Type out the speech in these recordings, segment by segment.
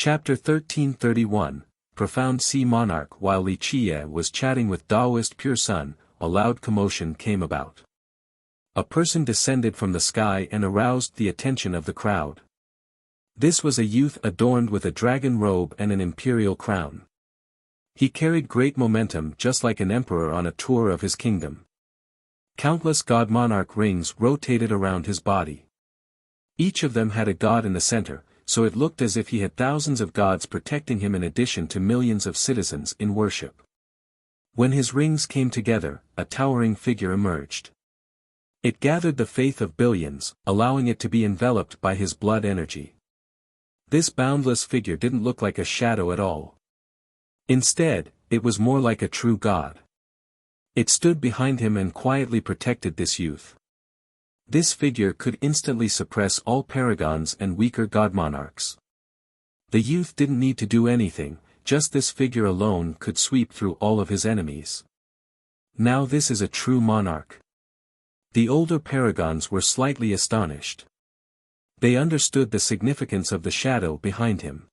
Chapter 1331, Profound Sea Monarch. While Li Qiye was chatting with Daoist Pure Sun, a loud commotion came about. A person descended from the sky and aroused the attention of the crowd. This was a youth adorned with a dragon robe and an imperial crown. He carried great momentum just like an emperor on a tour of his kingdom. Countless god monarch rings rotated around his body. Each of them had a god in the center, so it looked as if he had thousands of gods protecting him in addition to millions of citizens in worship. When his rings came together, a towering figure emerged. It gathered the faith of billions, allowing it to be enveloped by his blood energy. This boundless figure didn't look like a shadow at all. Instead, it was more like a true god. It stood behind him and quietly protected this youth. This figure could instantly suppress all paragons and weaker god monarchs. The youth didn't need to do anything, just this figure alone could sweep through all of his enemies. Now this is a true monarch. The older paragons were slightly astonished. They understood the significance of the shadow behind him.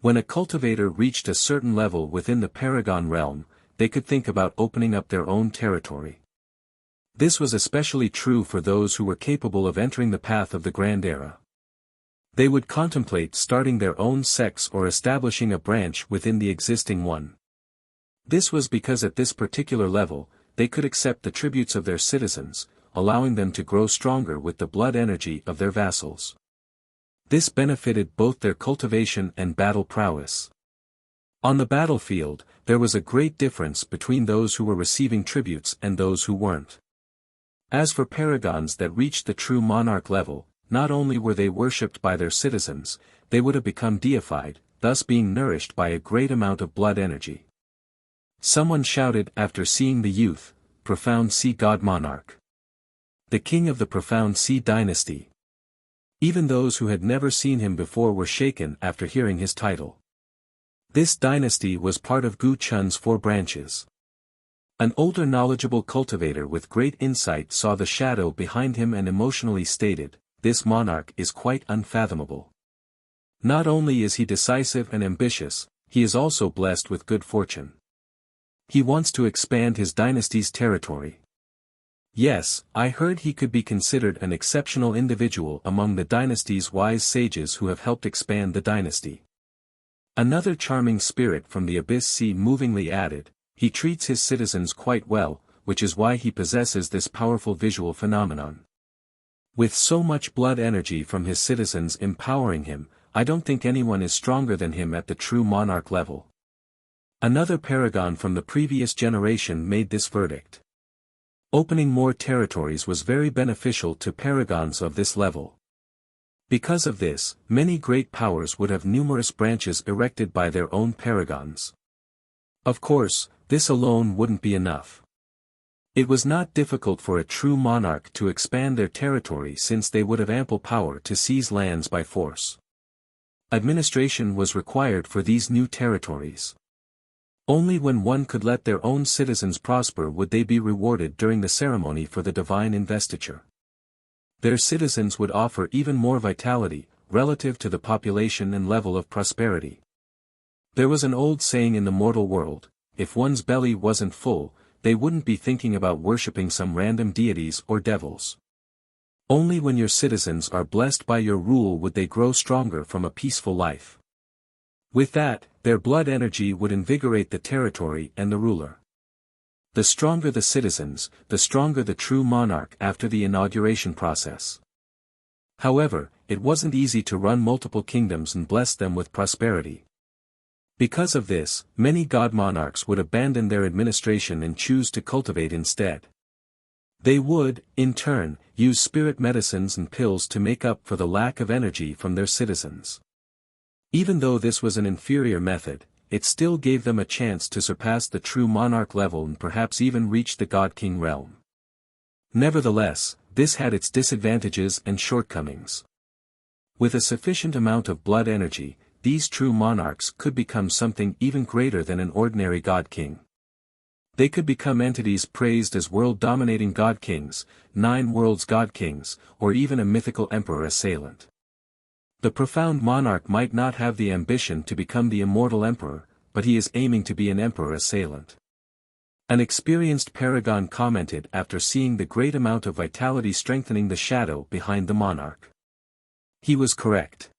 When a cultivator reached a certain level within the paragon realm, they could think about opening up their own territory. This was especially true for those who were capable of entering the path of the Grand Era. They would contemplate starting their own sects or establishing a branch within the existing one. This was because at this particular level, they could accept the tributes of their citizens, allowing them to grow stronger with the blood energy of their vassals. This benefited both their cultivation and battle prowess. On the battlefield, there was a great difference between those who were receiving tributes and those who weren't. As for paragons that reached the true monarch level, not only were they worshipped by their citizens, they would have become deified, thus being nourished by a great amount of blood energy. Someone shouted after seeing the youth, "Profound Sea God Monarch. The king of the Profound Sea Dynasty." Even those who had never seen him before were shaken after hearing his title. This dynasty was part of Gu Chun's 4 branches. An older knowledgeable cultivator with great insight saw the shadow behind him and emotionally stated, "This monarch is quite unfathomable. Not only is he decisive and ambitious, he is also blessed with good fortune. He wants to expand his dynasty's territory. Yes, I heard he could be considered an exceptional individual among the dynasty's wise sages who have helped expand the dynasty." Another charming spirit from the Abyss Sea movingly added, "He treats his citizens quite well, which is why he possesses this powerful visual phenomenon. With so much blood energy from his citizens empowering him, I don't think anyone is stronger than him at the true monarch level." Another paragon from the previous generation made this verdict. Opening more territories was very beneficial to paragons of this level. Because of this, many great powers would have numerous branches erected by their own paragons. Of course, this alone wouldn't be enough. It was not difficult for a true monarch to expand their territory since they would have ample power to seize lands by force. Administration was required for these new territories. Only when one could let their own citizens prosper would they be rewarded during the ceremony for the divine investiture. Their citizens would offer even more vitality, relative to the population and level of prosperity. There was an old saying in the mortal world, if one's belly wasn't full, they wouldn't be thinking about worshipping some random deities or devils. Only when your citizens are blessed by your rule would they grow stronger from a peaceful life. With that, their blood energy would invigorate the territory and the ruler. The stronger the citizens, the stronger the true monarch after the inauguration process. However, it wasn't easy to run multiple kingdoms and bless them with prosperity. Because of this, many god monarchs would abandon their administration and choose to cultivate instead. They would, in turn, use spirit medicines and pills to make up for the lack of energy from their citizens. Even though this was an inferior method, it still gave them a chance to surpass the true monarch level and perhaps even reach the god-king realm. Nevertheless, this had its disadvantages and shortcomings. With a sufficient amount of blood energy, these true monarchs could become something even greater than an ordinary god-king. They could become entities praised as world-dominating god-kings, 9 worlds god-kings, or even a mythical emperor assailant. The profound monarch might not have the ambition to become the immortal emperor, but he is aiming to be an emperor assailant. An experienced paragon commented after seeing the great amount of vitality strengthening the shadow behind the monarch. He was correct.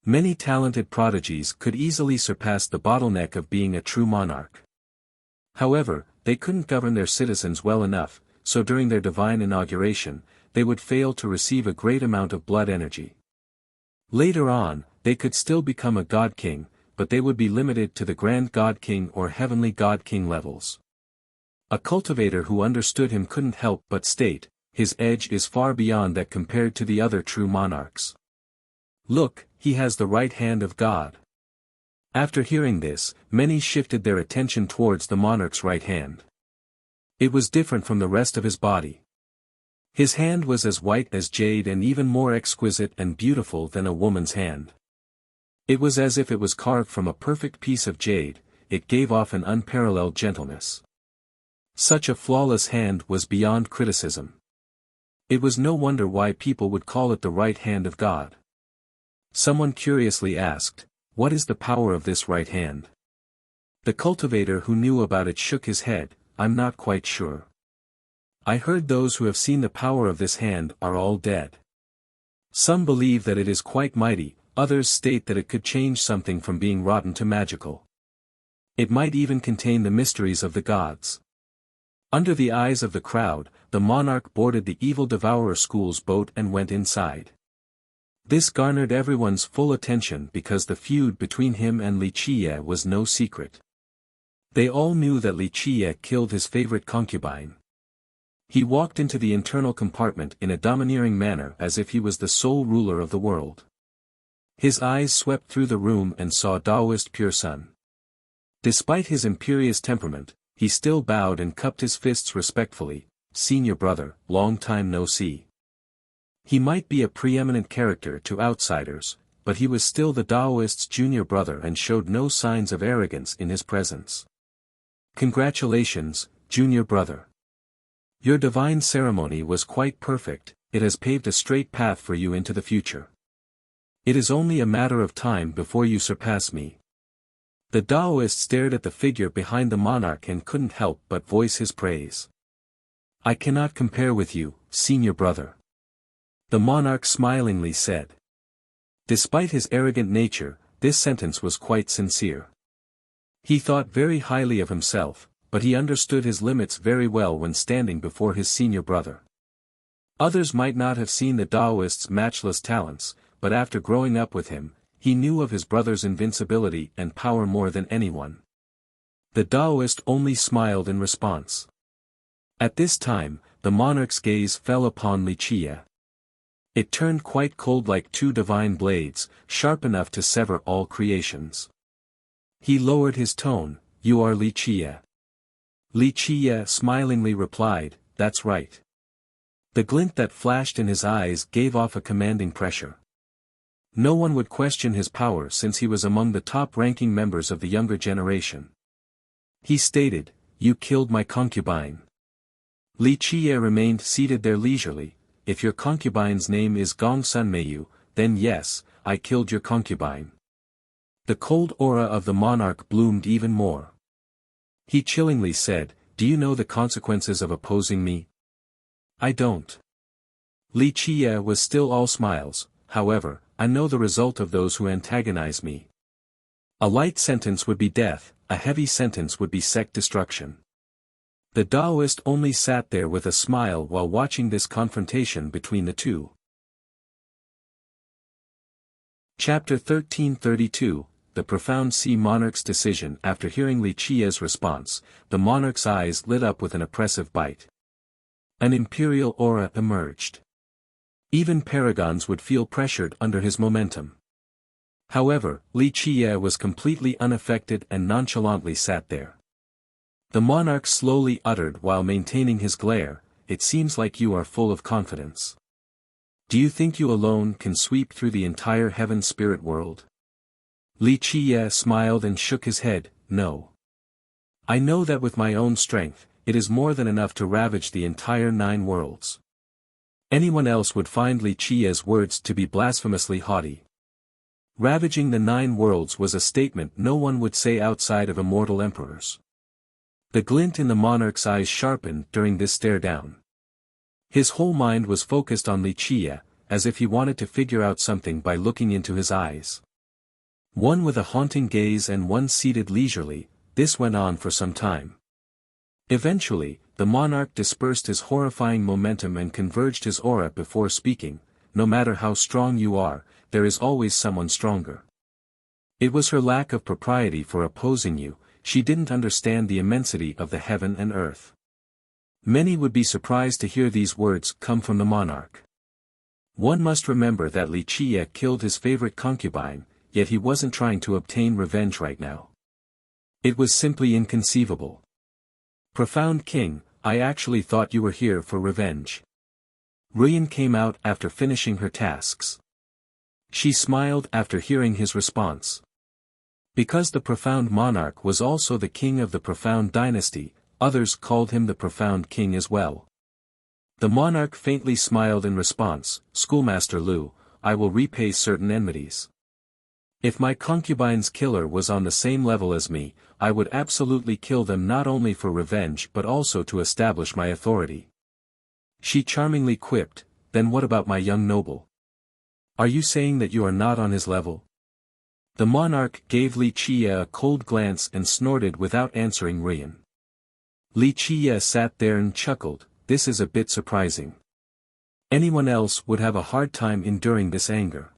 Many talented prodigies could easily surpass the bottleneck of being a true monarch. However, they couldn't govern their citizens well enough, so during their divine inauguration, they would fail to receive a great amount of blood energy. Later on, they could still become a god king, but they would be limited to the grand god king or heavenly god king levels. A cultivator who understood him couldn't help but state, his edge is far beyond that compared to the other true monarchs. Look, he has the right hand of God. After hearing this, many shifted their attention towards the monarch's right hand. It was different from the rest of his body. His hand was as white as jade and even more exquisite and beautiful than a woman's hand. It was as if it was carved from a perfect piece of jade, it gave off an unparalleled gentleness. Such a flawless hand was beyond criticism. It was no wonder why people would call it the right hand of God. Someone curiously asked, "What is the power of this right hand?" The cultivator who knew about it shook his head, "I'm not quite sure. I heard those who have seen the power of this hand are all dead. Some believe that it is quite mighty, others state that it could change something from being rotten to magical. It might even contain the mysteries of the gods." Under the eyes of the crowd, the monarch boarded the evil devourer school's boat and went inside. This garnered everyone's full attention because the feud between him and Wuxia was no secret. They all knew that Wuxia killed his favorite concubine. He walked into the internal compartment in a domineering manner as if he was the sole ruler of the world. His eyes swept through the room and saw Taoist pure sun. Despite his imperious temperament, he still bowed and cupped his fists respectfully. "Senior brother, long time no see." He might be a preeminent character to outsiders, but he was still the Taoist's junior brother and showed no signs of arrogance in his presence. "Congratulations, junior brother. Your divine ceremony was quite perfect, it has paved a straight path for you into the future. It is only a matter of time before you surpass me." The Taoist stared at the figure behind the monarch and couldn't help but voice his praise. "I cannot compare with you, senior brother," the monarch smilingly said. Despite his arrogant nature, this sentence was quite sincere. He thought very highly of himself, but he understood his limits very well when standing before his senior brother. Others might not have seen the Taoist's matchless talents, but after growing up with him, he knew of his brother's invincibility and power more than anyone. The Taoist only smiled in response. At this time, the monarch's gaze fell upon Wuxia. It turned quite cold like two divine blades, sharp enough to sever all creations. He lowered his tone, "You are Wuxia." Wuxia smilingly replied, "That's right." The glint that flashed in his eyes gave off a commanding pressure. No one would question his power since he was among the top-ranking members of the younger generation. He stated, "You killed my concubine." Wuxia remained seated there leisurely. "If your concubine's name is Gong Sun Meiyu, then yes, I killed your concubine." The cold aura of the monarch bloomed even more. He chillingly said, "Do you know the consequences of opposing me?" "I don't." Wuxia was still all smiles. "However, I know the result of those who antagonize me. A light sentence would be death, a heavy sentence would be sect destruction." The Taoist only sat there with a smile while watching this confrontation between the two. Chapter 1332, The Profound Sea Monarch's Decision. After hearing Wuxia's response, the monarch's eyes lit up with an oppressive bite. An imperial aura emerged. Even paragons would feel pressured under his momentum. However, Wuxia was completely unaffected and nonchalantly sat there. The monarch slowly uttered while maintaining his glare, "It seems like you are full of confidence. Do you think you alone can sweep through the entire heaven spirit world?" Wuxia smiled and shook his head, "No. I know that with my own strength, it is more than enough to ravage the entire 9 worlds. Anyone else would find Wuxia's words to be blasphemously haughty. Ravaging the 9 worlds was a statement no one would say outside of immortal emperors. The glint in the monarch's eyes sharpened during this stare down. His whole mind was focused on Wuxia, as if he wanted to figure out something by looking into his eyes. One with a haunting gaze and one seated leisurely, this went on for some time. Eventually, the monarch dispersed his horrifying momentum and converged his aura before speaking. No matter how strong you are, there is always someone stronger. It was her lack of propriety for opposing you, she didn't understand the immensity of the heaven and earth. Many would be surprised to hear these words come from the monarch. One must remember that Wuxia killed his favorite concubine, yet he wasn't trying to obtain revenge right now. It was simply inconceivable. Profound King, I actually thought you were here for revenge. Ruyan came out after finishing her tasks. She smiled after hearing his response. Because the Profound Monarch was also the king of the Profound Dynasty, others called him the Profound King as well. The monarch faintly smiled in response, Schoolmaster Lu, I will repay certain enmities. If my concubine's killer was on the same level as me, I would absolutely kill them not only for revenge but also to establish my authority. She charmingly quipped, then what about my young noble? Are you saying that you are not on his level? The monarch gave Wuxia a cold glance and snorted without answering Ruyan. Wuxia sat there and chuckled, this is a bit surprising. Anyone else would have a hard time enduring this anger.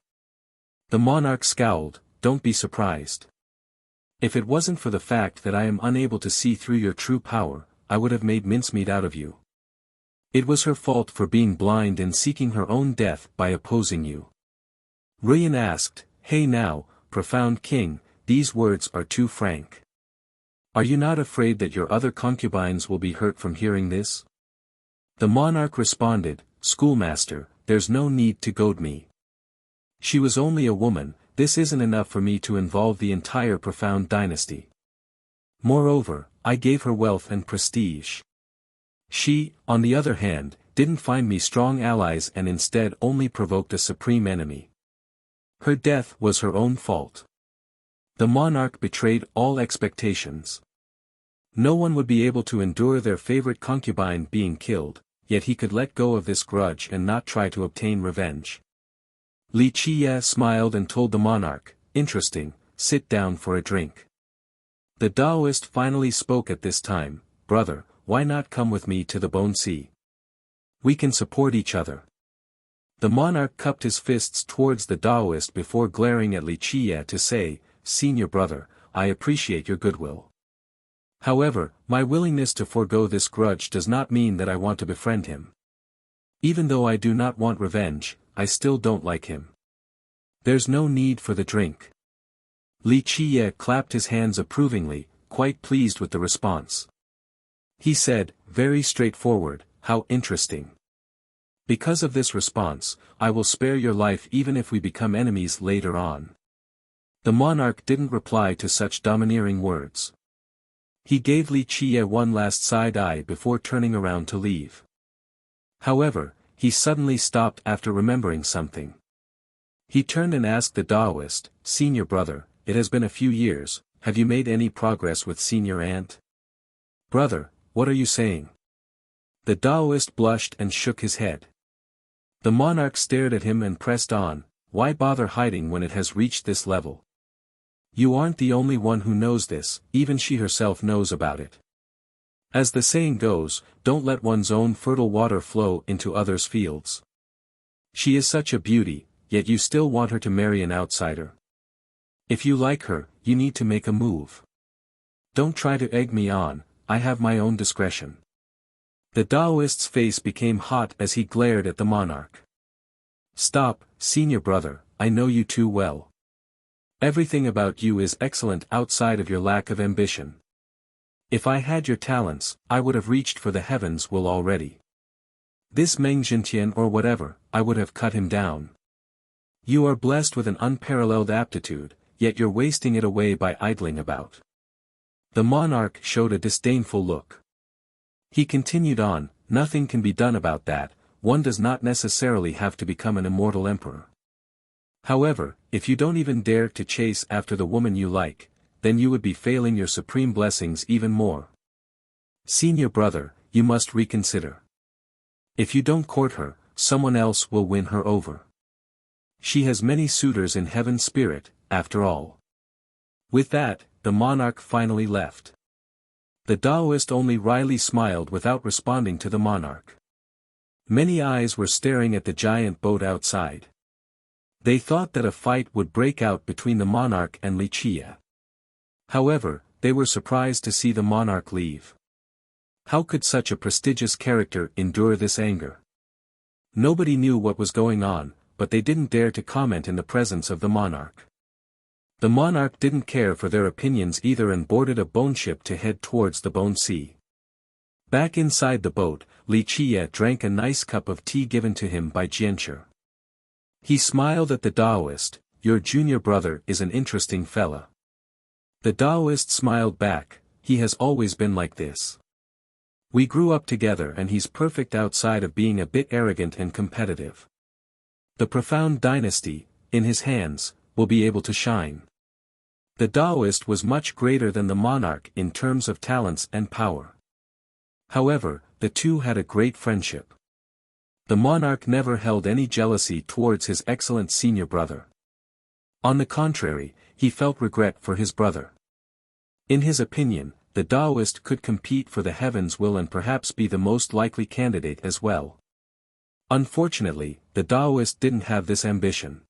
The monarch scowled, don't be surprised. If it wasn't for the fact that I am unable to see through your true power, I would have made mincemeat out of you. It was her fault for being blind and seeking her own death by opposing you. Ruyan asked, hey now, Profound King, these words are too frank. Are you not afraid that your other concubines will be hurt from hearing this? The monarch responded, Schoolmaster, there's no need to goad me. She was only a woman, this isn't enough for me to involve the entire Profound Dynasty. Moreover, I gave her wealth and prestige. She, on the other hand, didn't find me strong allies and instead only provoked a supreme enemy. Her death was her own fault. The monarch betrayed all expectations. No one would be able to endure their favorite concubine being killed, yet he could let go of this grudge and not try to obtain revenge. Wuxia smiled and told the monarch, interesting, sit down for a drink. The Taoist finally spoke at this time, brother, why not come with me to the Bone Sea? We can support each other. The monarch cupped his fists towards the Taoist before glaring at Wuxia to say, Senior brother, I appreciate your goodwill. However, my willingness to forego this grudge does not mean that I want to befriend him. Even though I do not want revenge, I still don't like him. There's no need for the drink. Wuxia clapped his hands approvingly, quite pleased with the response. He said, very straightforward, how interesting. Because of this response, I will spare your life even if we become enemies later on. The monarch didn't reply to such domineering words. He gave Wuxia one last side eye before turning around to leave. However, he suddenly stopped after remembering something. He turned and asked the Taoist, Senior brother, it has been a few years, have you made any progress with Senior Aunt? Brother, what are you saying? The Taoist blushed and shook his head. The monarch stared at him and pressed on, why bother hiding when it has reached this level? You aren't the only one who knows this, even she herself knows about it. As the saying goes, don't let one's own fertile water flow into others' fields. She is such a beauty, yet you still want her to marry an outsider. If you like her, you need to make a move. Don't try to egg me on, I have my own discretion. The Taoist's face became hot as he glared at the monarch. Stop, senior brother, I know you too well. Everything about you is excellent outside of your lack of ambition. If I had your talents, I would have reached for the heavens will already. This Meng Jintian or whatever, I would have cut him down. You are blessed with an unparalleled aptitude, yet you're wasting it away by idling about. The monarch showed a disdainful look. He continued on, nothing can be done about that, one does not necessarily have to become an immortal emperor. However, if you don't even dare to chase after the woman you like, then you would be failing your supreme blessings even more. Senior brother, you must reconsider. If you don't court her, someone else will win her over. She has many suitors in heaven's spirit, after all. With that, the monarch finally left. The Taoist only wryly smiled without responding to the monarch. Many eyes were staring at the giant boat outside. They thought that a fight would break out between the monarch and Li Qie. However, they were surprised to see the monarch leave. How could such a prestigious character endure this anger? Nobody knew what was going on, but they didn't dare to comment in the presence of the monarch. The monarch didn't care for their opinions either and boarded a bone ship to head towards the Bone Sea. Back inside the boat, Li Qie drank a nice cup of tea given to him by Jianshi. He smiled at the Taoist. Your junior brother is an interesting fella. The Taoist smiled back. He has always been like this. We grew up together and he's perfect outside of being a bit arrogant and competitive. The profound dynasty, in his hands, will be able to shine. The Taoist was much greater than the monarch in terms of talents and power. However, the two had a great friendship. The monarch never held any jealousy towards his excellent senior brother. On the contrary, he felt regret for his brother. In his opinion, the Taoist could compete for the heaven's will and perhaps be the most likely candidate as well. Unfortunately, the Taoist didn't have this ambition.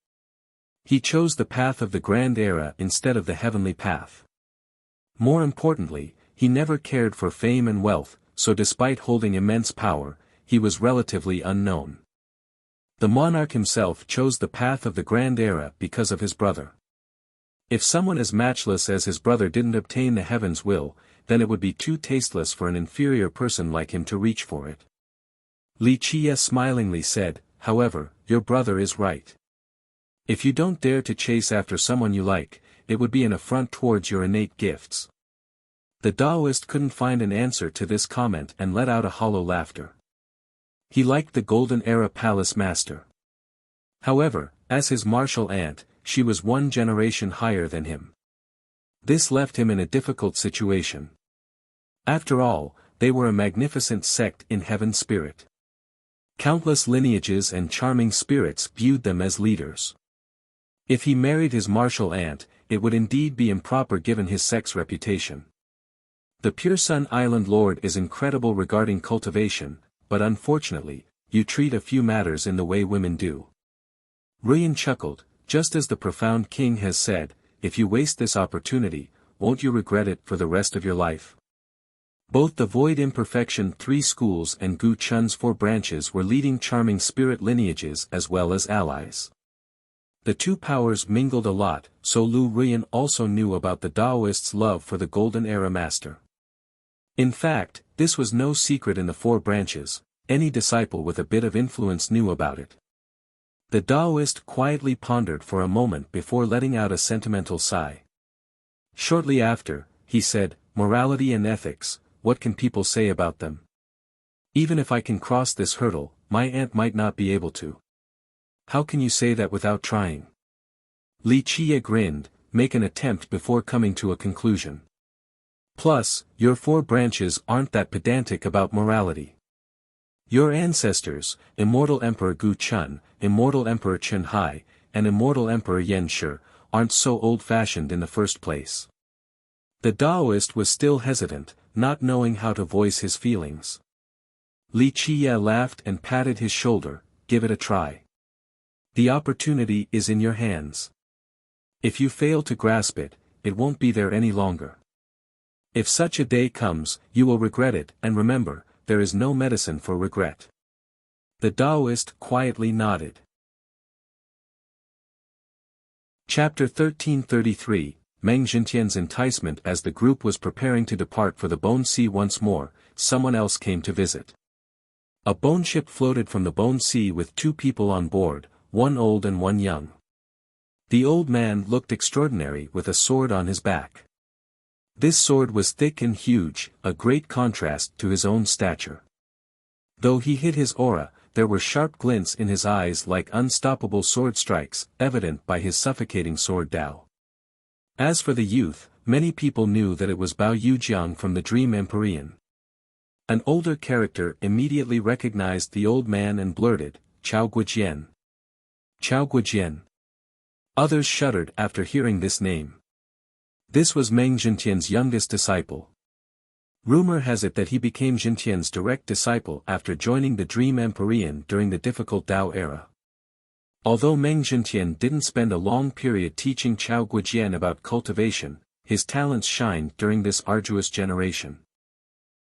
He chose the path of the grand era instead of the heavenly path. More importantly, he never cared for fame and wealth, so despite holding immense power, he was relatively unknown. The monarch himself chose the path of the grand era because of his brother. If someone as matchless as his brother didn't obtain the heaven's will, then it would be too tasteless for an inferior person like him to reach for it. Li Qie smilingly said, however, your brother is right. If you don't dare to chase after someone you like, it would be an affront towards your innate gifts. The Taoist couldn't find an answer to this comment and let out a hollow laughter. He liked the Golden Era Palace Master. However, as his martial aunt, she was one generation higher than him. This left him in a difficult situation. After all, they were a magnificent sect in heaven's spirit. Countless lineages and charming spirits viewed them as leaders. If he married his martial aunt, it would indeed be improper given his sex reputation. The Pure Sun Island Lord is incredible regarding cultivation, but unfortunately, you treat a few matters in the way women do. Ruyan chuckled, just as the profound king has said, if you waste this opportunity, won't you regret it for the rest of your life? Both the Void Imperfection 3 schools and Gu Chun's 4 branches were leading charming spirit lineages as well as allies. The two powers mingled a lot, so Lu Ruyan also knew about the Taoist's love for the Golden Era Master. In fact, this was no secret in the 4 branches, any disciple with a bit of influence knew about it. The Taoist quietly pondered for a moment before letting out a sentimental sigh. Shortly after, he said, morality and ethics, what can people say about them? Even if I can cross this hurdle, my aunt might not be able to. How can you say that without trying? Li Qie grinned, make an attempt before coming to a conclusion. Plus, your 4 branches aren't that pedantic about morality. Your ancestors, Immortal Emperor Gu Chun, Immortal Emperor Chen Hai, and Immortal Emperor Yen Shi, aren't so old-fashioned in the first place. The Taoist was still hesitant, not knowing how to voice his feelings. Li Qie laughed and patted his shoulder, give it a try. The opportunity is in your hands. If you fail to grasp it, it won't be there any longer. If such a day comes, you will regret it, and remember, there is no medicine for regret. The Taoist quietly nodded. Chapter 1333, Meng Jintian's enticement. As the group was preparing to depart for the Bone Sea once more, someone else came to visit. A bone ship floated from the Bone Sea with 2 people on board, one old and one young. The old man looked extraordinary with a sword on his back. This sword was thick and huge, a great contrast to his own stature. Though he hid his aura, there were sharp glints in his eyes like unstoppable sword strikes, evident by his suffocating sword Dao. As for the youth, many people knew that it was Bao Yujiang from the Dream Empyrean. An older character immediately recognized the old man and blurted, "Chao Guijian." Chao Guijian. Others shuddered after hearing this name. This was Meng Jintian's youngest disciple. Rumor has it that he became Jintian's direct disciple after joining the Dream Empyrean during the difficult Dao era. Although Meng Jintian didn't spend a long period teaching Chao Guijian about cultivation, his talents shined during this arduous generation.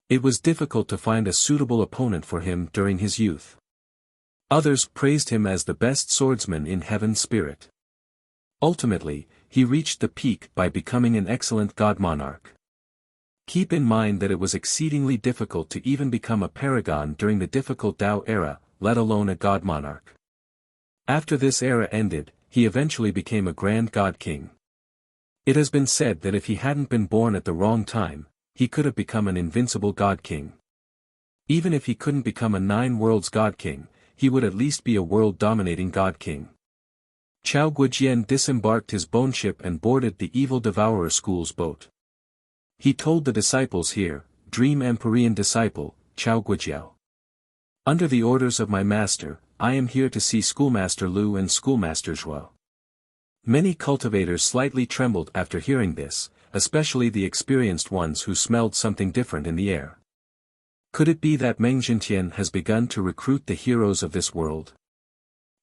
It was difficult to find a suitable opponent for him during his youth. Others praised him as the best swordsman in Heaven's spirit. Ultimately, he reached the peak by becoming an excellent god monarch. Keep in mind that it was exceedingly difficult to even become a paragon during the difficult Dao era, let alone a god monarch. After this era ended, he eventually became a grand god king. It has been said that if he hadn't been born at the wrong time, he could have become an invincible god king. Even if he couldn't become a 9 worlds god king, he would at least be a world-dominating god king. Chao Guijian disembarked his bone ship and boarded the evil devourer school's boat. He told the disciples here, Dream Empyrean disciple, Chao Guijiao. Under the orders of my master, I am here to see Schoolmaster Lu and Schoolmaster Zhuo. Many cultivators slightly trembled after hearing this, especially the experienced ones who smelled something different in the air. Could it be that Meng Jintian has begun to recruit the heroes of this world?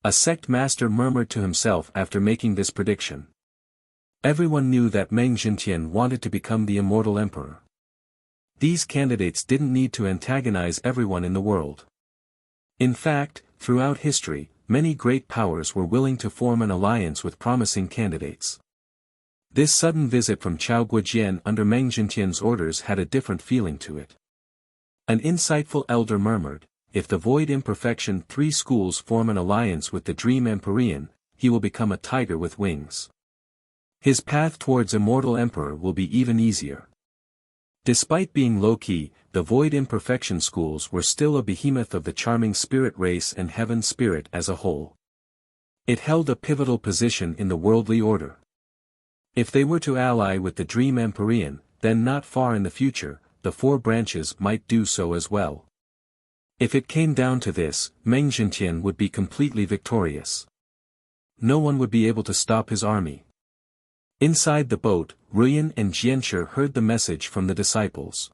A sect master murmured to himself after making this prediction. Everyone knew that Meng Jintian wanted to become the immortal emperor. These candidates didn't need to antagonize everyone in the world. In fact, throughout history, many great powers were willing to form an alliance with promising candidates. This sudden visit from Chao Guijian under Meng Jintian's orders had a different feeling to it. An insightful elder murmured, if the Void Imperfection 3 schools form an alliance with the Dream Empyrean, he will become a tiger with wings. His path towards immortal emperor will be even easier. Despite being low-key, the Void Imperfection schools were still a behemoth of the charming spirit race and heaven spirit as a whole. It held a pivotal position in the worldly order. If they were to ally with the Dream Empyrean, then not far in the future, the 4 branches might do so as well. If it came down to this, Meng Jintian would be completely victorious. No one would be able to stop his army. Inside the boat, Ruyan and Jianshi heard the message from the disciples.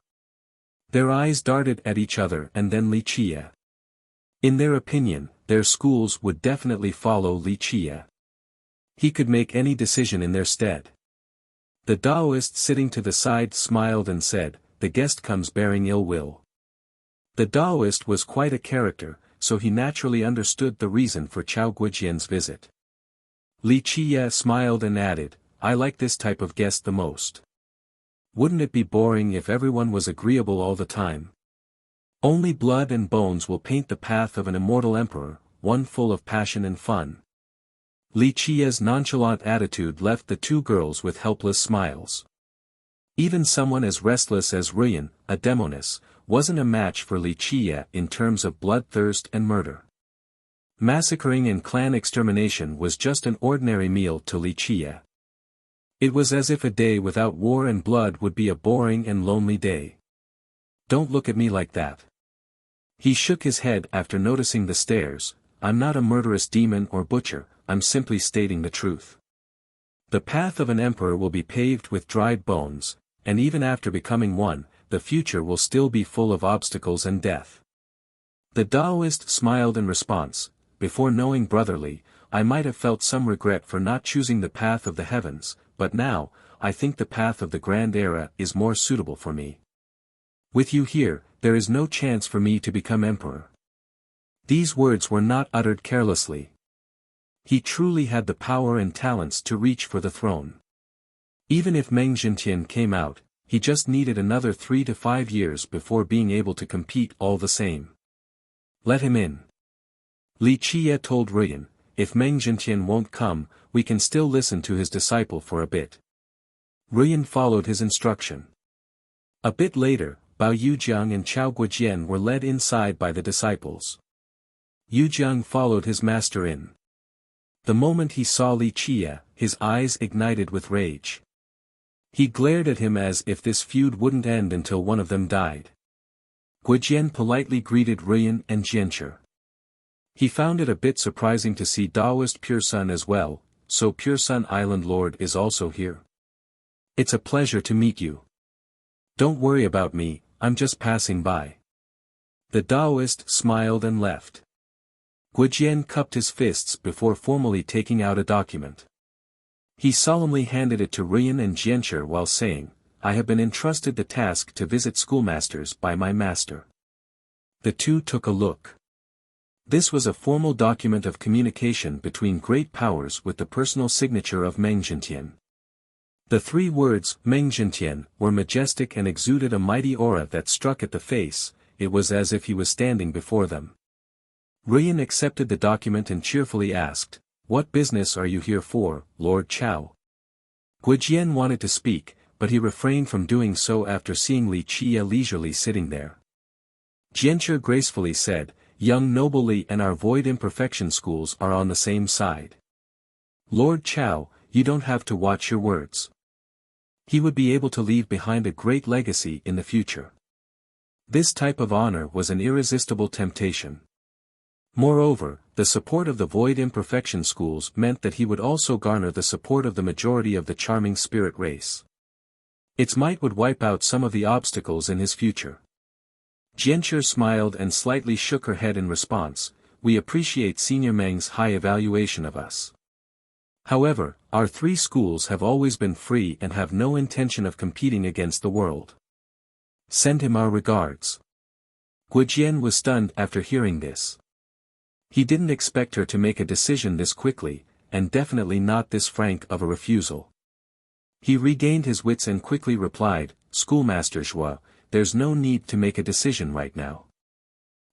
Their eyes darted at each other and then Li Qie. In their opinion, their schools would definitely follow Li Qie. He could make any decision in their stead. The Daoist sitting to the side smiled and said, the guest comes bearing ill will. The Daoist was quite a character, so he naturally understood the reason for Chao Guijian's visit. Li Qie smiled and added, I like this type of guest the most. Wouldn't it be boring if everyone was agreeable all the time? Only blood and bones will paint the path of an immortal emperor, one full of passion and fun. Li Qie's nonchalant attitude left the 2 girls with helpless smiles. Even someone as restless as Ruyan, a demoness, wasn't a match for Li Qie in terms of bloodthirst and murder. Massacring and clan extermination was just an ordinary meal to Li Qie. It was as if a day without war and blood would be a boring and lonely day. Don't look at me like that. He shook his head after noticing the stares. I'm not a murderous demon or butcher, I'm simply stating the truth. The path of an emperor will be paved with dried bones, and even after becoming one, the future will still be full of obstacles and death. The Daoist smiled in response, before knowing brotherly, I might have felt some regret for not choosing the path of the heavens, but now, I think the path of the Grand Era is more suitable for me. With you here, there is no chance for me to become emperor. These words were not uttered carelessly. He truly had the power and talents to reach for the throne. Even if Meng Jintian came out, he just needed another 3 to 5 years before being able to compete all the same. Let him in. Li Qie told Ruyan, if Meng Jintian won't come, we can still listen to his disciple for a bit. Ruyan followed his instruction. A bit later, Bao Yujiang and Chao Guijian were led inside by the disciples. Yu Jiang followed his master in. The moment he saw Li Qie, his eyes ignited with rage. He glared at him as if this feud wouldn't end until one of them died. Guijian politely greeted Ruyan and Jianchi. He found it a bit surprising to see Taoist Pure Sun as well, so Pure Sun Island Lord is also here. It's a pleasure to meet you. Don't worry about me, I'm just passing by. The Taoist smiled and left. Guijian cupped his fists before formally taking out a document. He solemnly handed it to Ruyan and Jianchi while saying, I have been entrusted the task to visit schoolmasters by my master. The two took a look. This was a formal document of communication between great powers with the personal signature of Meng Zhentian. The three words, Meng Zhentian, were majestic and exuded a mighty aura that struck at the face. It was as if he was standing before them. Ruyan accepted the document and cheerfully asked, What business are you here for, Lord Chao? Guijian wanted to speak, but he refrained from doing so after seeing Li Qie leisurely sitting there. Jianchi gracefully said, Young noble Li and our void imperfection schools are on the same side. Lord Chao, you don't have to watch your words. He would be able to leave behind a great legacy in the future. This type of honor was an irresistible temptation. Moreover, the support of the void imperfection schools meant that he would also garner the support of the majority of the charming spirit race. Its might would wipe out some of the obstacles in his future. Jianchi smiled and slightly shook her head in response, We appreciate Senior Meng's high evaluation of us. However, our three schools have always been free and have no intention of competing against the world. Send him our regards. Guijian was stunned after hearing this. He didn't expect her to make a decision this quickly, and definitely not this frank of a refusal. He regained his wits and quickly replied, Schoolmaster Zhua, there's no need to make a decision right now.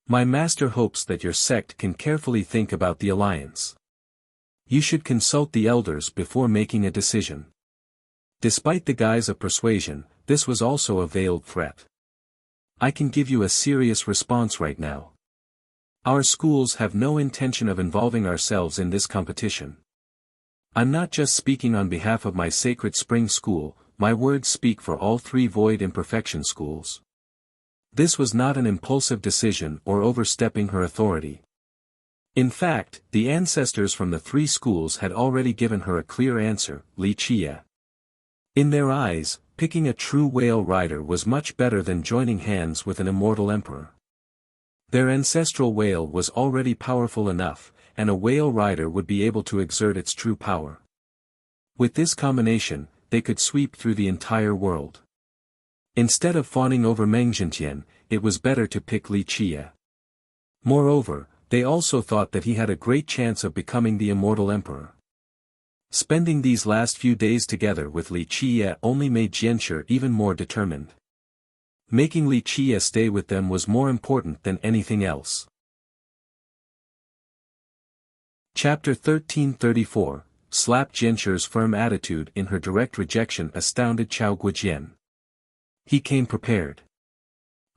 My master hopes that your sect can carefully think about the alliance. You should consult the elders before making a decision. Despite the guise of persuasion, this was also a veiled threat. I can give you a serious response right now. Our schools have no intention of involving ourselves in this competition. I'm not just speaking on behalf of my sacred spring school, my words speak for all three void imperfection schools. This was not an impulsive decision or overstepping her authority. In fact, the ancestors from the three schools had already given her a clear answer, Li Qie. In their eyes, picking a true whale rider was much better than joining hands with an immortal emperor. Their ancestral whale was already powerful enough, and a whale rider would be able to exert its true power. With this combination, they could sweep through the entire world. Instead of fawning over Meng Zhentian, it was better to pick Li Qie. Moreover, they also thought that he had a great chance of becoming the immortal emperor. Spending these last few days together with Li Qie only made Jianchi even more determined. Making Li Qie stay with them was more important than anything else. Chapter 1334, Slap Jianchi's firm attitude in her direct rejection astounded Chao Guijian. He came prepared.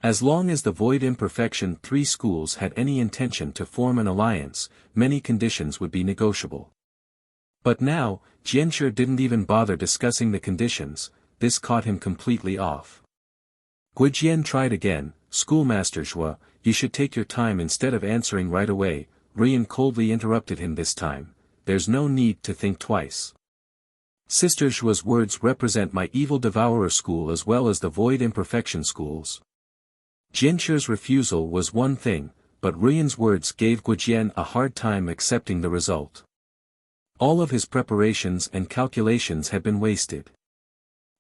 As long as the void imperfection three schools had any intention to form an alliance, many conditions would be negotiable. But now, Jianchi didn't even bother discussing the conditions. This caught him completely off. Guijian tried again, Schoolmaster Zhua, you should take your time instead of answering right away. Ruyan coldly interrupted him this time, there's no need to think twice. Sister Zhua's words represent my evil devourer school as well as the void imperfection schools. Jianchi's refusal was one thing, but Ruyan's words gave Guijian a hard time accepting the result. All of his preparations and calculations had been wasted.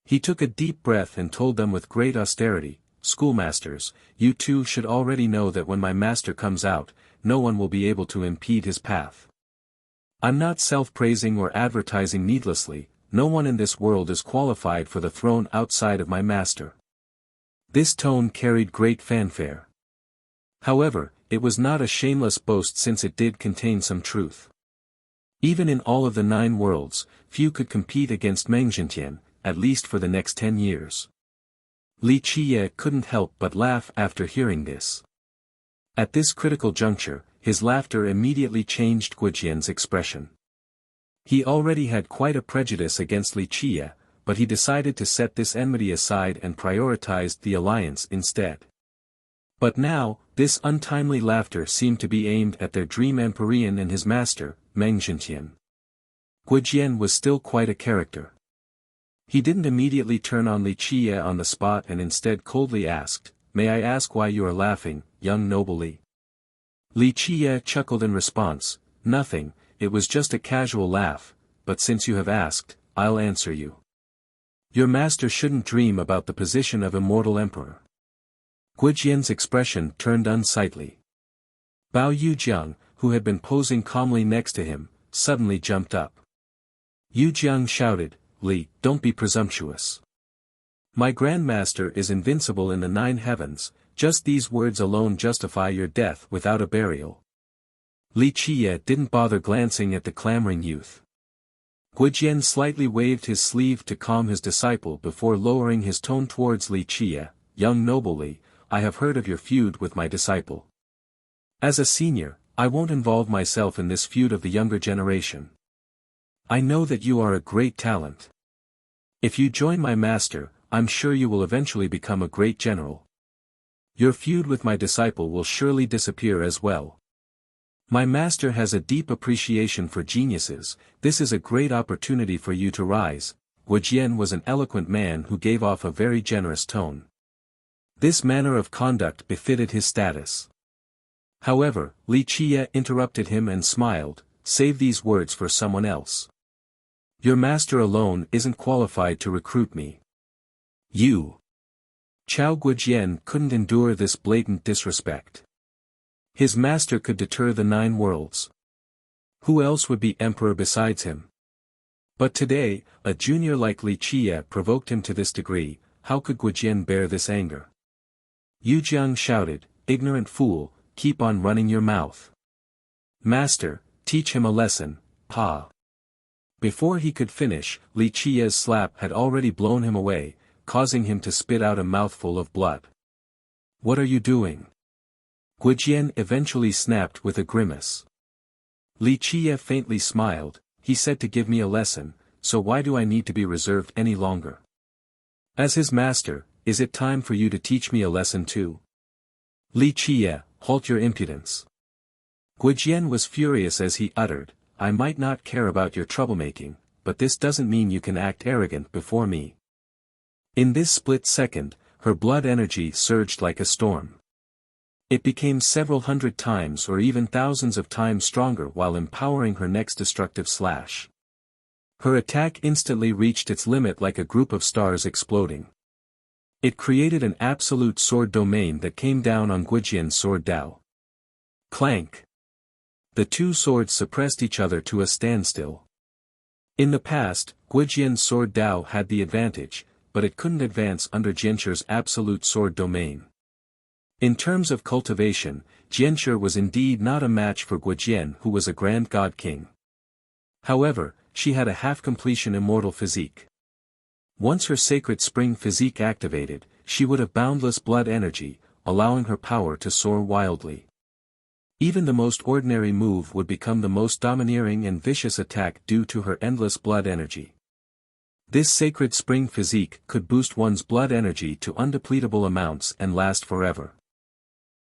He took a deep breath and told them with great austerity, Schoolmasters, you two should already know that when my master comes out, no one will be able to impede his path. I'm not self-praising or advertising needlessly, no one in this world is qualified for the throne outside of my master. This tone carried great fanfare. However, it was not a shameless boast since it did contain some truth. Even in all of the 9 worlds, few could compete against Meng Zhentian, at least for the next 10 years. Li Qie couldn't help but laugh after hearing this. At this critical juncture, his laughter immediately changed Guijian's expression. He already had quite a prejudice against Li Qie, but he decided to set this enmity aside and prioritized the alliance instead. But now, this untimely laughter seemed to be aimed at their dream Empyrean and his master, Meng Zhintian. Guijian was still quite a character. He didn't immediately turn on Li Qie on the spot and instead coldly asked, "May I ask why you are laughing, young noble Li?" Li Qie chuckled in response, "Nothing, it was just a casual laugh, but since you have asked, I'll answer you. Your master shouldn't dream about the position of immortal emperor." Guijian's expression turned unsightly. Bao Yujiang, who had been posing calmly next to him, suddenly jumped up. Yujiang shouted, "Li, don't be presumptuous. My grandmaster is invincible in the 9 heavens, just these words alone justify your death without a burial." Li Qie didn't bother glancing at the clamoring youth. Guijian slightly waved his sleeve to calm his disciple before lowering his tone towards Li Qie, "Young noble Li, I have heard of your feud with my disciple. As a senior, I won't involve myself in this feud of the younger generation. I know that you are a great talent. If you join my master, I'm sure you will eventually become a great general. Your feud with my disciple will surely disappear as well. My master has a deep appreciation for geniuses, this is a great opportunity for you to rise." Guijian was an eloquent man who gave off a very generous tone. This manner of conduct befitted his status. However, Li Qie interrupted him and smiled, "Save these words for someone else. Your master alone isn't qualified to recruit me. You." Chao Guijian couldn't endure this blatant disrespect. His master could deter the 9 worlds. Who else would be emperor besides him? But today, a junior like Li Qie provoked him to this degree, how could Guijian bear this anger? Yujiang shouted, "Ignorant fool, keep on running your mouth. Master, teach him a lesson, pa." Before he could finish, Li Qie's slap had already blown him away, causing him to spit out a mouthful of blood. "What are you doing?" Guijian eventually snapped with a grimace. Li Qie faintly smiled, "He said to give me a lesson, so why do I need to be reserved any longer? As his master, is it time for you to teach me a lesson too?" "Li Qie, halt your impudence." Guijian was furious as he uttered, "I might not care about your troublemaking, but this doesn't mean you can act arrogant before me." In this split second, her blood energy surged like a storm. It became several hundred times or even thousands of times stronger while empowering her next destructive slash. Her attack instantly reached its limit like a group of stars exploding. It created an absolute sword domain that came down on Guijian's sword Dao. Clank! The 2 swords suppressed each other to a standstill. In the past, Guijian's sword Dao had the advantage, but it couldn't advance under Jianchu's absolute sword domain. In terms of cultivation, Jianchu was indeed not a match for Guijian, who was a grand god king. However, she had a half-completion immortal physique. Once her sacred spring physique activated, she would have boundless blood energy, allowing her power to soar wildly. Even the most ordinary move would become the most domineering and vicious attack due to her endless blood energy. This sacred spring physique could boost one's blood energy to undepletable amounts and last forever.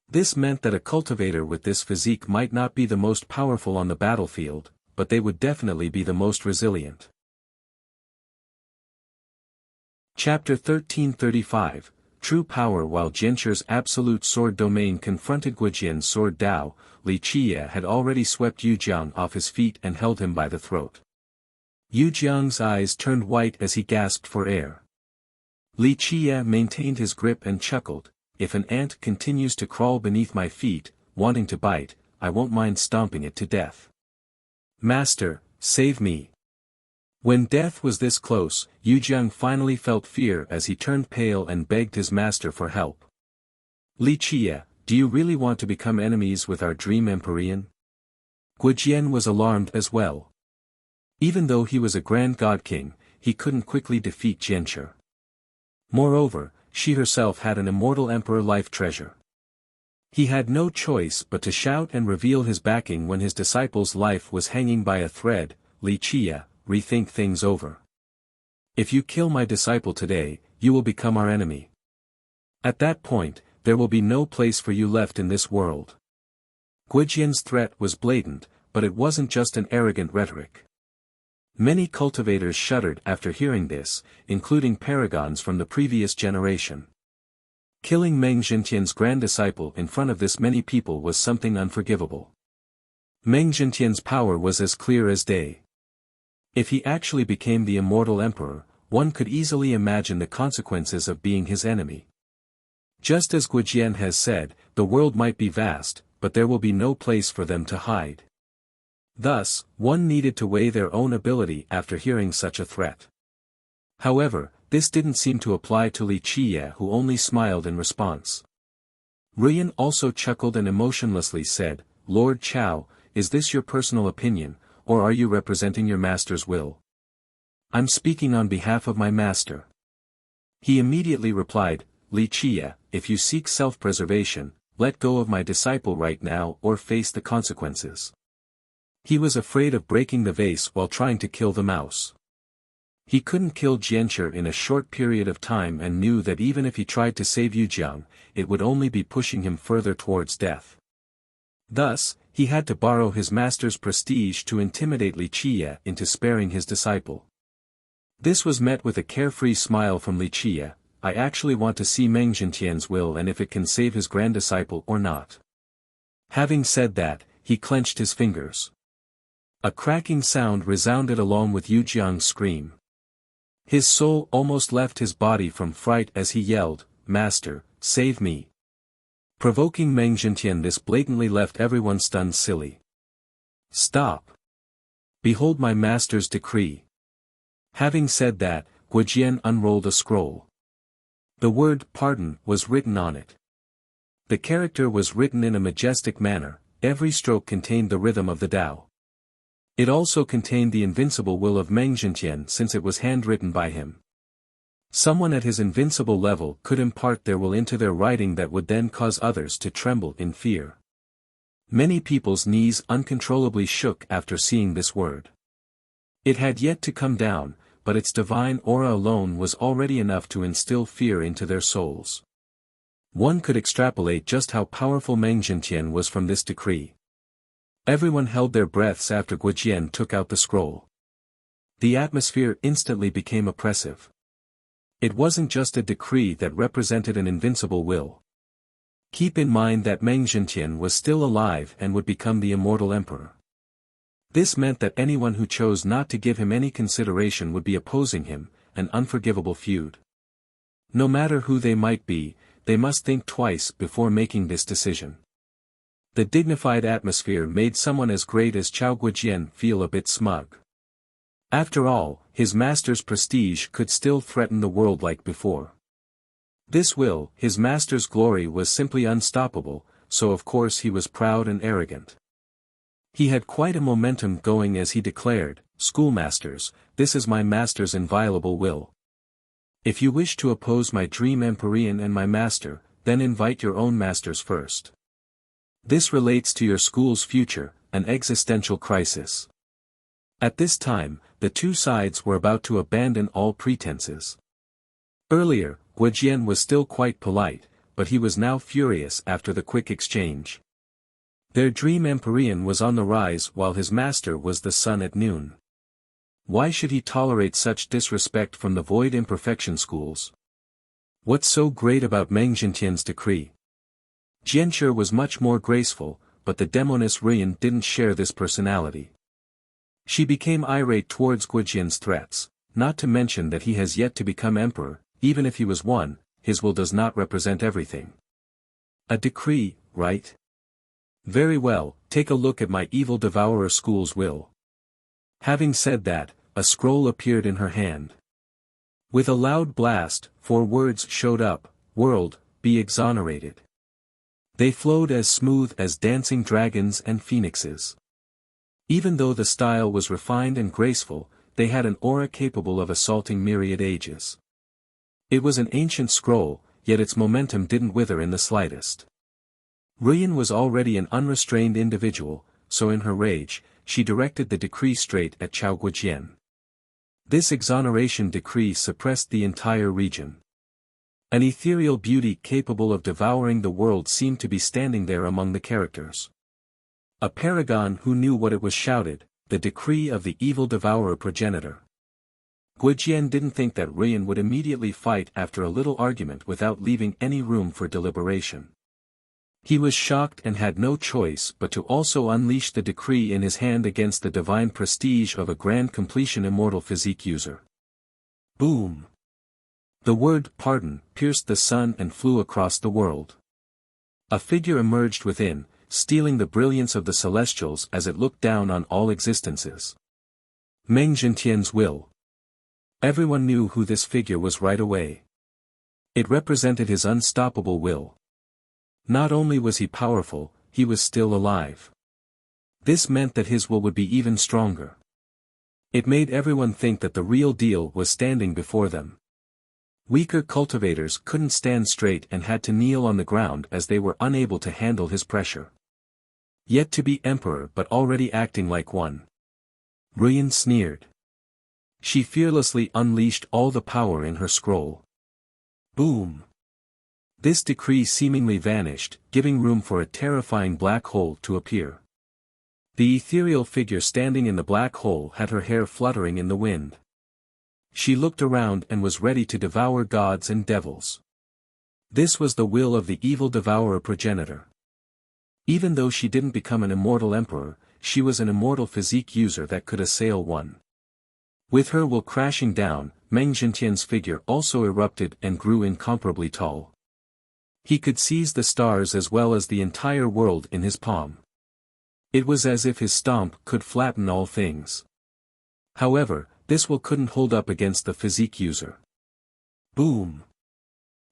This meant that a cultivator with this physique might not be the most powerful on the battlefield, but they would definitely be the most resilient. Chapter 1335, True Power. While Jianchu's absolute sword domain confronted Guijian's sword Dao, Li Qie had already swept Yujiang off his feet and held him by the throat. Yujiang's eyes turned white as he gasped for air. Li Qie maintained his grip and chuckled, "If an ant continues to crawl beneath my feet, wanting to bite, I won't mind stomping it to death. Master, save me." When death was this close, Yujiang finally felt fear as he turned pale and begged his master for help. "Li Qie, do you really want to become enemies with our dream Empyrean?" Guijian was alarmed as well. Even though he was a grand god king, he couldn't quickly defeat Jianchu. Moreover, she herself had an immortal emperor life treasure. He had no choice but to shout and reveal his backing when his disciple's life was hanging by a thread. Li Qie, rethink things over. If you kill my disciple today, you will become our enemy. At that point, there will be no place for you left in this world. Guijian's threat was blatant, but it wasn't just an arrogant rhetoric. Many cultivators shuddered after hearing this, including paragons from the previous generation. Killing Meng Zhentian's grand disciple in front of this many people was something unforgivable. Meng Zhentian's power was as clear as day. If he actually became the immortal emperor, one could easily imagine the consequences of being his enemy. Just as Guijian has said, the world might be vast, but there will be no place for them to hide. Thus, one needed to weigh their own ability after hearing such a threat. However, this didn't seem to apply to Li Qie, who only smiled in response. Ruyan also chuckled and emotionlessly said, "Lord Chao, is this your personal opinion, or are you representing your master's will?" "I'm speaking on behalf of my master." He immediately replied, "Li Qie, if you seek self-preservation, let go of my disciple right now or face the consequences." He was afraid of breaking the vase while trying to kill the mouse. He couldn't kill Jianshi in a short period of time and knew that even if he tried to save Yujiang, it would only be pushing him further towards death. Thus, he had to borrow his master's prestige to intimidate Li Qie into sparing his disciple. This was met with a carefree smile from Li Qie. "I actually want to see Meng Zhentian's will and if it can save his grand disciple or not." Having said that, he clenched his fingers. A cracking sound resounded along with Yujiang's scream. His soul almost left his body from fright as he yelled, "Master, save me!" Provoking Meng Zhentian, this blatantly left everyone stunned silly. "Stop! Behold my master's decree." Having said that, Guijian unrolled a scroll. The word "pardon" was written on it. The character was written in a majestic manner, every stroke contained the rhythm of the Tao. It also contained the invincible will of Meng Zhentian since it was handwritten by him. Someone at his invincible level could impart their will into their writing that would then cause others to tremble in fear. Many people's knees uncontrollably shook after seeing this word. It had yet to come down, but its divine aura alone was already enough to instill fear into their souls. One could extrapolate just how powerful Meng Zhentian was from this decree. Everyone held their breaths after Guijian took out the scroll. The atmosphere instantly became oppressive. It wasn't just a decree that represented an invincible will. Keep in mind that Meng Zhentian was still alive and would become the immortal emperor. This meant that anyone who chose not to give him any consideration would be opposing him, an unforgivable feud. No matter who they might be, they must think twice before making this decision. The dignified atmosphere made someone as great as Chao Guijian feel a bit smug. After all, his master's prestige could still threaten the world like before. This will, his master's glory, was simply unstoppable, so of course he was proud and arrogant. He had quite a momentum going as he declared, "Schoolmasters, this is my master's inviolable will. If you wish to oppose my dream Empyrean and my master, then invite your own masters first. This relates to your school's future, an existential crisis." At this time, the two sides were about to abandon all pretenses. Earlier, Guijian was still quite polite, but he was now furious after the quick exchange. Their dream Empyrean was on the rise while his master was the sun at noon. Why should he tolerate such disrespect from the void imperfection schools? What's so great about Meng Zhentian's decree? Jianshi was much more graceful, but the demoness Ruyan didn't share this personality. She became irate towards Guijian's threats, not to mention that he has yet to become emperor. Even if he was one, his will does not represent everything. A decree, right? Very well, take a look at my evil devourer school's will. Having said that, a scroll appeared in her hand. With a loud blast, 4 words showed up: "World, be exonerated." They flowed as smooth as dancing dragons and phoenixes. Even though the style was refined and graceful, they had an aura capable of assaulting myriad ages. It was an ancient scroll, yet its momentum didn't wither in the slightest. Ruyan was already an unrestrained individual, so in her rage, she directed the decree straight at Chao Guijian. This exoneration decree suppressed the entire region. An ethereal beauty capable of devouring the world seemed to be standing there among the characters. A paragon who knew what it was shouted, the decree of the evil devourer progenitor. Guijian didn't think that Ruyan would immediately fight after a little argument without leaving any room for deliberation. He was shocked and had no choice but to also unleash the decree in his hand against the divine prestige of a grand completion immortal physique user. Boom! The word pardon pierced the sun and flew across the world. A figure emerged within, stealing the brilliance of the celestials as it looked down on all existences. Meng Jintian's will. Everyone knew who this figure was right away. It represented his unstoppable will. Not only was he powerful, he was still alive. This meant that his will would be even stronger. It made everyone think that the real deal was standing before them. Weaker cultivators couldn't stand straight and had to kneel on the ground as they were unable to handle his pressure. Yet to be emperor but already acting like one. Ruyan sneered. She fearlessly unleashed all the power in her scroll. Boom! This decree seemingly vanished, giving room for a terrifying black hole to appear. The ethereal figure standing in the black hole had her hair fluttering in the wind. She looked around and was ready to devour gods and devils. This was the will of the evil devourer progenitor. Even though she didn't become an immortal emperor, she was an immortal physique user that could assail one. With her will crashing down, Meng Jintian's figure also erupted and grew incomparably tall. He could seize the stars as well as the entire world in his palm. It was as if his stomp could flatten all things. However, this will couldn't hold up against the physique user. Boom!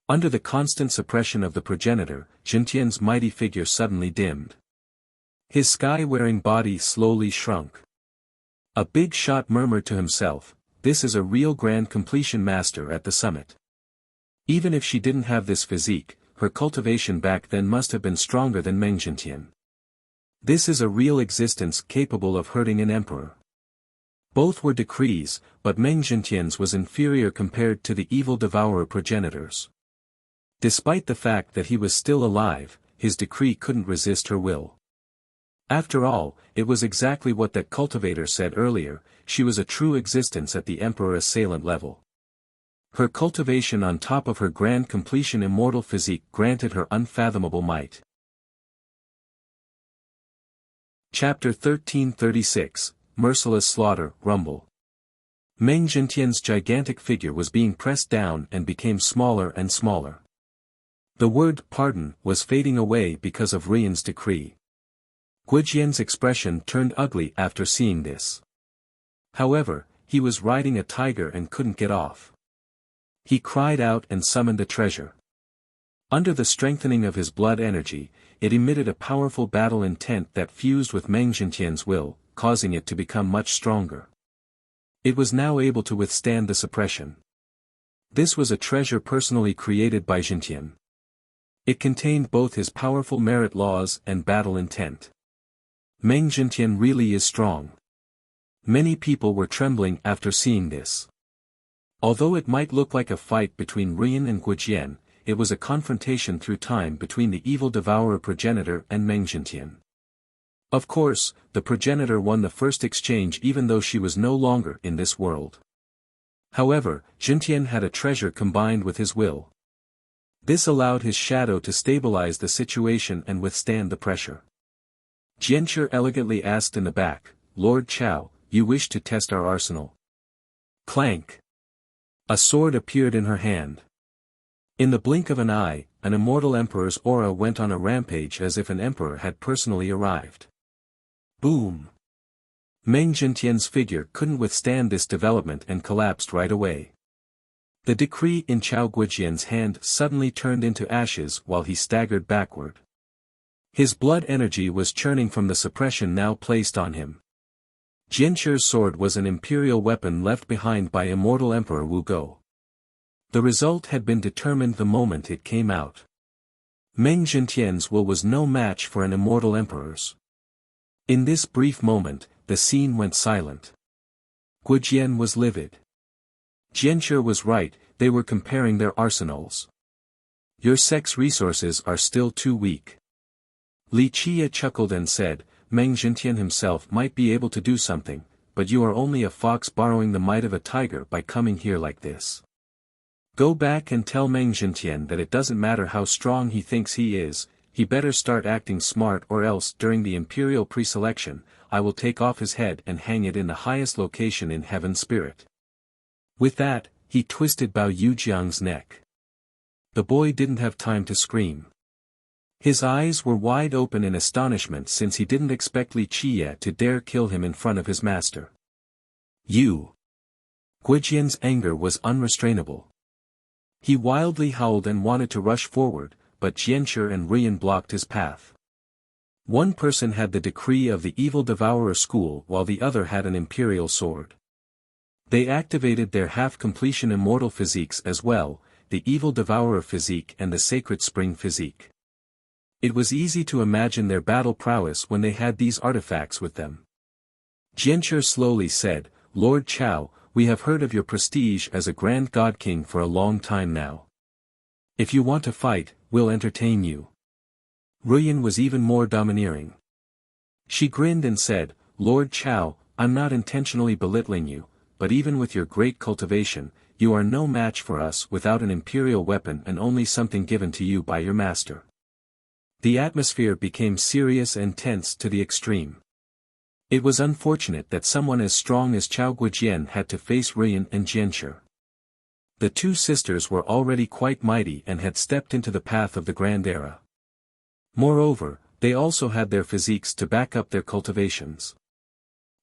Under the constant suppression of the progenitor, Jintian's mighty figure suddenly dimmed. His sky-wearing body slowly shrunk. A big shot murmured to himself, "This is a real grand completion master at the summit." Even if she didn't have this physique, her cultivation back then must have been stronger than Meng Jintian. This is a real existence capable of hurting an emperor. Both were decrees, but Meng Jintian's was inferior compared to the evil devourer progenitors. Despite the fact that he was still alive, his decree couldn't resist her will. After all, it was exactly what that cultivator said earlier, she was a true existence at the emperor-assailant level. Her cultivation on top of her grand completion immortal physique granted her unfathomable might. Chapter 1336, Merciless Slaughter, Rumble. Meng Jintian's gigantic figure was being pressed down and became smaller and smaller. The word pardon was fading away because of Ruyan's decree. Guijian's expression turned ugly after seeing this. However, he was riding a tiger and couldn't get off. He cried out and summoned a treasure. Under the strengthening of his blood energy, it emitted a powerful battle intent that fused with Meng Jintian's will, causing it to become much stronger. It was now able to withstand the suppression. This was a treasure personally created by Jintian. It contained both his powerful merit laws and battle intent. Meng Jintian really is strong. Many people were trembling after seeing this. Although it might look like a fight between Ruyan and Guijian, it was a confrontation through time between the evil devourer progenitor and Meng Jintian. Of course, the progenitor won the first exchange even though she was no longer in this world. However, Jintian had a treasure combined with his will. This allowed his shadow to stabilize the situation and withstand the pressure. Jianshi elegantly asked in the back, "Lord Chao, you wish to test our arsenal?" Clank! A sword appeared in her hand. In the blink of an eye, an immortal emperor's aura went on a rampage as if an emperor had personally arrived. Boom! Meng Jintian's figure couldn't withstand this development and collapsed right away. The decree in Chao Guijian's hand suddenly turned into ashes while he staggered backward. His blood energy was churning from the suppression now placed on him. Jianshi's sword was an imperial weapon left behind by immortal Emperor Wu Go. The result had been determined the moment it came out. Meng Zhentian's will was no match for an immortal emperor's. In this brief moment, the scene went silent. Guijian was livid. Jianshi was right, they were comparing their arsenals. Your sect's resources are still too weak. Li Qie chuckled and said, Meng Zhentian himself might be able to do something, but you are only a fox borrowing the might of a tiger by coming here like this. Go back and tell Meng Zhentian that it doesn't matter how strong he thinks he is, he better start acting smart or else during the imperial pre-selection, I will take off his head and hang it in the highest location in heaven spirit. With that, he twisted Bao Yujiang's neck. The boy didn't have time to scream. His eyes were wide open in astonishment since he didn't expect Li Qie to dare kill him in front of his master. You! Guijian's anger was unrestrainable. He wildly howled and wanted to rush forward, but Jianshi and Ruyan blocked his path. One person had the decree of the Evil Devourer school while the other had an imperial sword. They activated their half-completion immortal physiques as well, the Evil Devourer physique and the Sacred Spring physique. It was easy to imagine their battle prowess when they had these artifacts with them. Jianshi slowly said, Lord Chao, we have heard of your prestige as a grand god king for a long time now. If you want to fight, we'll entertain you. Ruyan was even more domineering. She grinned and said, Lord Chao, I'm not intentionally belittling you, but even with your great cultivation, you are no match for us without an imperial weapon and only something given to you by your master. The atmosphere became serious and tense to the extreme. It was unfortunate that someone as strong as Chao Guijian had to face Ruyan and Jianshi. The two sisters were already quite mighty and had stepped into the path of the Grand Era. Moreover, they also had their physiques to back up their cultivations.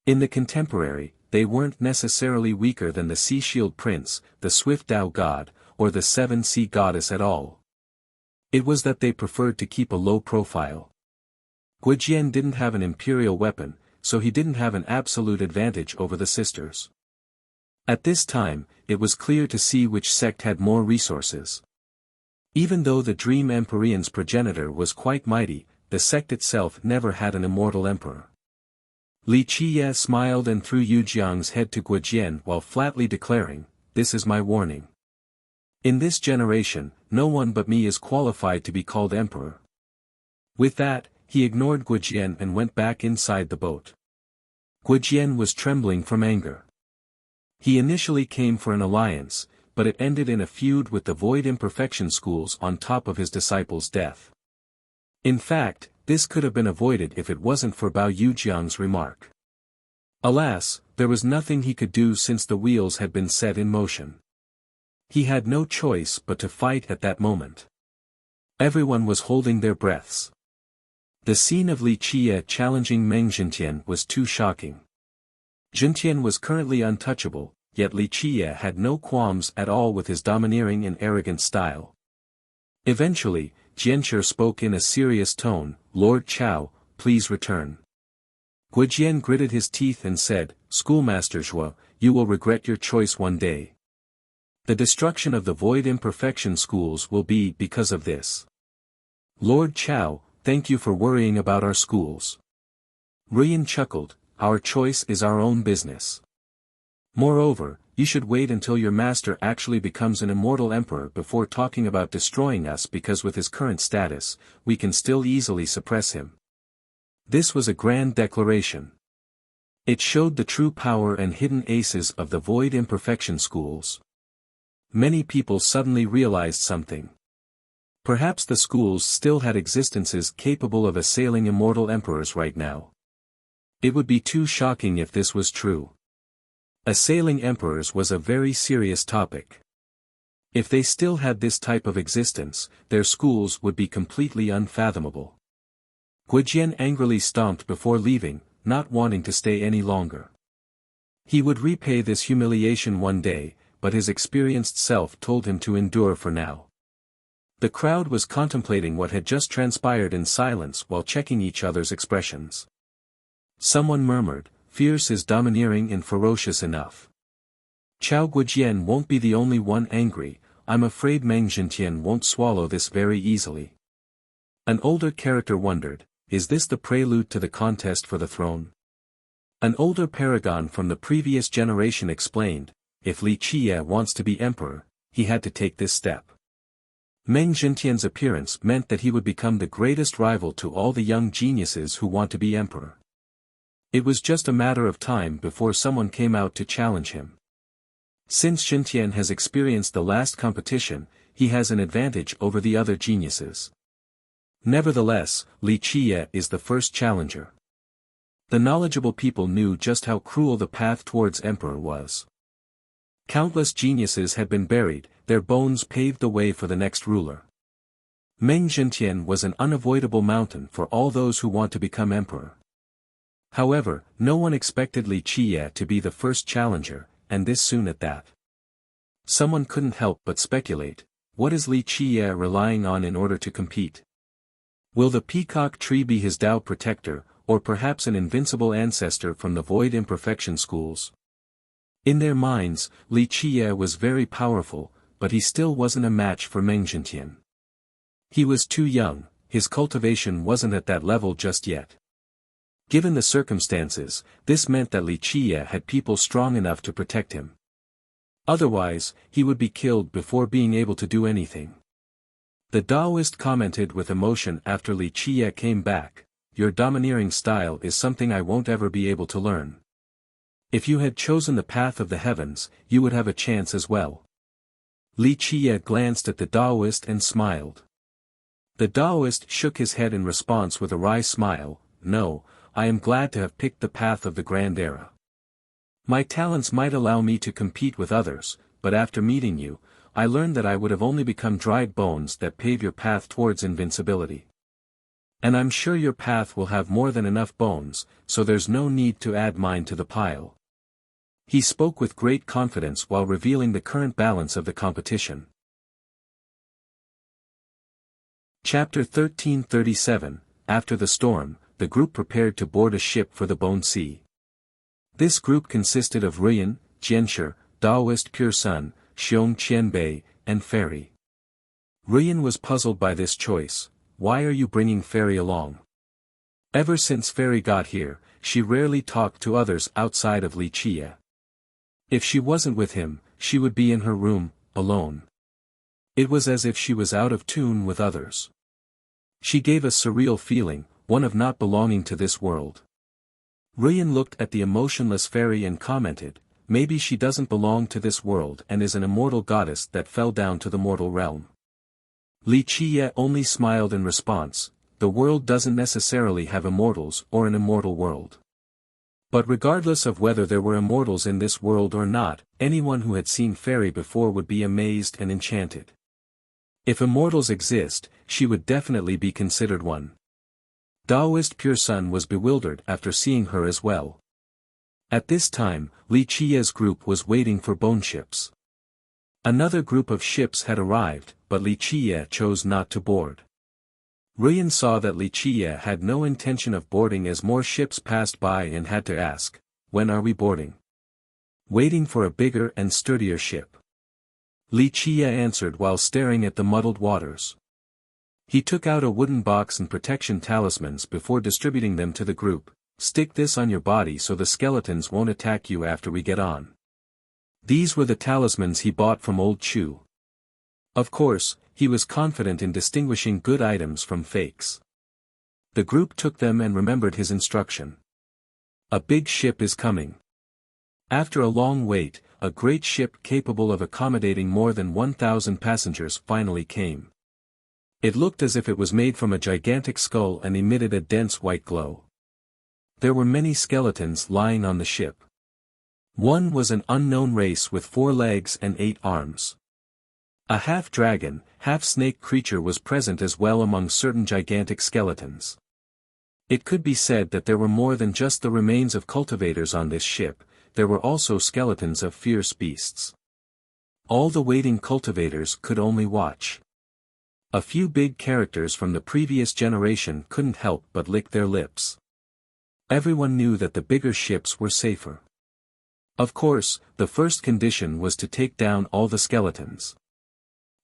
In the contemporary, they weren't necessarily weaker than the Sea Shield Prince, the Swift Dao God, or the Seven Sea Goddess at all. It was that they preferred to keep a low profile. Guijian didn't have an imperial weapon, so he didn't have an absolute advantage over the sisters. At this time, it was clear to see which sect had more resources. Even though the Dream Empyrean's progenitor was quite mighty, the sect itself never had an immortal emperor. Li Qie smiled and threw Yujiang's head to Guijian while flatly declaring, This is my warning. In this generation, no one but me is qualified to be called emperor. With that, he ignored Guijian and went back inside the boat. Guijian was trembling from anger. He initially came for an alliance, but it ended in a feud with the Void Imperfection schools on top of his disciple's death. In fact, this could have been avoided if it wasn't for Bao Yujiang's remark. Alas, there was nothing he could do since the wheels had been set in motion. He had no choice but to fight at that moment. Everyone was holding their breaths. The scene of Li Qie challenging Meng Zhentian was too shocking. Zhentian was currently untouchable, yet Li Qie had no qualms at all with his domineering and arrogant style. Eventually, Jianshi spoke in a serious tone, Lord Chao, please return. Guijian gritted his teeth and said, Schoolmaster Zhuo, you will regret your choice one day. The destruction of the Void Imperfection schools will be because of this. Lord Chao, thank you for worrying about our schools. Ruyan chuckled, our choice is our own business. Moreover, you should wait until your master actually becomes an immortal emperor before talking about destroying us because with his current status, we can still easily suppress him. This was a grand declaration. It showed the true power and hidden aces of the Void Imperfection schools. Many people suddenly realized something. Perhaps the schools still had existences capable of assailing immortal emperors right now. It would be too shocking if this was true. Assailing emperors was a very serious topic. If they still had this type of existence, their schools would be completely unfathomable. Guijian angrily stomped before leaving, not wanting to stay any longer. He would repay this humiliation one day, but his experienced self told him to endure for now. The crowd was contemplating what had just transpired in silence while checking each other's expressions. Someone murmured, fierce is domineering and ferocious enough. Chao Guijian won't be the only one angry, I'm afraid Meng Zhentian won't swallow this very easily. An older character wondered, is this the prelude to the contest for the throne? An older paragon from the previous generation explained, if Li Qie wants to be emperor, he had to take this step. Meng Zhentian's appearance meant that he would become the greatest rival to all the young geniuses who want to be emperor. It was just a matter of time before someone came out to challenge him. Since Zhentian has experienced the last competition, he has an advantage over the other geniuses. Nevertheless, Li Qie is the first challenger. The knowledgeable people knew just how cruel the path towards emperor was. Countless geniuses had been buried, their bones paved the way for the next ruler. Meng Zhentian was an unavoidable mountain for all those who want to become emperor. However, no one expected Li Qie to be the first challenger, and this soon at that. Someone couldn't help but speculate, what is Li Qie relying on in order to compete? Will the peacock tree be his Tao protector, or perhaps an invincible ancestor from the void imperfection schools? In their minds, Li Qie was very powerful, but he still wasn't a match for Meng Zhentian. He was too young, his cultivation wasn't at that level just yet. Given the circumstances, this meant that Li Qie had people strong enough to protect him. Otherwise, he would be killed before being able to do anything. The Taoist commented with emotion after Li Qie came back, your domineering style is something I won't ever be able to learn. If you had chosen the path of the heavens, you would have a chance as well. Li Qie glanced at the Taoist and smiled. The Taoist shook his head in response with a wry smile, no, I am glad to have picked the path of the grand era. My talents might allow me to compete with others, but after meeting you, I learned that I would have only become dried bones that pave your path towards invincibility. And I'm sure your path will have more than enough bones, so there's no need to add mine to the pile. He spoke with great confidence while revealing the current balance of the competition. Chapter 1337, After the storm, the group prepared to board a ship for the Bone Sea. This group consisted of Ruyan, Jianshi, Taoist Pure Sun, Xiong Qianbei, and Fairy. Ruyan was puzzled by this choice. Why are you bringing Fairy along? Ever since Fairy got here, she rarely talked to others outside of Li Qie. If she wasn't with him, she would be in her room, alone. It was as if she was out of tune with others. She gave a surreal feeling, one of not belonging to this world. Ruyan looked at the emotionless Fairy and commented, maybe she doesn't belong to this world and is an immortal goddess that fell down to the mortal realm. Li Qie only smiled in response, the world doesn't necessarily have immortals or an immortal world. But regardless of whether there were immortals in this world or not, anyone who had seen Fairy before would be amazed and enchanted. If immortals exist, she would definitely be considered one. Taoist Pure Sun was bewildered after seeing her as well. At this time, Li Qie's group was waiting for bone ships. Another group of ships had arrived, but Li Qie chose not to board. Ruyan saw that Li Qie had no intention of boarding as more ships passed by and had to ask, when are we boarding? Waiting for a bigger and sturdier ship. Li Qie answered while staring at the muddled waters. He took out a wooden box and protection talismans before distributing them to the group. Stick this on your body so the skeletons won't attack you after we get on. These were the talismans he bought from Old Chu. Of course, he was confident in distinguishing good items from fakes. The group took them and remembered his instruction. A big ship is coming. After a long wait, a great ship capable of accommodating more than 1,000 passengers finally came. It looked as if it was made from a gigantic skull and emitted a dense white glow. There were many skeletons lying on the ship. One was an unknown race with 4 legs and 8 arms. A half-dragon, half-snake creature was present as well among certain gigantic skeletons. It could be said that there were more than just the remains of cultivators on this ship, there were also skeletons of fierce beasts. All the waiting cultivators could only watch. A few big characters from the previous generation couldn't help but lick their lips. Everyone knew that the bigger ships were safer. Of course, the first condition was to take down all the skeletons.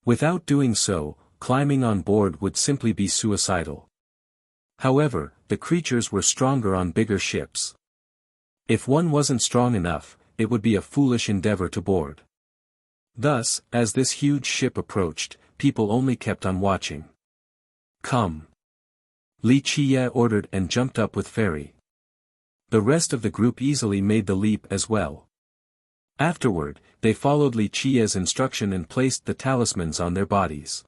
Without doing so, climbing on board would simply be suicidal. However, the creatures were stronger on bigger ships. If one wasn't strong enough, it would be a foolish endeavor to board. Thus, as this huge ship approached, people only kept on watching. "Come!" Li Qiye ordered and jumped up with Fairy. The rest of the group easily made the leap as well. Afterward, they followed Li Qiye's instruction and placed the talismans on their bodies.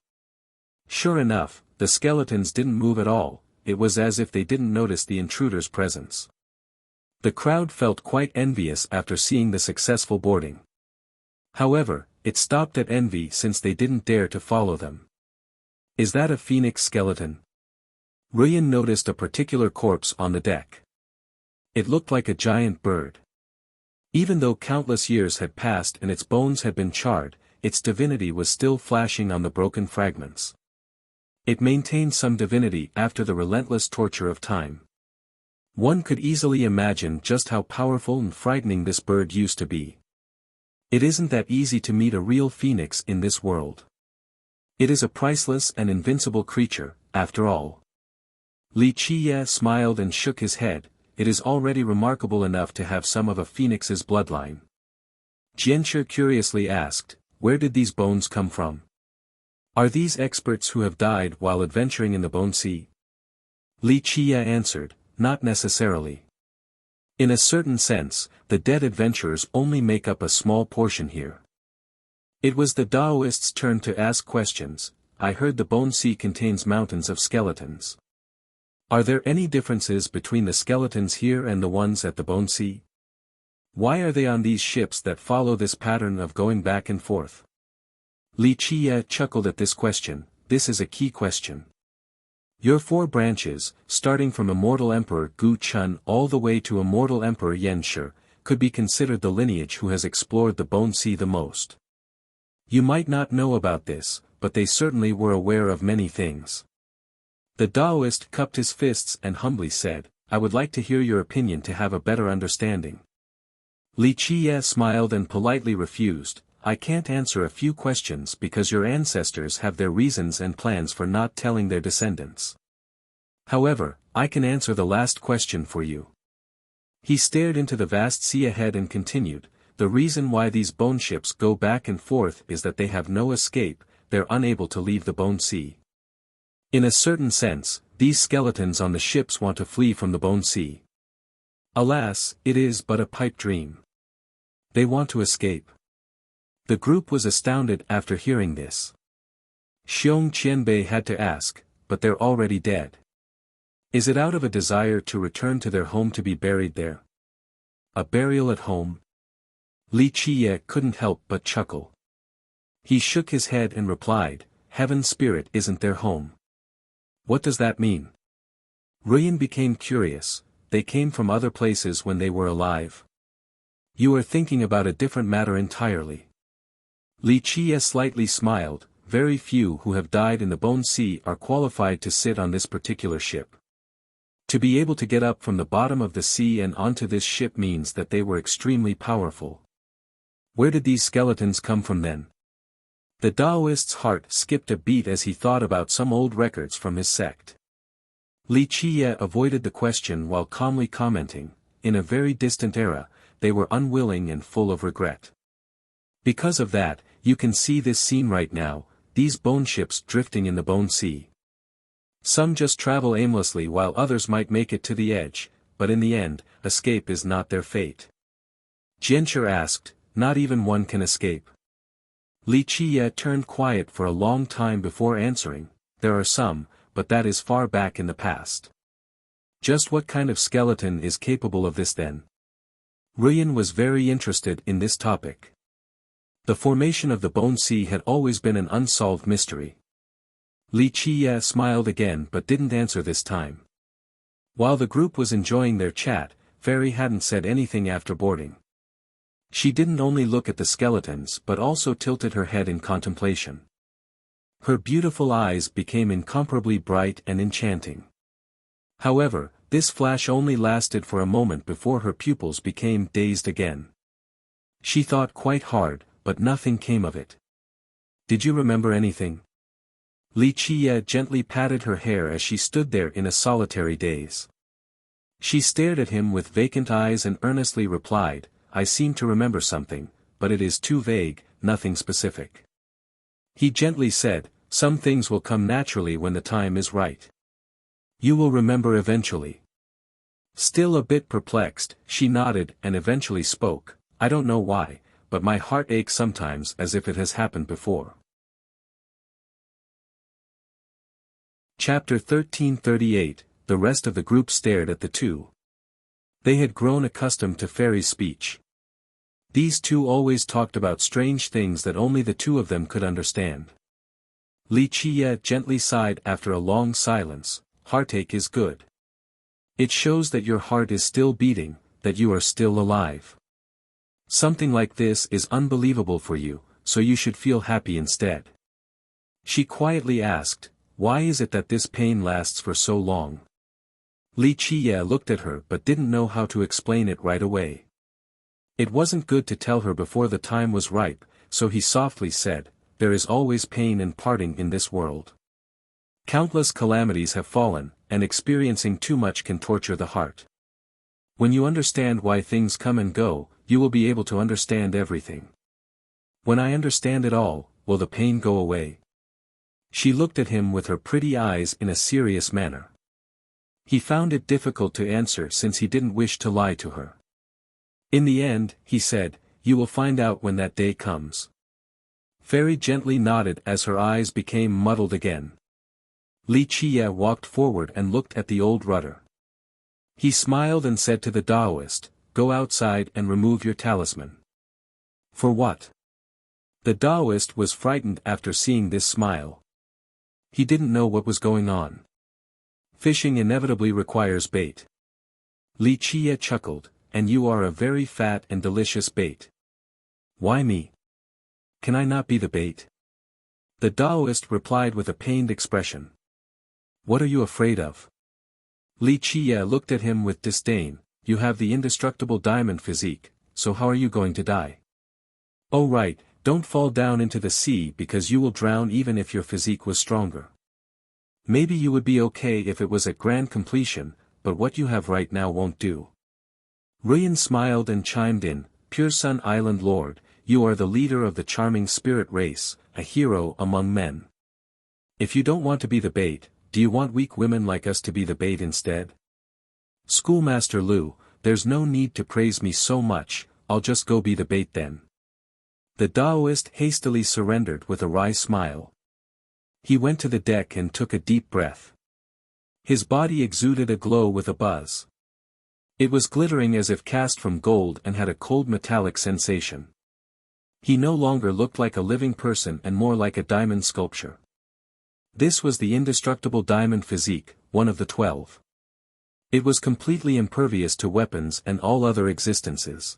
Sure enough, the skeletons didn't move at all. It was as if they didn't notice the intruder's presence. The crowd felt quite envious after seeing the successful boarding. However, it stopped at envy since they didn't dare to follow them. "Is that a phoenix skeleton?" Ruyan noticed a particular corpse on the deck. It looked like a giant bird. Even though countless years had passed and its bones had been charred, its divinity was still flashing on the broken fragments. It maintained some divinity after the relentless torture of time. One could easily imagine just how powerful and frightening this bird used to be. It isn't that easy to meet a real phoenix in this world. It is a priceless and invincible creature, after all. Li Qiye smiled and shook his head. It is already remarkable enough to have some of a phoenix's bloodline. Jianshi curiously asked, "Where did these bones come from? Are these experts who have died while adventuring in the Bone Sea?" Li Qiye answered, "Not necessarily. In a certain sense, the dead adventurers only make up a small portion here." It was the Taoists' turn to ask questions. "I heard the Bone Sea contains mountains of skeletons. Are there any differences between the skeletons here and the ones at the Bone Sea? Why are they on these ships that follow this pattern of going back and forth?" Li Qiye chuckled at this question. "This is a key question. Your four branches, starting from Immortal Emperor Gu Chun all the way to Immortal Emperor Yen Shi, could be considered the lineage who has explored the Bone Sea the most. You might not know about this, but they certainly were aware of many things." The Taoist cupped his fists and humbly said, "I would like to hear your opinion to have a better understanding." Li Qiye smiled and politely refused, "I can't answer a few questions because your ancestors have their reasons and plans for not telling their descendants. However, I can answer the last question for you." He stared into the vast sea ahead and continued, "The reason why these bone ships go back and forth is that they have no escape, they're unable to leave the Bone Sea. In a certain sense, these skeletons on the ships want to flee from the Bone Sea. Alas, it is but a pipe dream. They want to escape." The group was astounded after hearing this. Xiong Qianbei had to ask, "But they're already dead. Is it out of a desire to return to their home to be buried there? A burial at home?" Li Qiye couldn't help but chuckle. He shook his head and replied, "Heaven's spirit isn't their home." "What does that mean?" Ruyan became curious. "They came from other places when they were alive." "You are thinking about a different matter entirely." Li Qiye slightly smiled. "Very few who have died in the Bone Sea are qualified to sit on this particular ship. To be able to get up from the bottom of the sea and onto this ship means that they were extremely powerful. Where did these skeletons come from then?" The Taoist's heart skipped a beat as he thought about some old records from his sect. Li Qiye avoided the question while calmly commenting, "In a very distant era, they were unwilling and full of regret. Because of that, you can see this scene right now, these bone ships drifting in the Bone Sea. Some just travel aimlessly while others might make it to the edge, but in the end, escape is not their fate." Jianshi asked, "Not even one can escape?" Li Qiye turned quiet for a long time before answering, "There are some, but that is far back in the past." "Just what kind of skeleton is capable of this then?" Ruyan was very interested in this topic. The formation of the Bone Sea had always been an unsolved mystery. Li Qiye smiled again but didn't answer this time. While the group was enjoying their chat, Fairy hadn't said anything after boarding. She didn't only look at the skeletons but also tilted her head in contemplation. Her beautiful eyes became incomparably bright and enchanting. However, this flash only lasted for a moment before her pupils became dazed again. She thought quite hard, but nothing came of it. "Did you remember anything?" Li Qie gently patted her hair as she stood there in a solitary daze. She stared at him with vacant eyes and earnestly replied, I seem to remember something, but it is too vague, nothing specific. He gently said, some things will come naturally when the time is right. You will remember eventually. Still a bit perplexed, she nodded and eventually spoke, I don't know why, but my heart aches sometimes as if it has happened before. Chapter 1338, the rest of the group stared at the two. They had grown accustomed to Fairy's speech. These two always talked about strange things that only the two of them could understand. Li Qie gently sighed after a long silence, heartache is good. It shows that your heart is still beating, that you are still alive. Something like this is unbelievable for you, so you should feel happy instead. She quietly asked, why is it that this pain lasts for so long? Li Qie looked at her but didn't know how to explain it right away. It wasn't good to tell her before the time was ripe, so he softly said, there is always pain and parting in this world. Countless calamities have fallen, and experiencing too much can torture the heart. When you understand why things come and go, you will be able to understand everything. When I understand it all, will the pain go away? She looked at him with her pretty eyes in a serious manner. He found it difficult to answer since he didn't wish to lie to her. In the end, he said, you will find out when that day comes. Fairy gently nodded as her eyes became muddled again. Li Qie walked forward and looked at the old rudder. He smiled and said to the Taoist, go outside and remove your talisman. For what? The Taoist was frightened after seeing this smile. He didn't know what was going on. Fishing inevitably requires bait. Li Qie chuckled, and you are a very fat and delicious bait. Why me? Can I not be the bait? The Taoist replied with a pained expression. What are you afraid of? Li Qie looked at him with disdain, you have the indestructible diamond physique, so how are you going to die? Oh right, don't fall down into the sea because you will drown even if your physique was stronger. Maybe you would be okay if it was at grand completion, but what you have right now won't do. Ruyan smiled and chimed in, Pure Sun Island Lord, you are the leader of the charming spirit race, a hero among men. If you don't want to be the bait, do you want weak women like us to be the bait instead? Schoolmaster Lu, there's no need to praise me so much, I'll just go be the bait then. The Taoist hastily surrendered with a wry smile. He went to the deck and took a deep breath. His body exuded a glow with a buzz. It was glittering as if cast from gold and had a cold metallic sensation. He no longer looked like a living person and more like a diamond sculpture. This was the indestructible diamond physique, one of the 12. It was completely impervious to weapons and all other existences.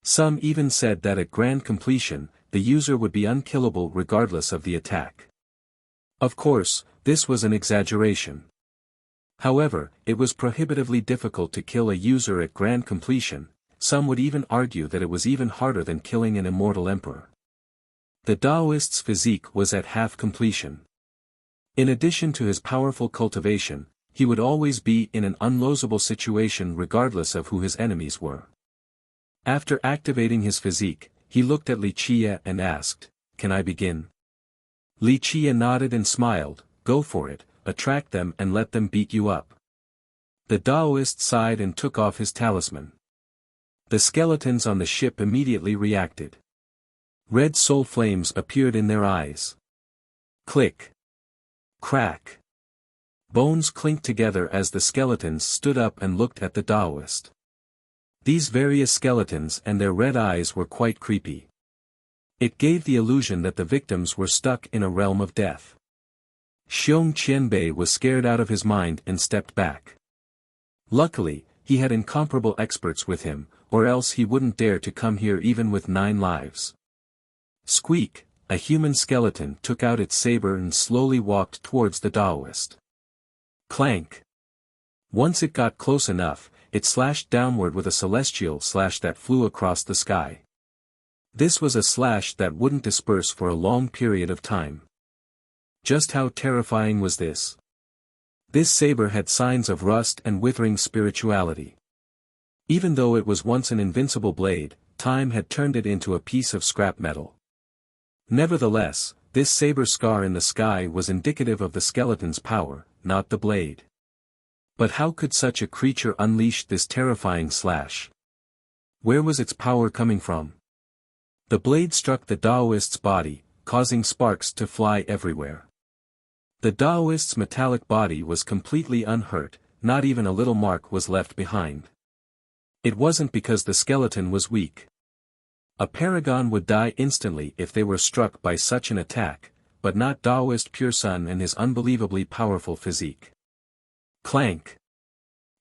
Some even said that at grand completion, the user would be unkillable regardless of the attack. Of course, this was an exaggeration. However, it was prohibitively difficult to kill a user at grand completion, some would even argue that it was even harder than killing an immortal emperor. The Taoist's physique was at half completion. In addition to his powerful cultivation, he would always be in an unlosable situation regardless of who his enemies were. After activating his physique, he looked at Li Qie and asked, can I begin? Li Qie nodded and smiled, go for it, attract them and let them beat you up. The Taoist sighed and took off his talisman. The skeletons on the ship immediately reacted. Red soul flames appeared in their eyes. Click. Crack. Bones clinked together as the skeletons stood up and looked at the Taoist. These various skeletons and their red eyes were quite creepy. It gave the illusion that the victims were stuck in a realm of death. Xiong Qianbei was scared out of his mind and stepped back. Luckily, he had incomparable experts with him, or else he wouldn't dare to come here even with 9 lives. Squeak, a human skeleton took out its saber and slowly walked towards the Taoist. Clank. Once it got close enough, it slashed downward with a celestial slash that flew across the sky. This was a slash that wouldn't disperse for a long period of time. Just how terrifying was this? This saber had signs of rust and withering spirituality. Even though it was once an invincible blade, time had turned it into a piece of scrap metal. Nevertheless, this saber scar in the sky was indicative of the skeleton's power, not the blade. But how could such a creature unleash this terrifying slash? Where was its power coming from? The blade struck the Daoist's body, causing sparks to fly everywhere. The Daoist's metallic body was completely unhurt, not even a little mark was left behind. It wasn't because the skeleton was weak. A paragon would die instantly if they were struck by such an attack, but not Daoist Pure Sun and his unbelievably powerful physique. Clank!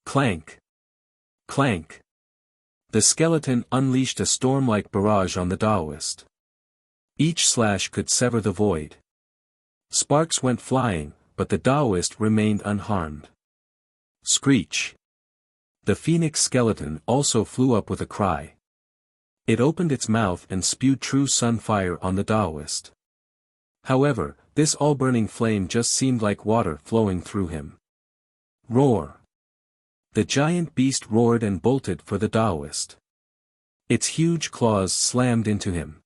Clank! Clank! The skeleton unleashed a storm-like barrage on the Daoist. Each slash could sever the void. Sparks went flying, but the Daoist remained unharmed. Screech! The phoenix skeleton also flew up with a cry. It opened its mouth and spewed true sun fire on the Daoist. However, this all-burning flame just seemed like water flowing through him. Roar! The giant beast roared and bolted for the Daoist. Its huge claws slammed into him.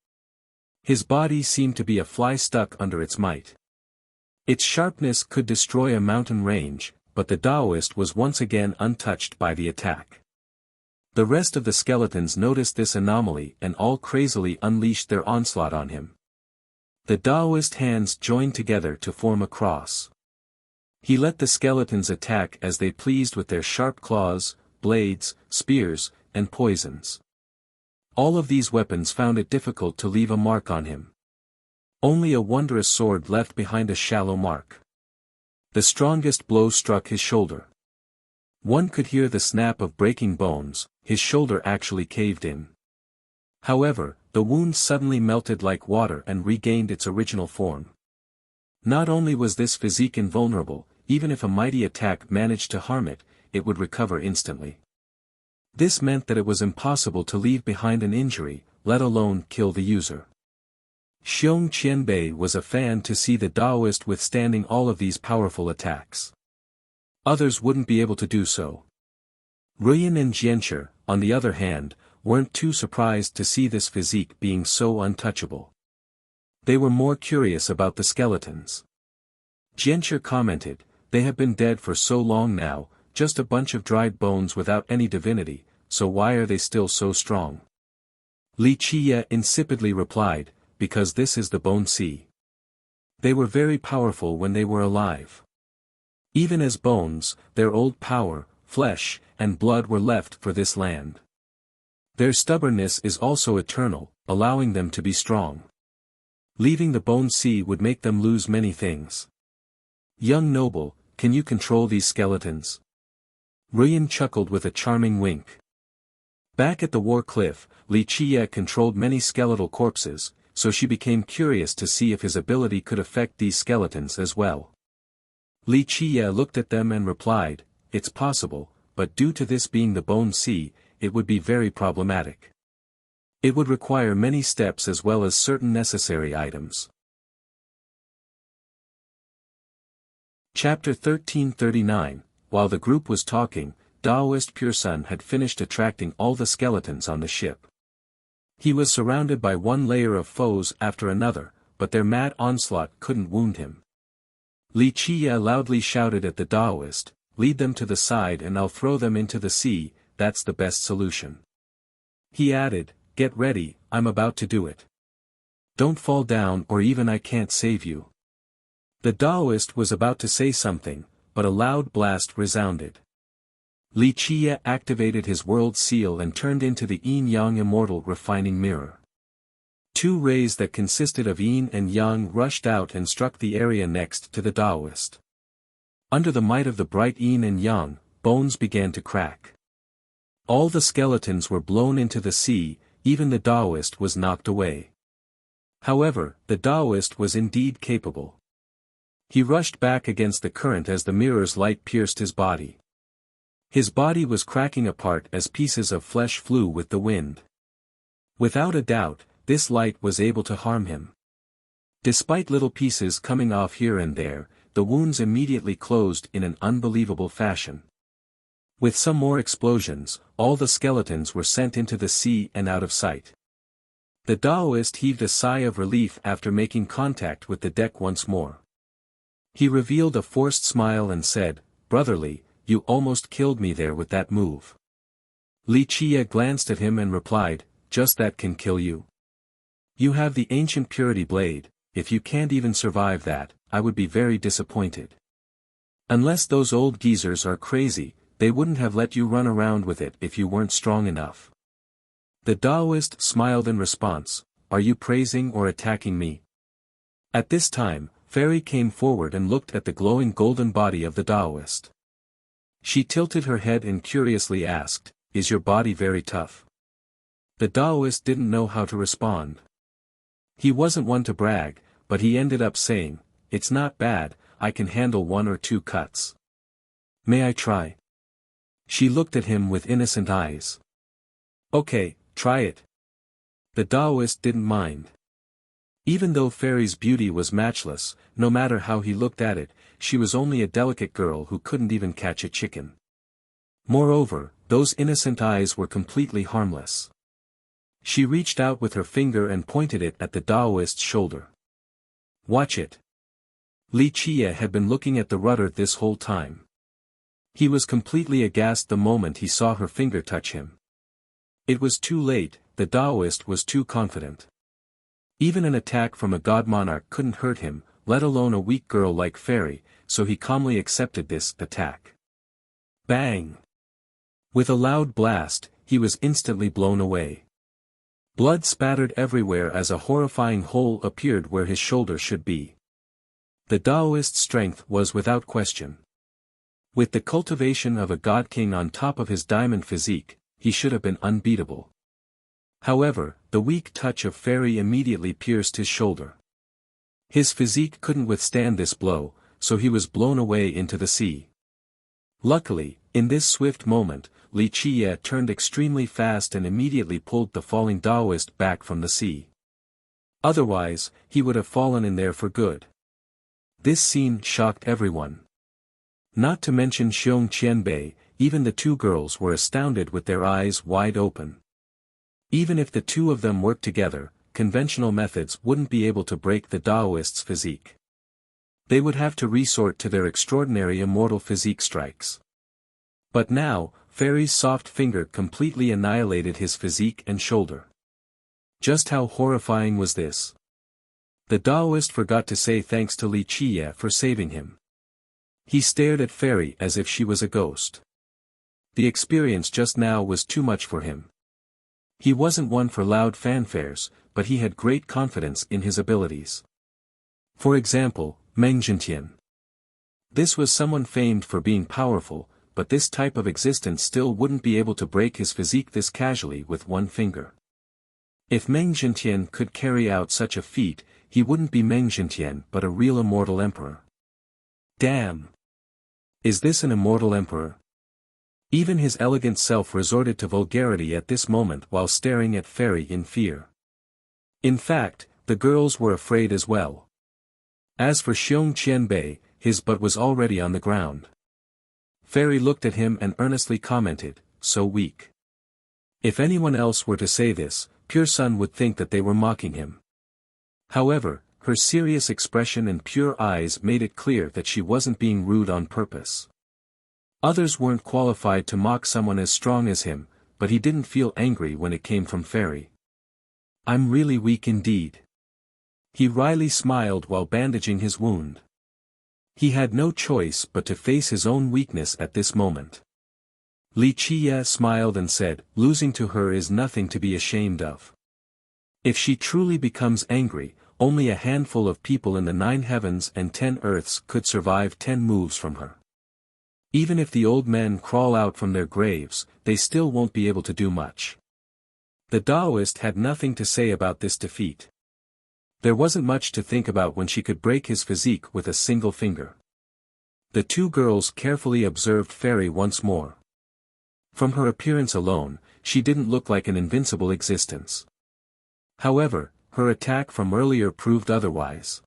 His body seemed to be a fly stuck under its might. Its sharpness could destroy a mountain range, but the Daoist was once again untouched by the attack. The rest of the skeletons noticed this anomaly and all crazily unleashed their onslaught on him. The Daoist hands joined together to form a cross. He let the skeletons attack as they pleased with their sharp claws, blades, spears, and poisons. All of these weapons found it difficult to leave a mark on him. Only a wondrous sword left behind a shallow mark. The strongest blow struck his shoulder. One could hear the snap of breaking bones, his shoulder actually caved in. However, the wound suddenly melted like water and regained its original form. Not only was this physique invulnerable, even if a mighty attack managed to harm it, it would recover instantly. This meant that it was impossible to leave behind an injury, let alone kill the user. Xiong Qianbei was a fan to see the Daoist withstanding all of these powerful attacks. Others wouldn't be able to do so. Ruyan and Jianshi, on the other hand, weren't too surprised to see this physique being so untouchable. They were more curious about the skeletons. Jianshi commented, "They have been dead for so long now, just a bunch of dried bones without any divinity, so why are they still so strong?" Li Qiye insipidly replied, "Because this is the Bone Sea. They were very powerful when they were alive. Even as bones, their old power, flesh, and blood were left for this land. Their stubbornness is also eternal, allowing them to be strong. Leaving the Bone Sea would make them lose many things. Young noble, can you control these skeletons?" Ruyan chuckled with a charming wink. Back at the war cliff, Li Qiye controlled many skeletal corpses, so she became curious to see if his ability could affect these skeletons as well. Li Qiye looked at them and replied, "It's possible, but due to this being the Bone Sea, it would be very problematic. It would require many steps as well as certain necessary items." Chapter 1339. While the group was talking, Daoist Pure Sun had finished attracting all the skeletons on the ship. He was surrounded by one layer of foes after another, but their mad onslaught couldn't wound him. Li Qiye loudly shouted at the Daoist, "Lead them to the side and I'll throw them into the sea, that's the best solution." He added, "Get ready, I'm about to do it. Don't fall down or even I can't save you." The Daoist was about to say something, but a loud blast resounded. Li Qiye activated his world seal and turned into the yin-yang immortal refining mirror. Two rays that consisted of yin and yang rushed out and struck the area next to the Daoist. Under the might of the bright yin and yang, bones began to crack. All the skeletons were blown into the sea, even the Daoist was knocked away. However, the Daoist was indeed capable. He rushed back against the current as the mirror's light pierced his body. His body was cracking apart as pieces of flesh flew with the wind. Without a doubt, this light was able to harm him. Despite little pieces coming off here and there, the wounds immediately closed in an unbelievable fashion. With some more explosions, all the skeletons were sent into the sea and out of sight. The Taoist heaved a sigh of relief after making contact with the deck once more. He revealed a forced smile and said, "Brotherly, you almost killed me there with that move." Li Chia glanced at him and replied, "Just that can kill you? You have the ancient purity blade. If you can't even survive that, I would be very disappointed. Unless those old geezers are crazy, they wouldn't have let you run around with it if you weren't strong enough." The Taoist smiled in response, "Are you praising or attacking me?" At this time, Fairy came forward and looked at the glowing golden body of the Taoist. She tilted her head and curiously asked, "Is your body very tough?" The Taoist didn't know how to respond. He wasn't one to brag, but he ended up saying, "It's not bad, I can handle 1 or 2 cuts. May I try?" She looked at him with innocent eyes. "Okay, try it." The Taoist didn't mind. Even though Fairy's beauty was matchless, no matter how he looked at it, she was only a delicate girl who couldn't even catch a chicken. Moreover, those innocent eyes were completely harmless. She reached out with her finger and pointed it at the Taoist's shoulder. "Watch it." Li Chia had been looking at the rudder this whole time. He was completely aghast the moment he saw her finger touch him. It was too late, the Taoist was too confident. Even an attack from a god monarch couldn't hurt him, let alone a weak girl like Fairy, so he calmly accepted this attack. Bang! With a loud blast, he was instantly blown away. Blood spattered everywhere as a horrifying hole appeared where his shoulder should be. The Taoist's strength was without question. With the cultivation of a god king on top of his diamond physique, he should have been unbeatable. However, the weak touch of Fairy immediately pierced his shoulder. His physique couldn't withstand this blow, so he was blown away into the sea. Luckily, in this swift moment, Li Chia turned extremely fast and immediately pulled the falling Taoist back from the sea. Otherwise, he would have fallen in there for good. This scene shocked everyone. Not to mention Xiong Qianbei, even the 2 girls were astounded with their eyes wide open. Even if the 2 of them worked together, conventional methods wouldn't be able to break the Taoist's physique. They would have to resort to their extraordinary immortal physique strikes. But now, Fairy's soft finger completely annihilated his physique and shoulder. Just how horrifying was this? The Taoist forgot to say thanks to Li Chia for saving him. He stared at Fairy as if she was a ghost. The experience just now was too much for him. He wasn't one for loud fanfares, but he had great confidence in his abilities. For example, Meng Zhentian. This was someone famed for being powerful, but this type of existence still wouldn't be able to break his physique this casually with 1 finger. If Meng Zhentian could carry out such a feat, he wouldn't be Meng Zhentian but a real immortal emperor. Damn! Is this an immortal emperor? Even his elegant self resorted to vulgarity at this moment while staring at Fairy in fear. In fact, the girls were afraid as well. As for Xiong Qianbei, his butt was already on the ground. Fairy looked at him and earnestly commented, "So weak." If anyone else were to say this, Pure Sun would think that they were mocking him. However, her serious expression and pure eyes made it clear that she wasn't being rude on purpose. Others weren't qualified to mock someone as strong as him, but he didn't feel angry when it came from Fairy. "I'm really weak indeed." He wryly smiled while bandaging his wound. He had no choice but to face his own weakness at this moment. Li Chia smiled and said, "Losing to her is nothing to be ashamed of. If she truly becomes angry, only a handful of people in the 9 heavens and 10 earths could survive 10 moves from her. Even if the old men crawl out from their graves, they still won't be able to do much." The Taoist had nothing to say about this defeat. There wasn't much to think about when she could break his physique with a single finger. The 2 girls carefully observed Fairy once more. From her appearance alone, she didn't look like an invincible existence. However, her attack from earlier proved otherwise.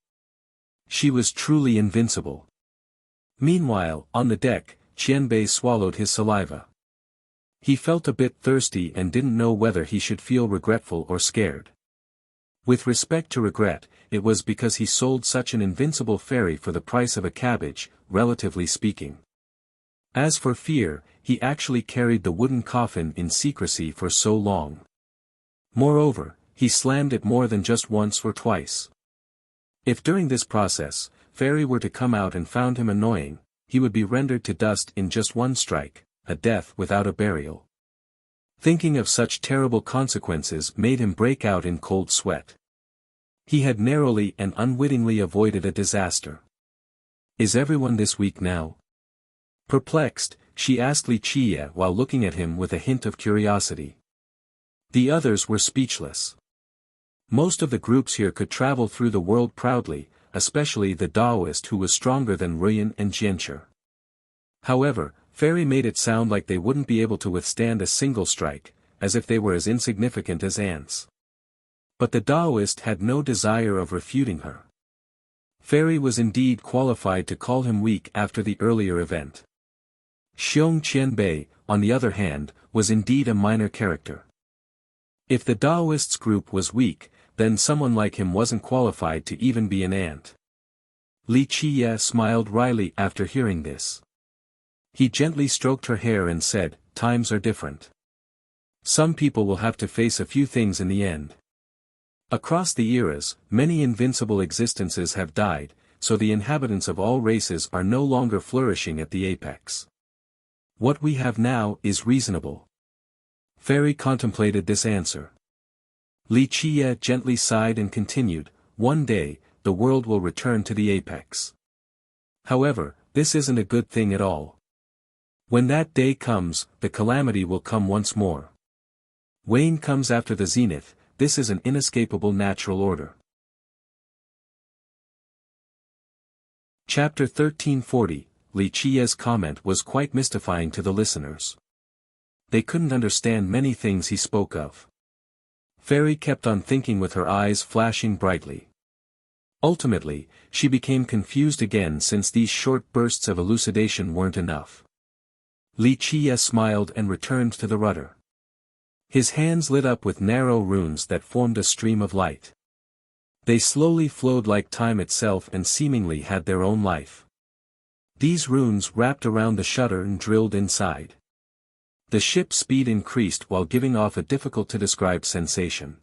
She was truly invincible. Meanwhile, on the deck, Qianbei swallowed his saliva. He felt a bit thirsty and didn't know whether he should feel regretful or scared. With respect to regret, it was because he sold such an invincible fairy for the price of a cabbage, relatively speaking. As for fear, he actually carried the wooden coffin in secrecy for so long. Moreover, he slammed it more than just once or twice. If during this process, Fairy were to come out and found him annoying, he would be rendered to dust in just one strike, a death without a burial. Thinking of such terrible consequences made him break out in cold sweat. He had narrowly and unwittingly avoided a disaster. Is everyone this weak now? Perplexed, she asked Li Qie while looking at him with a hint of curiosity. The others were speechless. Most of the groups here could travel through the world proudly, especially the Taoist who was stronger than Ruyan and Jianchi. However, Fairy made it sound like they wouldn't be able to withstand a single strike, as if they were as insignificant as ants. But the Taoist had no desire of refuting her. Fairy was indeed qualified to call him weak after the earlier event. Xiong Qianbei, on the other hand, was indeed a minor character. If the Taoist's group was weak, then someone like him wasn't qualified to even be an ant. Li Qie smiled wryly after hearing this. He gently stroked her hair and said, "Times are different. Some people will have to face a few things in the end. Across the eras, many invincible existences have died, so the inhabitants of all races are no longer flourishing at the apex. What we have now is reasonable." Fairy contemplated this answer. Li Qie gently sighed and continued, "One day, the world will return to the apex. However, this isn't a good thing at all. When that day comes, the calamity will come once more. Wane comes after the zenith, this is an inescapable natural order." Chapter 1340, Li Qie's comment was quite mystifying to the listeners. They couldn't understand many things he spoke of. Fairy kept on thinking with her eyes flashing brightly. Ultimately, she became confused again since these short bursts of elucidation weren't enough. Li Qie smiled and returned to the rudder. His hands lit up with narrow runes that formed a stream of light. They slowly flowed like time itself and seemingly had their own life. These runes wrapped around the shutter and drilled inside. The ship's speed increased while giving off a difficult-to-describe sensation.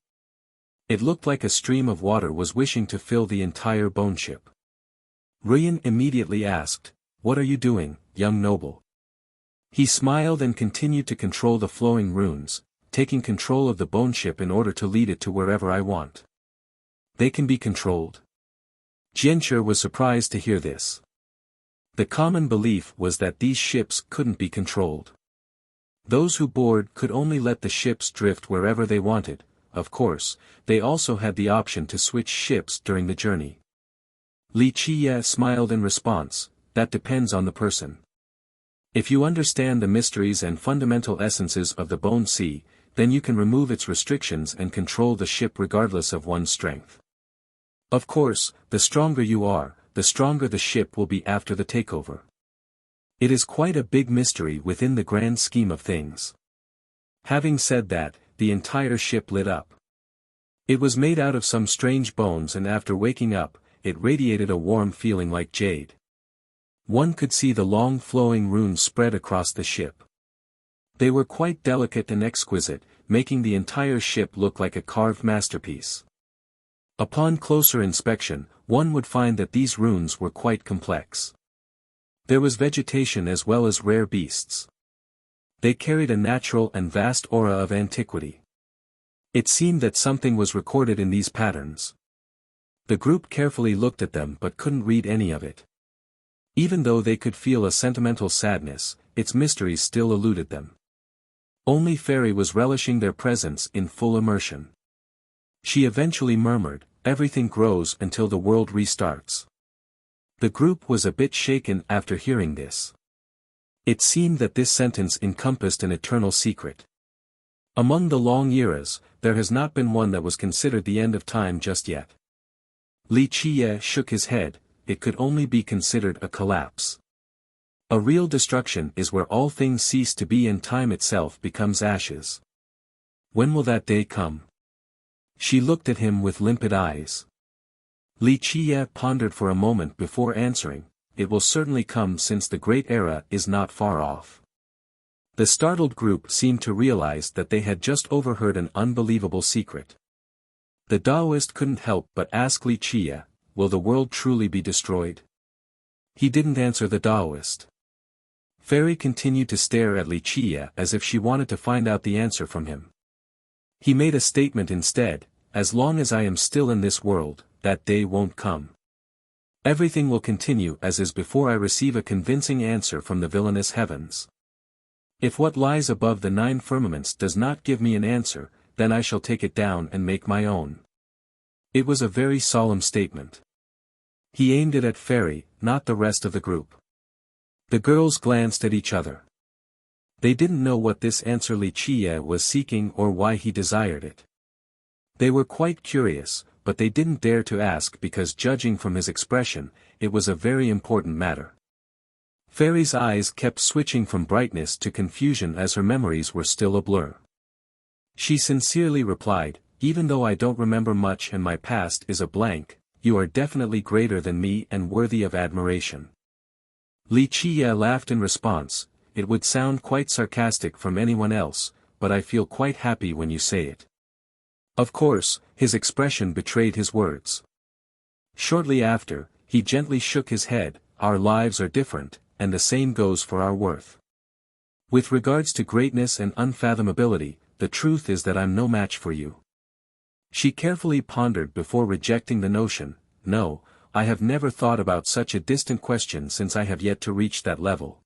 It looked like a stream of water was wishing to fill the entire bone ship. Ruyan immediately asked, "What are you doing, young noble?" He smiled and continued to control the flowing runes, taking control of the bone ship in order to lead it to wherever I want. They can be controlled. Jianchi was surprised to hear this. The common belief was that these ships couldn't be controlled. Those who board could only let the ships drift wherever they wanted. Of course, they also had the option to switch ships during the journey. Li Qie smiled in response, "That depends on the person. If you understand the mysteries and fundamental essences of the Bone Sea, then you can remove its restrictions and control the ship regardless of one's strength. Of course, the stronger you are, the stronger the ship will be after the takeover. It is quite a big mystery within the grand scheme of things." Having said that, the entire ship lit up. It was made out of some strange bones and after waking up, it radiated a warm feeling like jade. One could see the long flowing runes spread across the ship. They were quite delicate and exquisite, making the entire ship look like a carved masterpiece. Upon closer inspection, one would find that these runes were quite complex. There was vegetation as well as rare beasts. They carried a natural and vast aura of antiquity. It seemed that something was recorded in these patterns. The group carefully looked at them but couldn't read any of it. Even though they could feel a sentimental sadness, its mysteries still eluded them. Only Fairy was relishing their presence in full immersion. She eventually murmured, "Everything grows until the world restarts." The group was a bit shaken after hearing this. It seemed that this sentence encompassed an eternal secret. Among the long eras, there has not been one that was considered the end of time just yet. Li Qiye shook his head, it could only be considered a collapse. A real destruction is where all things cease to be and time itself becomes ashes. When will that day come? She looked at him with limpid eyes. Li Qiye pondered for a moment before answering, it will certainly come since the great era is not far off. The startled group seemed to realize that they had just overheard an unbelievable secret. The Taoist couldn't help but ask Li Qiye, will the world truly be destroyed? He didn't answer the Taoist. Fairy continued to stare at Li Qiye as if she wanted to find out the answer from him. He made a statement instead, as long as I am still in this world, that day won't come. Everything will continue as is before I receive a convincing answer from the villainous heavens. If what lies above the 9 firmaments does not give me an answer, then I shall take it down and make my own. It was a very solemn statement. He aimed it at Fairy, not the rest of the group. The girls glanced at each other. They didn't know what this answer Li Qiye was seeking or why he desired it. They were quite curious, but they didn't dare to ask because judging from his expression, it was a very important matter. Fairy's eyes kept switching from brightness to confusion as her memories were still a blur. She sincerely replied, even though I don't remember much and my past is a blank, you are definitely greater than me and worthy of admiration. Li Qiye laughed in response, it would sound quite sarcastic from anyone else, but I feel quite happy when you say it. Of course, his expression betrayed his words. Shortly after, he gently shook his head, our lives are different, and the same goes for our worth. With regards to greatness and unfathomability, the truth is that I'm no match for you. She carefully pondered before rejecting the notion, no, I have never thought about such a distant question since I have yet to reach that level.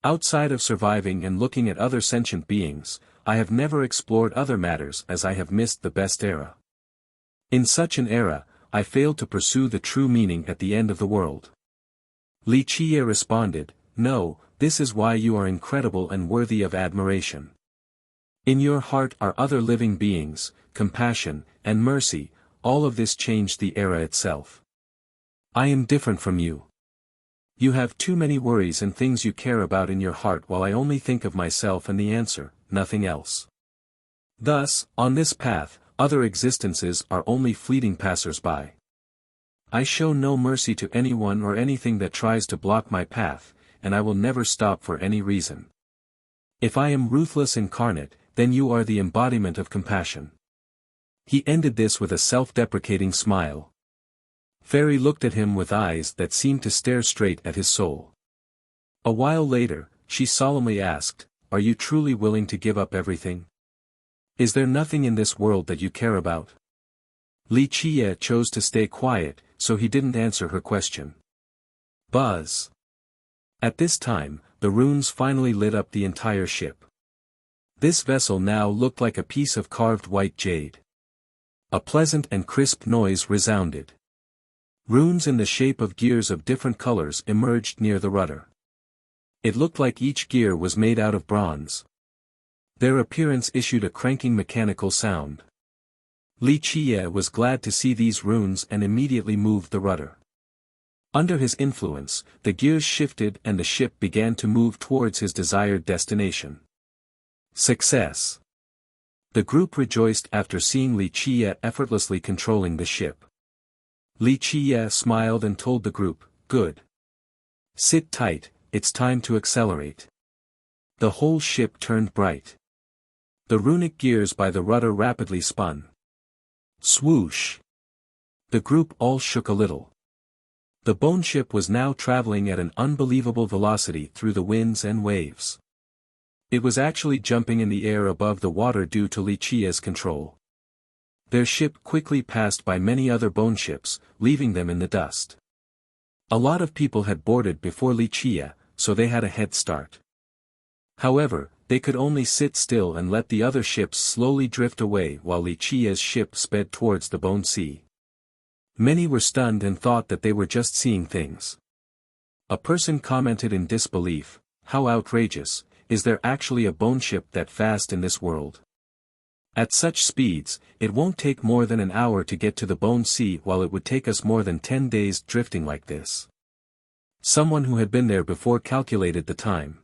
Outside of surviving and looking at other sentient beings, I have never explored other matters as I have missed the best era. In such an era, I failed to pursue the true meaning at the end of the world. Li Qiye responded, no, this is why you are incredible and worthy of admiration. In your heart are other living beings, compassion, and mercy, all of this changed the era itself. I am different from you. You have too many worries and things you care about in your heart while I only think of myself and the answer, nothing else. Thus, on this path, other existences are only fleeting passers-by. I show no mercy to anyone or anything that tries to block my path, and I will never stop for any reason. If I am ruthless incarnate, then you are the embodiment of compassion. He ended this with a self-deprecating smile. Fairy looked at him with eyes that seemed to stare straight at his soul. A while later, she solemnly asked, are you truly willing to give up everything? Is there nothing in this world that you care about? Li Qiye chose to stay quiet, so he didn't answer her question. Buzz. At this time, the runes finally lit up the entire ship. This vessel now looked like a piece of carved white jade. A pleasant and crisp noise resounded. Runes in the shape of gears of different colors emerged near the rudder. It looked like each gear was made out of bronze. Their appearance issued a cranking mechanical sound. Li Qiye was glad to see these runes and immediately moved the rudder. Under his influence, the gears shifted and the ship began to move towards his desired destination. Success! The group rejoiced after seeing Li Qiye effortlessly controlling the ship. Li Qiye smiled and told the group, good. Sit tight, it's time to accelerate. The whole ship turned bright. The runic gears by the rudder rapidly spun. Swoosh! The group all shook a little. The bone ship was now traveling at an unbelievable velocity through the winds and waves. It was actually jumping in the air above the water due to Li Qiye's control. Their ship quickly passed by many other bone ships, leaving them in the dust. A lot of people had boarded before Li Qiye, so they had a head start. However, they could only sit still and let the other ships slowly drift away while Li Qiye's ship sped towards the bone sea. Many were stunned and thought that they were just seeing things. A person commented in disbelief, how outrageous, is there actually a bone ship that fast in this world? At such speeds, it won't take more than an hour to get to the Bone Sea, while it would take us more than 10 days drifting like this. Someone who had been there before calculated the time.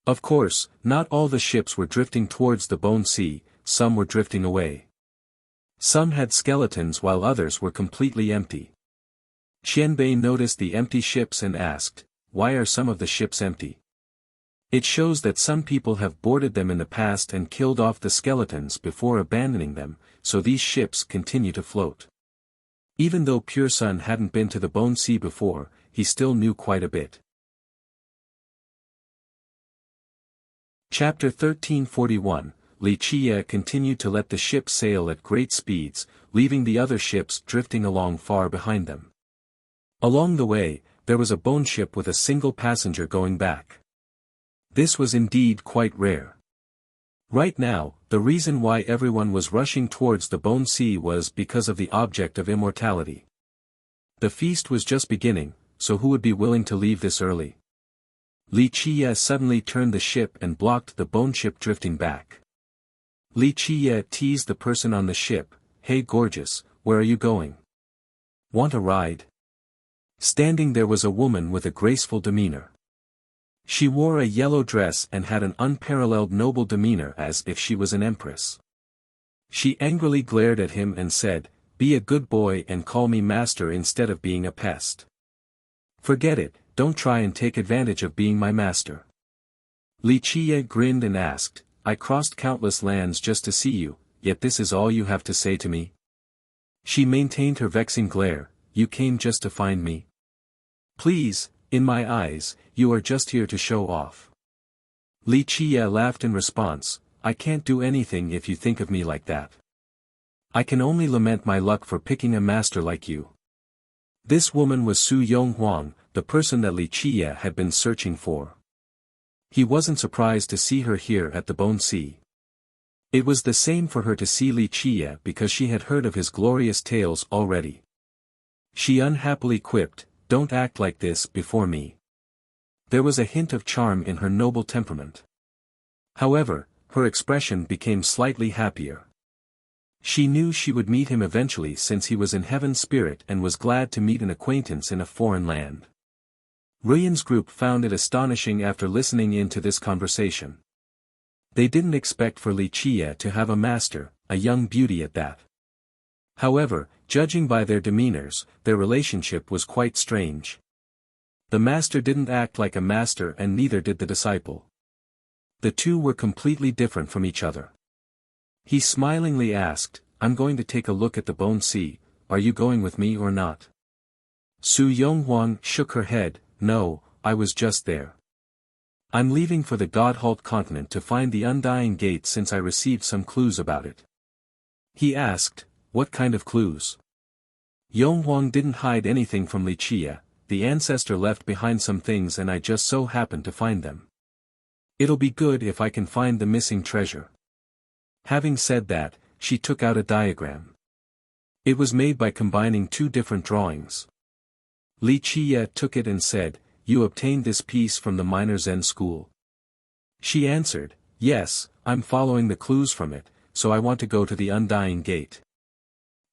Of course, not all the ships were drifting towards the Bone Sea, some were drifting away. Some had skeletons while others were completely empty. Qianbei noticed the empty ships and asked, "Why are some of the ships empty?" It shows that some people have boarded them in the past and killed off the skeletons before abandoning them, so these ships continue to float. Even though Pure Sun hadn't been to the Bone Sea before, he still knew quite a bit. Chapter 1341, Li Qiye continued to let the ship sail at great speeds, leaving the other ships drifting along far behind them. Along the way, there was a bone ship with a single passenger going back. This was indeed quite rare. Right now, the reason why everyone was rushing towards the Bone Sea was because of the object of immortality. The feast was just beginning, so who would be willing to leave this early? Li Qiye suddenly turned the ship and blocked the bone ship drifting back. Li Qiye teased the person on the ship, "Hey gorgeous, where are you going? Want a ride?" Standing there was a woman with a graceful demeanor. She wore a yellow dress and had an unparalleled noble demeanor as if she was an empress. She angrily glared at him and said, "Be a good boy and call me master instead of being a pest. Forget it, don't try and take advantage of being my master." Li Qiye grinned and asked, "I crossed countless lands just to see you, yet this is all you have to say to me?" She maintained her vexing glare, "You came just to find me? Please, in my eyes, you are just here to show off." Li Qiye laughed in response, "I can't do anything if you think of me like that. I can only lament my luck for picking a master like you." This woman was Su Yonghuang, the person that Li Qiye had been searching for. He wasn't surprised to see her here at the Bone Sea. It was the same for her to see Li Qiye because she had heard of his glorious tales already. She unhappily quipped, "Don't act like this before me." There was a hint of charm in her noble temperament. However, her expression became slightly happier. She knew she would meet him eventually since he was in heaven's spirit and was glad to meet an acquaintance in a foreign land. Ruyan's group found it astonishing after listening in to this conversation. They didn't expect for Li Qiye to have a master, a young beauty at that. However, judging by their demeanors, their relationship was quite strange. The master didn't act like a master and neither did the disciple. The two were completely different from each other. He smilingly asked, "I'm going to take a look at the Bone Sea, are you going with me or not?" Su Yonghuang shook her head, "No, I was just there. I'm leaving for the God-Halt continent to find the Undying Gate since I received some clues about it." He asked, "What kind of clues?" Yonghuang didn't hide anything from Li Qiye. "The ancestor left behind some things and I just so happened to find them. It'll be good if I can find the missing treasure." Having said that, she took out a diagram. It was made by combining two different drawings. Li Qiye took it and said, "You obtained this piece from the minor Zen school?" She answered, "Yes, I'm following the clues from it, so I want to go to the Undying Gate.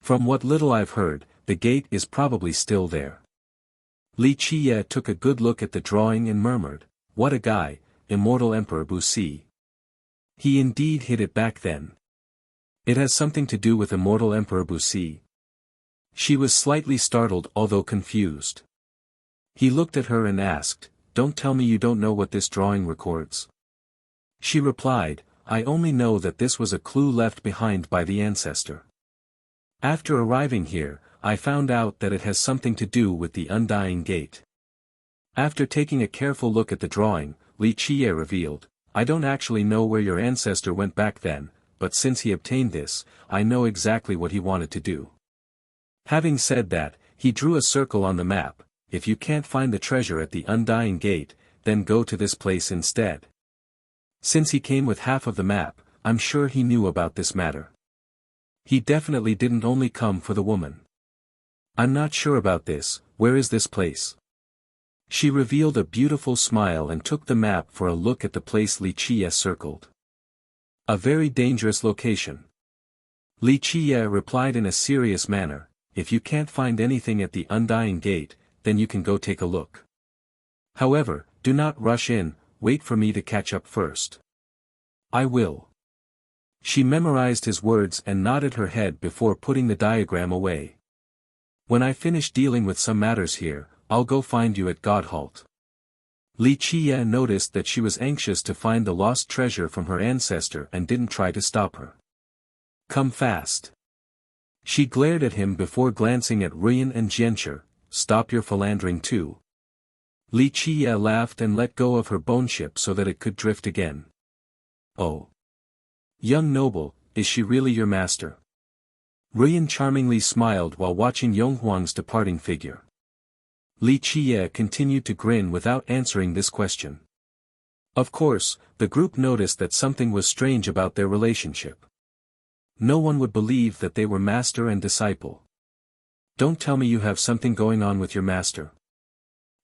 From what little I've heard, the gate is probably still there." Li Qiye took a good look at the drawing and murmured, "What a guy, Immortal Emperor Busi. He indeed hit it back then. It has something to do with Immortal Emperor Busi." She was slightly startled although confused. He looked at her and asked, "Don't tell me you don't know what this drawing records." She replied, "I only know that this was a clue left behind by the ancestor. After arriving here, I found out that it has something to do with the Undying Gate." After taking a careful look at the drawing, Li Qiye revealed, "I don't actually know where your ancestor went back then, but since he obtained this, I know exactly what he wanted to do." Having said that, he drew a circle on the map. "If you can't find the treasure at the Undying Gate, then go to this place instead." Since he came with half of the map, I'm sure he knew about this matter. He definitely didn't only come for the woman. "I'm not sure about this, where is this place?" She revealed a beautiful smile and took the map for a look at the place Li Qiye circled. A very dangerous location. Li Qiye replied in a serious manner, if you can't find anything at the Undying Gate, then you can go take a look. However, do not rush in, wait for me to catch up first. I will. She memorized his words and nodded her head before putting the diagram away. When I finish dealing with some matters here, I'll go find you at Godhalt. Li Qiye noticed that she was anxious to find the lost treasure from her ancestor and didn't try to stop her. Come fast. She glared at him before glancing at Ruyan and Jianshi. Stop your philandering too. Li Qiye laughed and let go of her bone ship so that it could drift again. Oh. Young noble, is she really your master? Ruyan charmingly smiled while watching Yonghuang's departing figure. Li Qiye continued to grin without answering this question. Of course, the group noticed that something was strange about their relationship. No one would believe that they were master and disciple. Don't tell me you have something going on with your master.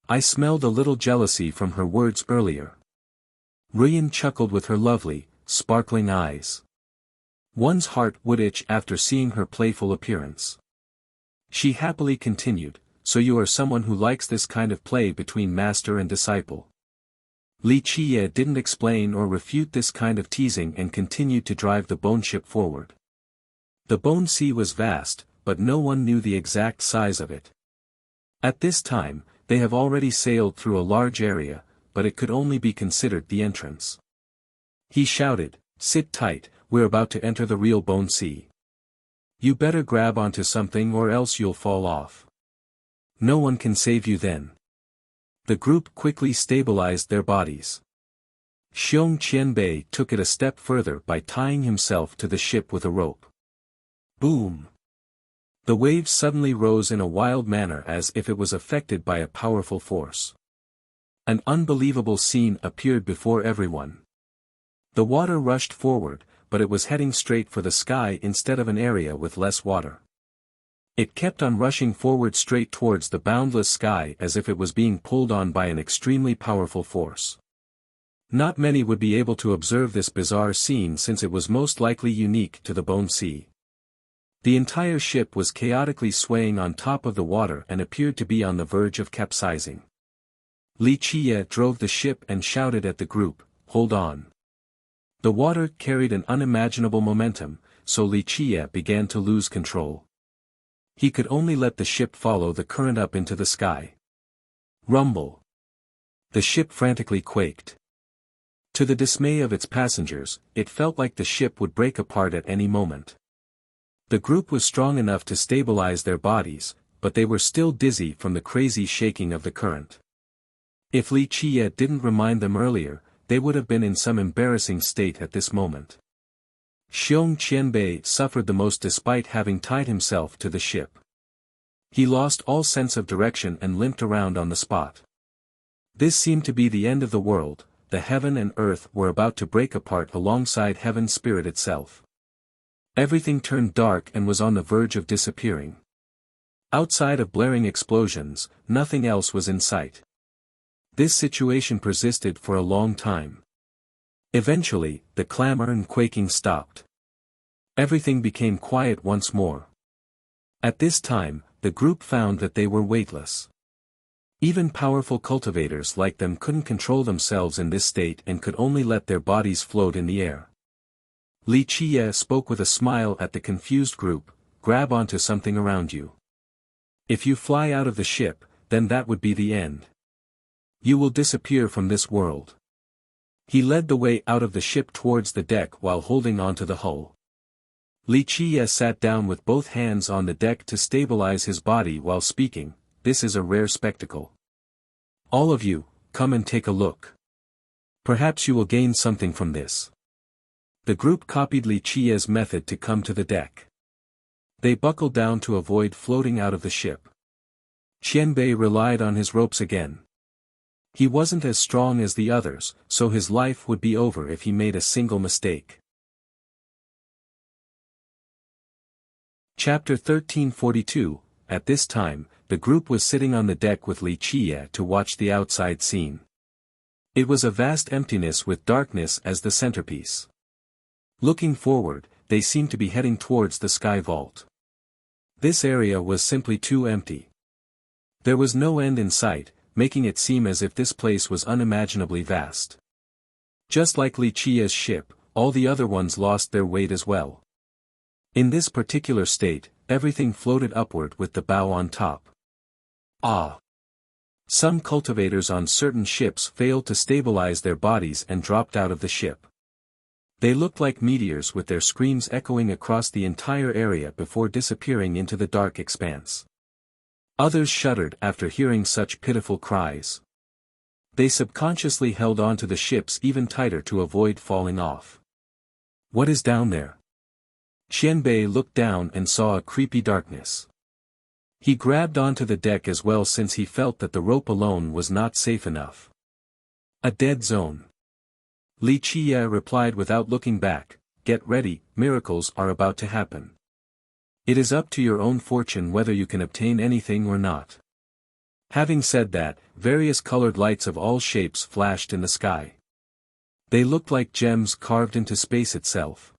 I smelled a little jealousy from her words earlier. Ruyan chuckled with her lovely, sparkling eyes. One's heart would itch after seeing her playful appearance. She happily continued, so you are someone who likes this kind of play between master and disciple. Li Qiye didn't explain or refute this kind of teasing and continued to drive the bone ship forward. The Bone Sea was vast, but no one knew the exact size of it. At this time, they have already sailed through a large area, but it could only be considered the entrance. He shouted, sit tight, we're about to enter the real Bone Sea. You better grab onto something or else you'll fall off. No one can save you then. The group quickly stabilized their bodies. Xiong Qianbei took it a step further by tying himself to the ship with a rope. Boom! The waves suddenly rose in a wild manner as if it was affected by a powerful force. An unbelievable scene appeared before everyone. The water rushed forward, but it was heading straight for the sky instead of an area with less water. It kept on rushing forward straight towards the boundless sky as if it was being pulled on by an extremely powerful force. Not many would be able to observe this bizarre scene since it was most likely unique to the Bone Sea. The entire ship was chaotically swaying on top of the water and appeared to be on the verge of capsizing. Li Qiye drove the ship and shouted at the group, hold on. The water carried an unimaginable momentum, so Li Qiye began to lose control. He could only let the ship follow the current up into the sky. Rumble. The ship frantically quaked. To the dismay of its passengers, it felt like the ship would break apart at any moment. The group was strong enough to stabilize their bodies, but they were still dizzy from the crazy shaking of the current. If Li Qiye didn't remind them earlier, they would have been in some embarrassing state at this moment. Xiong Qianbei suffered the most despite having tied himself to the ship. He lost all sense of direction and limped around on the spot. This seemed to be the end of the world. The heaven and earth were about to break apart alongside heaven's spirit itself. Everything turned dark and was on the verge of disappearing. Outside of blaring explosions, nothing else was in sight. This situation persisted for a long time. Eventually, the clamor and quaking stopped. Everything became quiet once more. At this time, the group found that they were weightless. Even powerful cultivators like them couldn't control themselves in this state and could only let their bodies float in the air. Li Qiye spoke with a smile at the confused group, grab onto something around you. If you fly out of the ship, then that would be the end. You will disappear from this world. He led the way out of the ship towards the deck while holding onto the hull. Li Qiye sat down with both hands on the deck to stabilize his body while speaking. This is a rare spectacle. All of you, come and take a look. Perhaps you will gain something from this. The group copied Li Qiye's method to come to the deck. They buckled down to avoid floating out of the ship. Qianbei relied on his ropes again. He wasn't as strong as the others, so his life would be over if he made a single mistake. Chapter 1342. At this time, the group was sitting on the deck with Li Qiye to watch the outside scene. It was a vast emptiness with darkness as the centerpiece. Looking forward, they seemed to be heading towards the sky vault. This area was simply too empty. There was no end in sight, making it seem as if this place was unimaginably vast. Just like Li Qia's ship, all the other ones lost their weight as well. In this particular state, everything floated upward with the bow on top. Ah! Some cultivators on certain ships failed to stabilize their bodies and dropped out of the ship. They looked like meteors with their screams echoing across the entire area before disappearing into the dark expanse. Others shuddered after hearing such pitiful cries. They subconsciously held on to the ships even tighter to avoid falling off. What is down there? Qianbei looked down and saw a creepy darkness. He grabbed onto the deck as well since he felt that the rope alone was not safe enough. A dead zone. Li Qia replied without looking back, "Get ready, miracles are about to happen. It is up to your own fortune whether you can obtain anything or not." Having said that, various colored lights of all shapes flashed in the sky. They looked like gems carved into space itself.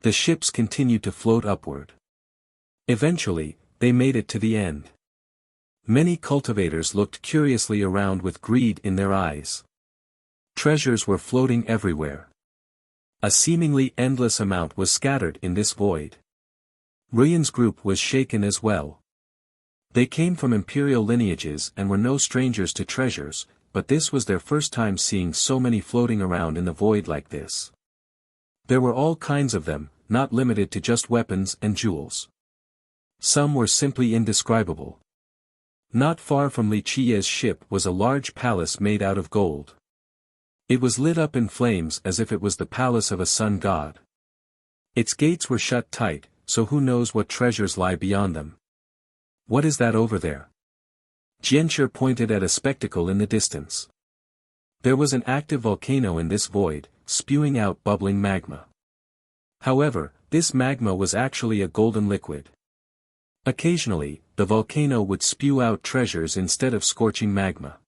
The ships continued to float upward. Eventually, they made it to the end. Many cultivators looked curiously around with greed in their eyes. Treasures were floating everywhere. A seemingly endless amount was scattered in this void. Ruyan's group was shaken as well. They came from imperial lineages and were no strangers to treasures, but this was their first time seeing so many floating around in the void like this. There were all kinds of them, not limited to just weapons and jewels. Some were simply indescribable. Not far from Li Qia's ship was a large palace made out of gold. It was lit up in flames as if it was the palace of a sun god. Its gates were shut tight, so who knows what treasures lie beyond them. What is that over there? Jianshi pointed at a spectacle in the distance. There was an active volcano in this void, spewing out bubbling magma. However, this magma was actually a golden liquid. Occasionally, the volcano would spew out treasures instead of scorching magma.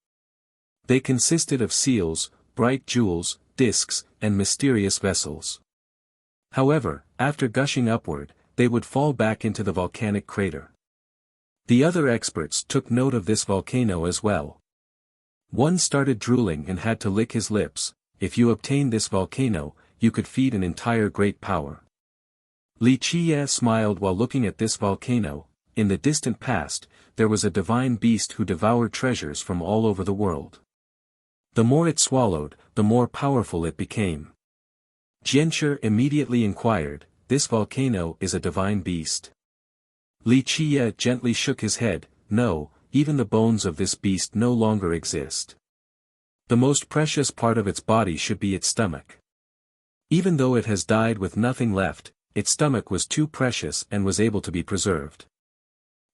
They consisted of seals, bright jewels, discs, and mysterious vessels. However, after gushing upward, they would fall back into the volcanic crater. The other experts took note of this volcano as well. One started drooling and had to lick his lips. If you obtained this volcano, you could feed an entire great power. Li Qia smiled while looking at this volcano. In the distant past, there was a divine beast who devoured treasures from all over the world. The more it swallowed, the more powerful it became. Jianshi immediately inquired, "This volcano is a divine beast?" Li Qia gently shook his head, "No, even the bones of this beast no longer exist. The most precious part of its body should be its stomach. Even though it has died with nothing left, its stomach was too precious and was able to be preserved.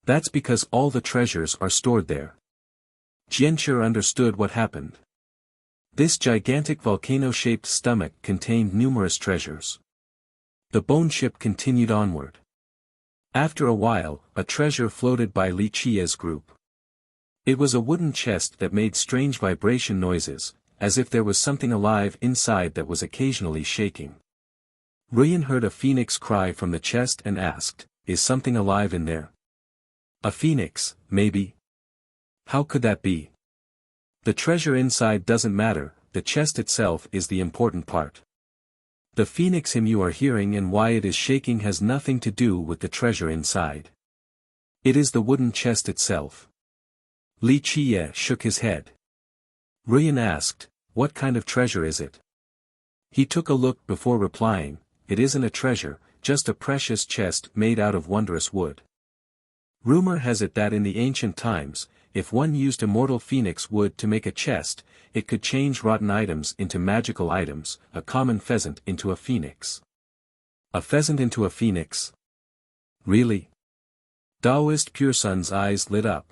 That's because all the treasures are stored there." Jianshi understood what happened. This gigantic volcano-shaped stomach contained numerous treasures. The bone ship continued onward. After a while, a treasure floated by Li Qia's group. It was a wooden chest that made strange vibration noises, as if there was something alive inside that was occasionally shaking. Ruyan heard a phoenix cry from the chest and asked, "Is something alive in there?" "A phoenix, maybe. How could that be?" "The treasure inside doesn't matter, the chest itself is the important part. The phoenix hymn you are hearing and why it is shaking has nothing to do with the treasure inside. It is the wooden chest itself." Li Qia shook his head. Ruyan asked, "What kind of treasure is it?" He took a look before replying, "It isn't a treasure, just a precious chest made out of wondrous wood. Rumor has it that in the ancient times, if one used immortal phoenix wood to make a chest, it could change rotten items into magical items, a common pheasant into a phoenix." "A pheasant into a phoenix? Really?" Taoist Pure Sun's eyes lit up.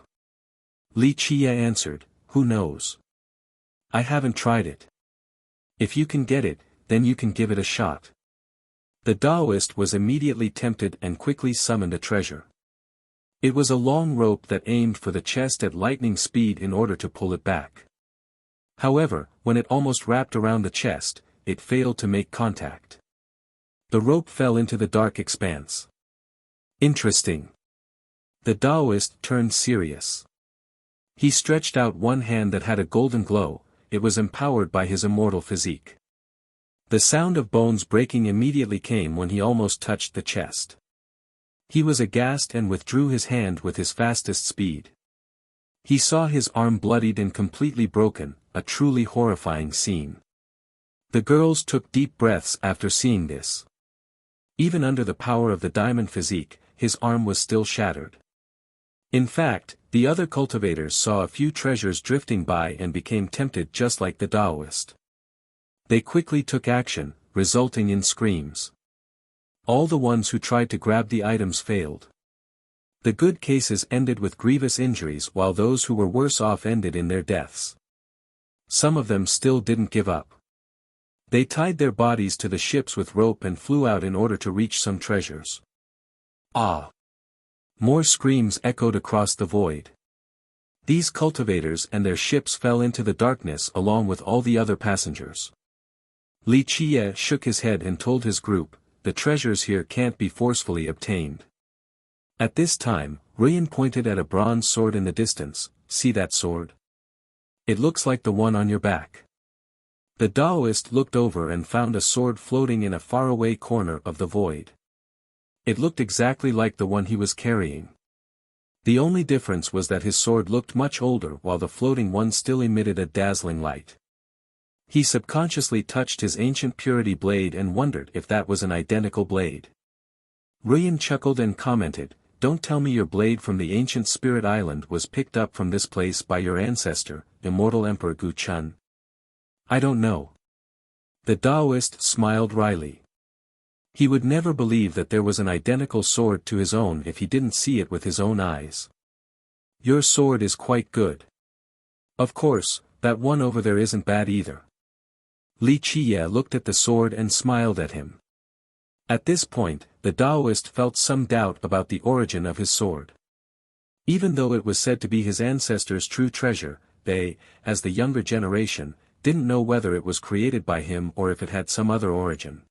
Li Qia answered, "Who knows? I haven't tried it. If you can get it, then you can give it a shot." The Taoist was immediately tempted and quickly summoned a treasure. It was a long rope that aimed for the chest at lightning speed in order to pull it back. However, when it almost wrapped around the chest, it failed to make contact. The rope fell into the dark expanse. Interesting. The Taoist turned serious. He stretched out one hand that had a golden glow. It was empowered by his immortal physique. The sound of bones breaking immediately came when he almost touched the chest. He was aghast and withdrew his hand with his fastest speed. He saw his arm bloodied and completely broken, a truly horrifying scene. The girls took deep breaths after seeing this. Even under the power of the diamond physique, his arm was still shattered. In fact, the other cultivators saw a few treasures drifting by and became tempted just like the Taoist. They quickly took action, resulting in screams. All the ones who tried to grab the items failed. The good cases ended with grievous injuries while those who were worse off ended in their deaths. Some of them still didn't give up. They tied their bodies to the ships with rope and flew out in order to reach some treasures. Ah! More screams echoed across the void. These cultivators and their ships fell into the darkness along with all the other passengers. Li Qie shook his head and told his group, "The treasures here can't be forcefully obtained." At this time, Ruyan pointed at a bronze sword in the distance. "See that sword? It looks like the one on your back." The Taoist looked over and found a sword floating in a faraway corner of the void. It looked exactly like the one he was carrying. The only difference was that his sword looked much older while the floating one still emitted a dazzling light. He subconsciously touched his ancient purity blade and wondered if that was an identical blade. Ruyan chuckled and commented, "Don't tell me your blade from the ancient spirit island was picked up from this place by your ancestor, immortal Emperor Gu Chun." "I don't know." The Taoist smiled wryly. He would never believe that there was an identical sword to his own if he didn't see it with his own eyes. "Your sword is quite good. Of course, that one over there isn't bad either." Li Qie looked at the sword and smiled at him. At this point, the Taoist felt some doubt about the origin of his sword. Even though it was said to be his ancestors' true treasure, they, as the younger generation, didn't know whether it was created by him or if it had some other origin.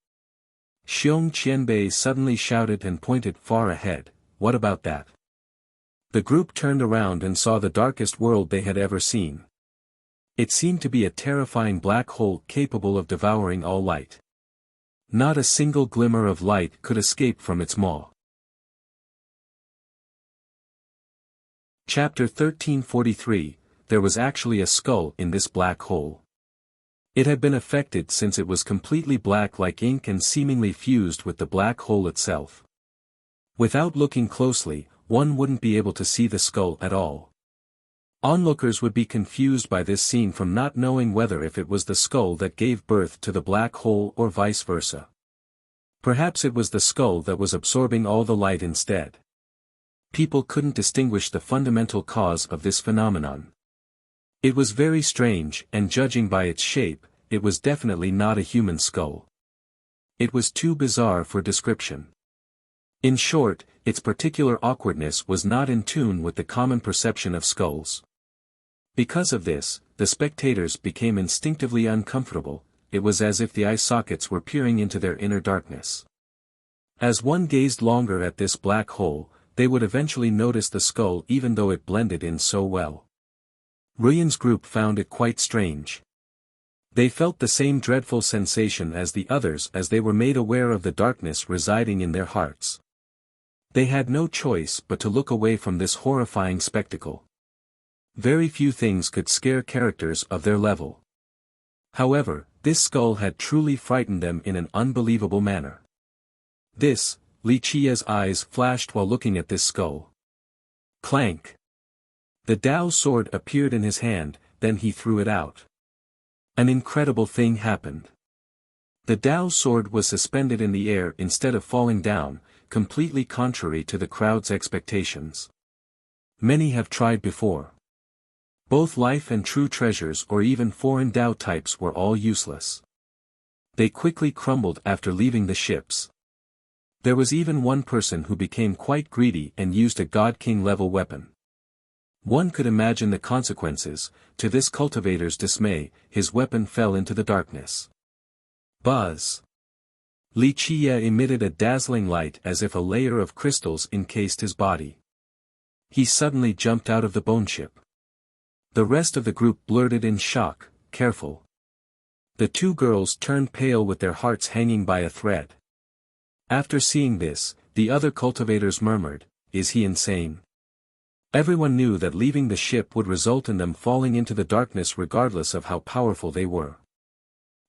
Xiong Qianbei suddenly shouted and pointed far ahead, "What about that?" The group turned around and saw the darkest world they had ever seen. It seemed to be a terrifying black hole capable of devouring all light. Not a single glimmer of light could escape from its maw. Chapter 1343, There was actually a skull in this black hole. It had been affected since it was completely black like ink and seemingly fused with the black hole itself. Without looking closely, one wouldn't be able to see the skull at all. Onlookers would be confused by this scene from not knowing whether if it was the skull that gave birth to the black hole or vice versa. Perhaps it was the skull that was absorbing all the light instead. People couldn't distinguish the fundamental cause of this phenomenon. It was very strange, and judging by its shape, it was definitely not a human skull. It was too bizarre for description. In short, its particular awkwardness was not in tune with the common perception of skulls. Because of this, the spectators became instinctively uncomfortable. It was as if the eye sockets were peering into their inner darkness. As one gazed longer at this black hole, they would eventually notice the skull even though it blended in so well. Ruyan's group found it quite strange. They felt the same dreadful sensation as the others as they were made aware of the darkness residing in their hearts. They had no choice but to look away from this horrifying spectacle. Very few things could scare characters of their level. However, this skull had truly frightened them in an unbelievable manner. "This," Li Qie's eyes flashed while looking at this skull. Clank! The Dao sword appeared in his hand, then he threw it out. An incredible thing happened. The Dao sword was suspended in the air instead of falling down, completely contrary to the crowd's expectations. Many have tried before. Both life and true treasures or even foreign Dao types were all useless. They quickly crumbled after leaving the ships. There was even one person who became quite greedy and used a God King level weapon. One could imagine the consequences. To this cultivator's dismay, his weapon fell into the darkness. Buzz! Li Qiye emitted a dazzling light as if a layer of crystals encased his body. He suddenly jumped out of the bone ship. The rest of the group blurted in shock, "Careful." The two girls turned pale with their hearts hanging by a thread. After seeing this, the other cultivators murmured, "Is he insane?" Everyone knew that leaving the ship would result in them falling into the darkness regardless of how powerful they were.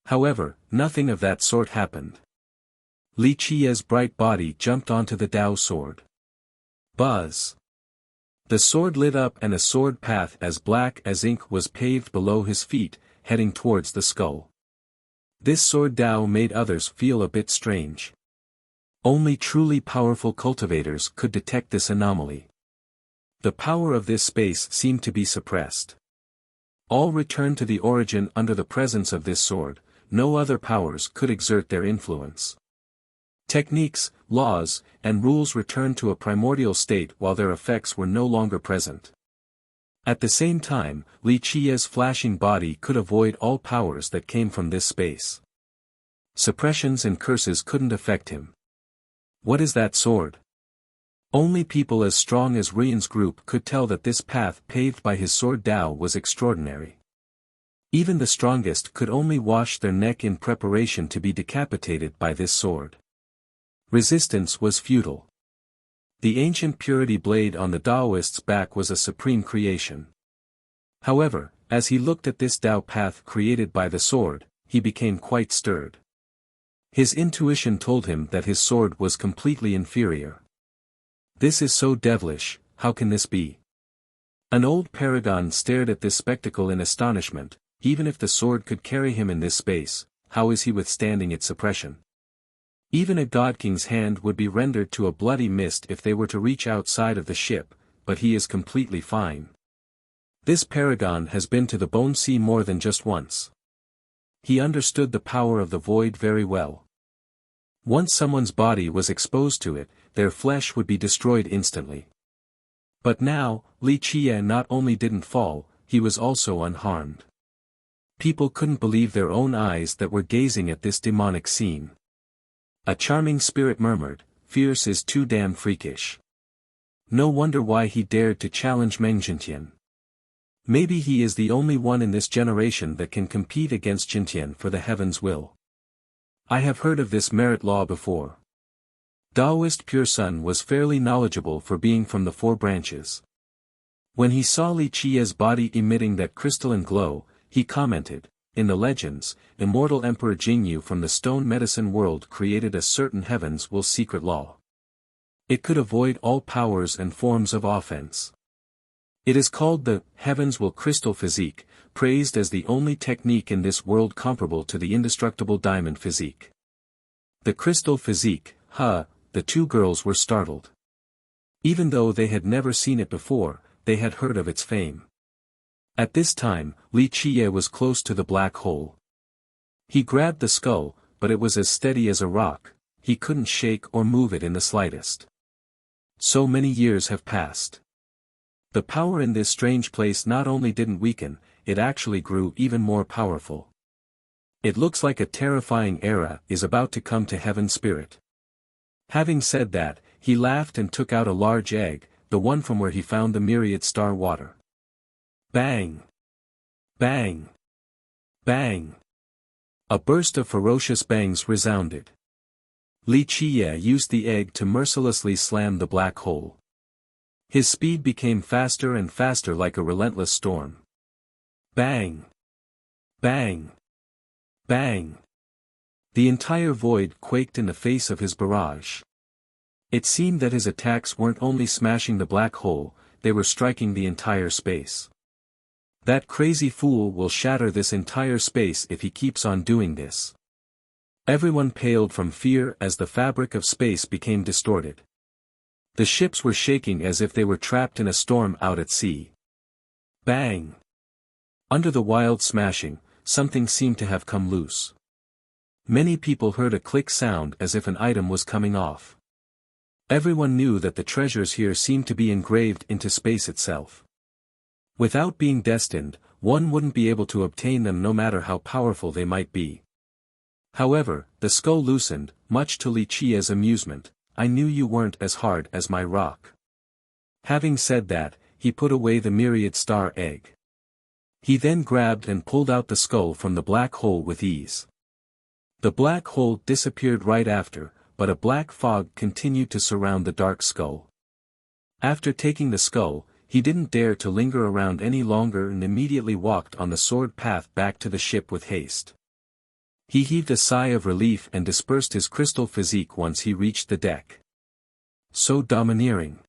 However, nothing of that sort happened. Li Qiye's bright body jumped onto the Dao sword. Buzz! The sword lit up and a sword path as black as ink was paved below his feet, heading towards the skull. This sword Dao made others feel a bit strange. Only truly powerful cultivators could detect this anomaly. The power of this space seemed to be suppressed. All returned to the origin under the presence of this sword. No other powers could exert their influence. Techniques, laws, and rules returned to a primordial state while their effects were no longer present. At the same time, Li Qiye's flashing body could avoid all powers that came from this space. Suppressions and curses couldn't affect him. What is that sword? Only people as strong as Rian's group could tell that this path paved by his sword Dao was extraordinary. Even the strongest could only wash their neck in preparation to be decapitated by this sword. Resistance was futile. The ancient purity blade on the Daoist's back was a supreme creation. However, as he looked at this Dao path created by the sword, he became quite stirred. His intuition told him that his sword was completely inferior. This is so devilish, how can this be? An old paragon stared at this spectacle in astonishment. Even if the sword could carry him in this space, how is he withstanding its suppression? Even a god king's hand would be rendered to a bloody mist if they were to reach outside of the ship, but he is completely fine. This paragon has been to the Bone Sea more than just once. He understood the power of the void very well. Once someone's body was exposed to it, their flesh would be destroyed instantly. But now, Li Qiye not only didn't fall, he was also unharmed. People couldn't believe their own eyes that were gazing at this demonic scene. A charming spirit murmured, "Fierce is too damn freakish." No wonder why he dared to challenge Meng Jintian. Maybe he is the only one in this generation that can compete against Jintian for the heaven's will. I have heard of this merit law before. Daoist Pure Sun was fairly knowledgeable for being from the four branches. When he saw Li Qiye's body emitting that crystalline glow, he commented, "In the legends, immortal Emperor Jingyu from the stone medicine world created a certain heaven's will secret law. It could avoid all powers and forms of offense. It is called the Heaven's Will Crystal Physique, praised as the only technique in this world comparable to the indestructible diamond physique." The crystal physique, the two girls were startled. Even though they had never seen it before, they had heard of its fame. At this time, Li Qiye was close to the black hole. He grabbed the skull, but it was as steady as a rock. He couldn't shake or move it in the slightest. So many years have passed. The power in this strange place not only didn't weaken, it actually grew even more powerful. It looks like a terrifying era is about to come to Heaven's Spirit. Having said that, he laughed and took out a large egg, the one from where he found the myriad star water. Bang! Bang! Bang! A burst of ferocious bangs resounded. Li Qiye used the egg to mercilessly slam the black hole. His speed became faster and faster like a relentless storm. Bang! Bang! Bang! The entire void quaked in the face of his barrage. It seemed that his attacks weren't only smashing the black hole, they were striking the entire space. That crazy fool will shatter this entire space if he keeps on doing this. Everyone paled from fear as the fabric of space became distorted. The ships were shaking as if they were trapped in a storm out at sea. Bang! Under the wild smashing, something seemed to have come loose. Many people heard a click sound as if an item was coming off. Everyone knew that the treasures here seemed to be engraved into space itself. Without being destined, one wouldn't be able to obtain them no matter how powerful they might be. However, the skull loosened, much to Li Qia's amusement. I knew you weren't as hard as my rock. Having said that, he put away the myriad star egg. He then grabbed and pulled out the skull from the black hole with ease. The black hole disappeared right after, but a black fog continued to surround the dark skull. After taking the skull, he didn't dare to linger around any longer and immediately walked on the sword path back to the ship with haste. He heaved a sigh of relief and dispersed his crystal physique once he reached the deck. So domineering.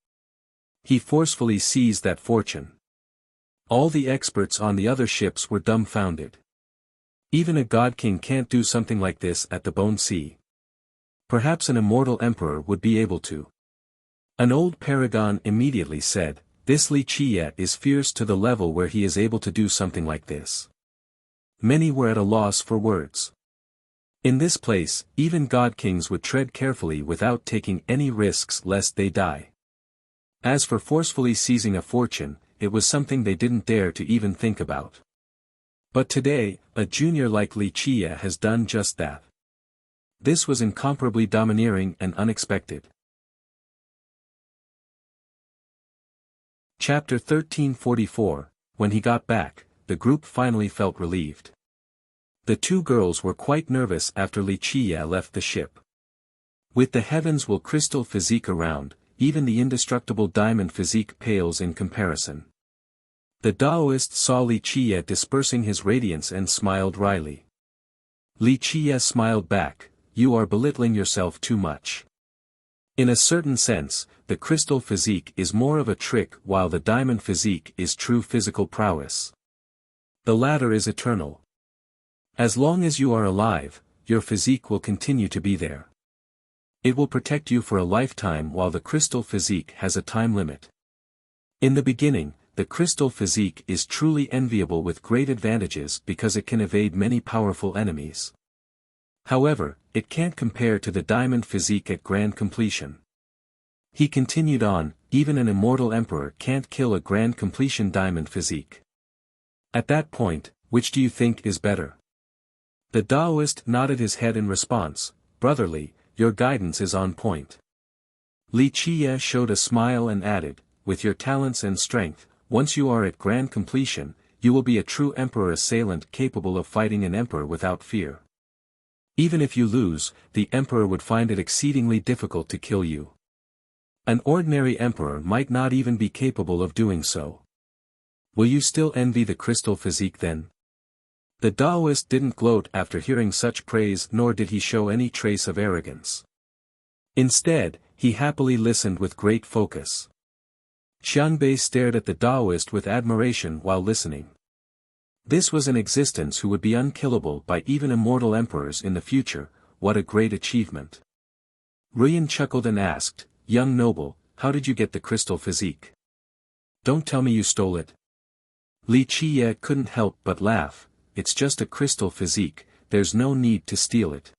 He forcefully seized that fortune. All the experts on the other ships were dumbfounded. Even a god king can't do something like this at the Bone Sea. Perhaps an immortal emperor would be able to. An old paragon immediately said, "This Li Qia is fierce to the level where he is able to do something like this." Many were at a loss for words. In this place, even god kings would tread carefully without taking any risks lest they die. As for forcefully seizing a fortune, it was something they didn't dare to even think about. But today, a junior like Li Qia has done just that. This was incomparably domineering and unexpected. Chapter 1344, When he got back, the group finally felt relieved. The two girls were quite nervous after Li Qia left the ship. With the heavens will crystal physique around, even the indestructible diamond physique pales in comparison. The Taoist saw Li Qia dispersing his radiance and smiled wryly. Li Qia smiled back, "You are belittling yourself too much. In a certain sense, the crystal physique is more of a trick while the diamond physique is true physical prowess. The latter is eternal. As long as you are alive, your physique will continue to be there. It will protect you for a lifetime while the crystal physique has a time limit. In the beginning, the crystal physique is truly enviable with great advantages because it can evade many powerful enemies. However, it can't compare to the diamond physique at grand completion." He continued on, "Even an immortal emperor can't kill a grand completion diamond physique. At that point, which do you think is better?" The Taoist nodded his head in response, "Brotherly, your guidance is on point." Li Qia showed a smile and added, "With your talents and strength, once you are at grand completion, you will be a true emperor assailant capable of fighting an emperor without fear. Even if you lose, the emperor would find it exceedingly difficult to kill you. An ordinary emperor might not even be capable of doing so. Will you still envy the crystal physique then?" The Taoist didn't gloat after hearing such praise nor did he show any trace of arrogance. Instead, he happily listened with great focus. Xianbei stared at the Taoist with admiration while listening. This was an existence who would be unkillable by even immortal emperors in the future. What a great achievement. Ruyan chuckled and asked, "Young noble, how did you get the crystal physique? Don't tell me you stole it." Li Qia couldn't help but laugh. "It's just a crystal physique, there's no need to steal it.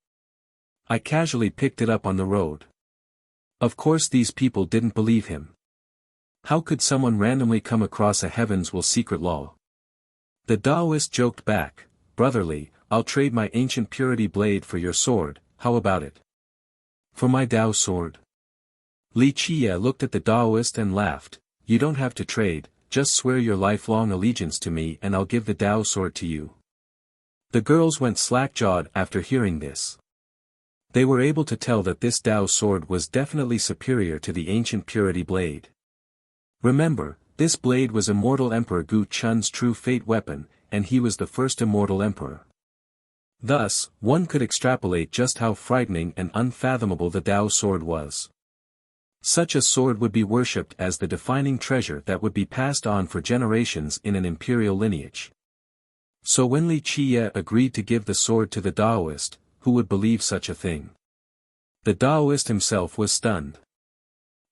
I casually picked it up on the road." Of course these people didn't believe him. How could someone randomly come across a heavens will secret law? The Taoist joked back, "Brotherly, I'll trade my ancient purity blade for your sword, how about it?" "For my Tao sword?" Li Qia looked at the Taoist and laughed, "You don't have to trade, just swear your lifelong allegiance to me and I'll give the Tao sword to you." The girls went slack-jawed after hearing this. They were able to tell that this Tao sword was definitely superior to the ancient purity blade. Remember, this blade was Immortal Emperor Gu Chun's true fate weapon, and he was the first immortal emperor. Thus, one could extrapolate just how frightening and unfathomable the Tao sword was. Such a sword would be worshipped as the defining treasure that would be passed on for generations in an imperial lineage. So when Li Qia agreed to give the sword to the Taoist, who would believe such a thing? The Taoist himself was stunned.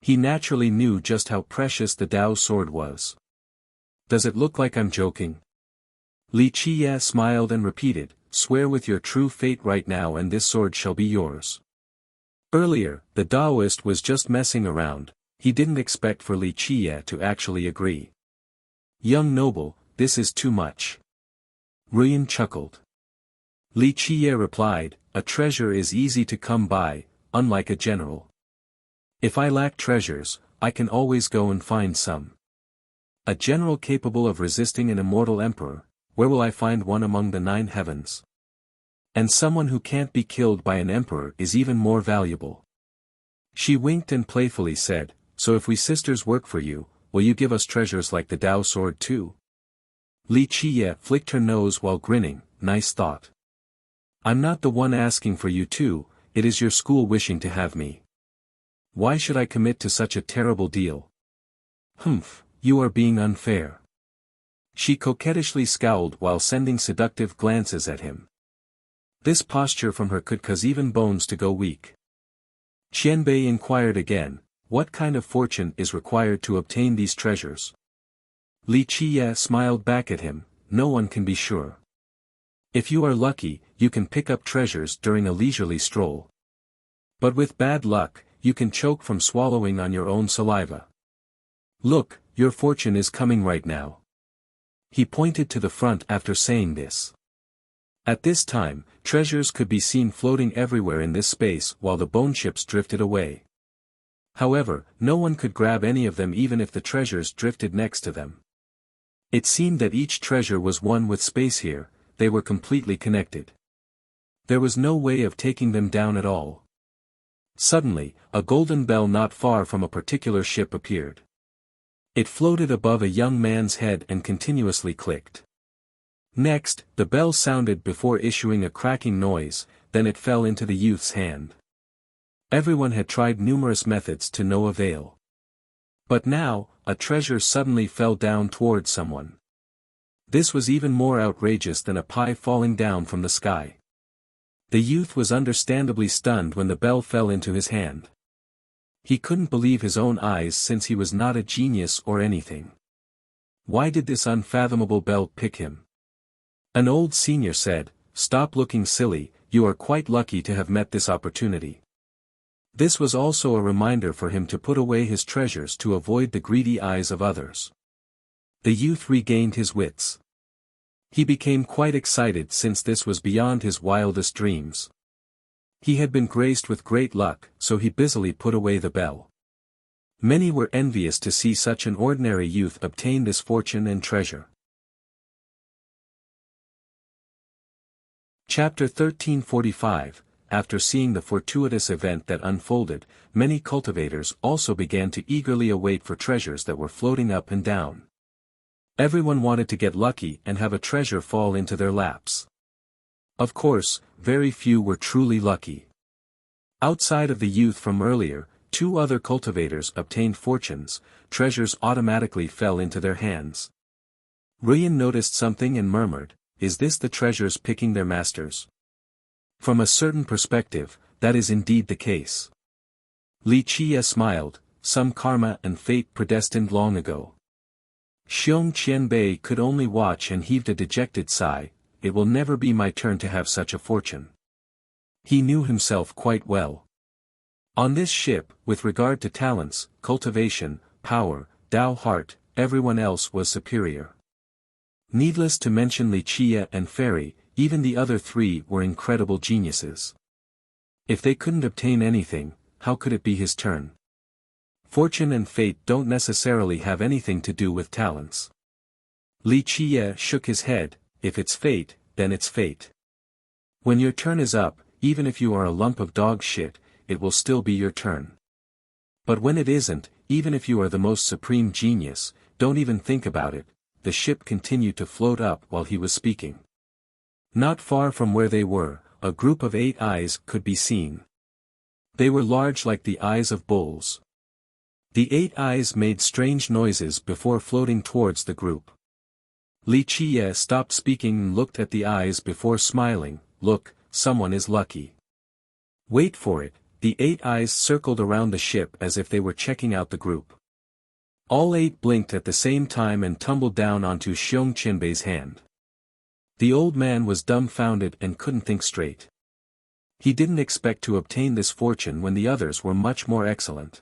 He naturally knew just how precious the Tao sword was. "Does it look like I'm joking?" Li Qia smiled and repeated, "Swear with your true fate right now and this sword shall be yours." Earlier, the Taoist was just messing around. He didn't expect for Li Qia to actually agree. "Young noble, this is too much." Ruyan chuckled. Li Qia replied, a treasure is easy to come by, unlike a general. If I lack treasures, I can always go and find some. A general capable of resisting an immortal emperor, where will I find one among the 9 heavens? And someone who can't be killed by an emperor is even more valuable. She winked and playfully said, so if we sisters work for you, will you give us treasures like the Tao sword too? Li Qiye flicked her nose while grinning, nice thought. I'm not the one asking for you too, it is your school wishing to have me. Why should I commit to such a terrible deal? Humph, you are being unfair. She coquettishly scowled while sending seductive glances at him. This posture from her could cause even bones to go weak. Qianbei inquired again, what kind of fortune is required to obtain these treasures? Li Qiye smiled back at him, no one can be sure. If you are lucky, you can pick up treasures during a leisurely stroll. But with bad luck, you can choke from swallowing on your own saliva. Look, your fortune is coming right now. He pointed to the front after saying this. At this time, treasures could be seen floating everywhere in this space while the bone ships drifted away. However, no one could grab any of them even if the treasures drifted next to them. It seemed that each treasure was one with space here, they were completely connected. There was no way of taking them down at all. Suddenly, a golden bell not far from a particular ship appeared. It floated above a young man's head and continuously clicked. Next, the bell sounded before issuing a cracking noise, then it fell into the youth's hand. Everyone had tried numerous methods to no avail. But now, a treasure suddenly fell down towards someone. This was even more outrageous than a pie falling down from the sky. The youth was understandably stunned when the bell fell into his hand. He couldn't believe his own eyes since he was not a genius or anything. Why did this unfathomable bell pick him? An old senior said, stop looking silly, you are quite lucky to have met this opportunity. This was also a reminder for him to put away his treasures to avoid the greedy eyes of others. The youth regained his wits. He became quite excited since this was beyond his wildest dreams. He had been graced with great luck, so he busily put away the bell. Many were envious to see such an ordinary youth obtain this fortune and treasure. Chapter 1345. After seeing the fortuitous event that unfolded, many cultivators also began to eagerly await for treasures that were floating up and down. Everyone wanted to get lucky and have a treasure fall into their laps. Of course, very few were truly lucky. Outside of the youth from earlier, 2 other cultivators obtained fortunes, treasures automatically fell into their hands. Ruyan noticed something and murmured, is this the treasures picking their masters? From a certain perspective, that is indeed the case. Li Qiye smiled, some karma and fate predestined long ago. Xiong Qianbei could only watch and heaved a dejected sigh, it will never be my turn to have such a fortune. He knew himself quite well. On this ship, with regard to talents, cultivation, power, Tao heart, everyone else was superior. Needless to mention Li Qiye and Fairy, even the other 3 were incredible geniuses. If they couldn't obtain anything, how could it be his turn? Fortune and fate don't necessarily have anything to do with talents. Li Qiye shook his head, if it's fate, then it's fate. When your turn is up, even if you are a lump of dog shit, it will still be your turn. But when it isn't, even if you are the most supreme genius, don't even think about it. The ship continued to float up while he was speaking. Not far from where they were, a group of 8 eyes could be seen. They were large like the eyes of bulls. The 8 eyes made strange noises before floating towards the group. Li Qiye stopped speaking and looked at the eyes before smiling, look, someone is lucky. Wait for it, the 8 eyes circled around the ship as if they were checking out the group. All 8 blinked at the same time and tumbled down onto Xiong Qianbei's hand. The old man was dumbfounded and couldn't think straight. He didn't expect to obtain this fortune when the others were much more excellent.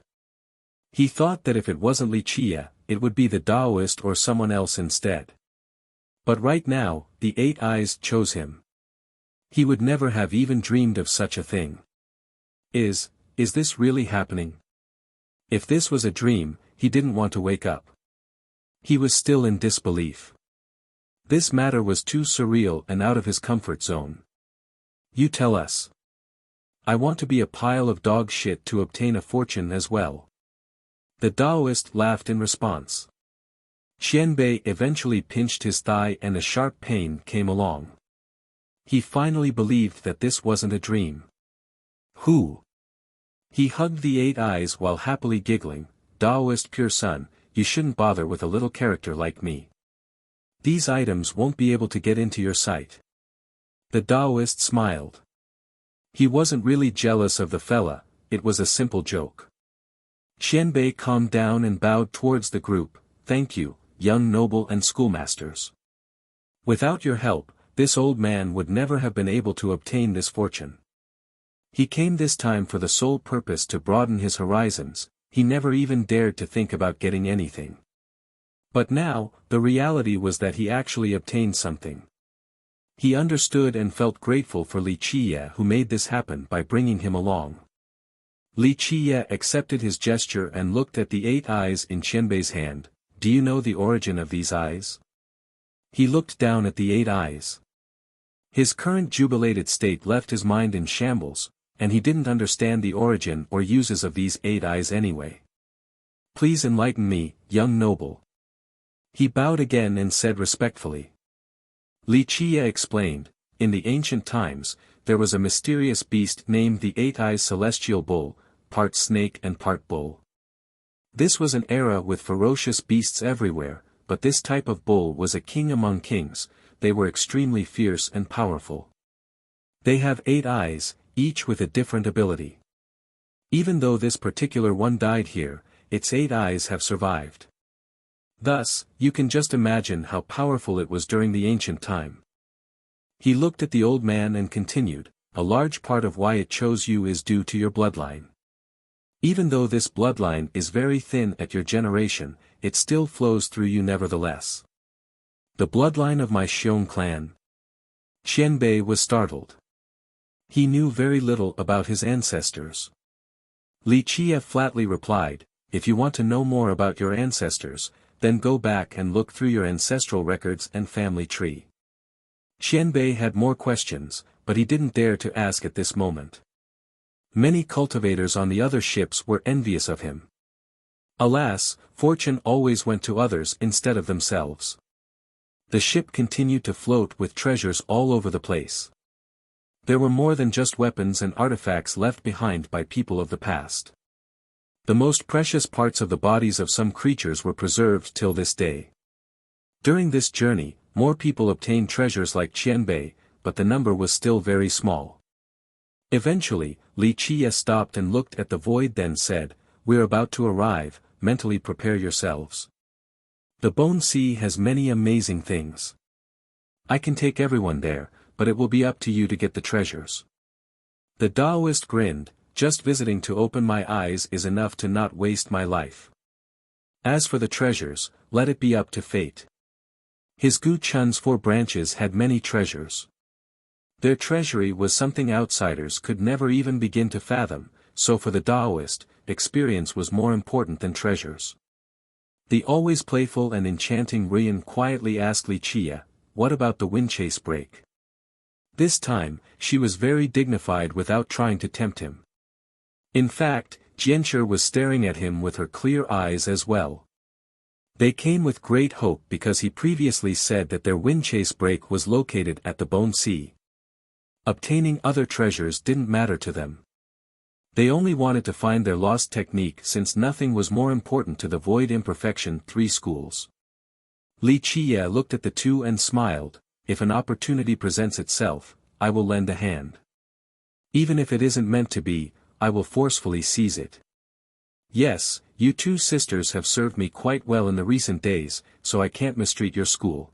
He thought that if it wasn't Li Qiye, it would be the Taoist or someone else instead. But right now, the 8 eyes chose him. He would never have even dreamed of such a thing. Is this really happening? If this was a dream, he didn't want to wake up. He was still in disbelief. This matter was too surreal and out of his comfort zone. You tell us. I want to be a pile of dog shit to obtain a fortune as well. The Taoist laughed in response. Qianbei eventually pinched his thigh and a sharp pain came along. He finally believed that this wasn't a dream. Who? He hugged the 8 eyes while happily giggling. Taoist pure son, you shouldn't bother with a little character like me. These items won't be able to get into your sight. The Taoist smiled. He wasn't really jealous of the fella, it was a simple joke. Qianbei calmed down and bowed towards the group. Thank you, young noble and schoolmasters. Without your help, this old man would never have been able to obtain this fortune. He came this time for the sole purpose to broaden his horizons, he never even dared to think about getting anything. But now, the reality was that he actually obtained something. He understood and felt grateful for Li Qiye who made this happen by bringing him along. Li Qiye accepted his gesture and looked at the 8 eyes in Qianbei's hand. Do you know the origin of these eyes? He looked down at the 8 eyes. His current jubilated state left his mind in shambles, and he didn't understand the origin or uses of these 8 eyes anyway. Please enlighten me, young noble. He bowed again and said respectfully. Li Qiye explained, in the ancient times, there was a mysterious beast named the 8 eyes celestial bull, part snake and part bull. This was an era with ferocious beasts everywhere, but this type of bull was a king among kings. They were extremely fierce and powerful. They have 8 eyes, each with a different ability. Even though this particular one died here, its 8 eyes have survived. Thus, you can just imagine how powerful it was during the ancient time. He looked at the old man and continued, a large part of why it chose you is due to your bloodline. Even though this bloodline is very thin at your generation, it still flows through you nevertheless. The bloodline of my Xiong clan? Qianbei was startled. He knew very little about his ancestors. Li Qiye flatly replied, if you want to know more about your ancestors, then go back and look through your ancestral records and family tree. Qianbei had more questions, but he didn't dare to ask at this moment. Many cultivators on the other ships were envious of him. Alas, fortune always went to others instead of themselves. The ship continued to float with treasures all over the place. There were more than just weapons and artifacts left behind by people of the past. The most precious parts of the bodies of some creatures were preserved till this day. During this journey, more people obtained treasures like Qianbei, but the number was still very small. Eventually, Li Qiye stopped and looked at the void then said, we're about to arrive, mentally prepare yourselves. The Bone Sea has many amazing things. I can take everyone there, but it will be up to you to get the treasures. The Taoist grinned, just visiting to open my eyes is enough to not waste my life. As for the treasures, let it be up to fate. His Gu Chun's 4 branches had many treasures. Their treasury was something outsiders could never even begin to fathom, so for the Taoist, experience was more important than treasures. The always playful and enchanting Rian quietly asked Li Qiye, what about the wind chase break? This time, she was very dignified without trying to tempt him. In fact, Jianshi was staring at him with her clear eyes as well. They came with great hope because he previously said that their wind chase break was located at the Bone Sea. Obtaining other treasures didn't matter to them. They only wanted to find their lost technique since nothing was more important to the Void Imperfection 3 schools. Li Qiye looked at the two and smiled, if an opportunity presents itself, I will lend a hand. Even if it isn't meant to be, I will forcefully seize it. Yes, you 2 sisters have served me quite well in the recent days, so I can't mistreat your school.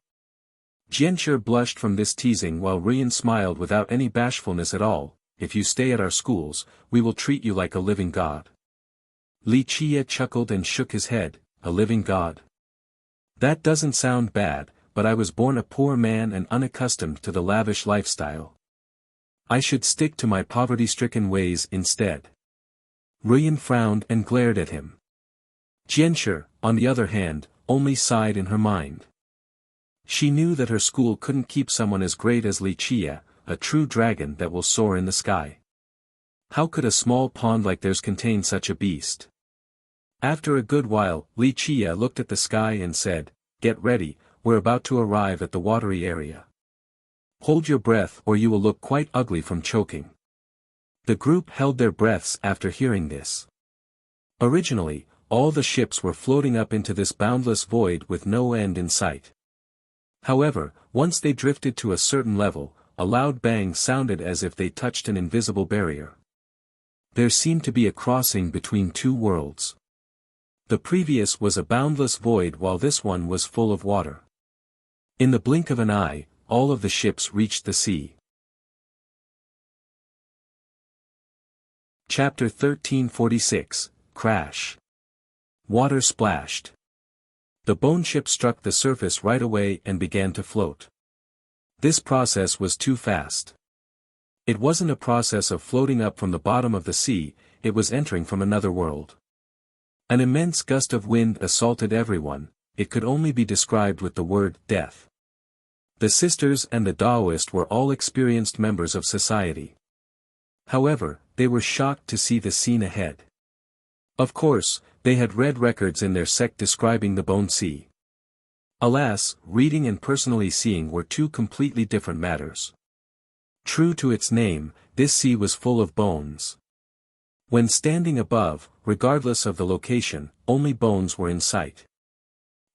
Jianshi blushed from this teasing while Rian smiled without any bashfulness at all, if you stay at our schools, we will treat you like a living god. Li Qiye chuckled and shook his head, a living god. That doesn't sound bad, but I was born a poor man and unaccustomed to the lavish lifestyle. I should stick to my poverty-stricken ways instead. Ruyan frowned and glared at him. Jianshi, on the other hand, only sighed in her mind. She knew that her school couldn't keep someone as great as Li Qie, a true dragon that will soar in the sky. How could a small pond like theirs contain such a beast? After a good while, Li Qie looked at the sky and said, "Get ready, we're about to arrive at the watery area. Hold your breath or you will look quite ugly from choking." The group held their breaths after hearing this. Originally, all the ships were floating up into this boundless void with no end in sight. However, once they drifted to a certain level, a loud bang sounded as if they touched an invisible barrier. There seemed to be a crossing between two worlds. The previous was a boundless void while this one was full of water. In the blink of an eye, all of the ships reached the sea. Chapter 1346, Crash. Water splashed. The bone ship struck the surface right away and began to float. This process was too fast. It wasn't a process of floating up from the bottom of the sea, it was entering from another world. An immense gust of wind assaulted everyone, it could only be described with the word death. The sisters and the Taoist were all experienced members of society. However, they were shocked to see the scene ahead. Of course, they had read records in their sect describing the bone sea. Alas, reading and personally seeing were two completely different matters. True to its name, this sea was full of bones. When standing above, regardless of the location, only bones were in sight.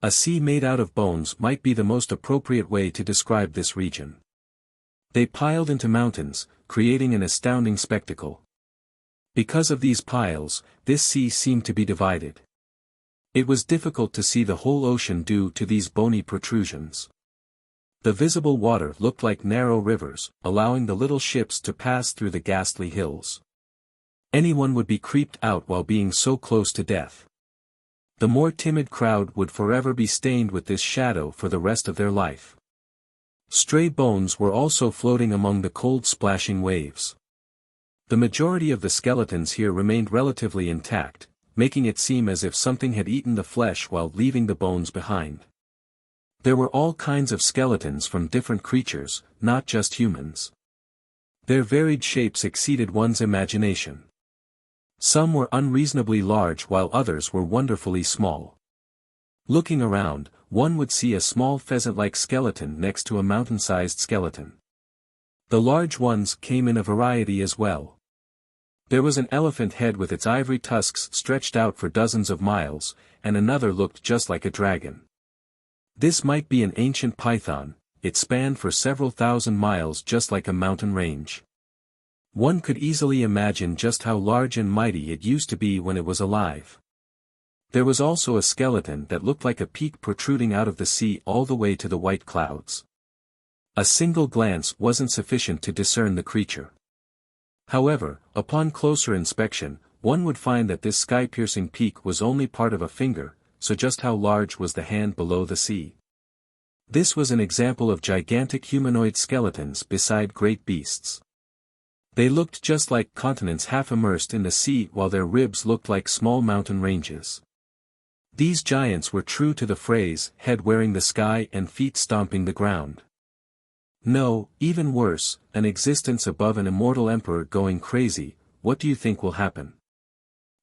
A sea made out of bones might be the most appropriate way to describe this region. They piled into mountains, creating an astounding spectacle. Because of these piles, this sea seemed to be divided. It was difficult to see the whole ocean due to these bony protrusions. The visible water looked like narrow rivers, allowing the little ships to pass through the ghastly hills. Anyone would be creeped out while being so close to death. The more timid crowd would forever be stained with this shadow for the rest of their life. Stray bones were also floating among the cold splashing waves. The majority of the skeletons here remained relatively intact, making it seem as if something had eaten the flesh while leaving the bones behind. There were all kinds of skeletons from different creatures, not just humans. Their varied shapes exceeded one's imagination. Some were unreasonably large while others were wonderfully small. Looking around, one would see a small pheasant-like skeleton next to a mountain-sized skeleton. The large ones came in a variety as well. There was an elephant head with its ivory tusks stretched out for dozens of miles, and another looked just like a dragon. This might be an ancient python, it spanned for several thousand miles just like a mountain range. One could easily imagine just how large and mighty it used to be when it was alive. There was also a skeleton that looked like a peak protruding out of the sea all the way to the white clouds. A single glance wasn't sufficient to discern the creature. However, upon closer inspection, one would find that this sky-piercing peak was only part of a finger, so just how large was the hand below the sea? This was an example of gigantic humanoid skeletons beside great beasts. They looked just like continents half immersed in the sea while their ribs looked like small mountain ranges. These giants were true to the phrase, head wearing the sky and feet stomping the ground. No, even worse, an existence above an immortal emperor going crazy. What do you think will happen?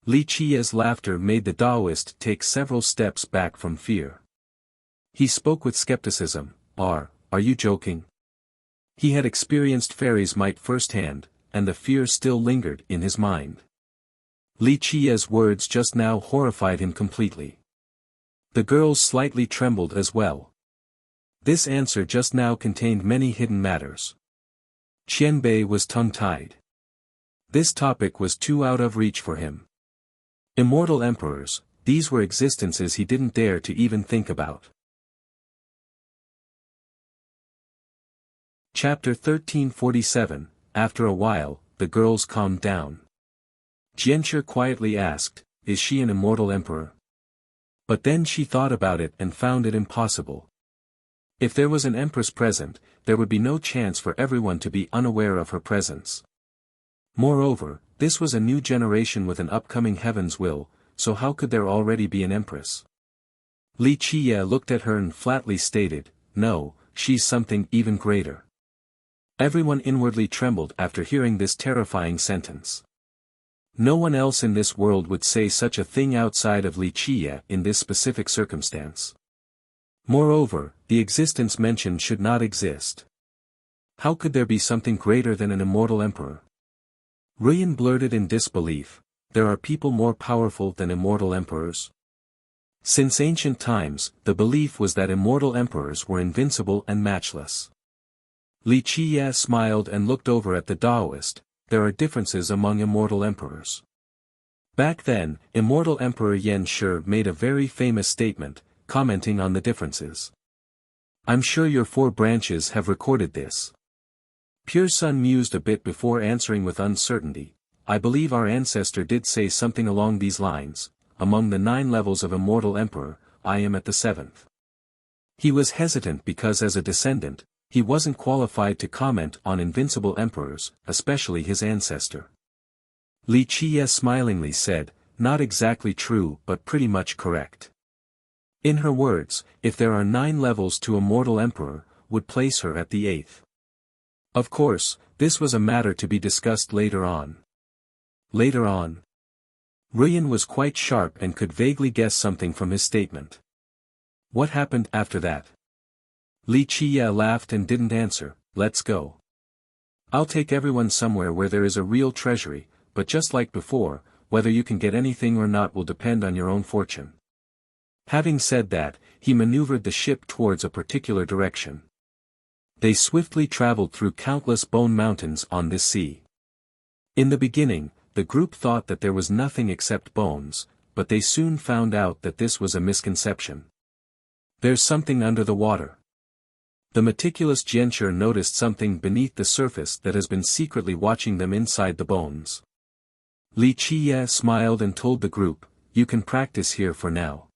Li Qie's laughter made the Taoist take several steps back from fear. He spoke with skepticism. Are you joking? He had experienced fairies' might firsthand, and the fear still lingered in his mind. Li Qie's words just now horrified him completely. The girls slightly trembled as well. This answer just now contained many hidden matters. Qianbei was tongue-tied. This topic was too out of reach for him. Immortal emperors, these were existences he didn't dare to even think about. Chapter 1347, After a while, the girls calmed down. Jianshi quietly asked, "Is she an immortal emperor?" But then she thought about it and found it impossible. If there was an empress present, there would be no chance for everyone to be unaware of her presence. Moreover, this was a new generation with an upcoming heaven's will, so how could there already be an empress? Li Qiye looked at her and flatly stated, "No, she's something even greater." Everyone inwardly trembled after hearing this terrifying sentence. No one else in this world would say such a thing outside of Li Qiye in this specific circumstance. Moreover, the existence mentioned should not exist. How could there be something greater than an immortal emperor? Ruyan blurted in disbelief, "There are people more powerful than immortal emperors?" Since ancient times, the belief was that immortal emperors were invincible and matchless. Li Qiye smiled and looked over at the Taoist. "There are differences among immortal emperors." Back then, immortal Emperor Yan Shi made a very famous statement, commenting on the differences. "I'm sure your 4 branches have recorded this." Pure Sun mused a bit before answering with uncertainty, "I believe our ancestor did say something along these lines. Among the 9 levels of immortal emperor, I am at the 7th. He was hesitant because as a descendant, he wasn't qualified to comment on invincible emperors, especially his ancestor. Li Qiye smilingly said, "Not exactly true but pretty much correct." In her words, if there are 9 levels to immortal emperor, would place her at the 8th. Of course, this was a matter to be discussed later on. Later on. Ruyan was quite sharp and could vaguely guess something from his statement. What happened after that? Li Qiye laughed and didn't answer. "Let's go. I'll take everyone somewhere where there is a real treasury, but just like before, whether you can get anything or not will depend on your own fortune." Having said that, he maneuvered the ship towards a particular direction. They swiftly traveled through countless bone mountains on this sea. In the beginning, the group thought that there was nothing except bones, but they soon found out that this was a misconception. "There's something under the water." The meticulous Jianshi noticed something beneath the surface that has been secretly watching them inside the bones. Li Qiye smiled and told the group, "You can practice here for now.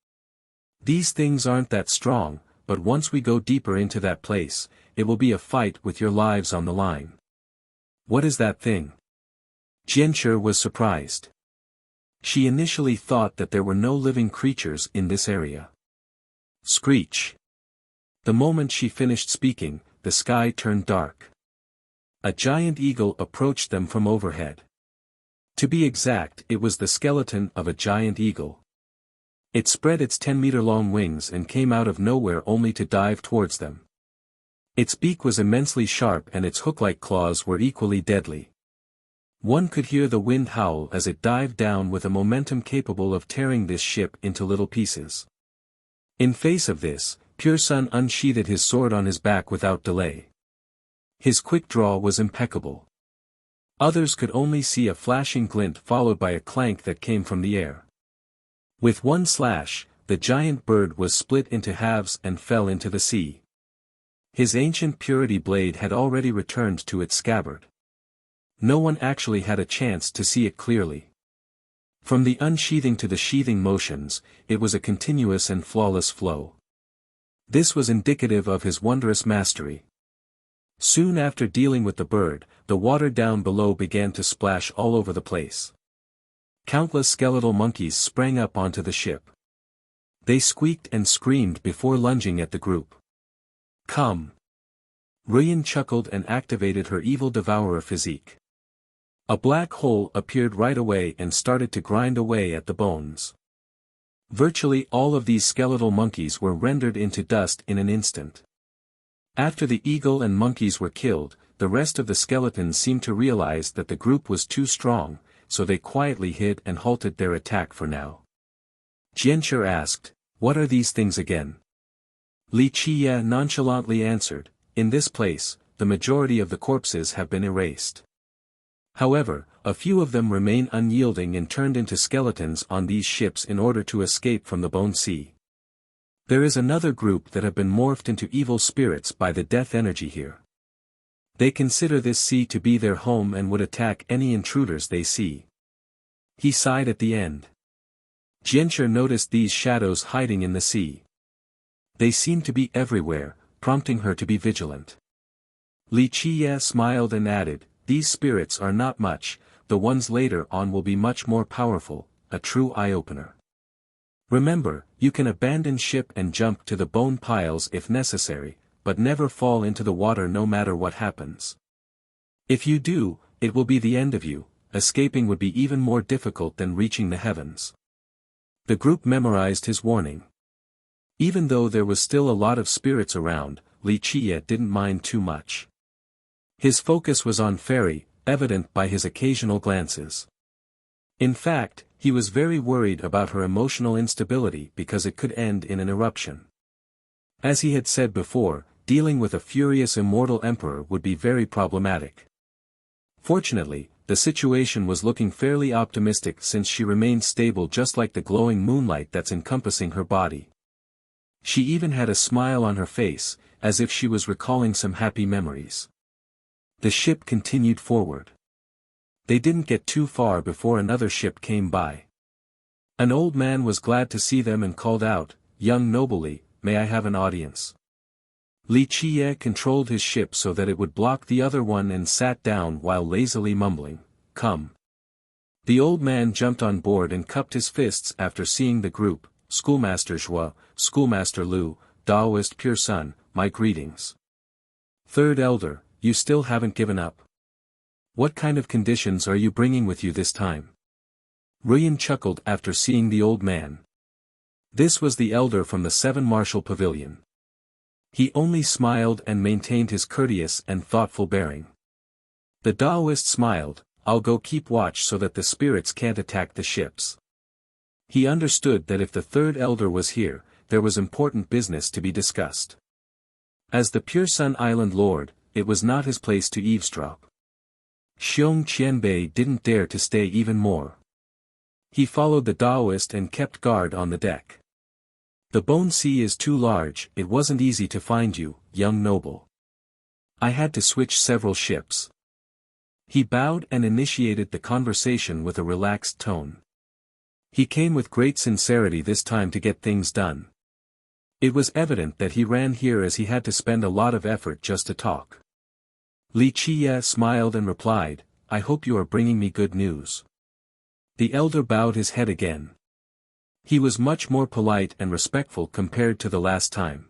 These things aren't that strong, but once we go deeper into that place, it will be a fight with your lives on the line." "What is that thing?" Jianshi was surprised. She initially thought that there were no living creatures in this area. Screech. The moment she finished speaking, the sky turned dark. A giant eagle approached them from overhead. To be exact, it was the skeleton of a giant eagle. It spread its 10-meter-long wings and came out of nowhere only to dive towards them. Its beak was immensely sharp and its hook-like claws were equally deadly. One could hear the wind howl as it dived down with a momentum capable of tearing this ship into little pieces. In face of this, Pure Sun unsheathed his sword on his back without delay. His quick draw was impeccable. Others could only see a flashing glint followed by a clank that came from the air. With one slash, the giant bird was split into halves and fell into the sea. His ancient purity blade had already returned to its scabbard. No one actually had a chance to see it clearly. From the unsheathing to the sheathing motions, it was a continuous and flawless flow. This was indicative of his wondrous mastery. Soon after dealing with the bird, the water down below began to splash all over the place. Countless skeletal monkeys sprang up onto the ship. They squeaked and screamed before lunging at the group. "Come!" Ruyan chuckled and activated her evil devourer physique. A black hole appeared right away and started to grind away at the bones. Virtually all of these skeletal monkeys were rendered into dust in an instant. After the eagle and monkeys were killed, the rest of the skeletons seemed to realize that the group was too strong, so they quietly hid and halted their attack for now. Jianshi asked, "What are these things again?" Li Qiye nonchalantly answered, "In this place, the majority of the corpses have been erased. However, a few of them remain unyielding and turned into skeletons on these ships in order to escape from the Bone Sea. There is another group that have been morphed into evil spirits by the death energy here. They consider this sea to be their home and would attack any intruders they see." He sighed at the end. Jianshi noticed these shadows hiding in the sea. They seemed to be everywhere, prompting her to be vigilant. Li Qiye smiled and added, "These spirits are not much, the ones later on will be much more powerful, a true eye-opener. Remember, you can abandon ship and jump to the bone piles if necessary, but never fall into the water no matter what happens. If you do, it will be the end of you, escaping would be even more difficult than reaching the heavens." The group memorized his warning. Even though there was still a lot of spirits around, Li Qiye didn't mind too much. His focus was on Fairy, evident by his occasional glances. In fact, he was very worried about her emotional instability because it could end in an eruption. As he had said before, dealing with a furious immortal emperor would be very problematic. Fortunately, the situation was looking fairly optimistic since she remained stable just like the glowing moonlight that's encompassing her body. She even had a smile on her face, as if she was recalling some happy memories. The ship continued forward. They didn't get too far before another ship came by. An old man was glad to see them and called out, "Young noble, may I have an audience?" Li Qiye controlled his ship so that it would block the other one and sat down while lazily mumbling, "Come." The old man jumped on board and cupped his fists after seeing the group, "Schoolmaster Zhua, Schoolmaster Lu, Daoist Pure Sun, my greetings. Third Elder, you still haven't given up. What kind of conditions are you bringing with you this time?" Ruyan chuckled after seeing the old man. This was the elder from the Seven Martial Pavilion. He only smiled and maintained his courteous and thoughtful bearing. The Daoist smiled, "I'll go keep watch so that the spirits can't attack the ships." He understood that if the third elder was here, there was important business to be discussed. As the Pure Sun Island Lord, it was not his place to eavesdrop. Xiong Qianbei didn't dare to stay even more. He followed the Daoist and kept guard on the deck. "The Bone Sea is too large, it wasn't easy to find you, young noble. I had to switch several ships." He bowed and initiated the conversation with a relaxed tone. He came with great sincerity this time to get things done. It was evident that he ran here as he had to spend a lot of effort just to talk. Li Qiye smiled and replied, "I hope you are bringing me good news." The elder bowed his head again. He was much more polite and respectful compared to the last time.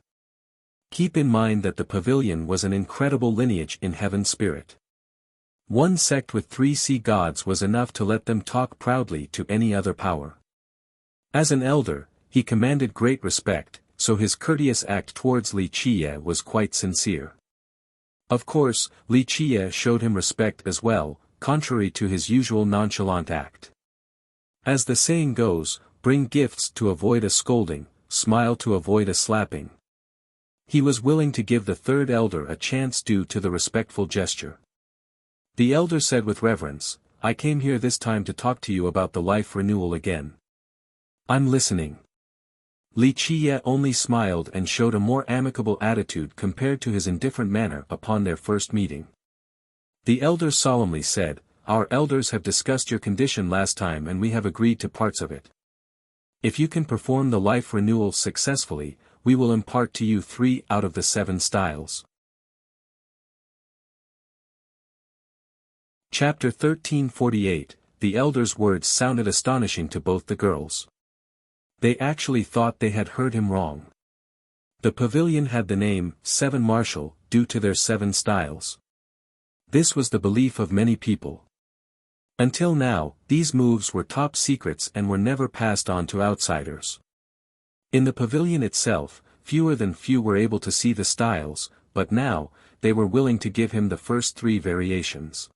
Keep in mind that the pavilion was an incredible lineage in heaven spirit. One sect with 3 sea gods was enough to let them talk proudly to any other power. As an elder, he commanded great respect, so his courteous act towards Li Qiye was quite sincere. Of course, Li Qiye showed him respect as well, contrary to his usual nonchalant act. As the saying goes, bring gifts to avoid a scolding, smile to avoid a slapping. He was willing to give the third elder a chance due to the respectful gesture. The elder said with reverence, "I came here this time to talk to you about the life renewal again." "I'm listening." Li Qiye only smiled and showed a more amicable attitude compared to his indifferent manner upon their first meeting. The elder solemnly said, "Our elders have discussed your condition last time and we have agreed to parts of it. If you can perform the life renewal successfully, we will impart to you 3 out of the 7 styles. Chapter 1348, The elder's words sounded astonishing to both the girls. They actually thought they had heard him wrong. The pavilion had the name, 7 Martial, due to their 7 styles. This was the belief of many people. Until now, these moves were top secrets and were never passed on to outsiders. In the pavilion itself, fewer than few were able to see the styles, but now, they were willing to give him the first 3 variations.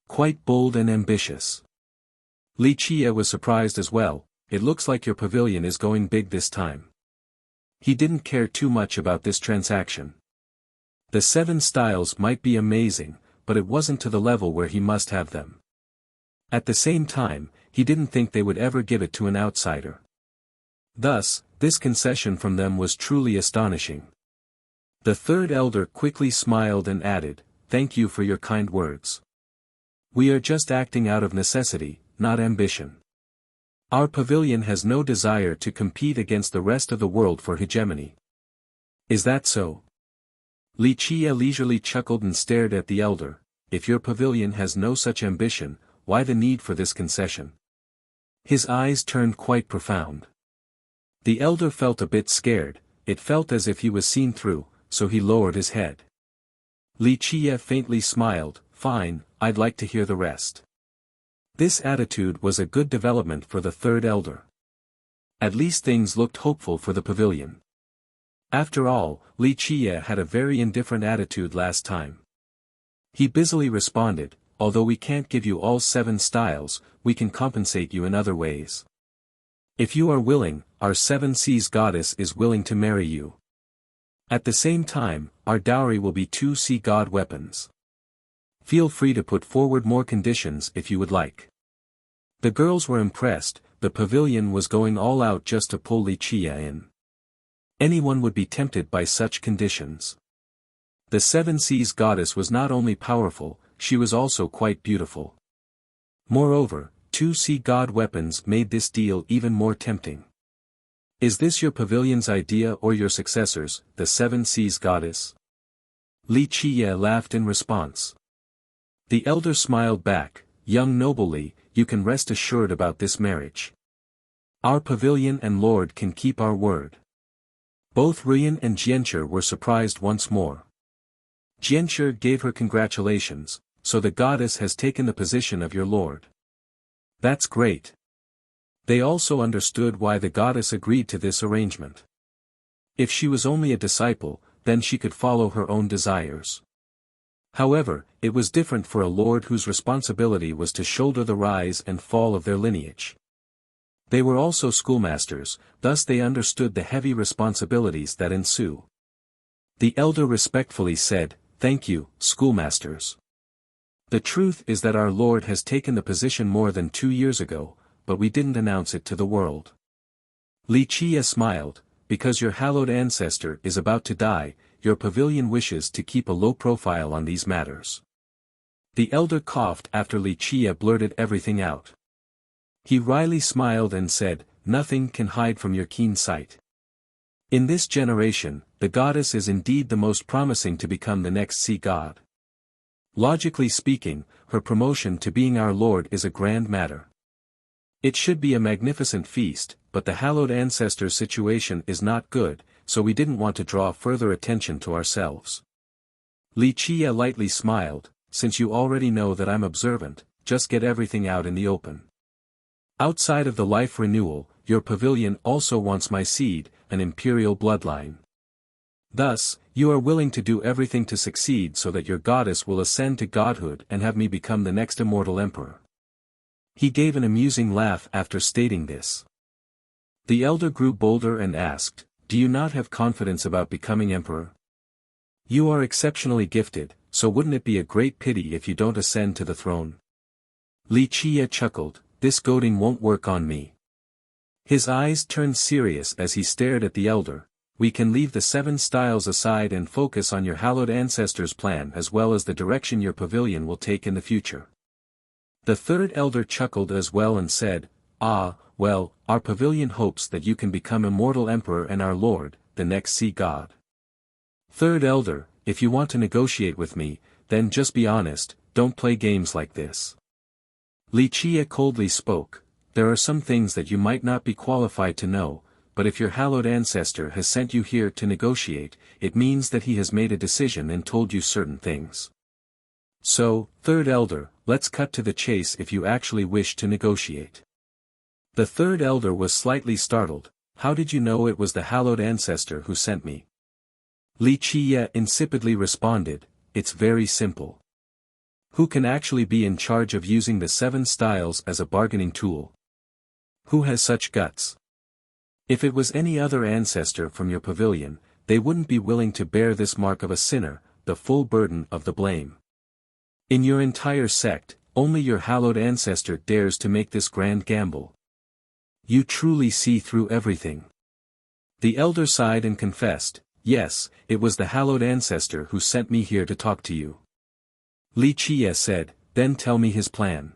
Quite bold and ambitious. Li Qiye was surprised as well. "It looks like your pavilion is going big this time." He didn't care too much about this transaction. The 7 styles might be amazing, but it wasn't to the level where he must have them. At the same time, he didn't think they would ever give it to an outsider. Thus, this concession from them was truly astonishing. The third elder quickly smiled and added, "Thank you for your kind words. We are just acting out of necessity, not ambition. Our pavilion has no desire to compete against the rest of the world for hegemony." "Is that so?" Li Qie leisurely chuckled and stared at the elder. If your pavilion has no such ambition, why the need for this concession? His eyes turned quite profound. The elder felt a bit scared, it felt as if he was seen through, so he lowered his head. Li Qie faintly smiled, fine, I'd like to hear the rest. This attitude was a good development for the third elder. At least things looked hopeful for the pavilion. After all, Li Qie had a very indifferent attitude last time. He busily responded, although we can't give you all 7 styles, we can compensate you in other ways. If you are willing, our 7 seas goddess is willing to marry you. At the same time, our dowry will be 2 sea god weapons. Feel free to put forward more conditions if you would like. The girls were impressed, the pavilion was going all out just to pull Li Qie in. Anyone would be tempted by such conditions. The 7 seas goddess was not only powerful, she was also quite beautiful. Moreover, 2 sea god weapons made this deal even more tempting. Is this your pavilion's idea or your successor's, the 7 seas goddess? Li Qie laughed in response. The elder smiled back, young noble Li, you can rest assured about this marriage. Our pavilion and lord can keep our word. Both Ruyan and Jianchi were surprised once more. Jianchi gave her congratulations, so the goddess has taken the position of your lord. That's great. They also understood why the goddess agreed to this arrangement. If she was only a disciple, then she could follow her own desires. However, it was different for a lord whose responsibility was to shoulder the rise and fall of their lineage. They were also schoolmasters, thus they understood the heavy responsibilities that ensue. The elder respectfully said, "Thank you, schoolmasters. The truth is that our lord has taken the position more than 2 years ago, but we didn't announce it to the world." Li Qie smiled, because your hallowed ancestor is about to die, your pavilion wishes to keep a low profile on these matters. The elder coughed after Li Qie blurted everything out. He wryly smiled and said, "Nothing can hide from your keen sight. In this generation, the goddess is indeed the most promising to become the next sea god. Logically speaking, her promotion to being our lord is a grand matter. It should be a magnificent feast, but the hallowed ancestor's situation is not good, so we didn't want to draw further attention to ourselves." Li Qie lightly smiled, "Since you already know that I'm observant, just get everything out in the open. Outside of the life renewal, your pavilion also wants my seed, an imperial bloodline. Thus, you are willing to do everything to succeed so that your goddess will ascend to godhood and have me become the next immortal emperor." He gave an amusing laugh after stating this. The elder grew bolder and asked, "Do you not have confidence about becoming emperor? You are exceptionally gifted, so wouldn't it be a great pity if you don't ascend to the throne?" Li Qie chuckled, "This goading won't work on me." His eyes turned serious as he stared at the elder. "We can leave the 7 styles aside and focus on your hallowed ancestors' plan as well as the direction your pavilion will take in the future." The third elder chuckled as well and said, "Ah, well, our pavilion hopes that you can become immortal emperor and our lord, the next sea god. Third elder, if you want to negotiate with me, then just be honest, don't play games like this." Li Qie coldly spoke, "There are some things that you might not be qualified to know, but if your hallowed ancestor has sent you here to negotiate, it means that he has made a decision and told you certain things. So, third elder, let's cut to the chase if you actually wish to negotiate." The third elder was slightly startled. "How did you know it was the hallowed ancestor who sent me?" Li Qie insipidly responded, "It's very simple. Who can actually be in charge of using the 7 styles as a bargaining tool? Who has such guts? If it was any other ancestor from your pavilion, they wouldn't be willing to bear this mark of a sinner, the full burden of the blame. In your entire sect, only your hallowed ancestor dares to make this grand gamble. You truly see through everything." The elder sighed and confessed, "Yes, it was the hallowed ancestor who sent me here to talk to you." Li Qie said, "Then tell me his plan."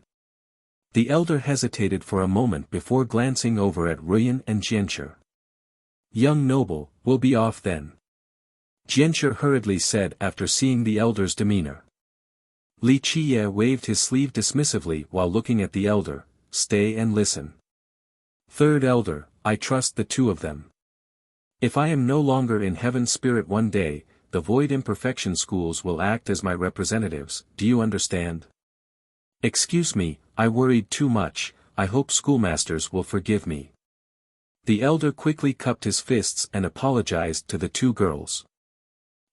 The elder hesitated for a moment before glancing over at Ruyan and Jianchi. "Young noble, we'll be off then. Jianshi hurriedly said after seeing the elder's demeanor. Li Qiye waved his sleeve dismissively while looking at the elder. Stay and listen. Third elder, I trust the two of them. If I am no longer in heaven's spirit one day, the void imperfection schools will act as my representatives, do you understand? Excuse me, I worried too much, I hope schoolmasters will forgive me. The elder quickly cupped his fists and apologized to the two girls.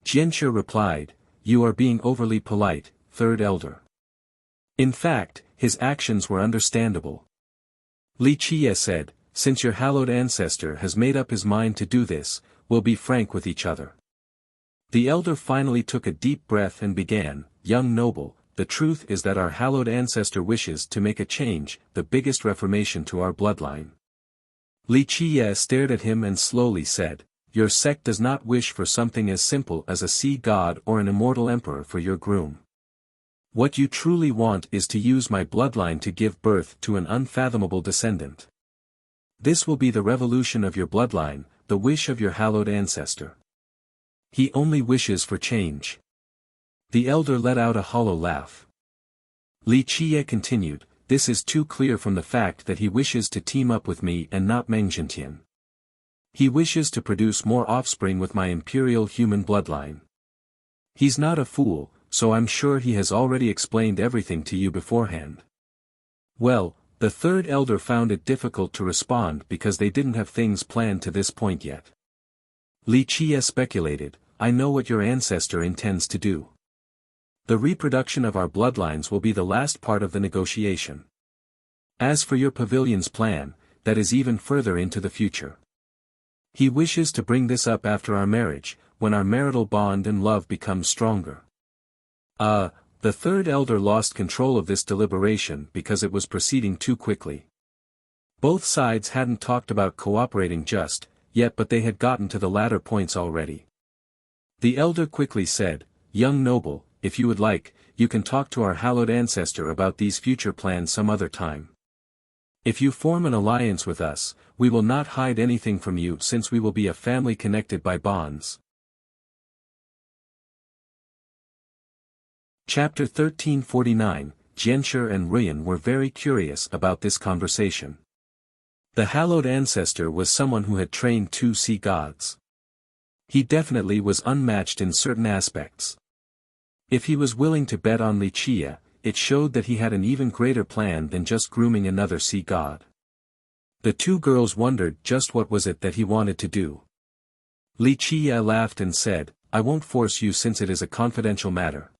Jianshi replied, you are being overly polite, third elder. In fact, his actions were understandable. Li Qiye said, since your hallowed ancestor has made up his mind to do this, we'll be frank with each other. The elder finally took a deep breath and began, young noble, the truth is that our hallowed ancestor wishes to make a change, the biggest reformation to our bloodline. Li Qiye stared at him and slowly said, your sect does not wish for something as simple as a sea god or an immortal emperor for your groom. What you truly want is to use my bloodline to give birth to an unfathomable descendant. This will be the revolution of your bloodline, the wish of your hallowed ancestor. He only wishes for change. The elder let out a hollow laugh. Li Qiye continued, this is too clear from the fact that he wishes to team up with me and not Meng Zhentian. He wishes to produce more offspring with my imperial human bloodline. He's not a fool, so I'm sure he has already explained everything to you beforehand. Well, the third elder found it difficult to respond because they didn't have things planned to this point yet. Li Qiye speculated, I know what your ancestor intends to do. The reproduction of our bloodlines will be the last part of the negotiation. As for your pavilion's plan, that is even further into the future. He wishes to bring this up after our marriage, when our marital bond and love become stronger. The third elder lost control of this deliberation because it was proceeding too quickly. Both sides hadn't talked about cooperating just yet, but they had gotten to the latter points already. The elder quickly said, young noble, if you would like, you can talk to our hallowed ancestor about these future plans some other time. If you form an alliance with us, we will not hide anything from you since we will be a family connected by bonds. Chapter 1349, Jianshi and Ruyan were very curious about this conversation. The hallowed ancestor was someone who had trained two sea gods. He definitely was unmatched in certain aspects. If he was willing to bet on Li Qiye, it showed that he had an even greater plan than just grooming another sea god. The two girls wondered just what was it that he wanted to do. Li Qiye laughed and said, I won't force you since it is a confidential matter.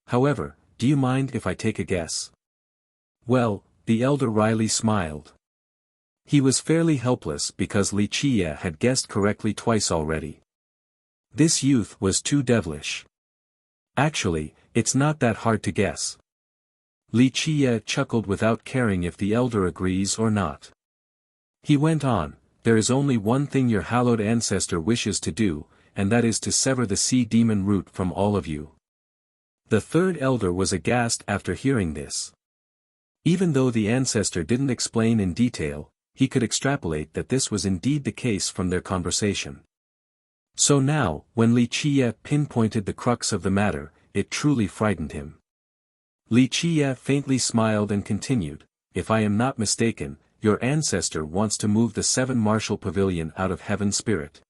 However, do you mind if I take a guess? Well, the elder wryly smiled. He was fairly helpless because Li Qiye had guessed correctly twice already. This youth was too devilish. Actually, it's not that hard to guess. Li Qiye chuckled without caring if the elder agrees or not. He went on, there is only one thing your hallowed ancestor wishes to do, and that is to sever the sea demon root from all of you. The third elder was aghast after hearing this. Even though the ancestor didn't explain in detail, he could extrapolate that this was indeed the case from their conversation. So now, when Li Qiye pinpointed the crux of the matter, it truly frightened him. Li Qiye faintly smiled and continued, if I am not mistaken, your ancestor wants to move the 7 Martial Pavilion out of Heaven Spirit.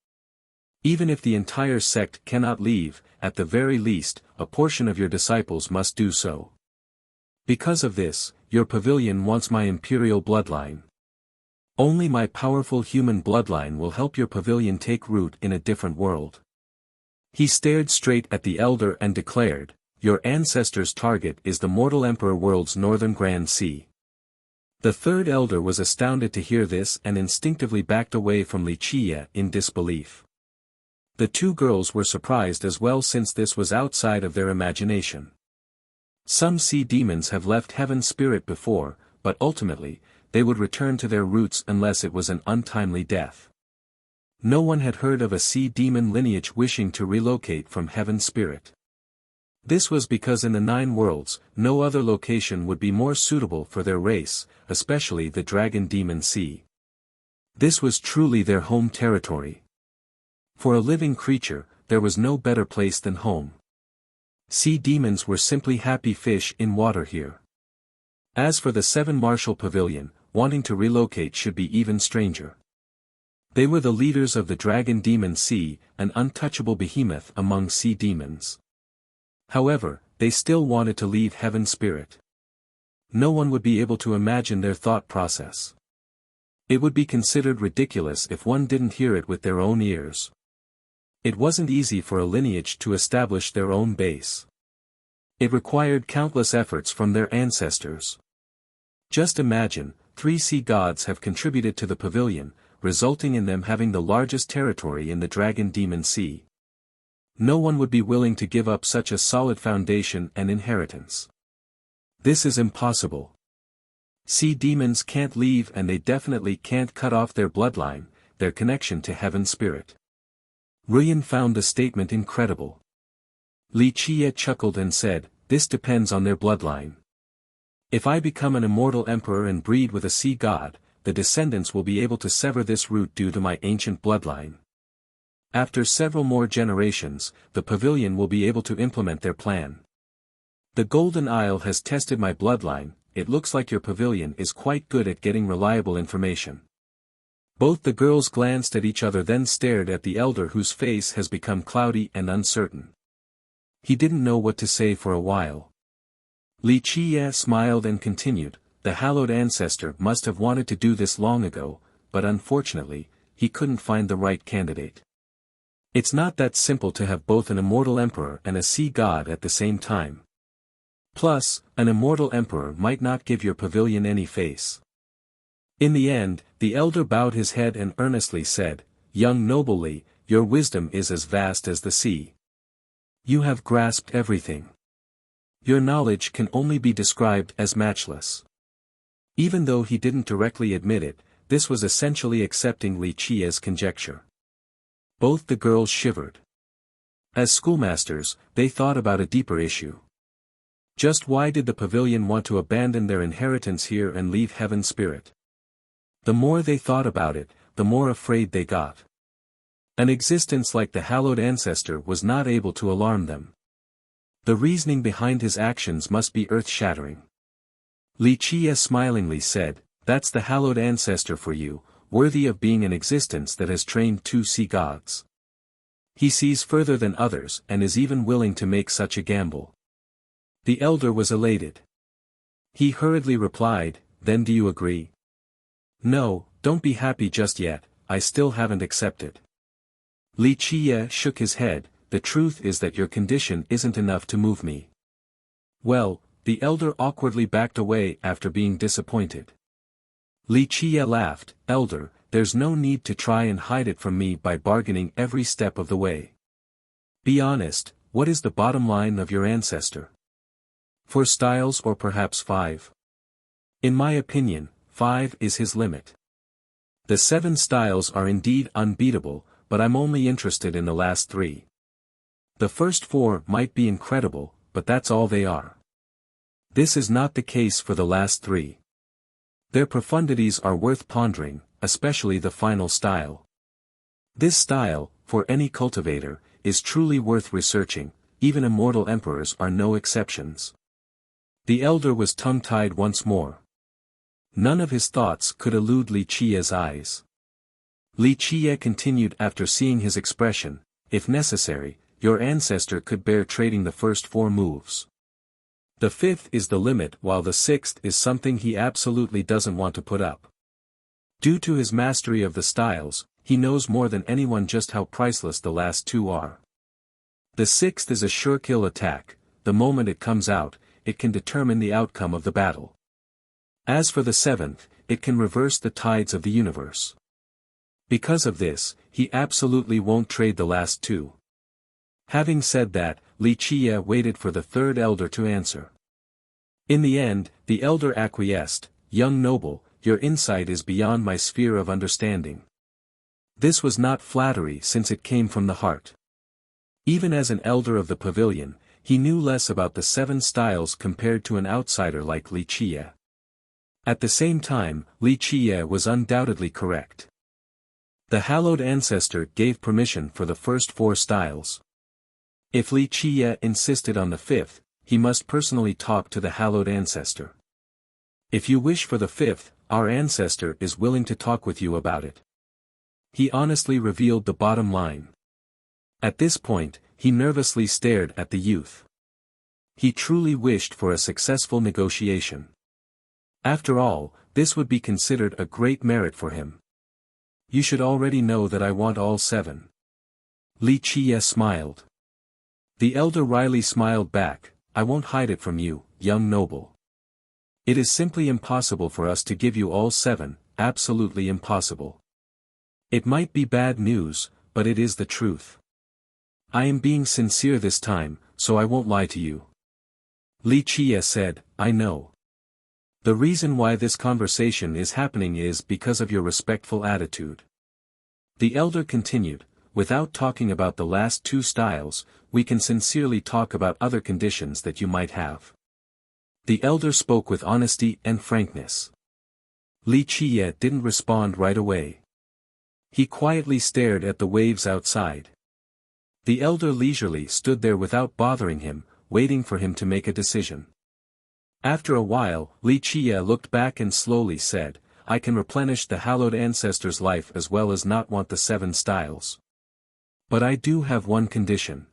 Even if the entire sect cannot leave, at the very least, a portion of your disciples must do so. Because of this, your pavilion wants my imperial bloodline. Only my powerful human bloodline will help your pavilion take root in a different world. He stared straight at the elder and declared, your ancestor's target is the mortal emperor world's northern Grand Sea. The third elder was astounded to hear this and instinctively backed away from Li Qiye in disbelief. The two girls were surprised as well since this was outside of their imagination. Some sea demons have left Heaven Spirit before, but ultimately, they would return to their roots unless it was an untimely death. No one had heard of a sea demon lineage wishing to relocate from Heaven Spirit. This was because in the 9 worlds, no other location would be more suitable for their race, especially the Dragon Demon Sea. This was truly their home territory. For a living creature, there was no better place than home. Sea demons were simply happy fish in water here. As for the 7 Martial Pavilion, wanting to relocate should be even stranger. They were the leaders of the Dragon Demon Sea, an untouchable behemoth among sea demons. However, they still wanted to leave Heaven Spirit. No one would be able to imagine their thought process. It would be considered ridiculous if one didn't hear it with their own ears. It wasn't easy for a lineage to establish their own base. It required countless efforts from their ancestors. Just imagine, 3 sea gods have contributed to the pavilion, resulting in them having the largest territory in the Dragon Demon Sea. No one would be willing to give up such a solid foundation and inheritance. This is impossible. Sea demons can't leave, and they definitely can't cut off their bloodline, their connection to Heaven Spirit. Ruyan found the statement incredible. Li Qie chuckled and said, "This depends on their bloodline. If I become an immortal emperor and breed with a sea god, the descendants will be able to sever this root due to my ancient bloodline. After several more generations, the pavilion will be able to implement their plan. The Golden Isle has tested my bloodline. It looks like your pavilion is quite good at getting reliable information." Both the girls glanced at each other, then stared at the elder, whose face has become cloudy and uncertain. He didn't know what to say for a while. Li Qie smiled and continued, "The hallowed ancestor must have wanted to do this long ago, but unfortunately, he couldn't find the right candidate. It's not that simple to have both an immortal emperor and a sea god at the same time. Plus, an immortal emperor might not give your pavilion any face." In the end, the elder bowed his head and earnestly said, "Young noble Li, your wisdom is as vast as the sea. You have grasped everything. Your knowledge can only be described as matchless." Even though he didn't directly admit it, this was essentially accepting Li Qie's conjecture. Both the girls shivered. As schoolmasters, they thought about a deeper issue. Just why did the pavilion want to abandon their inheritance here and leave Heaven Spirit? The more they thought about it, the more afraid they got. An existence like the hallowed ancestor was not able to alarm them. The reasoning behind his actions must be earth-shattering. Li Qie smilingly said, "That's the hallowed ancestor for you, worthy of being an existence that has trained 2 sea gods. He sees further than others and is even willing to make such a gamble." The elder was elated. He hurriedly replied, "Then do you agree?" "No, don't be happy just yet, I still haven't accepted." Li Qie shook his head, "The truth is that your condition isn't enough to move me." "Well," the elder awkwardly backed away after being disappointed. Li Qie laughed, "Elder, there's no need to try and hide it from me by bargaining every step of the way. Be honest, what is the bottom line of your ancestor? 4 styles or perhaps 5? In my opinion, 5 is his limit. The 7 styles are indeed unbeatable, but I'm only interested in the last 3. The first 4 might be incredible, but that's all they are. This is not the case for the last 3. Their profundities are worth pondering, especially the final style. This style, for any cultivator, is truly worth researching. Even immortal emperors are no exceptions." The elder was tongue-tied once more. None of his thoughts could elude Li Qie's eyes. Li Qie continued after seeing his expression, "If necessary, your ancestor could bear trading the first 4 moves. The 5th is the limit, while the 6th is something he absolutely doesn't want to put up. Due to his mastery of the styles, he knows more than anyone just how priceless the last 2 are. The 6th is a sure kill attack. The moment it comes out, it can determine the outcome of the battle. As for the 7th, it can reverse the tides of the universe. Because of this, he absolutely won't trade the last 2. Having said that, Li Qie waited for the 3rd elder to answer. In the end, the elder acquiesced, "Young noble, your insight is beyond my sphere of understanding." This was not flattery since it came from the heart. Even as an elder of the pavilion, he knew less about the 7 styles compared to an outsider like Li Qie. At the same time, Li Qie was undoubtedly correct. The hallowed ancestor gave permission for the first 4 styles. If Li Qiye insisted on the 5th, he must personally talk to the hallowed ancestor. If you wish for the 5th, our ancestor is willing to talk with you about it. He honestly revealed the bottom line. At this point, he nervously stared at the youth. He truly wished for a successful negotiation. After all, this would be considered a great merit for him. You should already know that I want all 7. Li Qiye smiled. The elder wryly smiled back, I won't hide it from you, young noble. It is simply impossible for us to give you all 7, absolutely impossible. It might be bad news, but it is the truth. I am being sincere this time, so I won't lie to you. Li Qiye said, I know. The reason why this conversation is happening is because of your respectful attitude. The elder continued, without talking about the last 2 styles, we can sincerely talk about other conditions that you might have. The elder spoke with honesty and frankness. Li Qiye didn't respond right away. He quietly stared at the waves outside. The elder leisurely stood there without bothering him, waiting for him to make a decision. After a while, Li Qiye looked back and slowly said, I can replenish the hallowed ancestor's life as well as not want the 7 styles. But I do have one condition.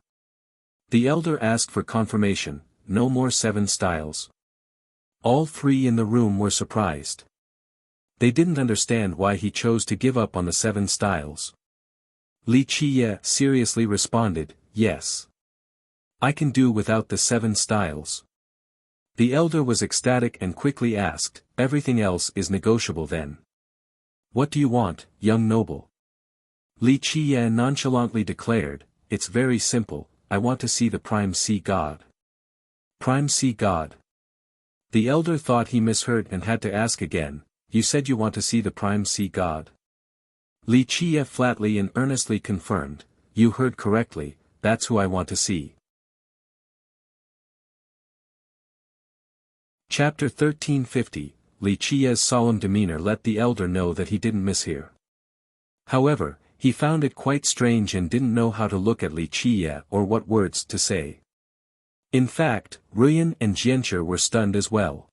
The elder asked for confirmation, no more 7 styles. All 3 in the room were surprised. They didn't understand why he chose to give up on the 7 styles. Li Qiye seriously responded, yes. I can do without the 7 styles. The elder was ecstatic and quickly asked, everything else is negotiable then. What do you want, young noble? Li Qiye nonchalantly declared, it's very simple, I want to see the Prime Sea God. Prime Sea God. The elder thought he misheard and had to ask again, you said you want to see the Prime Sea God. Li Qiye flatly and earnestly confirmed, you heard correctly, that's who I want to see. Chapter 1350, Li Qiye's solemn demeanor let the elder know that he didn't mishear. However, he found it quite strange and didn't know how to look at Li Qiye or what words to say. In fact, Ruyan and Jianshi were stunned as well.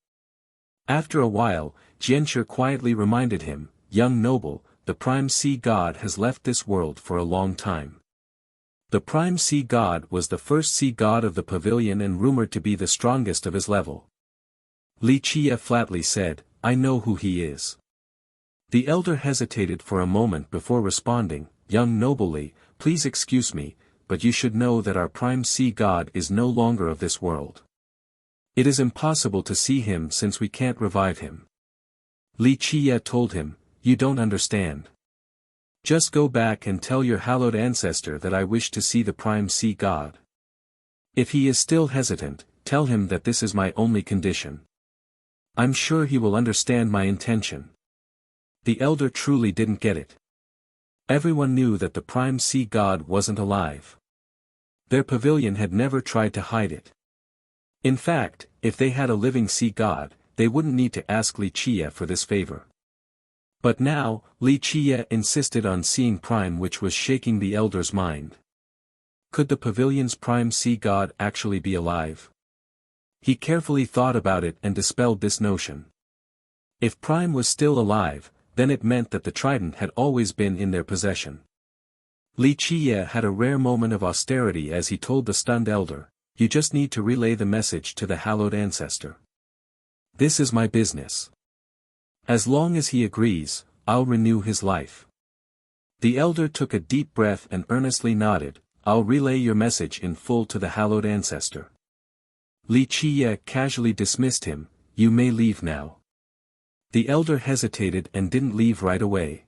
After a while, Jianshi quietly reminded him, young noble, the Prime Sea God has left this world for a long time. The Prime Sea God was the first sea god of the pavilion and rumored to be the strongest of his level. Li Qiye flatly said, I know who he is. The elder hesitated for a moment before responding, young noble Li, please excuse me, but you should know that our Prime Sea God is no longer of this world. It is impossible to see him since we can't revive him. Li Qiye told him, you don't understand. Just go back and tell your hallowed ancestor that I wish to see the Prime Sea God. If he is still hesitant, tell him that this is my only condition. I'm sure he will understand my intention. The elder truly didn't get it. Everyone knew that the Prime Sea God wasn't alive. Their pavilion had never tried to hide it. In fact, if they had a living sea god, they wouldn't need to ask Li Qiye for this favor. But now, Li Qiye insisted on seeing Prime, which was shaking the elder's mind. Could the pavilion's Prime Sea God actually be alive? He carefully thought about it and dispelled this notion. If Prime was still alive, then it meant that the trident had always been in their possession. Li Qiye had a rare moment of austerity as he told the stunned elder, you just need to relay the message to the hallowed ancestor. This is my business. As long as he agrees, I'll renew his life. The elder took a deep breath and earnestly nodded, I'll relay your message in full to the hallowed ancestor. Li Qiye casually dismissed him, you may leave now. The elder hesitated and didn't leave right away.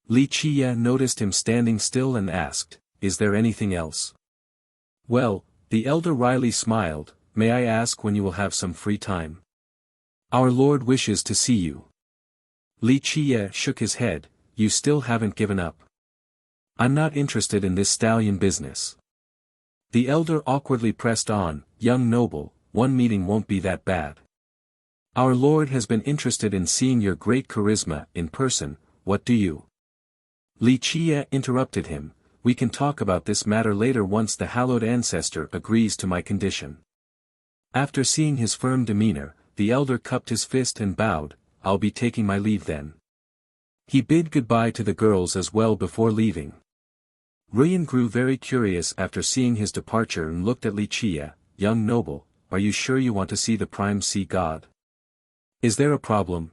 Li Qiye noticed him standing still and asked, is there anything else? Well, the elder wryly smiled, may I ask when you will have some free time? Our Lord wishes to see you. Li Qiye shook his head, you still haven't given up. I'm not interested in this stallion business. The elder awkwardly pressed on, young noble, one meeting won't be that bad. Our Lord has been interested in seeing your great charisma in person, what do you? Li Chia interrupted him, we can talk about this matter later once the hallowed ancestor agrees to my condition. After seeing his firm demeanor, the elder cupped his fist and bowed, I'll be taking my leave then. He bid goodbye to the girls as well before leaving. Ruyan grew very curious after seeing his departure and looked at Li Chia, young noble, are you sure you want to see the prime sea god? Is there a problem?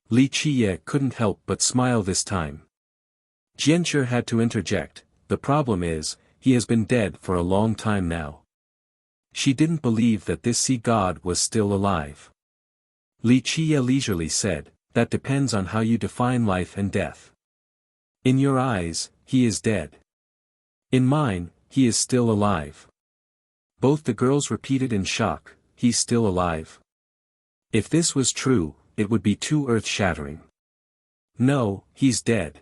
Li Chia couldn't help but smile this time. Jianshi had to interject, the problem is, he has been dead for a long time now. She didn't believe that this sea god was still alive. Li Chia leisurely said, that depends on how you define life and death. In your eyes, he is dead. In mine, he is still alive. Both the girls repeated in shock, he's still alive. If this was true, it would be too earth-shattering. No, he's dead.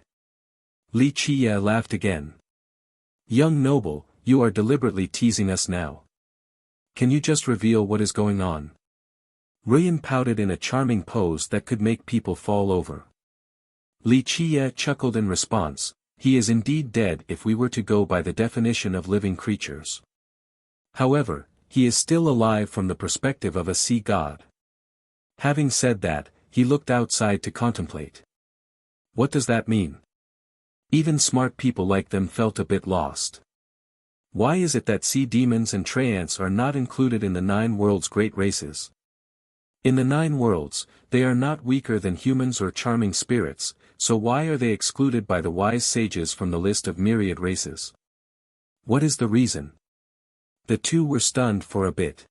Li Chia laughed again. Young noble, you are deliberately teasing us now. Can you just reveal what is going on? Ruyan pouted in a charming pose that could make people fall over. Li Chia chuckled in response, he is indeed dead if we were to go by the definition of living creatures. However, he is still alive from the perspective of a sea god. Having said that, he looked outside to contemplate. What does that mean? Even smart people like them felt a bit lost. Why is it that sea demons and Tyrants are not included in the 9 worlds' great races? In the 9 worlds, they are not weaker than humans or charming spirits, so why are they excluded by the wise sages from the list of myriad races? What is the reason? The two were stunned for a bit.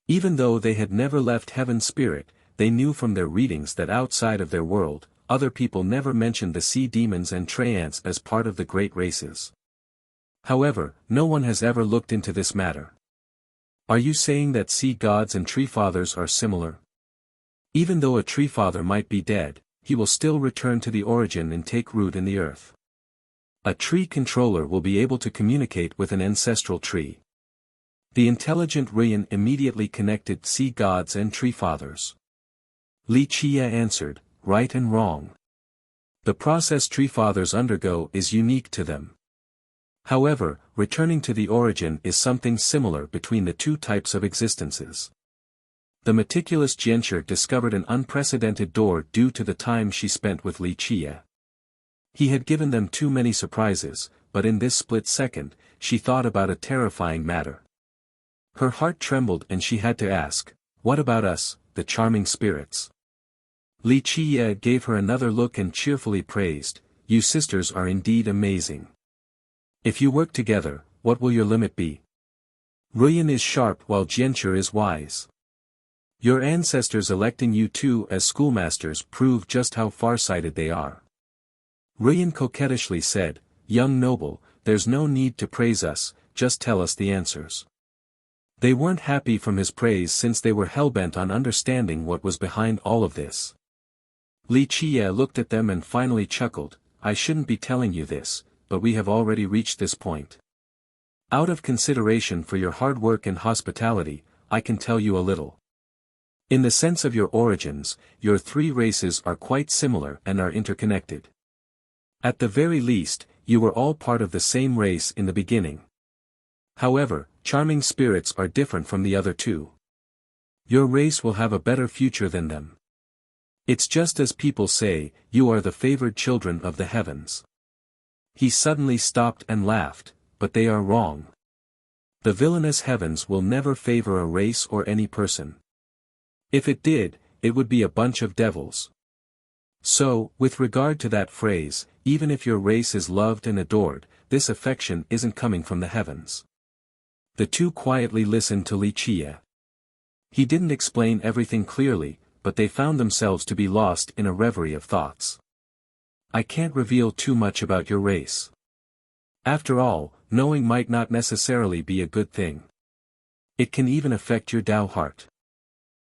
Even though they had never left Heaven's spirit, they knew from their readings that outside of their world, other people never mentioned the sea demons and Tyrants as part of the great races. However, no one has ever looked into this matter. Are you saying that sea gods and tree fathers are similar? Even though a tree father might be dead, he will still return to the origin and take root in the earth. A tree controller will be able to communicate with an ancestral tree. The intelligent Ruyan immediately connected sea gods and tree fathers. Li Chia answered, right and wrong. The process tree fathers undergo is unique to them. However, returning to the origin is something similar between the two types of existences. The meticulous Jianshi discovered an unprecedented door due to the time she spent with Li Chia. He had given them too many surprises, but in this split second, she thought about a terrifying matter. Her heart trembled and she had to ask, what about us, the charming spirits? Li Chia gave her another look and cheerfully praised, you sisters are indeed amazing. If you work together, what will your limit be? Ruyan is sharp while Jianshi is wise. Your ancestors electing you two as schoolmasters prove just how far-sighted they are. Ruyan coquettishly said, young noble, there's no need to praise us, just tell us the answers. They weren't happy from his praise since they were hell-bent on understanding what was behind all of this. Li Chia looked at them and finally chuckled, I shouldn't be telling you this, but we have already reached this point. Out of consideration for your hard work and hospitality, I can tell you a little. In the sense of your origins, your 3 races are quite similar and are interconnected. At the very least, you were all part of the same race in the beginning. However, charming spirits are different from the other 2. Your race will have a better future than them. It's just as people say, you are the favored children of the heavens. He suddenly stopped and laughed, but they are wrong. The villainous heavens will never favor a race or any person. If it did, it would be a bunch of devils. So, with regard to that phrase, even if your race is loved and adored, this affection isn't coming from the heavens. The two quietly listened to Li Chia. He didn't explain everything clearly, but they found themselves to be lost in a reverie of thoughts. I can't reveal too much about your race. After all, knowing might not necessarily be a good thing. It can even affect your Tao heart.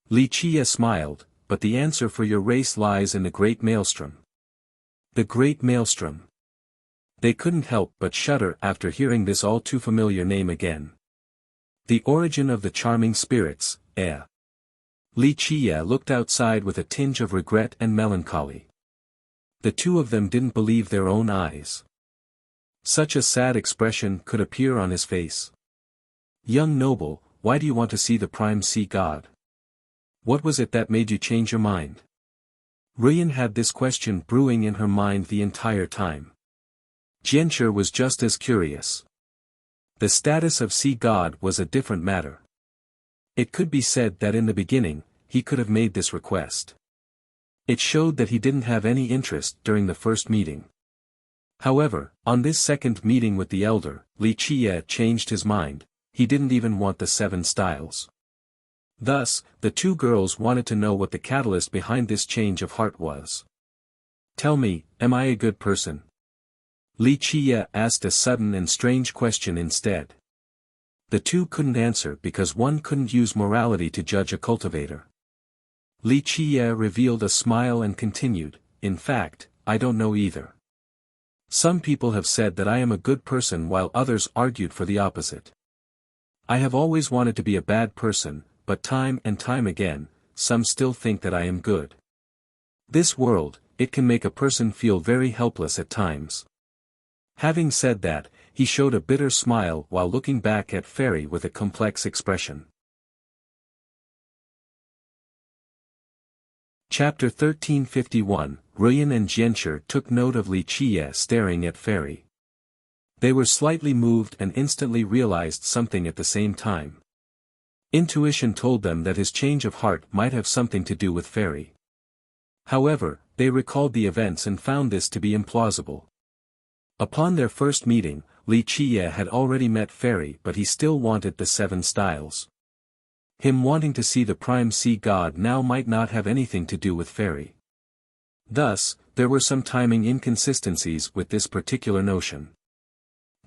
Li Chia smiled, but the answer for your race lies in the Great Maelstrom. The Great Maelstrom. They couldn't help but shudder after hearing this all too familiar name again. The origin of the charming spirits, Li Chia looked outside with a tinge of regret and melancholy. The two of them didn't believe their own eyes. Such a sad expression could appear on his face. "Young noble, why do you want to see the Prime Sea God? What was it that made you change your mind?" Ruyan had this question brewing in her mind the entire time. Jianshi was just as curious. The status of Sea God was a different matter. It could be said that in the beginning, he could have made this request. It showed that he didn't have any interest during the first meeting. However, on this second meeting with the elder, Li Qiye changed his mind. He didn't even want the 7 styles. Thus, the two girls wanted to know what the catalyst behind this change of heart was. "Tell me, am I a good person?" Li Qiye asked a sudden and strange question instead. The two couldn't answer because one couldn't use morality to judge a cultivator. Li Qiye revealed a smile and continued, "In fact, I don't know either. Some people have said that I am a good person while others argued for the opposite. I have always wanted to be a bad person, but time and time again, some still think that I am good. This world, it can make a person feel very helpless at times." Having said that, he showed a bitter smile while looking back at Fairy with a complex expression. Chapter 1351, Ruyan and Jianshi took note of Li Qiye staring at Fairy. They were slightly moved and instantly realized something at the same time. Intuition told them that his change of heart might have something to do with Fairy. However, they recalled the events and found this to be implausible. Upon their first meeting, Li Qiye had already met Fairy, but he still wanted the 7 styles. Him wanting to see the Prime Sea God now might not have anything to do with Fairy. Thus, there were some timing inconsistencies with this particular notion.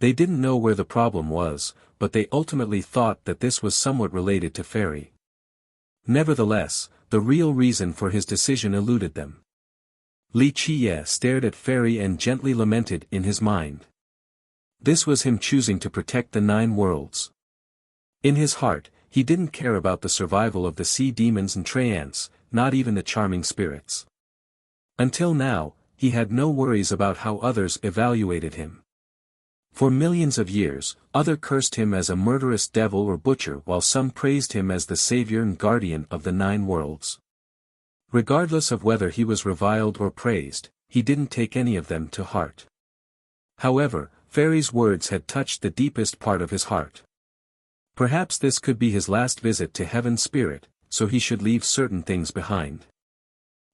They didn't know where the problem was, but they ultimately thought that this was somewhat related to Fairy. Nevertheless, the real reason for his decision eluded them. Li Qiye stared at Fairy and gently lamented in his mind. This was him choosing to protect the 9 worlds. In his heart, he didn't care about the survival of the sea demons and treants, not even the charming spirits. Until now, he had no worries about how others evaluated him. For millions of years, others cursed him as a murderous devil or butcher while some praised him as the savior and guardian of the 9 worlds. Regardless of whether he was reviled or praised, he didn't take any of them to heart. However, Fairy's words had touched the deepest part of his heart. Perhaps this could be his last visit to Heaven's Spirit, so he should leave certain things behind.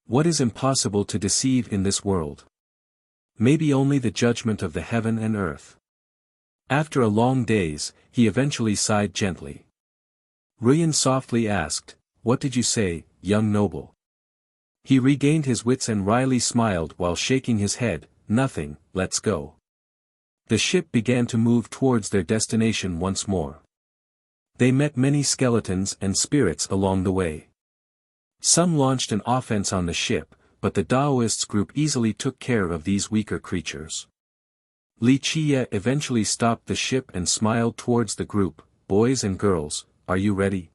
What is impossible to deceive in this world? Maybe only the judgment of the heaven and earth. After a long days, he eventually sighed gently. Ruyan softly asked, "What did you say, young noble?" He regained his wits and wryly smiled while shaking his head, "Nothing, let's go." The ship began to move towards their destination once more. They met many skeletons and spirits along the way. Some launched an offense on the ship, but the Daoists group easily took care of these weaker creatures. Li Qiye eventually stopped the ship and smiled towards the group, "Boys and girls, are you ready?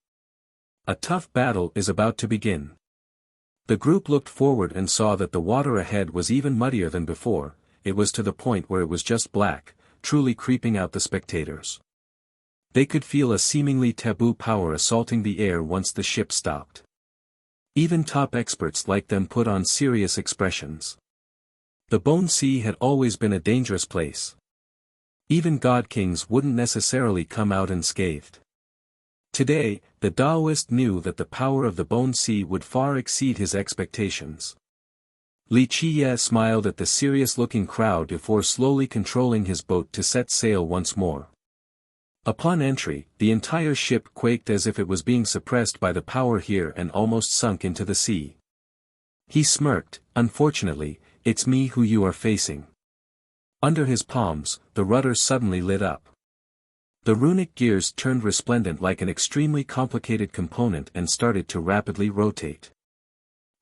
A tough battle is about to begin." The group looked forward and saw that the water ahead was even muddier than before. It was to the point where it was just black, truly creeping out the spectators. They could feel a seemingly taboo power assaulting the air once the ship stopped. Even top experts like them put on serious expressions. The Bone Sea had always been a dangerous place. Even god kings wouldn't necessarily come out unscathed. Today, the Daoist knew that the power of the Bone Sea would far exceed his expectations. Li Qiye smiled at the serious-looking crowd before slowly controlling his boat to set sail once more. Upon entry, the entire ship quaked as if it was being suppressed by the power here and almost sunk into the sea. He smirked, "Unfortunately, it's me who you are facing." Under his palms, the rudder suddenly lit up. The runic gears turned resplendent like an extremely complicated component and started to rapidly rotate.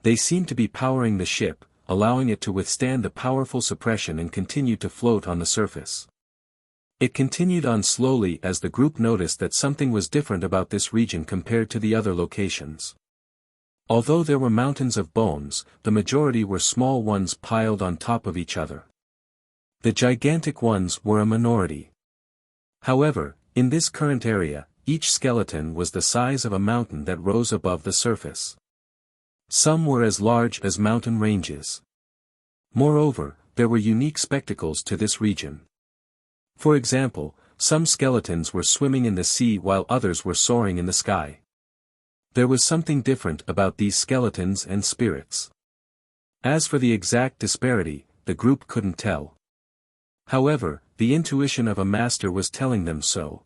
They seemed to be powering the ship, allowing it to withstand the powerful suppression and continue to float on the surface. It continued on slowly as the group noticed that something was different about this region compared to the other locations. Although there were mountains of bones, the majority were small ones piled on top of each other. The gigantic ones were a minority. However, in this current area, each skeleton was the size of a mountain that rose above the surface. Some were as large as mountain ranges. Moreover, there were unique spectacles to this region. For example, some skeletons were swimming in the sea while others were soaring in the sky. There was something different about these skeletons and spirits. As for the exact disparity, the group couldn't tell. However, the intuition of a master was telling them so.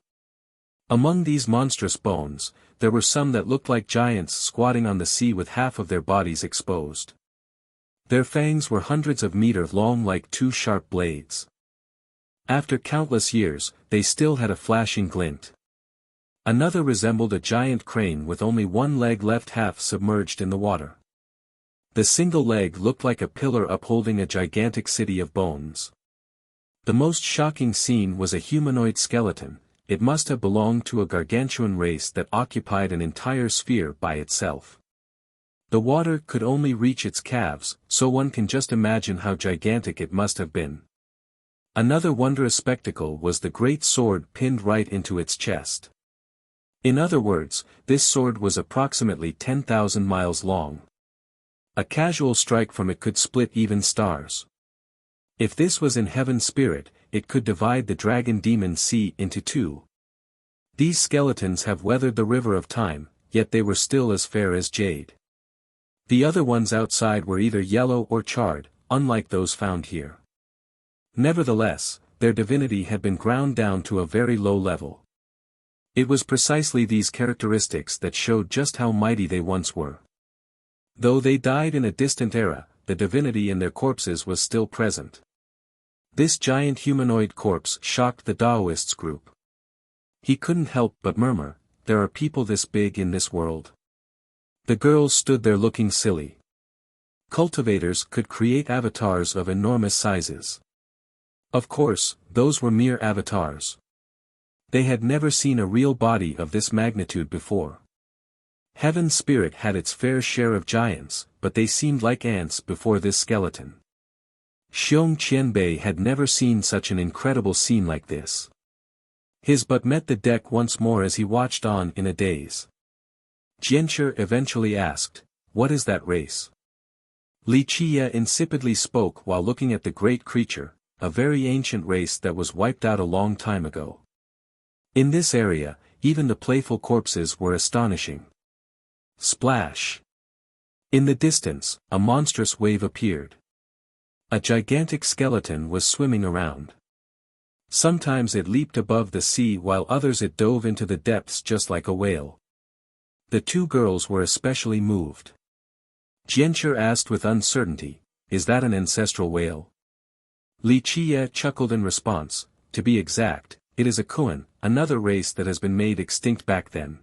Among these monstrous bones, there were some that looked like giants squatting on the sea with half of their bodies exposed. Their fangs were hundreds of meters long like two sharp blades. After countless years, they still had a flashing glint. Another resembled a giant crane with only one leg left, half submerged in the water. The single leg looked like a pillar upholding a gigantic city of bones. The most shocking scene was a humanoid skeleton. It must have belonged to a gargantuan race that occupied an entire sphere by itself. The water could only reach its calves, so one can just imagine how gigantic it must have been. Another wondrous spectacle was the great sword pinned right into its chest. In other words, this sword was approximately 10,000 miles long. A casual strike from it could split even stars. If this was in heaven's spirit, it could divide the dragon-demon sea into two. These skeletons have weathered the river of time, yet they were still as fair as jade. The other ones outside were either yellow or charred, unlike those found here. Nevertheless, their divinity had been ground down to a very low level. It was precisely these characteristics that showed just how mighty they once were. Though they died in a distant era, the divinity in their corpses was still present. This giant humanoid corpse shocked the Taoists group. He couldn't help but murmur, "There are people this big in this world." The girls stood there looking silly. Cultivators could create avatars of enormous sizes. Of course, those were mere avatars. They had never seen a real body of this magnitude before. Heaven's spirit had its fair share of giants, but they seemed like ants before this skeleton. Xiong Qianbei had never seen such an incredible scene like this. His butt met the deck once more as he watched on in a daze. Jianshi eventually asked, "What is that race?" Li Qie insipidly spoke while looking at the great creature, "A very ancient race that was wiped out a long time ago." In this area, even the playful corpses were astonishing. Splash! In the distance, a monstrous wave appeared. A gigantic skeleton was swimming around. Sometimes it leaped above the sea while others it dove into the depths just like a whale. The two girls were especially moved. Jianshi asked with uncertainty, "Is that an ancestral whale?" Li Qie chuckled in response, "To be exact, it is a Kuan, another race that has been made extinct back then.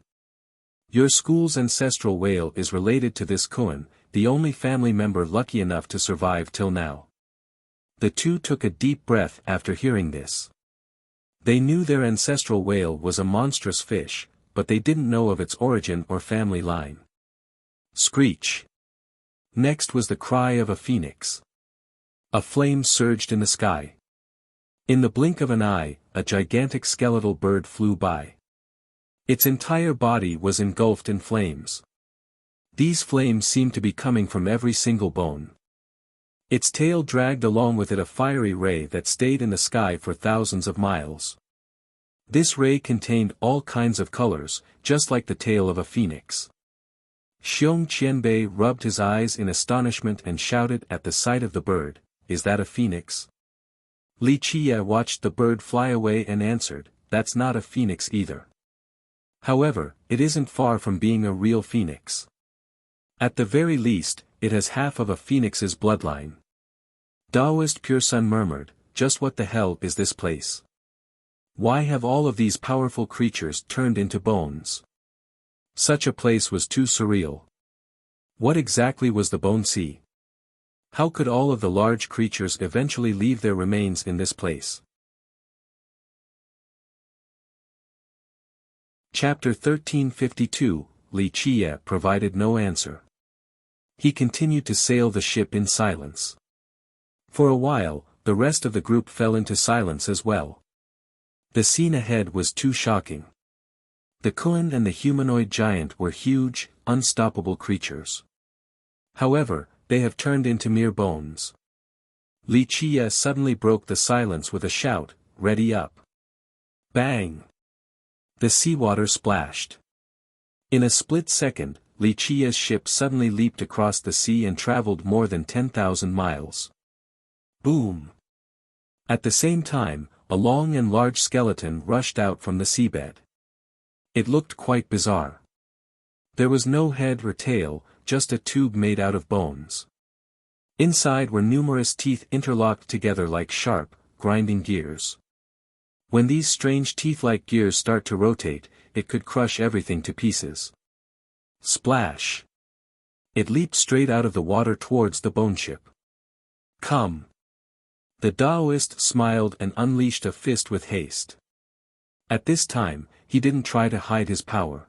Your school's ancestral whale is related to this Kuan, the only family member lucky enough to survive till now." The two took a deep breath after hearing this. They knew their ancestral whale was a monstrous fish, but they didn't know of its origin or family line. Screech! Next was the cry of a phoenix. A flame surged in the sky. In the blink of an eye, a gigantic skeletal bird flew by. Its entire body was engulfed in flames. These flames seemed to be coming from every single bone. Its tail dragged along with it a fiery ray that stayed in the sky for thousands of miles. This ray contained all kinds of colors, just like the tail of a phoenix. Xiong Qianbei rubbed his eyes in astonishment and shouted at the sight of the bird, "Is that a phoenix?" Li Qie watched the bird fly away and answered, "That's not a phoenix either. However, it isn't far from being a real phoenix. At the very least, it has half of a phoenix's bloodline." Taoist Pure Sun murmured, "Just what the hell is this place? Why have all of these powerful creatures turned into bones?" Such a place was too surreal. What exactly was the Bone Sea? How could all of the large creatures eventually leave their remains in this place? Chapter 1352, Li Qie provided no answer. He continued to sail the ship in silence. For a while, the rest of the group fell into silence as well. The scene ahead was too shocking. The Kun and the humanoid giant were huge, unstoppable creatures. However, they have turned into mere bones. Wuxia suddenly broke the silence with a shout, "Ready up!" Bang! The seawater splashed. In a split second, Wuxia's ship suddenly leaped across the sea and traveled more than 10,000 miles. Boom! At the same time, a long and large skeleton rushed out from the seabed. It looked quite bizarre. There was no head or tail, just a tube made out of bones. Inside were numerous teeth interlocked together like sharp, grinding gears. When these strange teeth-like gears start to rotate, it could crush everything to pieces. Splash! It leaped straight out of the water towards the bone ship. Come! The Taoist smiled and unleashed a fist with haste. At this time, he didn't try to hide his power.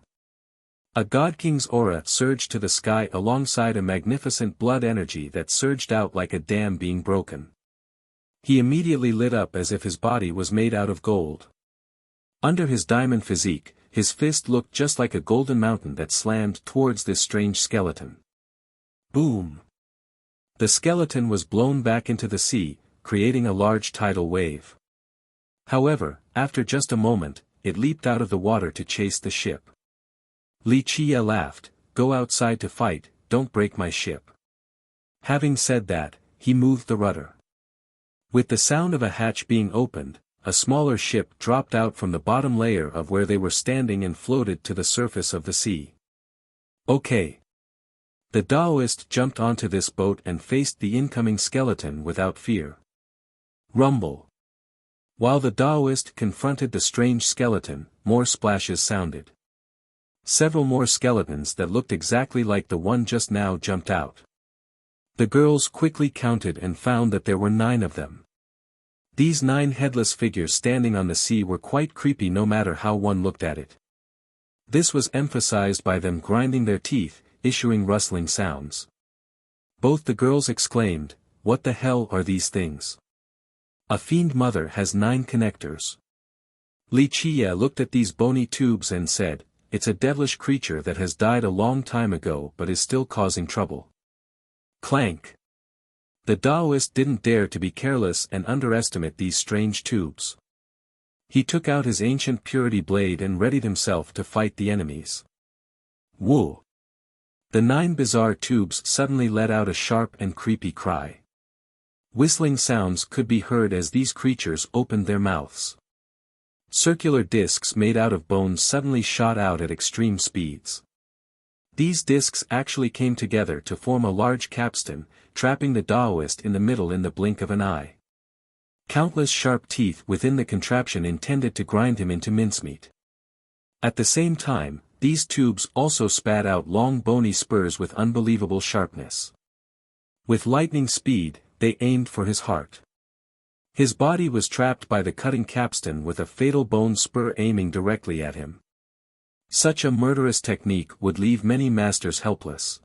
A God King's aura surged to the sky alongside a magnificent blood energy that surged out like a dam being broken. He immediately lit up as if his body was made out of gold. Under his diamond physique, his fist looked just like a golden mountain that slammed towards this strange skeleton. Boom! The skeleton was blown back into the sea, creating a large tidal wave. However, after just a moment, it leaped out of the water to chase the ship. Wuxia laughed, "Go outside to fight, don't break my ship." Having said that, he moved the rudder. With the sound of a hatch being opened, a smaller ship dropped out from the bottom layer of where they were standing and floated to the surface of the sea. Okay. The Taoist jumped onto this boat and faced the incoming skeleton without fear. Rumble. While the Taoist confronted the strange skeleton, more splashes sounded. Several more skeletons that looked exactly like the one just now jumped out. The girls quickly counted and found that there were 9 of them. These 9 headless figures standing on the sea were quite creepy no matter how one looked at it. This was emphasized by them grinding their teeth, issuing rustling sounds. Both the girls exclaimed, "What the hell are these things? A fiend mother has 9 connectors." Wuxia looked at these bony tubes and said, "It's a devilish creature that has died a long time ago but is still causing trouble." Clank! The Taoist didn't dare to be careless and underestimate these strange tubes. He took out his ancient purity blade and readied himself to fight the enemies. Whoa! The 9 bizarre tubes suddenly let out a sharp and creepy cry. Whistling sounds could be heard as these creatures opened their mouths. Circular discs made out of bones suddenly shot out at extreme speeds. These discs actually came together to form a large capstan, trapping the Taoist in the middle in the blink of an eye. Countless sharp teeth within the contraption intended to grind him into mincemeat. At the same time, these tubes also spat out long bony spurs with unbelievable sharpness. With lightning speed, they aimed for his heart. His body was trapped by the cutting capstan with a fatal bone spur aiming directly at him. Such a murderous technique would leave many masters helpless.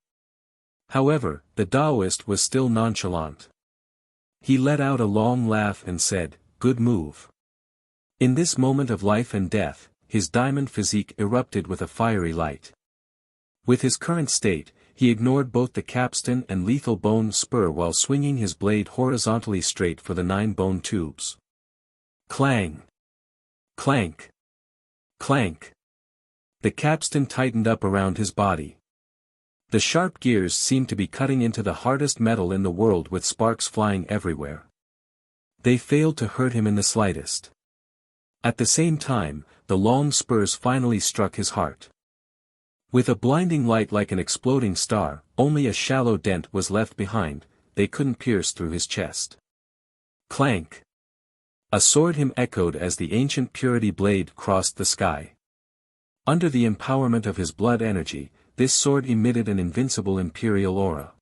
However, the Taoist was still nonchalant. He let out a long laugh and said, "Good move." In this moment of life and death, his diamond physique erupted with a fiery light. With his current state, he ignored both the capstan and lethal bone spur while swinging his blade horizontally straight for the 9 bone tubes. Clang! Clank! Clank! The capstan tightened up around his body. The sharp gears seemed to be cutting into the hardest metal in the world with sparks flying everywhere. They failed to hurt him in the slightest. At the same time, the long spurs finally struck his heart. With a blinding light like an exploding star, only a shallow dent was left behind, they couldn't pierce through his chest. Clank! A sword hymn echoed as the ancient purity blade crossed the sky. Under the empowerment of his blood energy, this sword emitted an invincible imperial aura.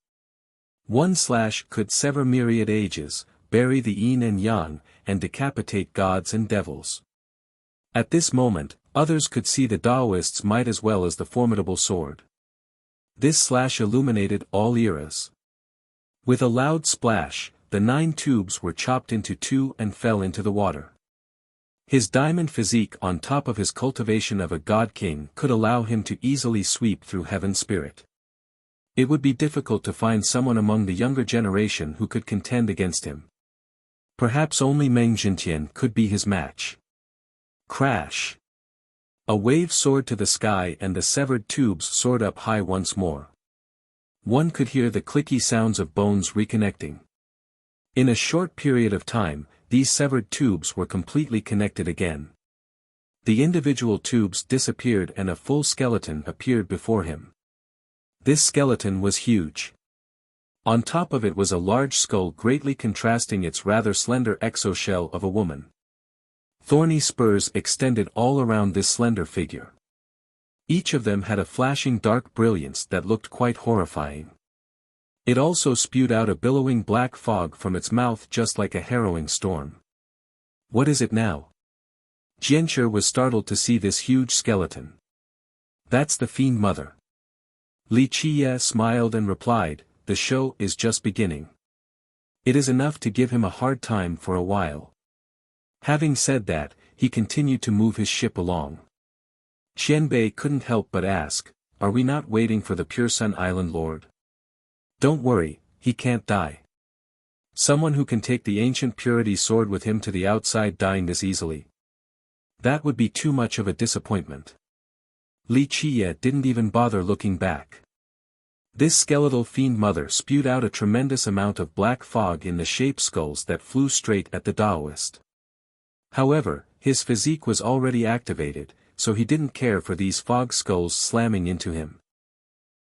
One slash could sever myriad ages, bury the yin and yang, and decapitate gods and devils. At this moment, others could see the Taoist's might as well as the formidable sword. This slash illuminated all eras. With a loud splash, the 9 tubes were chopped into 2 and fell into the water. His diamond physique on top of his cultivation of a god king could allow him to easily sweep through heaven's spirit. It would be difficult to find someone among the younger generation who could contend against him. Perhaps only Meng Jintian could be his match. Crash! A wave soared to the sky and the severed tubes soared up high once more. One could hear the clicky sounds of bones reconnecting. In a short period of time, these severed tubes were completely connected again. The individual tubes disappeared and a full skeleton appeared before him. This skeleton was huge. On top of it was a large skull greatly contrasting its rather slender exoshell of a woman. Thorny spurs extended all around this slender figure. Each of them had a flashing dark brilliance that looked quite horrifying. It also spewed out a billowing black fog from its mouth just like a harrowing storm. What is it now? Jianshi was startled to see this huge skeleton. That's the Fiend Mother. Li Qiye smiled and replied, the show is just beginning. It is enough to give him a hard time for a while. Having said that, he continued to move his ship along. Qianbei couldn't help but ask, are we not waiting for the Pure Sun Island Lord? Don't worry, he can't die. Someone who can take the ancient purity sword with him to the outside dying this easily. That would be too much of a disappointment. Li Qiye didn't even bother looking back. This skeletal Fiend Mother spewed out a tremendous amount of black fog in the shaped skulls that flew straight at the Taoist. However, his physique was already activated, so he didn't care for these fog skulls slamming into him.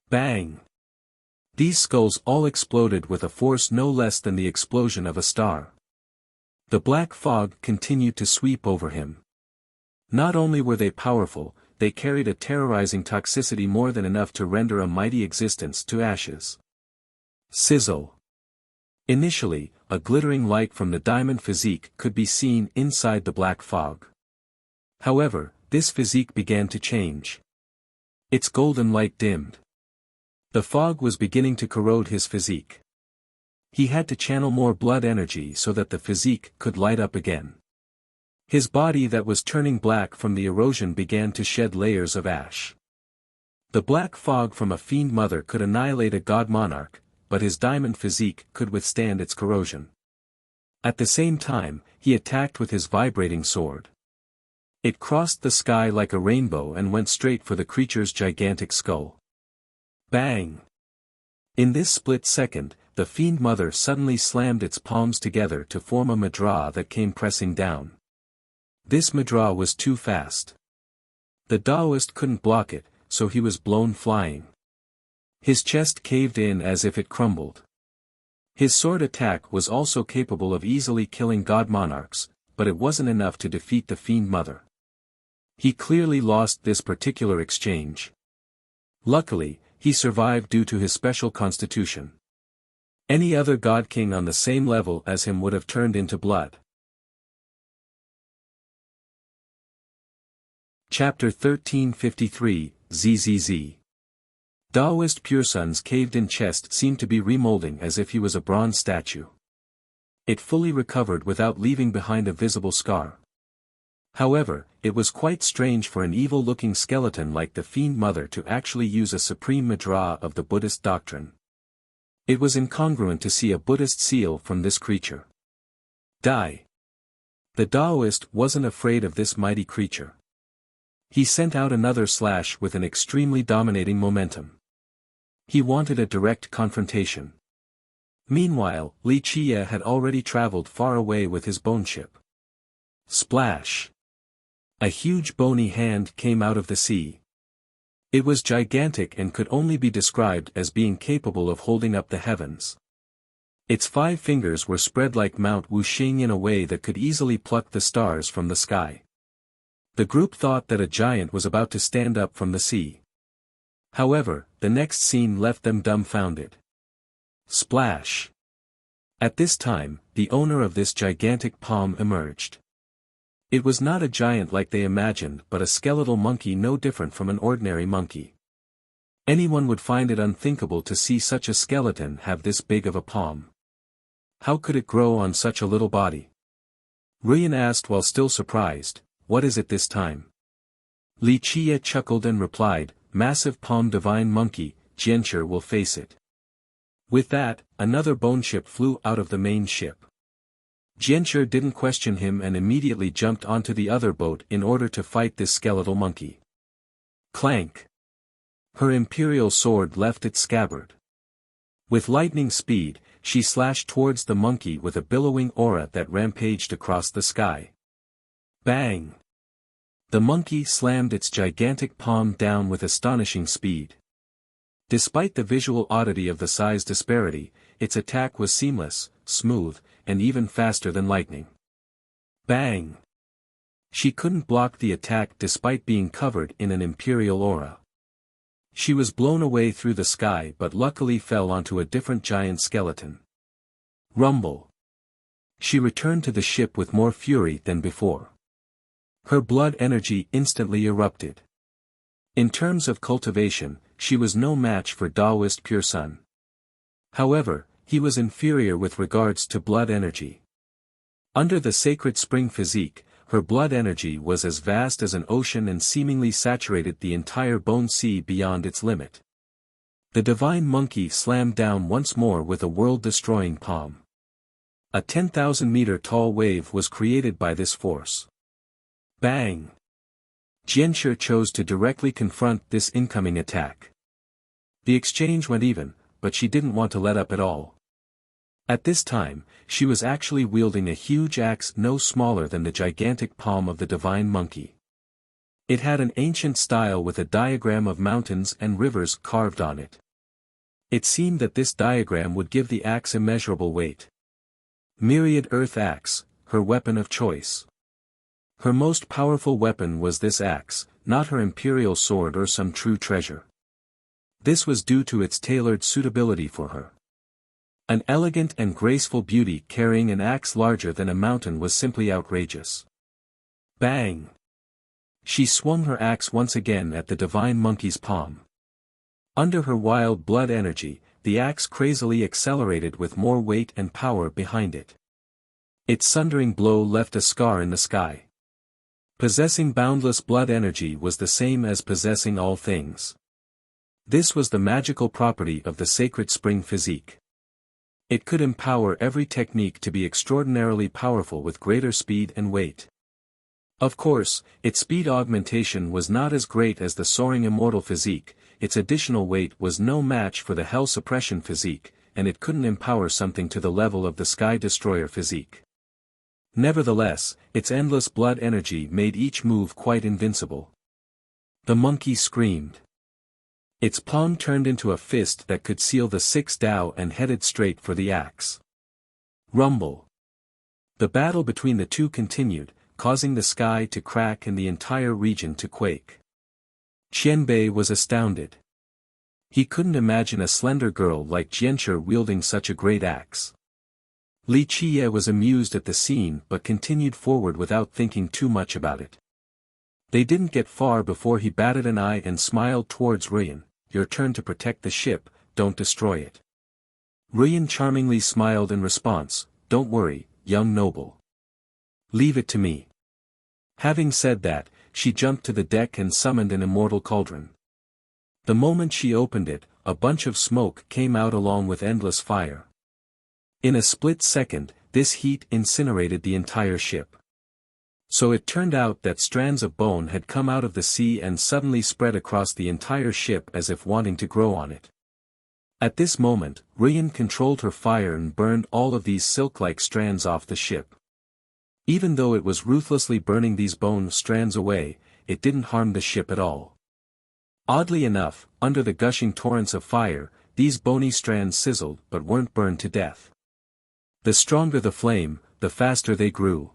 Bang! These skulls all exploded with a force no less than the explosion of a star. The black fog continued to sweep over him. Not only were they powerful, they carried a terrorizing toxicity more than enough to render a mighty existence to ashes. Sizzle! Initially, a glittering light from the diamond physique could be seen inside the black fog. However, this physique began to change. Its golden light dimmed. The fog was beginning to corrode his physique. He had to channel more blood energy so that the physique could light up again. His body that was turning black from the erosion began to shed layers of ash. The black fog from a Fiend Mother could annihilate a god monarch, but his diamond physique could withstand its corrosion. At the same time, he attacked with his vibrating sword. It crossed the sky like a rainbow and went straight for the creature's gigantic skull. Bang! In this split second, the Fiend Mother suddenly slammed its palms together to form a madra that came pressing down. This madra was too fast. The Taoist couldn't block it, so he was blown flying. His chest caved in as if it crumbled. His sword attack was also capable of easily killing god monarchs, but it wasn't enough to defeat the Fiend Mother. He clearly lost this particular exchange. Luckily, he survived due to his special constitution. Any other god king on the same level as him would have turned into blood. Chapter 1353, ZZZ. Taoist Puresun's caved-in chest seemed to be remolding as if he was a bronze statue. It fully recovered without leaving behind a visible scar. However, it was quite strange for an evil-looking skeleton like the Fiend Mother to actually use a supreme madra of the Buddhist doctrine. It was incongruent to see a Buddhist seal from this creature. Die! The Taoist wasn't afraid of this mighty creature. He sent out another slash with an extremely dominating momentum. He wanted a direct confrontation. Meanwhile, Li Qiye had already traveled far away with his bone ship. Splash! A huge bony hand came out of the sea. It was gigantic and could only be described as being capable of holding up the heavens. Its 5 fingers were spread like Mount Wuxing in a way that could easily pluck the stars from the sky. The group thought that a giant was about to stand up from the sea. However, the next scene left them dumbfounded. Splash! At this time, the owner of this gigantic palm emerged. It was not a giant like they imagined but a skeletal monkey no different from an ordinary monkey. Anyone would find it unthinkable to see such a skeleton have this big of a palm. How could it grow on such a little body? Ruyan asked while still surprised, what is it this time? Li Qie chuckled and replied, massive palm divine monkey, Jianshi will face it. With that, another bone ship flew out of the main ship. Jianshi didn't question him and immediately jumped onto the other boat in order to fight this skeletal monkey. Clank! Her imperial sword left its scabbard. With lightning speed, she slashed towards the monkey with a billowing aura that rampaged across the sky. Bang! The monkey slammed its gigantic palm down with astonishing speed. Despite the visual oddity of the size disparity, its attack was seamless, smooth, and even faster than lightning. Bang! She couldn't block the attack despite being covered in an imperial aura. She was blown away through the sky but luckily fell onto a different giant skeleton. Rumble! She returned to the ship with more fury than before. Her blood energy instantly erupted. In terms of cultivation, she was no match for Taoist Pure Sun. However, he was inferior with regards to blood energy. Under the sacred spring physique, her blood energy was as vast as an ocean and seemingly saturated the entire bone sea beyond its limit. The divine monkey slammed down once more with a world-destroying palm. A 10,000-meter tall wave was created by this force. Bang! Jianshi chose to directly confront this incoming attack. The exchange went even, but she didn't want to let up at all. At this time, she was actually wielding a huge axe no smaller than the gigantic palm of the divine monkey. It had an ancient style with a diagram of mountains and rivers carved on it. It seemed that this diagram would give the axe immeasurable weight. Myriad Earth Axe, her weapon of choice. Her most powerful weapon was this axe, not her imperial sword or some true treasure. This was due to its tailored suitability for her. An elegant and graceful beauty carrying an axe larger than a mountain was simply outrageous. Bang! She swung her axe once again at the divine monkey's palm. Under her wild blood energy, the axe crazily accelerated with more weight and power behind it. Its sundering blow left a scar in the sky. Possessing boundless blood energy was the same as possessing all things. This was the magical property of the sacred spring physique. It could empower every technique to be extraordinarily powerful with greater speed and weight. Of course, its speed augmentation was not as great as the soaring immortal physique, its additional weight was no match for the hell suppression physique, and it couldn't empower something to the level of the sky destroyer physique. Nevertheless, its endless blood energy made each move quite invincible. The monkey screamed. Its palm turned into a fist that could seal the 6 Tao and headed straight for the axe. Rumble. The battle between the two continued, causing the sky to crack and the entire region to quake. Qianbei was astounded. He couldn't imagine a slender girl like Jianshi wielding such a great axe. Li Qie was amused at the scene but continued forward without thinking too much about it. They didn't get far before he batted an eye and smiled towards Ruyan. Your turn to protect the ship, don't destroy it. Ruyan charmingly smiled in response, don't worry, young noble. Leave it to me. Having said that, she jumped to the deck and summoned an immortal cauldron. The moment she opened it, a bunch of smoke came out along with endless fire. In a split second, this heat incinerated the entire ship. So it turned out that strands of bone had come out of the sea and suddenly spread across the entire ship as if wanting to grow on it. At this moment, Ruyan controlled her fire and burned all of these silk-like strands off the ship. Even though it was ruthlessly burning these bone strands away, it didn't harm the ship at all. Oddly enough, under the gushing torrents of fire, these bony strands sizzled but weren't burned to death. The stronger the flame, the faster they grew.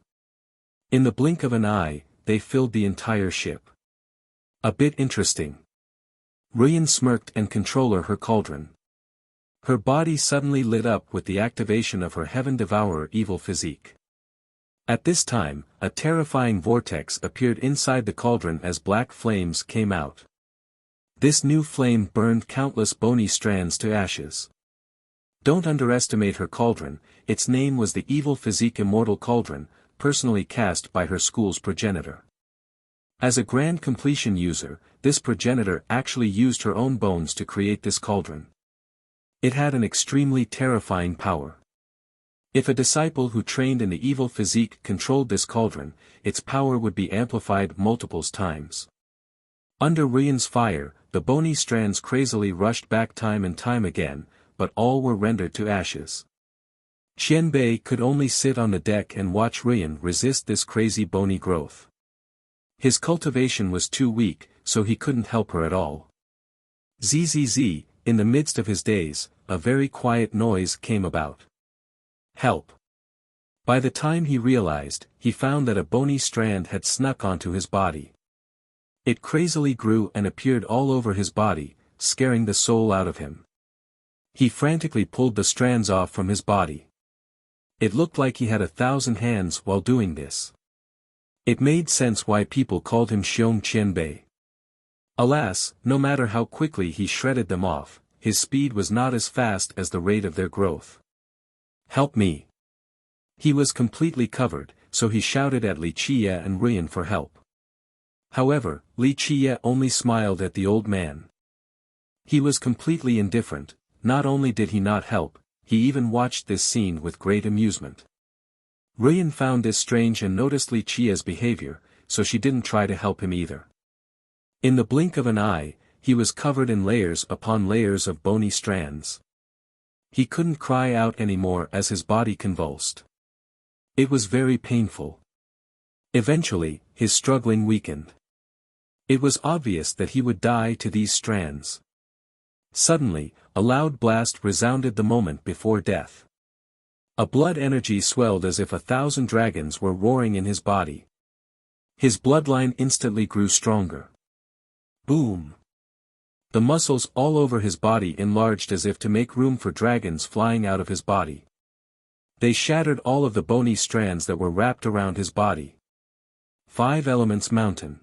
In the blink of an eye, they filled the entire ship. A bit interesting. Ruyan smirked and controlled her cauldron. Her body suddenly lit up with the activation of her Heaven Devourer evil physique. At this time, a terrifying vortex appeared inside the cauldron as black flames came out. This new flame burned countless bony strands to ashes. Don't underestimate her cauldron. Its name was the Evil Physique Immortal Cauldron, personally cast by her school's progenitor. As a grand completion user, this progenitor actually used her own bones to create this cauldron. It had an extremely terrifying power. If a disciple who trained in the evil physique controlled this cauldron, its power would be amplified multiples times. Under Ryan's fire, the bony strands crazily rushed back time and time again, but all were rendered to ashes. Qianbei could only sit on the deck and watch Ryan resist this crazy bony growth. His cultivation was too weak, so he couldn't help her at all. Zzz, in the midst of his daze, a very quiet noise came about. Help! By the time he realized, he found that a bony strand had snuck onto his body. It crazily grew and appeared all over his body, scaring the soul out of him. He frantically pulled the strands off from his body. It looked like he had 1,000 hands while doing this. It made sense why people called him Xiong Qianbei. Alas, no matter how quickly he shredded them off, his speed was not as fast as the rate of their growth. Help me! He was completely covered, so he shouted at Li Qiye and Ryan for help. However, Li Qiye only smiled at the old man. He was completely indifferent. Not only did he not help, he even watched this scene with great amusement. Ryan found this strange and noticed Li Qiye's behavior, so she didn't try to help him either. In the blink of an eye, he was covered in layers upon layers of bony strands. He couldn't cry out anymore as his body convulsed. It was very painful. Eventually, his struggling weakened. It was obvious that he would die to these strands. Suddenly, a loud blast resounded the moment before death. A blood energy swelled as if 1,000 dragons were roaring in his body. His bloodline instantly grew stronger. Boom! The muscles all over his body enlarged as if to make room for dragons flying out of his body. They shattered all of the bony strands that were wrapped around his body. 5 Elements Mountain.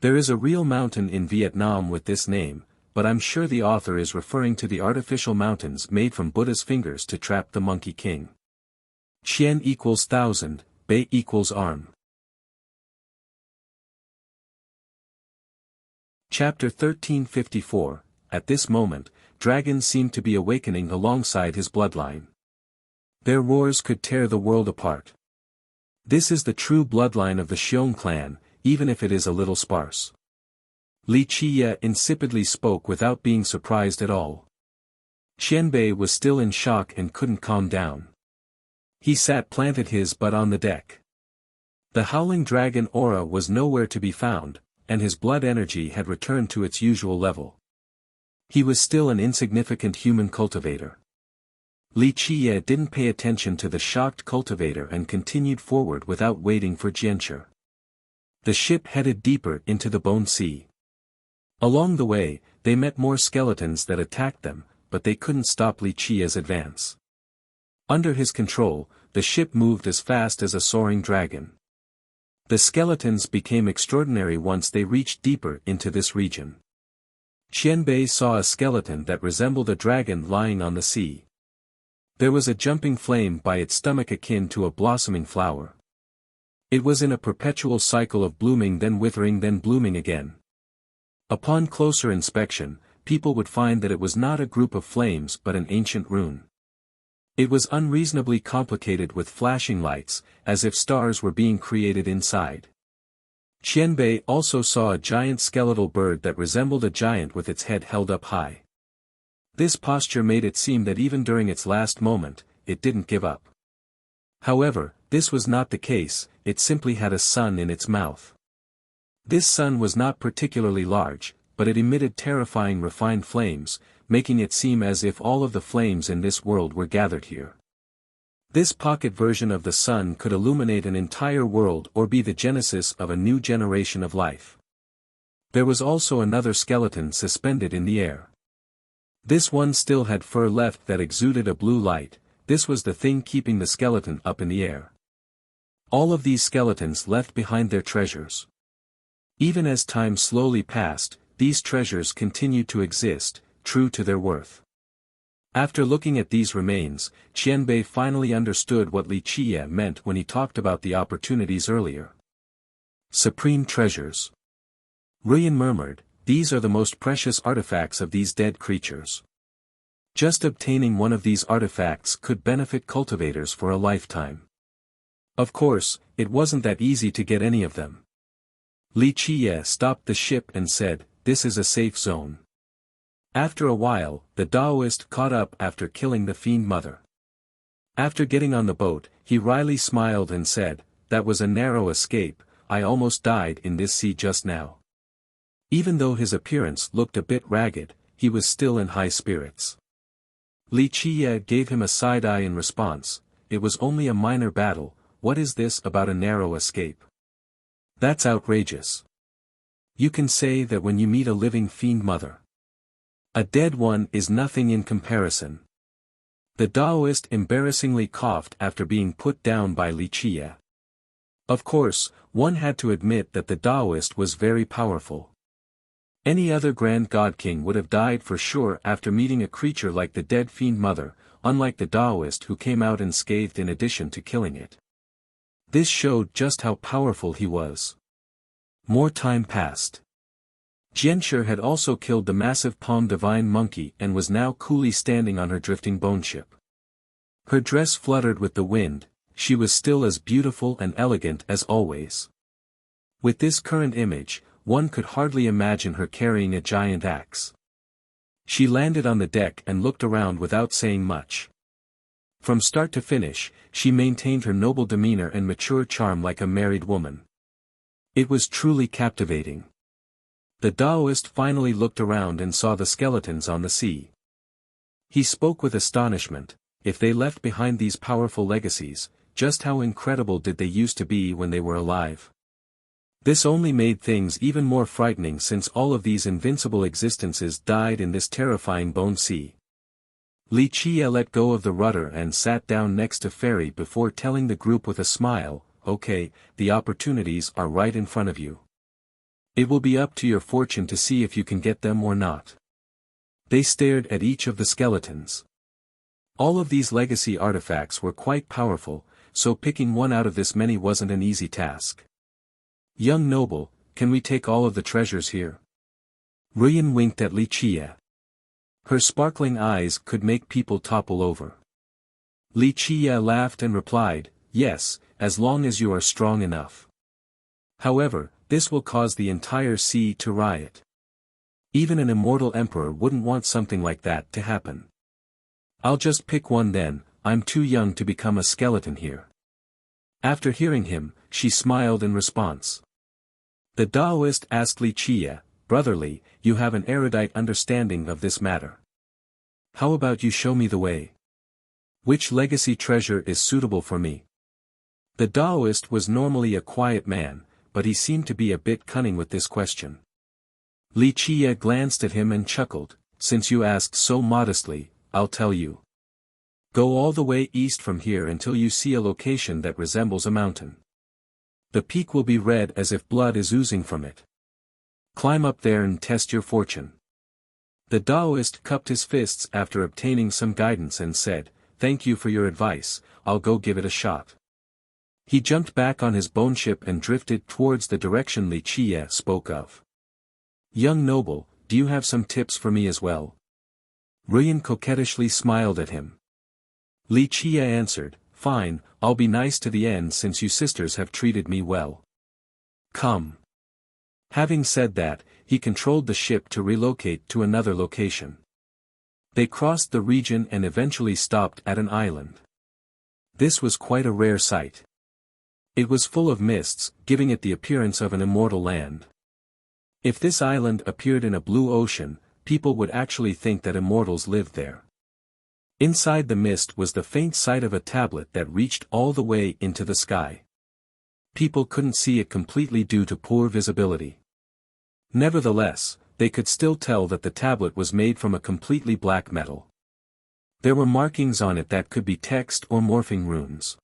There is a real mountain in Vietnam with this name, but I'm sure the author is referring to the artificial mountains made from Buddha's fingers to trap the Monkey King. Qian equals 1,000, Bei equals arm. Chapter 1354. At this moment, dragons seemed to be awakening alongside his bloodline. Their roars could tear the world apart. This is the true bloodline of the Xiong clan, even if it is a little sparse. Li Qiye insipidly spoke without being surprised at all. Qianbei was still in shock and couldn't calm down. He sat planted his butt on the deck. The howling dragon aura was nowhere to be found, and his blood energy had returned to its usual level. He was still an insignificant human cultivator. Li Qiye didn't pay attention to the shocked cultivator and continued forward without waiting for Jianshi. The ship headed deeper into the Bone Sea. Along the way, they met more skeletons that attacked them, but they couldn't stop Li Qiye's advance. Under his control, the ship moved as fast as a soaring dragon. The skeletons became extraordinary once they reached deeper into this region. Qianbei saw a skeleton that resembled a dragon lying on the sea. There was a jumping flame by its stomach akin to a blossoming flower. It was in a perpetual cycle of blooming then withering then blooming again. Upon closer inspection, people would find that it was not a group of flames but an ancient rune. It was unreasonably complicated with flashing lights, as if stars were being created inside. Qianbei also saw a giant skeletal bird that resembled a giant with its head held up high. This posture made it seem that even during its last moment, it didn't give up. However, this was not the case, it simply had a sun in its mouth. This sun was not particularly large, but it emitted terrifying refined flames, making it seem as if all of the flames in this world were gathered here. This pocket version of the sun could illuminate an entire world or be the genesis of a new generation of life. There was also another skeleton suspended in the air. This one still had fur left that exuded a blue light. This was the thing keeping the skeleton up in the air. All of these skeletons left behind their treasures. Even as time slowly passed, these treasures continued to exist, true to their worth. After looking at these remains, Qianbei finally understood what Li Qiye meant when he talked about the opportunities earlier. Supreme treasures. Ruyan murmured, these are the most precious artifacts of these dead creatures. Just obtaining one of these artifacts could benefit cultivators for a lifetime. Of course, it wasn't that easy to get any of them. Li Qiye stopped the ship and said, this is a safe zone. After a while, the Taoist caught up after killing the fiend mother. After getting on the boat, he wryly smiled and said, that was a narrow escape, I almost died in this sea just now. Even though his appearance looked a bit ragged, he was still in high spirits. Li Qiye gave him a side-eye in response, it was only a minor battle, what is this about a narrow escape? That's outrageous. You can say that when you meet a living fiend mother. A dead one is nothing in comparison. The Taoist embarrassingly coughed after being put down by Li Qiye. Of course, one had to admit that the Taoist was very powerful. Any other grand god king would have died for sure after meeting a creature like the dead fiend mother, unlike the Taoist who came out unscathed in addition to killing it. This showed just how powerful he was. More time passed. Jianshi had also killed the massive palm divine monkey and was now coolly standing on her drifting bone ship. Her dress fluttered with the wind, she was still as beautiful and elegant as always. With this current image, one could hardly imagine her carrying a giant axe. She landed on the deck and looked around without saying much. From start to finish, she maintained her noble demeanor and mature charm like a married woman. It was truly captivating. The Taoist finally looked around and saw the skeletons on the sea. He spoke with astonishment, if they left behind these powerful legacies, just how incredible did they used to be when they were alive? This only made things even more frightening since all of these invincible existences died in this terrifying bone sea. Li Qiye let go of the rudder and sat down next to Fairy before telling the group with a smile, okay, the opportunities are right in front of you. It will be up to your fortune to see if you can get them or not. They stared at each of the skeletons. All of these legacy artifacts were quite powerful, so picking one out of this many wasn't an easy task. Young noble, can we take all of the treasures here? Ruyan winked at Li Qiye. Her sparkling eyes could make people topple over. Li Qiye laughed and replied, yes, as long as you are strong enough. However, this will cause the entire sea to riot. Even an immortal emperor wouldn't want something like that to happen. I'll just pick one then, I'm too young to become a skeleton here. After hearing him, she smiled in response. The Taoist asked Li Qiye, brotherly, you have an erudite understanding of this matter. How about you show me the way? Which legacy treasure is suitable for me? The Taoist was normally a quiet man, but he seemed to be a bit cunning with this question. Li Qiye glanced at him and chuckled, since you asked so modestly, I'll tell you. Go all the way east from here until you see a location that resembles a mountain. The peak will be red as if blood is oozing from it. Climb up there and test your fortune. The Taoist cupped his fists after obtaining some guidance and said, thank you for your advice, I'll go give it a shot. He jumped back on his bone ship and drifted towards the direction Li Qiye spoke of. Young noble, do you have some tips for me as well? Ruyan coquettishly smiled at him. Li Qiye answered, fine, I'll be nice to the end since you sisters have treated me well. Come. Having said that, he controlled the ship to relocate to another location. They crossed the region and eventually stopped at an island. This was quite a rare sight. It was full of mists, giving it the appearance of an immortal land. If this island appeared in a blue ocean, people would actually think that immortals lived there. Inside the mist was the faint sight of a tablet that reached all the way into the sky. People couldn't see it completely due to poor visibility. Nevertheless, they could still tell that the tablet was made from a completely black metal. There were markings on it that could be text or morphing runes.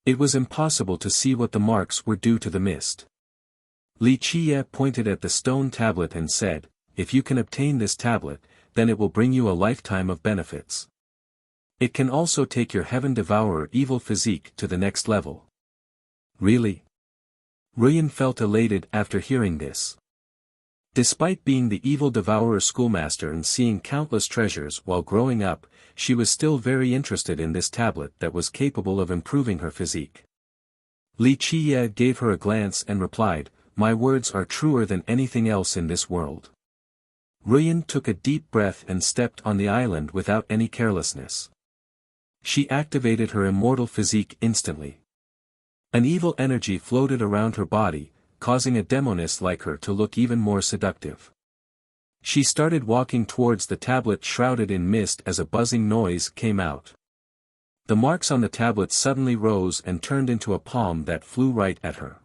It was impossible to see what the marks were due to the mist. Li Qiye pointed at the stone tablet and said, if you can obtain this tablet, then it will bring you a lifetime of benefits. It can also take your Heaven Devourer evil physique to the next level. Really? Ruyan felt elated after hearing this. Despite being the evil devourer schoolmaster and seeing countless treasures while growing up, she was still very interested in this tablet that was capable of improving her physique. Li Qiye gave her a glance and replied, my words are truer than anything else in this world. Ruyan took a deep breath and stepped on the island without any carelessness. She activated her immortal physique instantly. An evil energy floated around her body, causing a demoness like her to look even more seductive. She started walking towards the tablet shrouded in mist as a buzzing noise came out. The marks on the tablet suddenly rose and turned into a palm that flew right at her.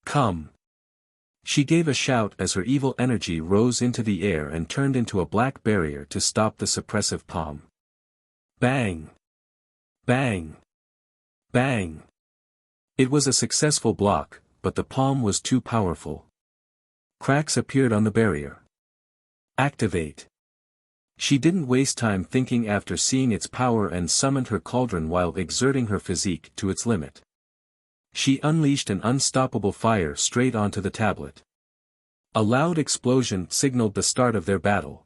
Come! She gave a shout as her evil energy rose into the air and turned into a black barrier to stop the suppressive palm. Bang! Bang! Bang! It was a successful block, but the palm was too powerful. Cracks appeared on the barrier. Activate. She didn't waste time thinking after seeing its power and summoned her cauldron while exerting her physique to its limit. She unleashed an unstoppable fire straight onto the tablet. A loud explosion signaled the start of their battle.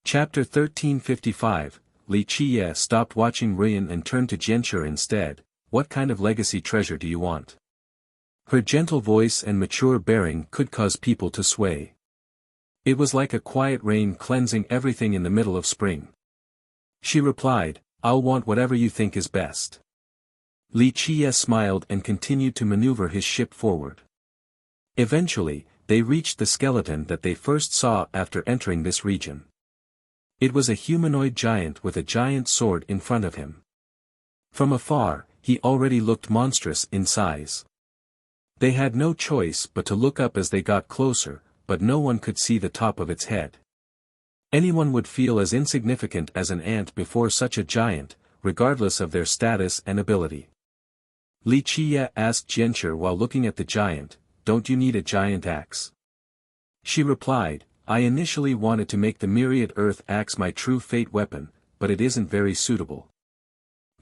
Chapter 1355, Li Qiye stopped watching Ruyan and turned to Jianshi instead. What kind of legacy treasure do you want? Her gentle voice and mature bearing could cause people to sway. It was like a quiet rain cleansing everything in the middle of spring. She replied, I'll want whatever you think is best. Li Qiye smiled and continued to maneuver his ship forward. Eventually, they reached the skeleton that they first saw after entering this region. It was a humanoid giant with a giant sword in front of him. From afar, he already looked monstrous in size. They had no choice but to look up as they got closer, but no one could see the top of its head. Anyone would feel as insignificant as an ant before such a giant, regardless of their status and ability. Li Qiye asked Jianshi while looking at the giant, don't you need a giant axe? She replied, I initially wanted to make the myriad earth axe my true fate weapon, but it isn't very suitable.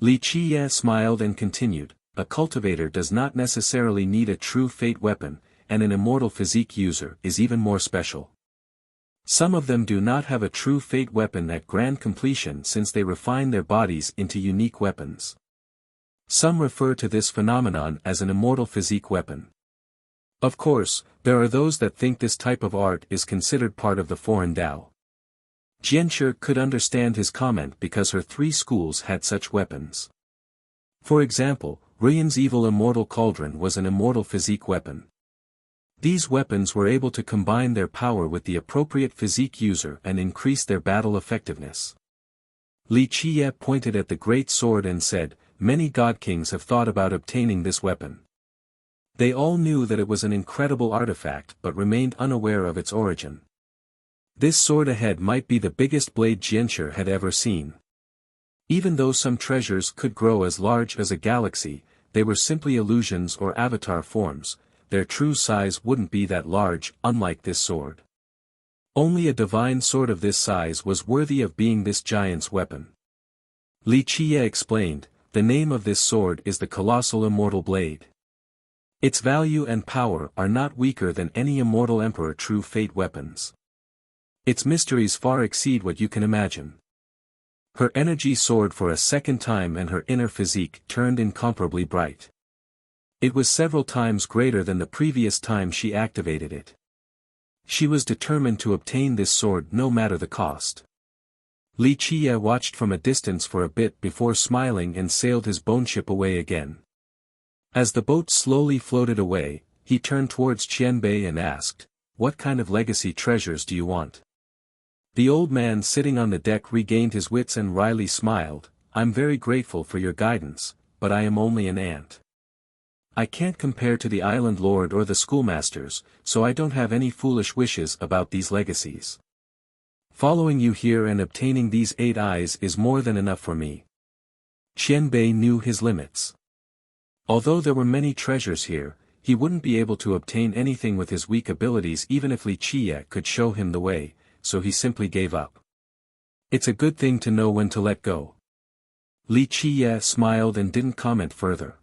Li Qiye smiled and continued, a cultivator does not necessarily need a true fate weapon, and an immortal physique user is even more special. Some of them do not have a true fate weapon at grand completion since they refine their bodies into unique weapons. Some refer to this phenomenon as an immortal physique weapon. Of course, there are those that think this type of art is considered part of the foreign Tao. Jianshi could understand his comment because her 3 schools had such weapons. For example, Ruyan's evil immortal cauldron was an immortal physique weapon. These weapons were able to combine their power with the appropriate physique user and increase their battle effectiveness. Li Qiye pointed at the great sword and said, many god kings have thought about obtaining this weapon. They all knew that it was an incredible artifact but remained unaware of its origin. This sword ahead might be the biggest blade Jianshi had ever seen. Even though some treasures could grow as large as a galaxy, they were simply illusions or avatar forms, their true size wouldn't be that large, unlike this sword. Only a divine sword of this size was worthy of being this giant's weapon. Li Qiye explained, the name of this sword is the Colossal Immortal Blade. Its value and power are not weaker than any immortal emperor true fate weapons. Its mysteries far exceed what you can imagine. Her energy soared for a second time and her inner physique turned incomparably bright. It was several times greater than the previous time she activated it. She was determined to obtain this sword no matter the cost. Li Qiye watched from a distance for a bit before smiling and sailed his bone ship away again. As the boat slowly floated away, he turned towards Qianbei and asked, what kind of legacy treasures do you want? The old man sitting on the deck regained his wits and wryly smiled, I'm very grateful for your guidance, but I am only an ant. I can't compare to the island lord or the schoolmasters, so I don't have any foolish wishes about these legacies. Following you here and obtaining these 8 eyes is more than enough for me. Qianbei knew his limits. Although there were many treasures here, he wouldn't be able to obtain anything with his weak abilities even if Li Qie could show him the way, so he simply gave up. It's a good thing to know when to let go. Li Qie smiled and didn't comment further.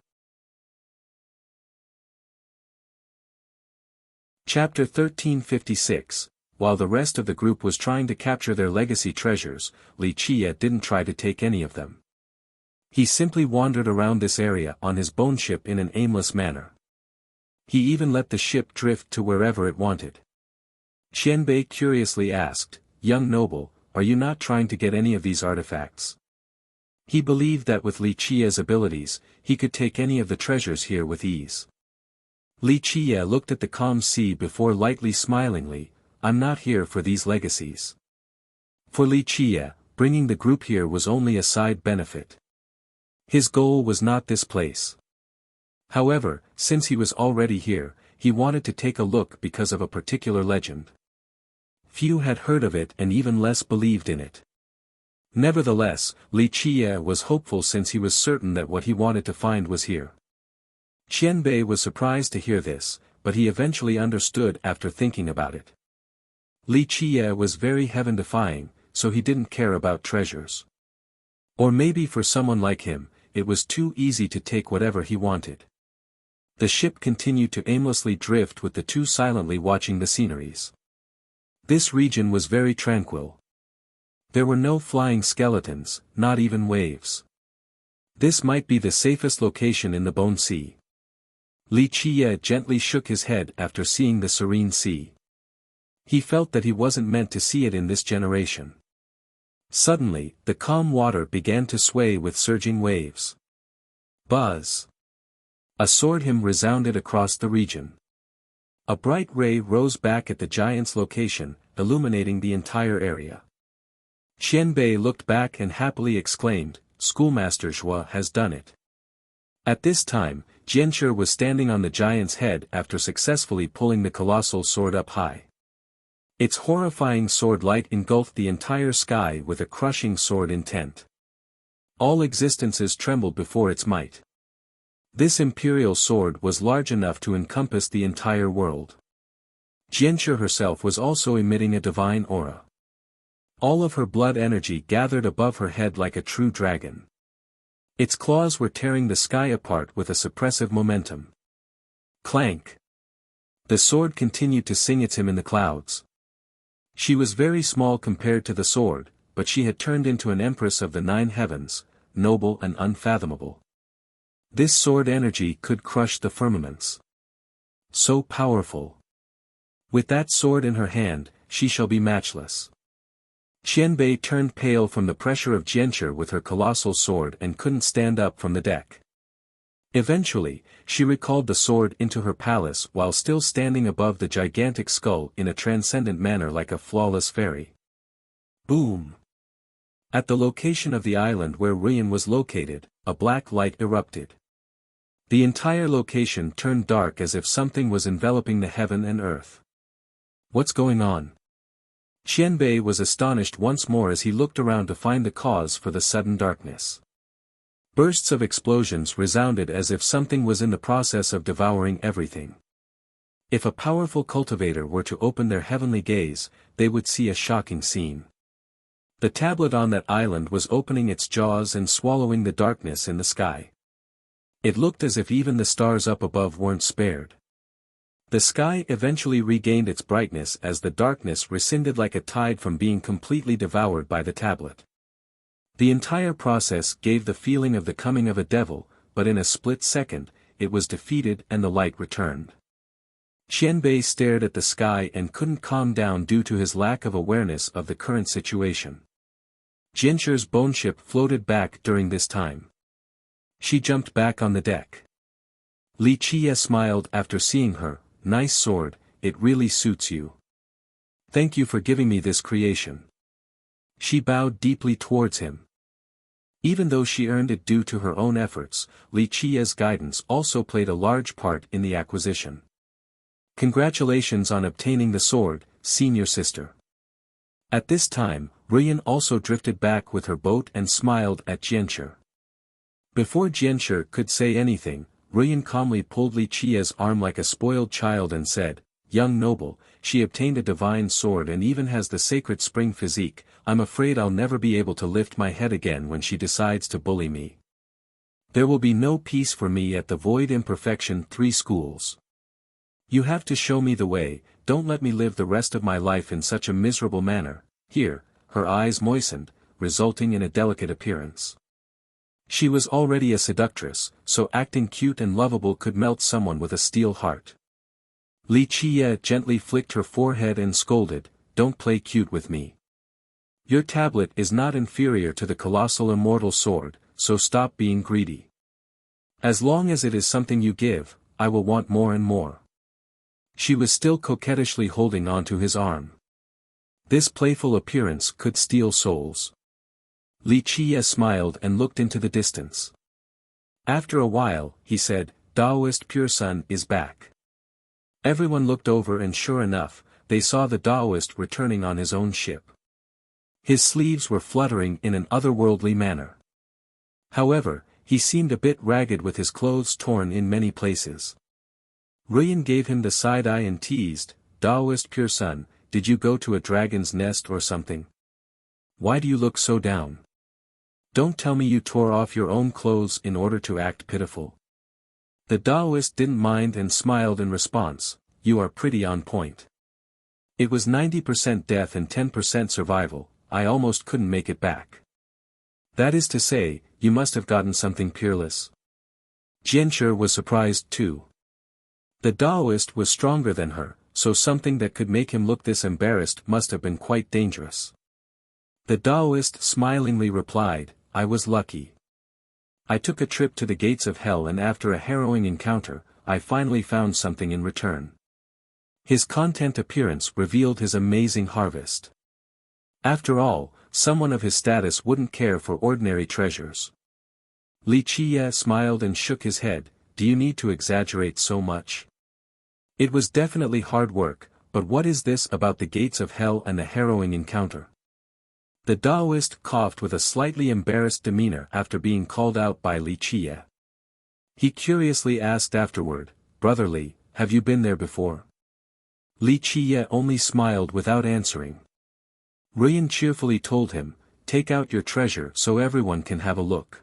Chapter 1356. While the rest of the group was trying to capture their legacy treasures, Li Qie didn't try to take any of them. He simply wandered around this area on his bone ship in an aimless manner. He even let the ship drift to wherever it wanted. Qianbei curiously asked, "Young noble, are you not trying to get any of these artifacts?" He believed that with Li Qie's abilities, he could take any of the treasures here with ease. Li Qie looked at the calm sea before lightly smilingly, "I'm not here for these legacies." For Li Qie, bringing the group here was only a side benefit. His goal was not this place. However, since he was already here, he wanted to take a look because of a particular legend. Few had heard of it and even less believed in it. Nevertheless, Li Qie was hopeful since he was certain that what he wanted to find was here. Qianbei was surprised to hear this, but he eventually understood after thinking about it. Li Qie was very heaven-defying, so he didn't care about treasures. Or maybe for someone like him, it was too easy to take whatever he wanted. The ship continued to aimlessly drift with the two silently watching the sceneries. This region was very tranquil. There were no flying skeletons, not even waves. This might be the safest location in the Bone Sea. Li Qie gently shook his head after seeing the serene sea. He felt that he wasn't meant to see it in this generation. Suddenly, the calm water began to sway with surging waves. Buzz! A sword hymn resounded across the region. A bright ray rose back at the giant's location, illuminating the entire area. Qianbei looked back and happily exclaimed, "Schoolmaster Zhua has done it." At this time, Jianshi was standing on the giant's head after successfully pulling the colossal sword up high. Its horrifying sword light engulfed the entire sky with a crushing sword intent. All existences trembled before its might. This imperial sword was large enough to encompass the entire world. Jianshi herself was also emitting a divine aura. All of her blood energy gathered above her head like a true dragon. Its claws were tearing the sky apart with a suppressive momentum. Clank! The sword continued to sing its hymn in the clouds. She was very small compared to the sword, but she had turned into an empress of the 9 heavens, noble and unfathomable. This sword energy could crush the firmaments. So powerful. With that sword in her hand, she shall be matchless. Qianbei turned pale from the pressure of Jianshi with her colossal sword and couldn't stand up from the deck. Eventually, she recalled the sword into her palace while still standing above the gigantic skull in a transcendent manner like a flawless fairy. Boom! At the location of the island where Ruyan was located, a black light erupted. The entire location turned dark as if something was enveloping the heaven and earth. What's going on? Qianbei was astonished once more as he looked around to find the cause for the sudden darkness. Bursts of explosions resounded as if something was in the process of devouring everything. If a powerful cultivator were to open their heavenly gaze, they would see a shocking scene. The tablet on that island was opening its jaws and swallowing the darkness in the sky. It looked as if even the stars up above weren't spared. The sky eventually regained its brightness as the darkness receded like a tide from being completely devoured by the tablet. The entire process gave the feeling of the coming of a devil, but in a split second, it was defeated and the light returned. Qianbei stared at the sky and couldn't calm down due to his lack of awareness of the current situation. Jianshi's bone ship floated back during this time. She jumped back on the deck. Li Qie smiled after seeing her. "Nice sword, it really suits you. Thank you for giving me this creation." She bowed deeply towards him. Even though she earned it due to her own efforts, Li Qie's guidance also played a large part in the acquisition. Congratulations on obtaining the sword, senior sister. At this time, Ruyan also drifted back with her boat and smiled at Jianshi. Before Jianshi could say anything, Ruyan calmly pulled Li Qia's arm like a spoiled child and said, "Young noble, she obtained a divine sword and even has the sacred spring physique. I'm afraid I'll never be able to lift my head again when she decides to bully me. There will be no peace for me at the Void Imperfection 3 schools. You have to show me the way, don't let me live the rest of my life in such a miserable manner." Here, her eyes moistened, resulting in a delicate appearance. She was already a seductress, so acting cute and lovable could melt someone with a steel heart. Li Qie gently flicked her forehead and scolded, "Don't play cute with me. Your tablet is not inferior to the colossal immortal sword, so stop being greedy. As long as it is something you give, I will want more and more." She was still coquettishly holding onto his arm. This playful appearance could steal souls. Li Qie smiled and looked into the distance. After a while, he said, "Taoist Pure Sun is back." Everyone looked over and sure enough, they saw the Taoist returning on his own ship. His sleeves were fluttering in an otherworldly manner. However, he seemed a bit ragged with his clothes torn in many places. Ruyan gave him the side eye and teased, "Taoist Pure Sun, did you go to a dragon's nest or something? Why do you look so down? Don't tell me you tore off your own clothes in order to act pitiful." The Taoist didn't mind and smiled in response, "You are pretty on point. It was 90% death and 10% survival, I almost couldn't make it back. That is to say, you must have gotten something peerless." Jianshi was surprised too. The Taoist was stronger than her, so something that could make him look this embarrassed must have been quite dangerous. The Taoist smilingly replied, "I was lucky. I took a trip to the gates of hell and after a harrowing encounter, I finally found something in return." His content appearance revealed his amazing harvest. After all, someone of his status wouldn't care for ordinary treasures. Li Qie smiled and shook his head, "Do you need to exaggerate so much? It was definitely hard work, but what is this about the gates of hell and a harrowing encounter?" The Taoist coughed with a slightly embarrassed demeanor after being called out by Li Qie. He curiously asked afterward, "Brother Li, have you been there before?" Li Qie only smiled without answering. Ruyan cheerfully told him, "Take out your treasure so everyone can have a look."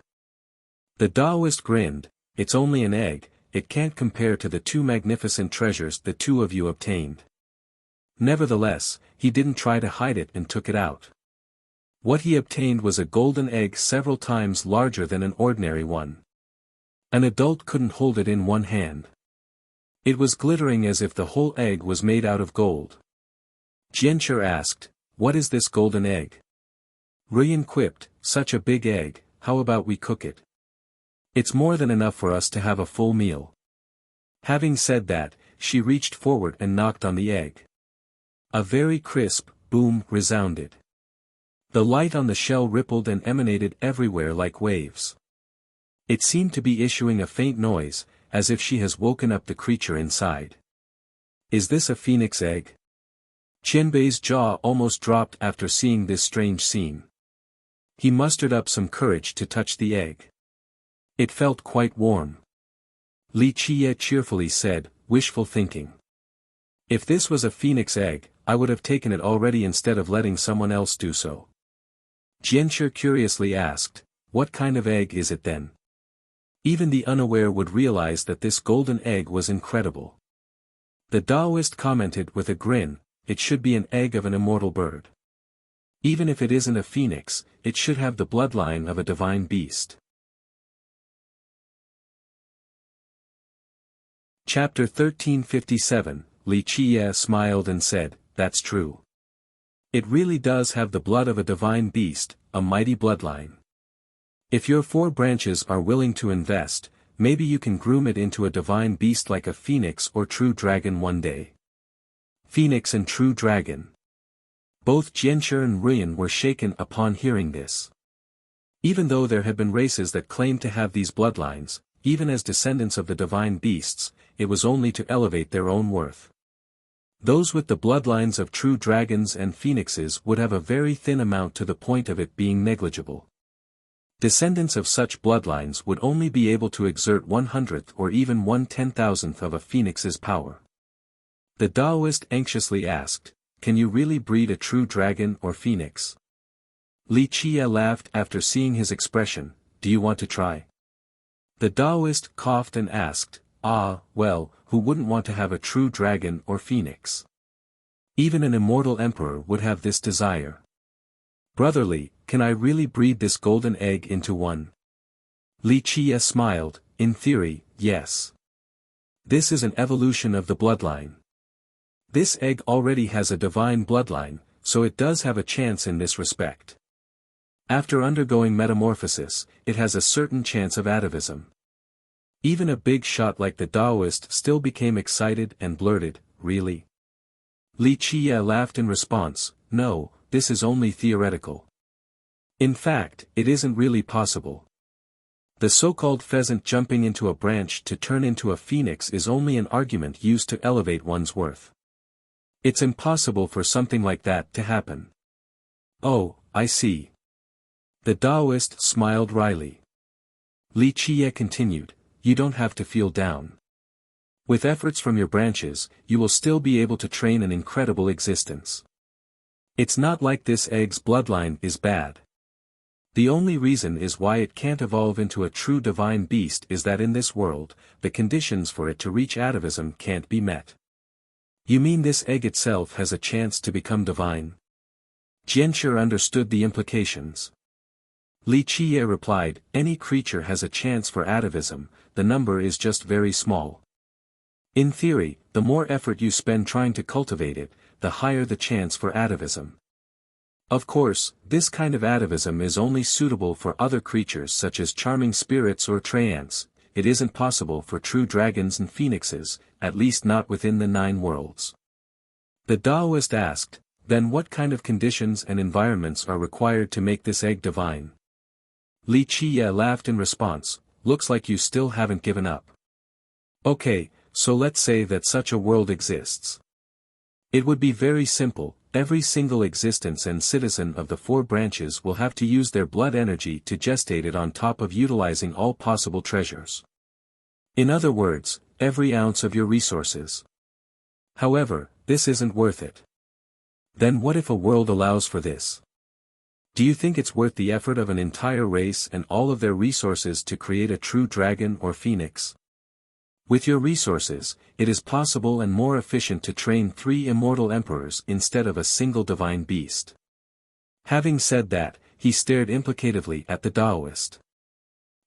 The Taoist grinned, "It's only an egg, it can't compare to the two magnificent treasures the two of you obtained." Nevertheless, he didn't try to hide it and took it out. What he obtained was a golden egg several times larger than an ordinary one. An adult couldn't hold it in one hand. It was glittering as if the whole egg was made out of gold. Jianshi asked, "What is this golden egg?" Ruyan quipped, "Such a big egg, how about we cook it? It's more than enough for us to have a full meal." Having said that, she reached forward and knocked on the egg. A very crisp boom resounded. The light on the shell rippled and emanated everywhere like waves. It seemed to be issuing a faint noise, as if she has woken up the creature inside. "Is this a phoenix egg?" Qianbei's jaw almost dropped after seeing this strange scene. He mustered up some courage to touch the egg. It felt quite warm. Li Qie cheerfully said, "Wishful thinking. If this was a phoenix egg, I would have taken it already instead of letting someone else do so." Jianshi curiously asked, "What kind of egg is it then?" Even the unaware would realize that this golden egg was incredible. The Taoist commented with a grin, "It should be an egg of an immortal bird. Even if it isn't a phoenix, it should have the bloodline of a divine beast." Chapter 1357, Li Qie smiled and said, "That's true. It really does have the blood of a divine beast, a mighty bloodline. If your 4 branches are willing to invest, maybe you can groom it into a divine beast like a phoenix or true dragon one day." Phoenix and true dragon. Both Jianshi and Ruyan were shaken upon hearing this. Even though there had been races that claimed to have these bloodlines, even as descendants of the divine beasts, it was only to elevate their own worth. Those with the bloodlines of true dragons and phoenixes would have a very thin amount to the point of it being negligible. Descendants of such bloodlines would only be able to exert 1/100th or even 1/10,000th of a phoenix's power. The Taoist anxiously asked, "Can you really breed a true dragon or phoenix?" Li Qie laughed after seeing his expression. "Do you want to try?" The Taoist coughed and asked, "Well, who wouldn't want to have a true dragon or phoenix? Even an immortal emperor would have this desire." "Brotherly, can I really breed this golden egg into one?" Li Qie smiled. "In theory, yes. This is an evolution of the bloodline. This egg already has a divine bloodline, so it does have a chance in this respect. After undergoing metamorphosis, it has a certain chance of atavism." Even a big shot like the Taoist still became excited and blurted, "Really?" Li Qie laughed in response, "No, this is only theoretical. In fact, it isn't really possible. The so-called pheasant jumping into a branch to turn into a phoenix is only an argument used to elevate one's worth. It's impossible for something like that to happen." "Oh, I see." The Taoist smiled wryly. Li Qie continued, "You don't have to feel down. With efforts from your branches, you will still be able to train an incredible existence. It's not like this egg's bloodline is bad. The only reason is why it can't evolve into a true divine beast is that in this world, the conditions for it to reach atavism can't be met." "You mean this egg itself has a chance to become divine?" Jianshi understood the implications. Li Qie replied, "Any creature has a chance for atavism, the number is just very small. In theory, the more effort you spend trying to cultivate it, the higher the chance for atavism. Of course, this kind of atavism is only suitable for other creatures such as charming spirits or Tyrants. It isn't possible for true dragons and phoenixes, at least not within the 9 worlds." The Taoist asked, "Then what kind of conditions and environments are required to make this egg divine?" Li Qie laughed in response, "Looks like you still haven't given up. Okay, so let's say that such a world exists. It would be very simple. Every single existence and citizen of the 4 branches will have to use their blood energy to gestate it on top of utilizing all possible treasures. In other words, every ounce of your resources. However, this isn't worth it. Then what if a world allows for this? Do you think it's worth the effort of an entire race and all of their resources to create a true dragon or phoenix? With your resources, it is possible and more efficient to train 3 immortal emperors instead of a single divine beast." Having said that, he stared implicatively at the Taoist.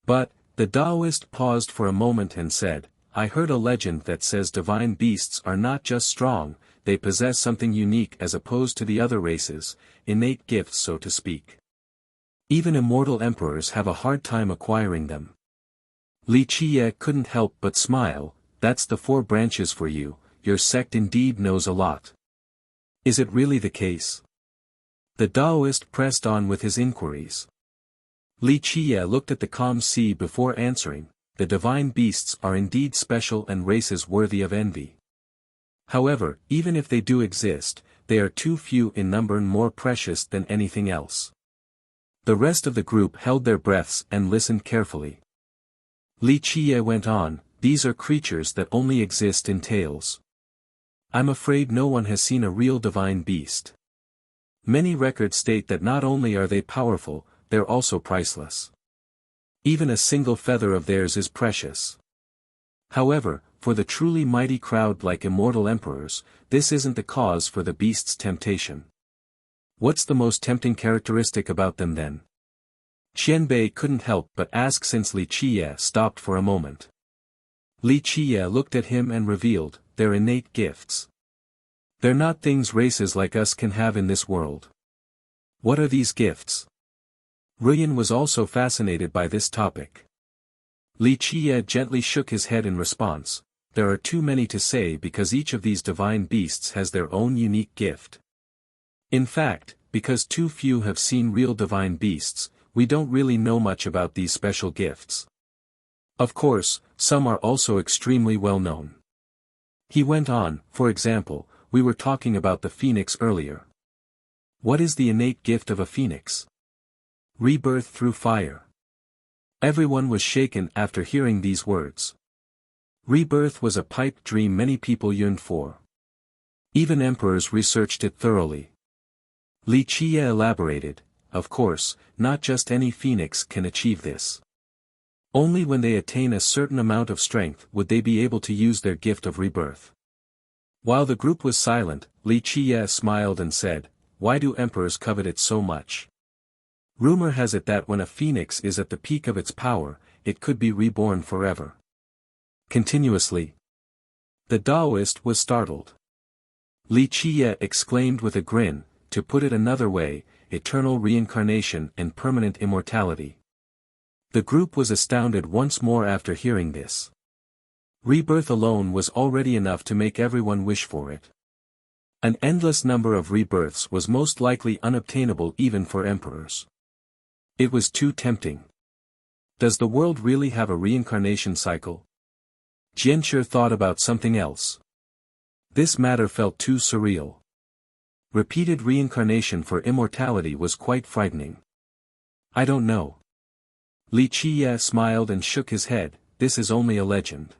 "But," the Taoist paused for a moment and said, "I heard a legend that says divine beasts are not just strong, they possess something unique as opposed to the other races, innate gifts so to speak. Even immortal emperors have a hard time acquiring them." Li Qie couldn't help but smile. "That's the 4 branches for you, your sect indeed knows a lot. Is it really the case?" The Taoist pressed on with his inquiries. Li Qie looked at the calm sea before answering, "The divine beasts are indeed special and races worthy of envy. However, even if they do exist, they are too few in number and more precious than anything else." The rest of the group held their breaths and listened carefully. Li Qie went on, "These are creatures that only exist in tales. I'm afraid no one has seen a real divine beast. Many records state that not only are they powerful, they're also priceless. Even a single feather of theirs is precious. However, for the truly mighty crowd like immortal emperors, this isn't the cause for the beast's temptation." "What's the most tempting characteristic about them then?" Qianbei couldn't help but ask since Li Qie stopped for a moment. Li Qie looked at him and revealed, "Their innate gifts. They're not things races like us can have in this world." "What are these gifts?" Ruyan was also fascinated by this topic. Li Qie gently shook his head in response, "There are too many to say because each of these divine beasts has their own unique gift. In fact, because too few have seen real divine beasts, we don't really know much about these special gifts. Of course, some are also extremely well known." He went on, "For example, we were talking about the phoenix earlier. What is the innate gift of a phoenix? Rebirth through fire. Everyone was shaken after hearing these words. Rebirth was a pipe dream many people yearned for. Even emperors researched it thoroughly. Li Qie elaborated, of course, not just any phoenix can achieve this. Only when they attain a certain amount of strength would they be able to use their gift of rebirth. While the group was silent, Li Qie smiled and said, "Why do emperors covet it so much? Rumor has it that when a phoenix is at the peak of its power, it could be reborn forever." Continuously. The Taoist was startled. Li Qie exclaimed with a grin, "To put it another way, eternal reincarnation and permanent immortality." The group was astounded once more after hearing this. Rebirth alone was already enough to make everyone wish for it. An endless number of rebirths was most likely unobtainable even for emperors. It was too tempting. Does the world really have a reincarnation cycle? Jianshi thought about something else. This matter felt too surreal. Repeated reincarnation for immortality was quite frightening. "I don't know." Li Qie smiled and shook his head, "This is only a legend.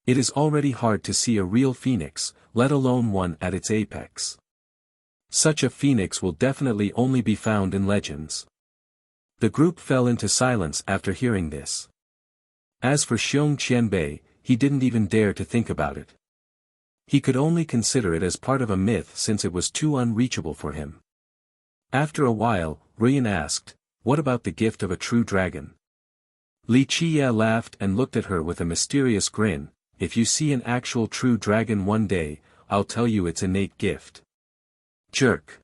It is already hard to see a real phoenix, let alone one at its apex. Such a phoenix will definitely only be found in legends." The group fell into silence after hearing this. As for Xiong Qianbei, he didn't even dare to think about it. He could only consider it as part of a myth since it was too unreachable for him. After a while, Ruyan asked, "What about the gift of a true dragon?" Li Qie laughed and looked at her with a mysterious grin, "If you see an actual true dragon one day, I'll tell you its innate gift." Jerk.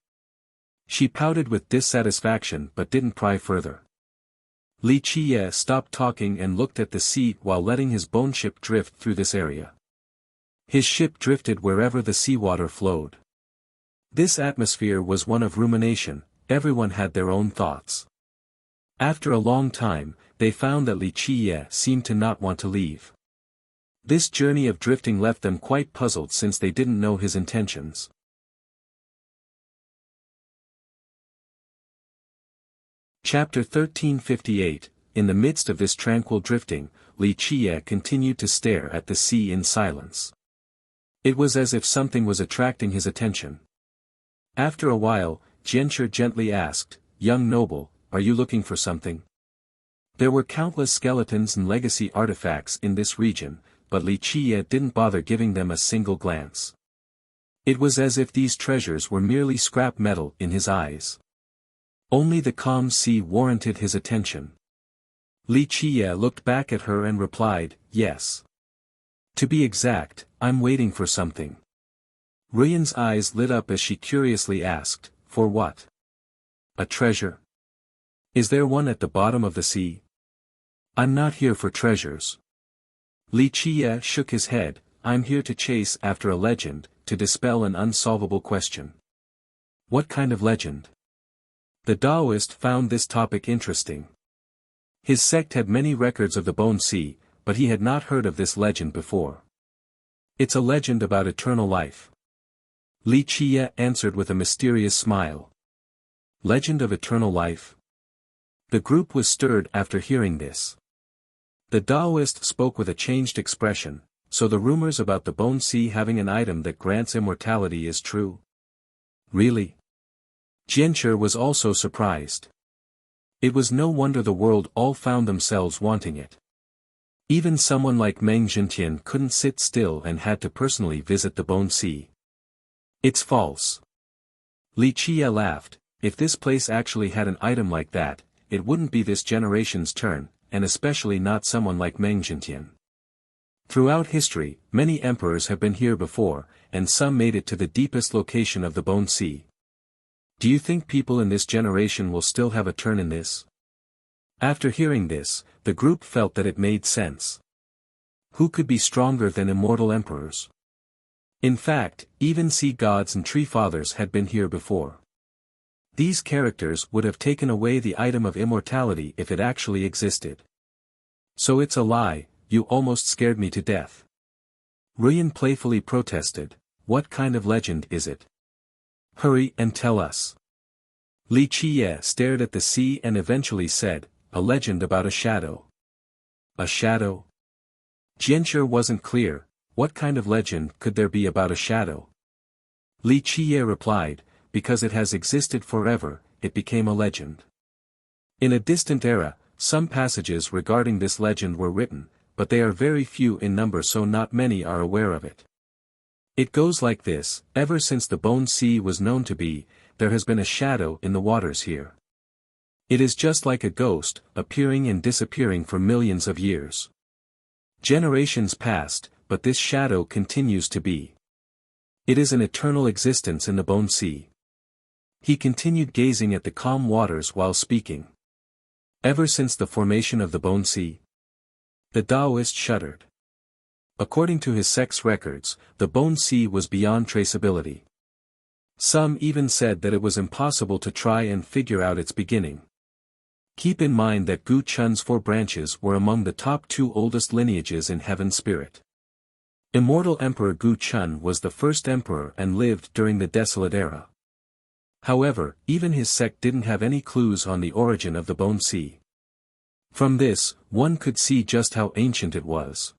She pouted with dissatisfaction but didn't pry further. Li Qie stopped talking and looked at the sea while letting his bone ship drift through this area. His ship drifted wherever the seawater flowed. This atmosphere was one of rumination, everyone had their own thoughts. After a long time, they found that Li Qie seemed to not want to leave. This journey of drifting left them quite puzzled since they didn't know his intentions. Chapter 1358, In the midst of this tranquil drifting, Li Qie continued to stare at the sea in silence. It was as if something was attracting his attention. After a while, Jianshi gently asked, "Young noble, are you looking for something?" There were countless skeletons and legacy artifacts in this region, but Li Qie didn't bother giving them a single glance. It was as if these treasures were merely scrap metal in his eyes. Only the calm sea warranted his attention. Li Qie looked back at her and replied, "Yes. To be exact, I'm waiting for something." Ruyan's eyes lit up as she curiously asked, "For what? A treasure? Is there one at the bottom of the sea?" "I'm not here for treasures." Li Qie shook his head, "I'm here to chase after a legend, to dispel an unsolvable question." "What kind of legend?" The Taoist found this topic interesting. His sect had many records of the Bone Sea, but he had not heard of this legend before. "It's a legend about eternal life." Li Qie answered with a mysterious smile. "Legend of eternal life?" The group was stirred after hearing this. The Taoist spoke with a changed expression, "So the rumors about the Bone Sea having an item that grants immortality is true?" "Really?" Jianshi was also surprised. It was no wonder the world all found themselves wanting it. Even someone like Meng Jintian couldn't sit still and had to personally visit the Bone Sea. "It's false." Li Qie laughed, "If this place actually had an item like that, it wouldn't be this generation's turn, and especially not someone like Meng Jintian. Throughout history, many emperors have been here before, and some made it to the deepest location of the Bone Sea. Do you think people in this generation will still have a turn in this?" After hearing this, the group felt that it made sense. Who could be stronger than immortal emperors? In fact, even sea gods and tree fathers had been here before. These characters would have taken away the item of immortality if it actually existed. "So it's a lie, you almost scared me to death." Ruyan playfully protested, "What kind of legend is it? Hurry and tell us." Li Qie stared at the sea and eventually said, a legend about a shadow. A shadow? Jianshi wasn't clear. What kind of legend could there be about a shadow? Li Qiye replied, because it has existed forever, it became a legend. In a distant era, some passages regarding this legend were written, but they are very few in number, so not many are aware of it. It goes like this: ever since the Bone Sea was known to be, there has been a shadow in the waters here. It is just like a ghost, appearing and disappearing for millions of years. Generations passed, but this shadow continues to be. It is an eternal existence in the Bone Sea. He continued gazing at the calm waters while speaking. Ever since the formation of the Bone Sea, the Taoist shuddered. According to his sect's records, the Bone Sea was beyond traceability. Some even said that it was impossible to try and figure out its beginning. Keep in mind that Gu Chun's 4 branches were among the top 2 oldest lineages in Heaven Spirit. Immortal Emperor Gu Chun was the first emperor and lived during the Desolate Era. However, even his sect didn't have any clues on the origin of the Bone Sea. From this, one could see just how ancient it was.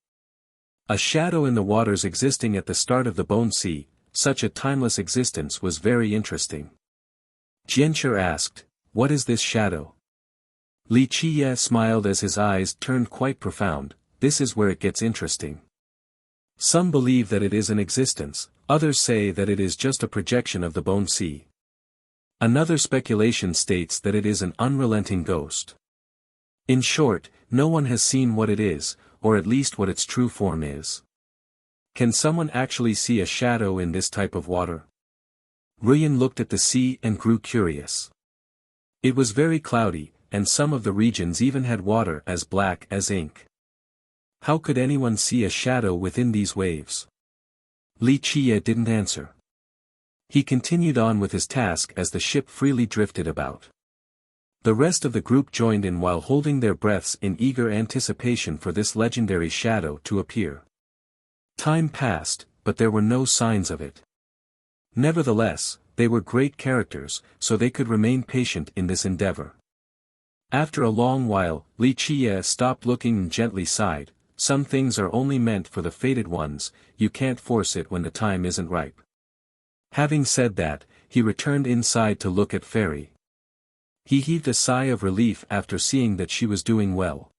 A shadow in the waters existing at the start of the Bone Sea, such a timeless existence was very interesting. Jianshi asked, "What is this shadow?" Li Qiye smiled as his eyes turned quite profound. "This is where it gets interesting. Some believe that it is an existence, others say that it is just a projection of the Bone Sea. Another speculation states that it is an unrelenting ghost. In short, no one has seen what it is, or at least what its true form is. Can someone actually see a shadow in this type of water?" Ruyan looked at the sea and grew curious. It was very cloudy, and some of the regions even had water as black as ink. How could anyone see a shadow within these waves? Li Qiye didn't answer. He continued on with his task as the ship freely drifted about. The rest of the group joined in while holding their breaths in eager anticipation for this legendary shadow to appear. Time passed, but there were no signs of it. Nevertheless, they were great characters, so they could remain patient in this endeavor. After a long while, Li Qiye stopped looking and gently sighed. "Some things are only meant for the fated ones, you can't force it when the time isn't ripe." Having said that, he returned inside to look at Fairy. He heaved a sigh of relief after seeing that she was doing well.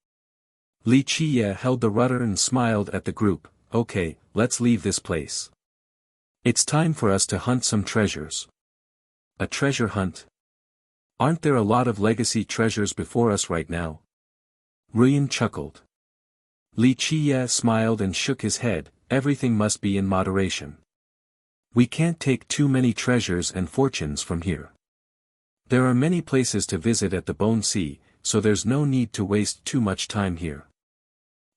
Li Qiye held the rudder and smiled at the group. "Okay, let's leave this place. It's time for us to hunt some treasures." "A treasure hunt? Aren't there a lot of legacy treasures before us right now?" Ruyan chuckled. Li Qiye smiled and shook his head. "Everything must be in moderation. We can't take too many treasures and fortunes from here. There are many places to visit at the Bone Sea, so there's no need to waste too much time here.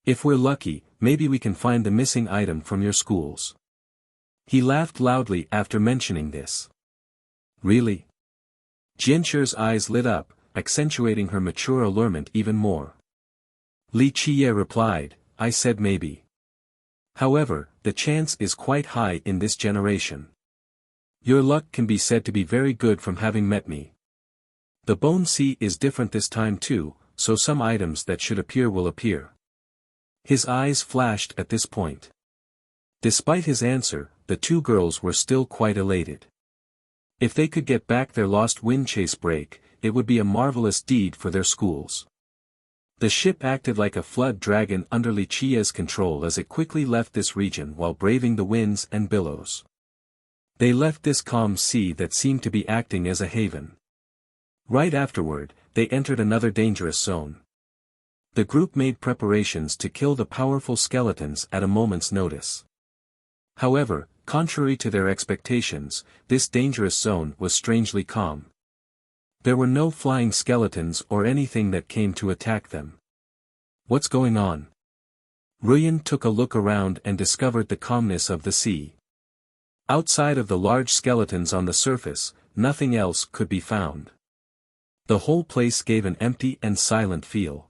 If we're lucky, maybe we can find the missing item from your schools." He laughed loudly after mentioning this. "Really?" Jianshi's eyes lit up, accentuating her mature allurement even more. Li Qiye replied, "I said maybe. However, the chance is quite high in this generation. Your luck can be said to be very good from having met me. The Bone Sea is different this time too, so some items that should appear will appear." His eyes flashed at this point. Despite his answer, the 2 girls were still quite elated. If they could get back their lost wind chase break, it would be a marvelous deed for their schools. The ship acted like a flood dragon under Li Qiye's control as it quickly left this region while braving the winds and billows. They left this calm sea that seemed to be acting as a haven. Right afterward, they entered another dangerous zone. The group made preparations to kill the powerful skeletons at a moment's notice. However, contrary to their expectations, this dangerous zone was strangely calm. There were no flying skeletons or anything that came to attack them. "What's going on?" Ruyan took a look around and discovered the calmness of the sea. Outside of the large skeletons on the surface, nothing else could be found. The whole place gave an empty and silent feel.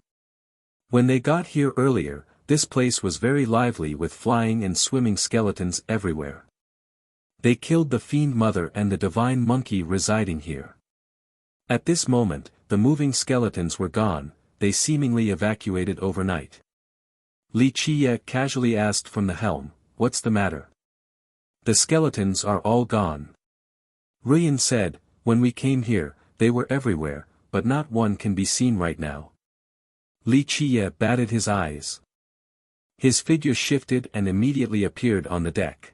When they got here earlier, this place was very lively with flying and swimming skeletons everywhere. They killed the Fiend Mother and the Divine Monkey residing here. At this moment, the moving skeletons were gone, they seemingly evacuated overnight. Li Qiye casually asked from the helm, "What's the matter?" "The skeletons are all gone." Ruyan said, "When we came here, they were everywhere, but not one can be seen right now." Li Qiye batted his eyes. His figure shifted and immediately appeared on the deck.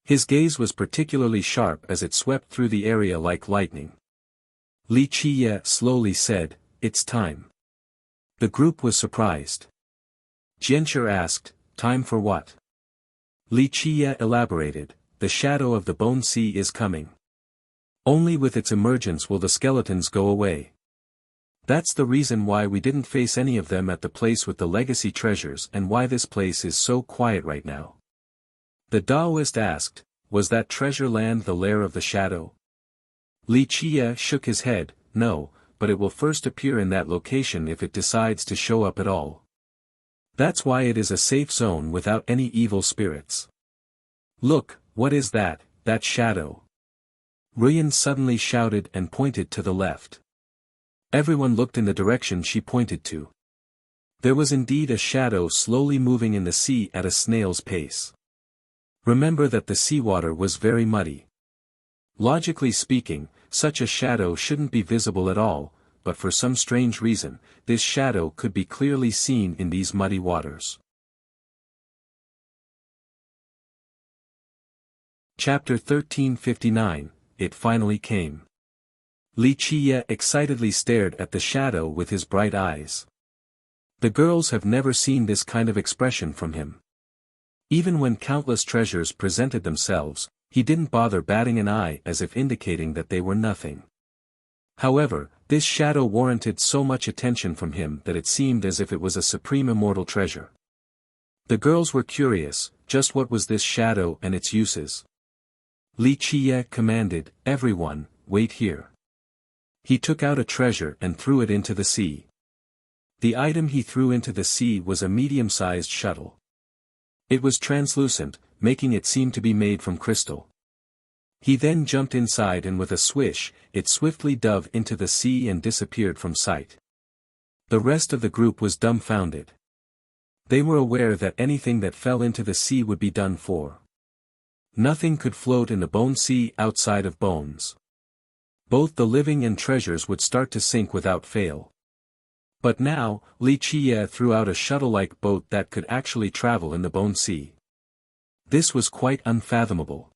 His gaze was particularly sharp as it swept through the area like lightning. Li Qiye slowly said, "It's time." The group was surprised. Jianshi asked, "Time for what?" Li Qiye elaborated, "The shadow of the Bone Sea is coming. Only with its emergence will the skeletons go away. That's the reason why we didn't face any of them at the place with the legacy treasures and why this place is so quiet right now." The Taoist asked, "Was that treasure land the lair of the shadow?" Li Qiye shook his head, "No, but it will first appear in that location if it decides to show up at all. That's why it is a safe zone without any evil spirits." "Look, what is that shadow?" Ruyan suddenly shouted and pointed to the left. Everyone looked in the direction she pointed to. There was indeed a shadow slowly moving in the sea at a snail's pace. Remember that the seawater was very muddy. Logically speaking, such a shadow shouldn't be visible at all, but for some strange reason, this shadow could be clearly seen in these muddy waters. Chapter 1359, It Finally Came. Li Qiye excitedly stared at the shadow with his bright eyes. The girls have never seen this kind of expression from him. Even when countless treasures presented themselves, he didn't bother batting an eye as if indicating that they were nothing. However, this shadow warranted so much attention from him that it seemed as if it was a supreme immortal treasure. The girls were curious, just what was this shadow and its uses? Li Qiye commanded, "Everyone, wait here." He took out a treasure and threw it into the sea. The item he threw into the sea was a medium-sized shuttle. It was translucent, making it seem to be made from crystal. He then jumped inside and with a swish, it swiftly dove into the sea and disappeared from sight. The rest of the group was dumbfounded. They were aware that anything that fell into the sea would be done for. Nothing could float in the Bone Sea outside of bones. Both the living and treasures would start to sink without fail. But now, Li Qiye threw out a shuttle-like boat that could actually travel in the Bone Sea. This was quite unfathomable.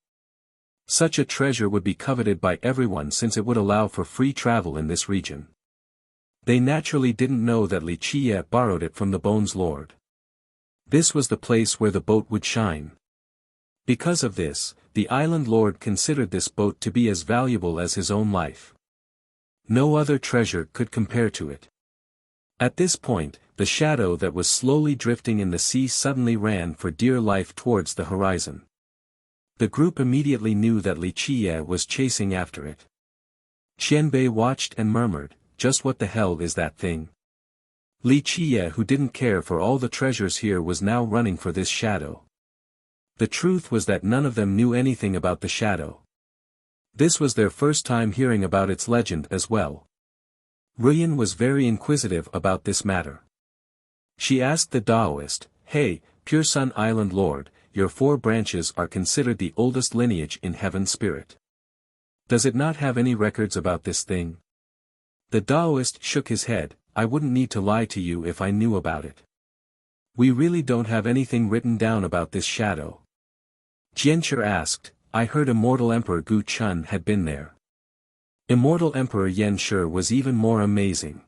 Such a treasure would be coveted by everyone since it would allow for free travel in this region. They naturally didn't know that Li Qiye borrowed it from the Bones Lord. This was the place where the boat would shine. Because of this, the Island Lord considered this boat to be as valuable as his own life. No other treasure could compare to it. At this point, the shadow that was slowly drifting in the sea suddenly ran for dear life towards the horizon. The group immediately knew that Li Qiye was chasing after it. Qianbei watched and murmured, "Just what the hell is that thing?" Li Qiye, who didn't care for all the treasures here, was now running for this shadow. The truth was that none of them knew anything about the shadow. This was their first time hearing about its legend as well. Ruyan was very inquisitive about this matter. She asked the Taoist, "Hey, Pure Sun Island Lord, your 4 branches are considered the oldest lineage in Heaven Spirit. Does it not have any records about this thing?" The Taoist shook his head, "I wouldn't need to lie to you if I knew about it. We really don't have anything written down about this shadow." Jianshi asked, "I heard Immortal Emperor Gu Chun had been there." Immortal Emperor Yan Shi was even more amazing.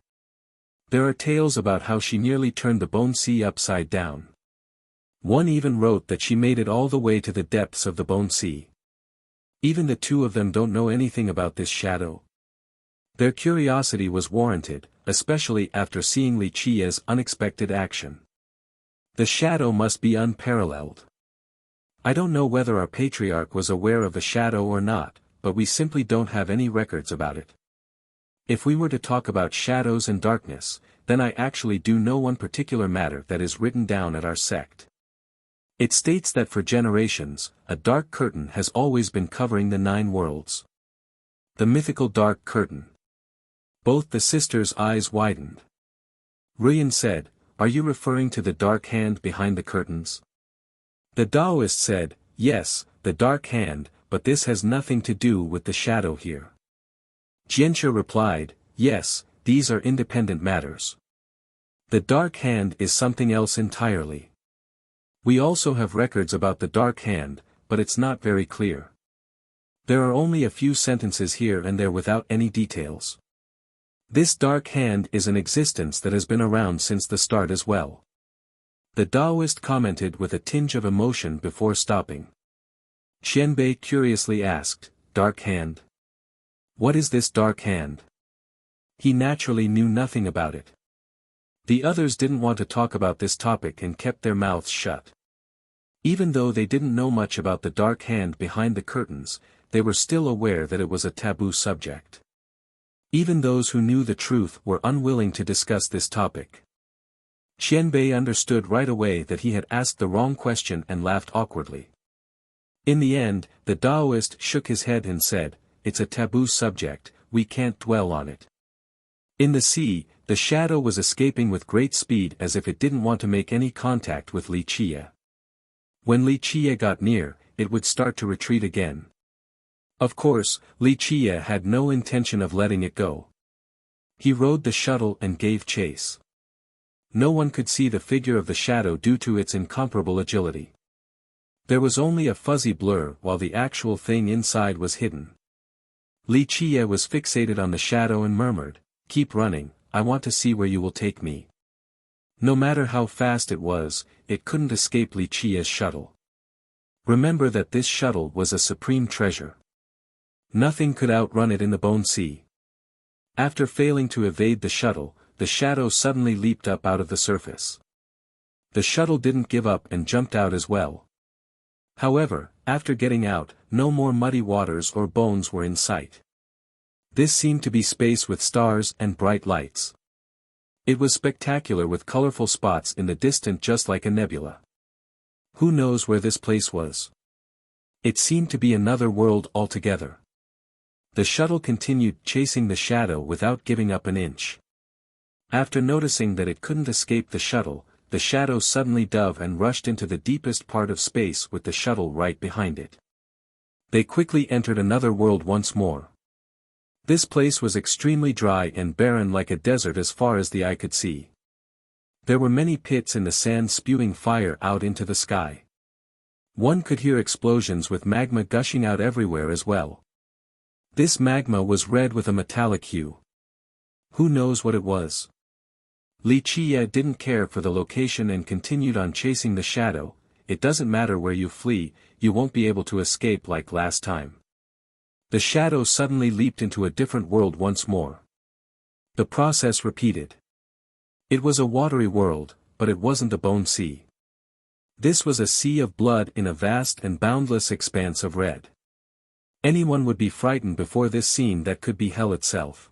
There are tales about how she nearly turned the Bone Sea upside down. One even wrote that she made it all the way to the depths of the Bone Sea. Even the two of them don't know anything about this shadow. Their curiosity was warranted, especially after seeing Li Qiye's unexpected action. The shadow must be unparalleled. I don't know whether our patriarch was aware of the shadow or not, but we simply don't have any records about it. If we were to talk about shadows and darkness, then I actually do know one particular matter that is written down at our sect. It states that for generations, a dark curtain has always been covering the 9 worlds. The mythical dark curtain. Both the sisters' eyes widened. Ruyan said, "Are you referring to the dark hand behind the curtains?" The Taoist said, "Yes, the dark hand, but this has nothing to do with the shadow here." Jianxia replied, "Yes, these are independent matters. The dark hand is something else entirely. We also have records about the dark hand, but it's not very clear. There are only a few sentences here and there without any details. This dark hand is an existence that has been around since the start as well." The Taoist commented with a tinge of emotion before stopping. Xianbei curiously asked, "Dark hand? What is this dark hand?" He naturally knew nothing about it. The others didn't want to talk about this topic and kept their mouths shut. Even though they didn't know much about the dark hand behind the curtains, they were still aware that it was a taboo subject. Even those who knew the truth were unwilling to discuss this topic. Xianbei understood right away that he had asked the wrong question and laughed awkwardly. In the end, the Taoist shook his head and said, "It's a taboo subject, we can't dwell on it." In the sea, the shadow was escaping with great speed as if it didn't want to make any contact with Li Qie. When Li Qie got near, it would start to retreat again. Of course, Li Qie had no intention of letting it go. He rode the shuttle and gave chase. No one could see the figure of the shadow due to its incomparable agility. There was only a fuzzy blur while the actual thing inside was hidden. Li Qie was fixated on the shadow and murmured, "Keep running, I want to see where you will take me." No matter how fast it was, it couldn't escape Li Qie's shuttle. Remember that this shuttle was a supreme treasure. Nothing could outrun it in the Bone Sea. After failing to evade the shuttle, the shadow suddenly leaped up out of the surface. The shuttle didn't give up and jumped out as well. However, after getting out, no more muddy waters or bones were in sight. This seemed to be space with stars and bright lights. It was spectacular with colorful spots in the distance just like a nebula. Who knows where this place was? It seemed to be another world altogether. The shuttle continued chasing the shadow without giving up an inch. After noticing that it couldn't escape the shuttle, the shadow suddenly dove and rushed into the deepest part of space with the shuttle right behind it. They quickly entered another world once more. This place was extremely dry and barren like a desert as far as the eye could see. There were many pits in the sand spewing fire out into the sky. One could hear explosions with magma gushing out everywhere as well. This magma was red with a metallic hue. Who knows what it was? Li Qie didn't care for the location and continued on chasing the shadow. It doesn't matter where you flee, you won't be able to escape like last time. The shadow suddenly leaped into a different world once more. The process repeated. It was a watery world, but it wasn't the Bone Sea. This was a sea of blood in a vast and boundless expanse of red. Anyone would be frightened before this scene that could be hell itself.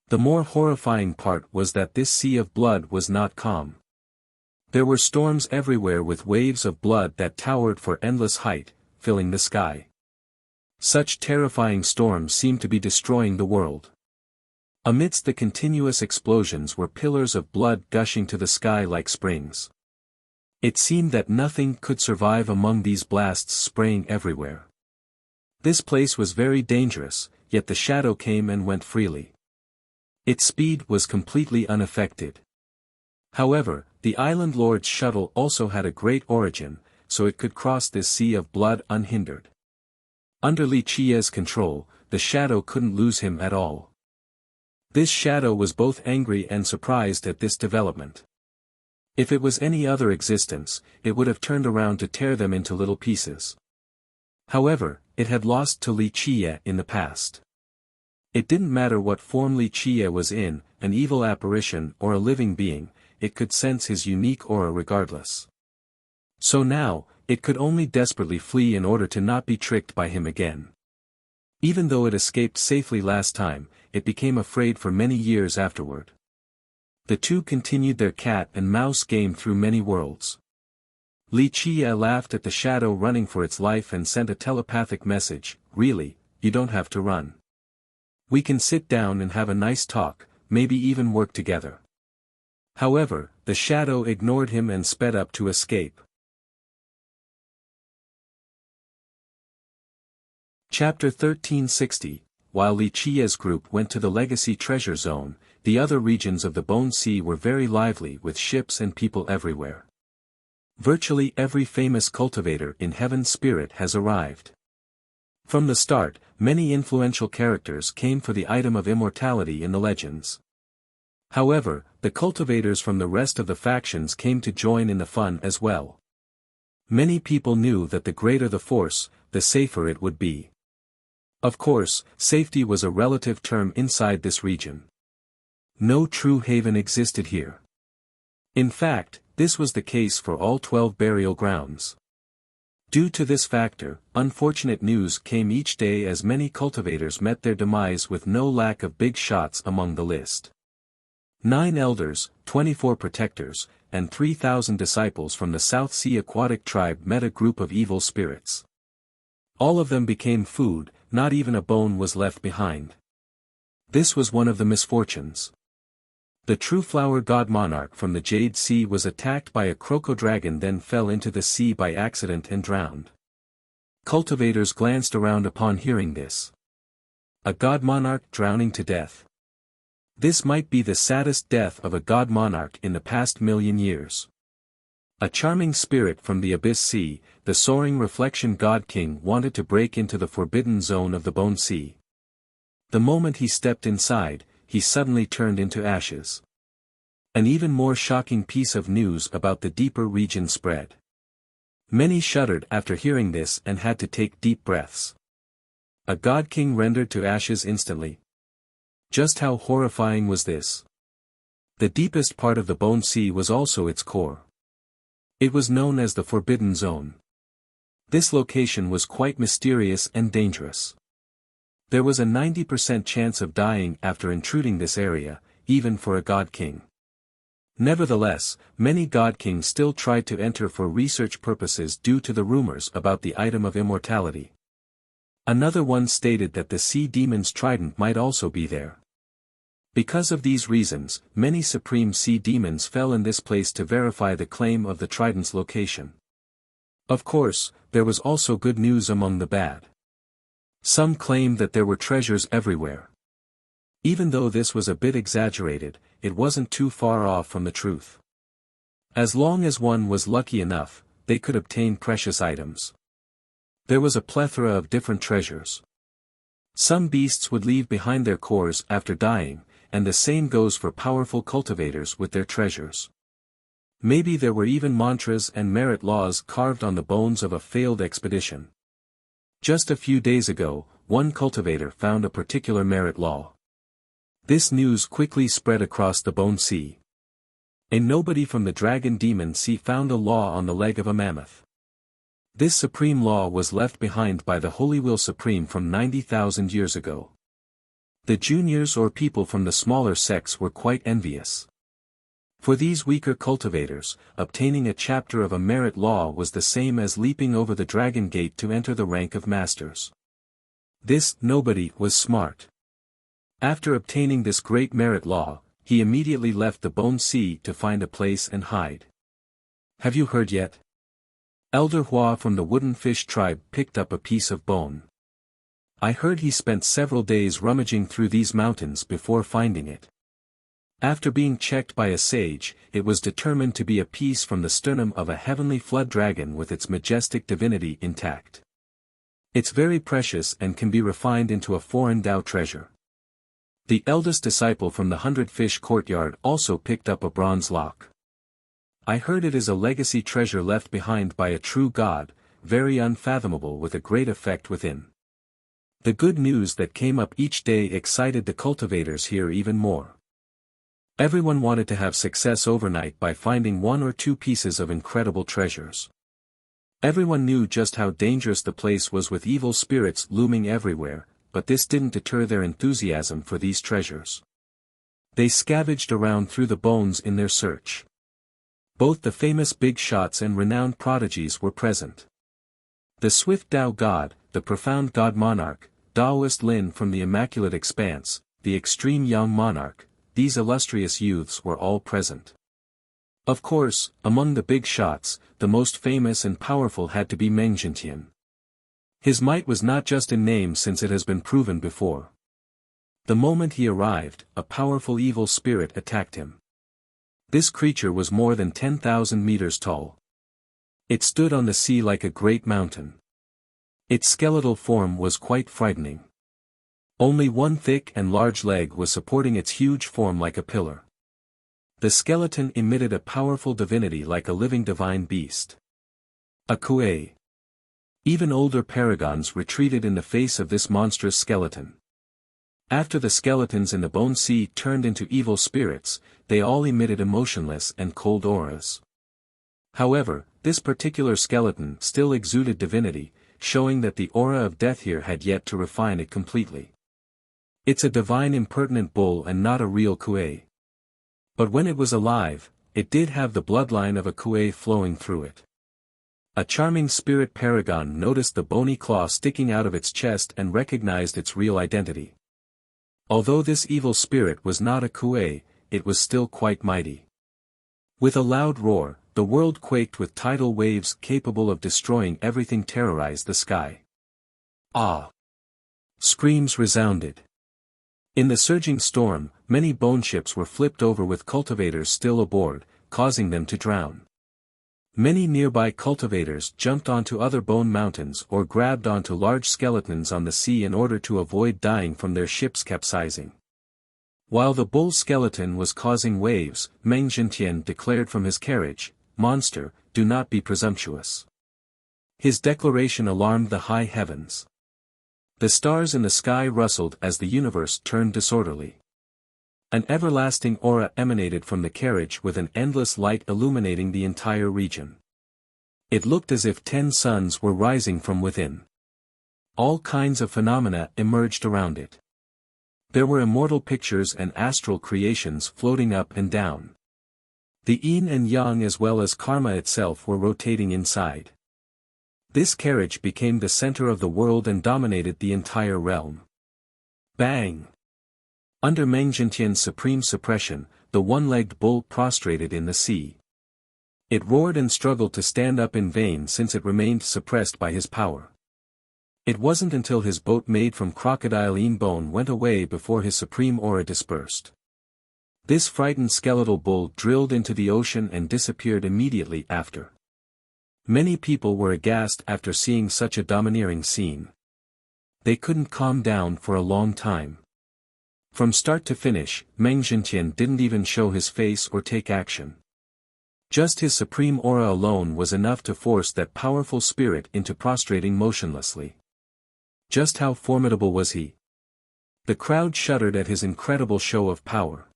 The more horrifying part was that this sea of blood was not calm. There were storms everywhere with waves of blood that towered for endless height, filling the sky. Such terrifying storms seemed to be destroying the world. Amidst the continuous explosions were pillars of blood gushing to the sky like springs. It seemed that nothing could survive among these blasts spraying everywhere. This place was very dangerous, yet the shadow came and went freely. Its speed was completely unaffected. However, the island lord's shuttle also had a great origin, so it could cross this sea of blood unhindered. Under Li Qie's control, the shadow couldn't lose him at all. This shadow was both angry and surprised at this development. If it was any other existence, it would have turned around to tear them into little pieces. However, it had lost to Li Qie in the past. It didn't matter what form Li Qie was in, an evil apparition or a living being, it could sense his unique aura regardless. So now, it could only desperately flee in order to not be tricked by him again. Even though it escaped safely last time, it became afraid for many years afterward. The two continued their cat and mouse game through many worlds. Li Qie laughed at the shadow running for its life and sent a telepathic message, "Really, you don't have to run. We can sit down and have a nice talk, maybe even work together." However, the shadow ignored him and sped up to escape. Chapter 1360. While Li Qiye's group went to the Legacy Treasure Zone, the other regions of the Bone Sea were very lively with ships and people everywhere. Virtually every famous cultivator in Heaven's spirit has arrived. From the start, many influential characters came for the item of immortality in the legends. However, the cultivators from the rest of the factions came to join in the fun as well. Many people knew that the greater the force, the safer it would be. Of course, safety was a relative term inside this region. No true haven existed here. In fact, this was the case for all 12 burial grounds. Due to this factor, unfortunate news came each day as many cultivators met their demise with no lack of big shots among the list. 9 elders, 24 protectors, and 3,000 disciples from the South Sea aquatic tribe met a group of evil spirits. All of them became food, not even a bone was left behind. This was one of the misfortunes. The true flower god monarch from the Jade Sea was attacked by a croco-dragon, then fell into the sea by accident and drowned. Cultivators glanced around upon hearing this. A god monarch drowning to death. This might be the saddest death of a god monarch in the past million years. A charming spirit from the Abyss Sea, the soaring reflection god king, wanted to break into the forbidden zone of the Bone Sea. The moment he stepped inside, he suddenly turned into ashes. An even more shocking piece of news about the deeper region spread. Many shuddered after hearing this and had to take deep breaths. A god king rendered to ashes instantly. Just how horrifying was this? The deepest part of the Bone Sea was also its core. It was known as the Forbidden Zone. This location was quite mysterious and dangerous. There was a 90% chance of dying after intruding this area, even for a god king. Nevertheless, many god kings still tried to enter for research purposes due to the rumors about the item of immortality. Another one stated that the sea demon's trident might also be there. Because of these reasons, many supreme sea demons fell in this place to verify the claim of the trident's location. Of course, there was also good news among the bad. Some claimed that there were treasures everywhere. Even though this was a bit exaggerated, it wasn't too far off from the truth. As long as one was lucky enough, they could obtain precious items. There was a plethora of different treasures. Some beasts would leave behind their cores after dying, and the same goes for powerful cultivators with their treasures. Maybe there were even mantras and merit laws carved on the bones of a failed expedition. Just a few days ago, one cultivator found a particular merit law. This news quickly spread across the Bone Sea. A nobody from the Dragon Demon Sea found a law on the leg of a mammoth. This supreme law was left behind by the Holy Will Supreme from 90,000 years ago. The juniors or people from the smaller sects were quite envious. For these weaker cultivators, obtaining a chapter of a merit law was the same as leaping over the dragon gate to enter the rank of masters. This nobody was smart. After obtaining this great merit law, he immediately left the Bone Sea to find a place and hide. Have you heard yet? Elder Hua from the Wooden Fish tribe picked up a piece of bone. I heard he spent several days rummaging through these mountains before finding it. After being checked by a sage, it was determined to be a piece from the sternum of a heavenly flood dragon with its majestic divinity intact. It's very precious and can be refined into a foreign Tao treasure. The eldest disciple from the 100-fish courtyard also picked up a bronze lock. I heard it is a legacy treasure left behind by a true god, very unfathomable with a great effect within. The good news that came up each day excited the cultivators here even more. Everyone wanted to have success overnight by finding 1 or 2 pieces of incredible treasures. Everyone knew just how dangerous the place was with evil spirits looming everywhere, but this didn't deter their enthusiasm for these treasures. They scavenged around through the bones in their search. Both the famous big shots and renowned prodigies were present. The swift Tao god, the profound god monarch, Taoist Lin from the Immaculate Expanse, the extreme young monarch, these illustrious youths were all present. Of course, among the big shots, the most famous and powerful had to be Meng Jintian. His might was not just in name since it has been proven before. The moment he arrived, a powerful evil spirit attacked him. This creature was more than 10,000 meters tall. It stood on the sea like a great mountain. Its skeletal form was quite frightening. Only one thick and large leg was supporting its huge form like a pillar. The skeleton emitted a powerful divinity like a living divine beast. A Kuei. Even older paragons retreated in the face of this monstrous skeleton. After the skeletons in the Bone Sea turned into evil spirits, they all emitted emotionless and cold auras. However, this particular skeleton still exuded divinity, showing that the aura of death here had yet to refine it completely. It's a divine impertinent bull and not a real Kuei. But when it was alive, it did have the bloodline of a Kuei flowing through it. A charming spirit paragon noticed the bony claw sticking out of its chest and recognized its real identity. Although this evil spirit was not a Kuei, it was still quite mighty. With a loud roar, the world quaked with tidal waves capable of destroying everything terrorized the sky. Ah! Screams resounded. In the surging storm, many bone ships were flipped over with cultivators still aboard, causing them to drown. Many nearby cultivators jumped onto other bone mountains or grabbed onto large skeletons on the sea in order to avoid dying from their ships capsizing. While the bull skeleton was causing waves, Meng Jintian declared from his carriage, "Monster, do not be presumptuous." His declaration alarmed the high heavens. The stars in the sky rustled as the universe turned disorderly. An everlasting aura emanated from the carriage with an endless light illuminating the entire region. It looked as if 10 suns were rising from within. All kinds of phenomena emerged around it. There were immortal pictures and astral creations floating up and down. The yin and yang as well as karma itself were rotating inside. This carriage became the center of the world and dominated the entire realm. Bang! Under Meng Jintian's supreme suppression, the one-legged bull prostrated in the sea. It roared and struggled to stand up in vain since it remained suppressed by his power. It wasn't until his boat made from crocodile bone went away before his supreme aura dispersed. This frightened skeletal bull drilled into the ocean and disappeared immediately after. Many people were aghast after seeing such a domineering scene. They couldn't calm down for a long time. From start to finish, Meng Jintian didn't even show his face or take action. Just his supreme aura alone was enough to force that powerful spirit into prostrating motionlessly. Just how formidable was he? The crowd shuddered at his incredible show of power.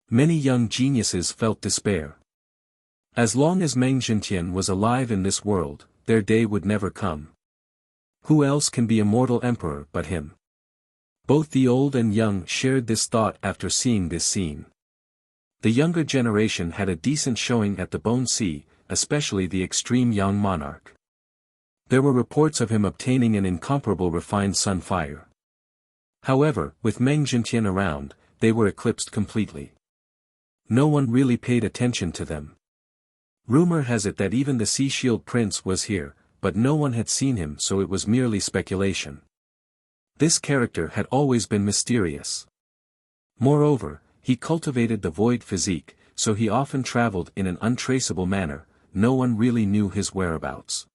Many young geniuses felt despair. As long as Meng Jintian was alive in this world, their day would never come. Who else can be a mortal emperor but him? Both the old and young shared this thought after seeing this scene. The younger generation had a decent showing at the Bone Sea, especially the extreme young monarch. There were reports of him obtaining an incomparable refined sun fire. However, with Meng Jintian around, they were eclipsed completely. No one really paid attention to them. Rumor has it that even the Sea Shield Prince was here, but no one had seen him, so it was merely speculation. This character had always been mysterious. Moreover, he cultivated the void physique, so he often traveled in an untraceable manner, no one really knew his whereabouts.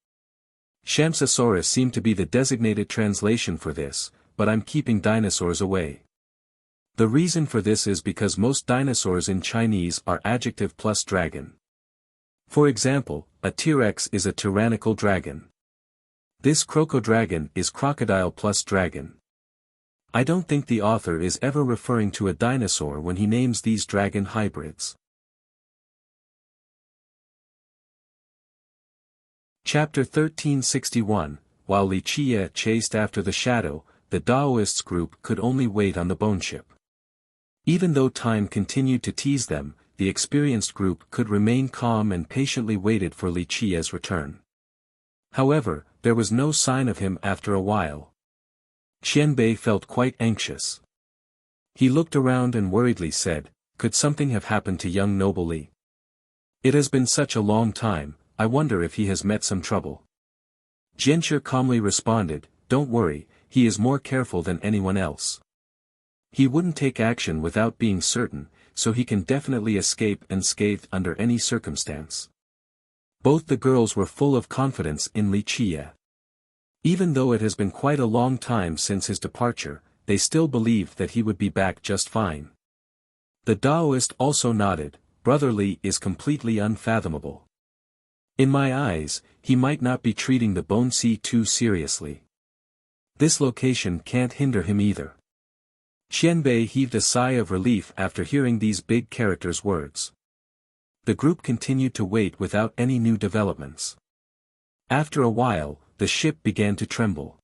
Shamsasaurus seemed to be the designated translation for this, but I'm keeping dinosaurs away. The reason for this is because most dinosaurs in Chinese are adjective plus dragon. For example, a T-Rex is a tyrannical dragon. This crocodragon is crocodile plus dragon. I don't think the author is ever referring to a dinosaur when he names these dragon hybrids. Chapter 1361, While Li Qie chased after the shadow, the Daoists group could only wait on the bone ship. Even though time continued to tease them, the experienced group could remain calm and patiently waited for Li Qie's return. However, there was no sign of him after a while. Qianbei felt quite anxious. He looked around and worriedly said, "Could something have happened to young noble Li?" It has been such a long time, I wonder if he has met some trouble. Jianche calmly responded, don't worry, he is more careful than anyone else. He wouldn't take action without being certain, so he can definitely escape unscathed under any circumstance. Both the girls were full of confidence in Li Qie. Even though it has been quite a long time since his departure, they still believed that he would be back just fine. The Taoist also nodded, Brother Li is completely unfathomable. In my eyes, he might not be treating the Bone Sea too seriously. This location can't hinder him either. Qianbei heaved a sigh of relief after hearing these big characters' words. The group continued to wait without any new developments. After a while, the ship began to tremble.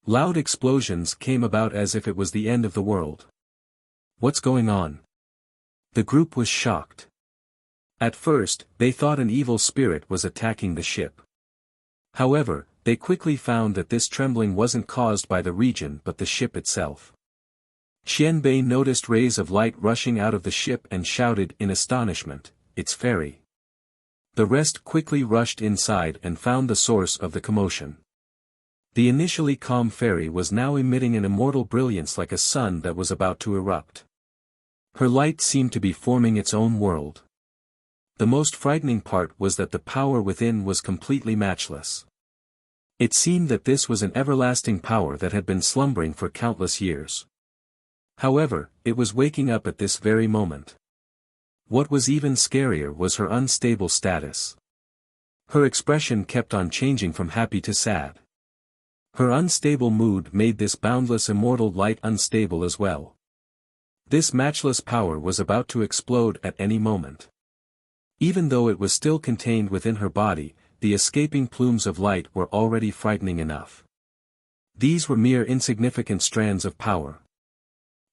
Loud explosions came about as if it was the end of the world. What's going on? The group was shocked. At first, they thought an evil spirit was attacking the ship. However, they quickly found that this trembling wasn't caused by the region but the ship itself. Qianbei noticed rays of light rushing out of the ship and shouted in astonishment, it's fairy. The rest quickly rushed inside and found the source of the commotion. The initially calm fairy was now emitting an immortal brilliance like a sun that was about to erupt. Her light seemed to be forming its own world. The most frightening part was that the power within was completely matchless. It seemed that this was an everlasting power that had been slumbering for countless years. However, it was waking up at this very moment. What was even scarier was her unstable status. Her expression kept on changing from happy to sad. Her unstable mood made this boundless immortal light unstable as well. This matchless power was about to explode at any moment. Even though it was still contained within her body, the escaping plumes of light were already frightening enough. These were mere insignificant strands of power.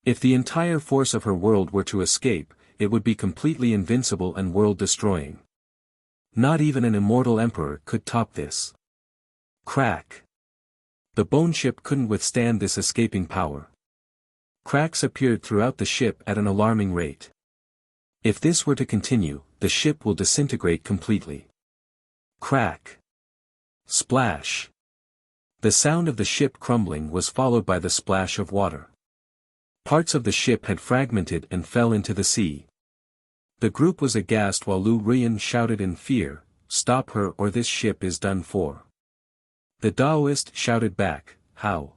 If the entire force of her world were to escape, it would be completely invincible and world-destroying. Not even an immortal emperor could top this. Crack! The bone ship couldn't withstand this escaping power. Cracks appeared throughout the ship at an alarming rate. If this were to continue, the ship will disintegrate completely. Crack! Splash! The sound of the ship crumbling was followed by the splash of water. Parts of the ship had fragmented and fell into the sea. The group was aghast while Lu Rian shouted in fear, stop her or this ship is done for. The Taoist shouted back, how?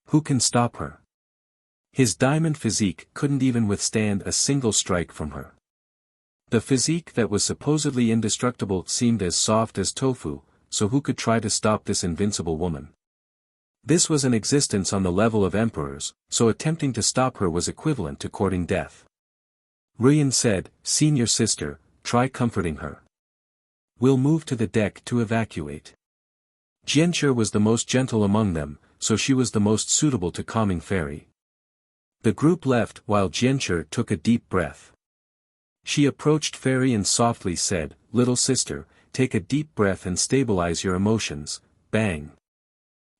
Who can stop her? His diamond physique couldn't even withstand a single strike from her. The physique that was supposedly indestructible seemed as soft as tofu, so who could try to stop this invincible woman? This was an existence on the level of emperors, so attempting to stop her was equivalent to courting death. Rian said, senior sister, try comforting her. We'll move to the deck to evacuate. Jianche was the most gentle among them, so she was the most suitable to calming fairy. The group left while Jianche took a deep breath. She approached fairy and softly said, little sister, take a deep breath and stabilize your emotions, bang.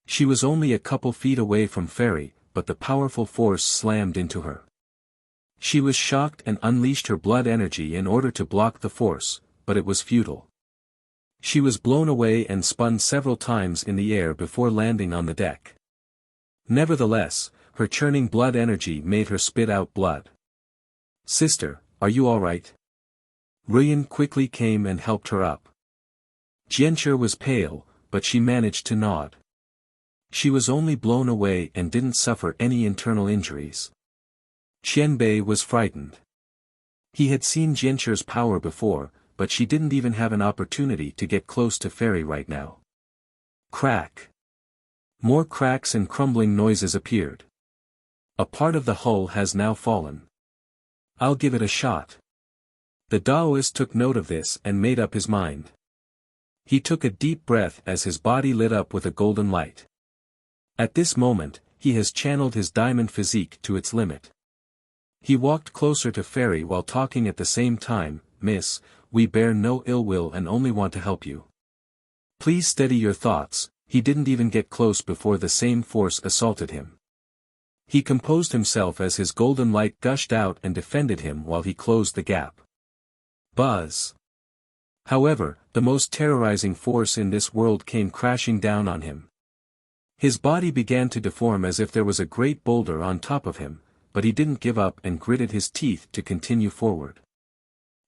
She was only a couple feet away from fairy, but the powerful force slammed into her. She was shocked and unleashed her blood energy in order to block the force, but it was futile. She was blown away and spun several times in the air before landing on the deck. Nevertheless, her churning blood energy made her spit out blood. Sister, are you alright? Rian quickly came and helped her up. Jianche was pale, but she managed to nod. She was only blown away and didn't suffer any internal injuries. Qianbei was frightened. He had seen Jianche's power before, but she didn't even have an opportunity to get close to fairy right now. Crack! More cracks and crumbling noises appeared. A part of the hull has now fallen. I'll give it a shot. The Taoist took note of this and made up his mind. He took a deep breath as his body lit up with a golden light. At this moment, he has channeled his diamond physique to its limit. He walked closer to fairy while talking at the same time, Miss, we bear no ill will and only want to help you. Please steady your thoughts. He didn't even get close before the same force assaulted him. He composed himself as his golden light gushed out and defended him while he closed the gap. Buzz. However, the most terrorizing force in this world came crashing down on him. His body began to deform as if there was a great boulder on top of him, but he didn't give up and gritted his teeth to continue forward.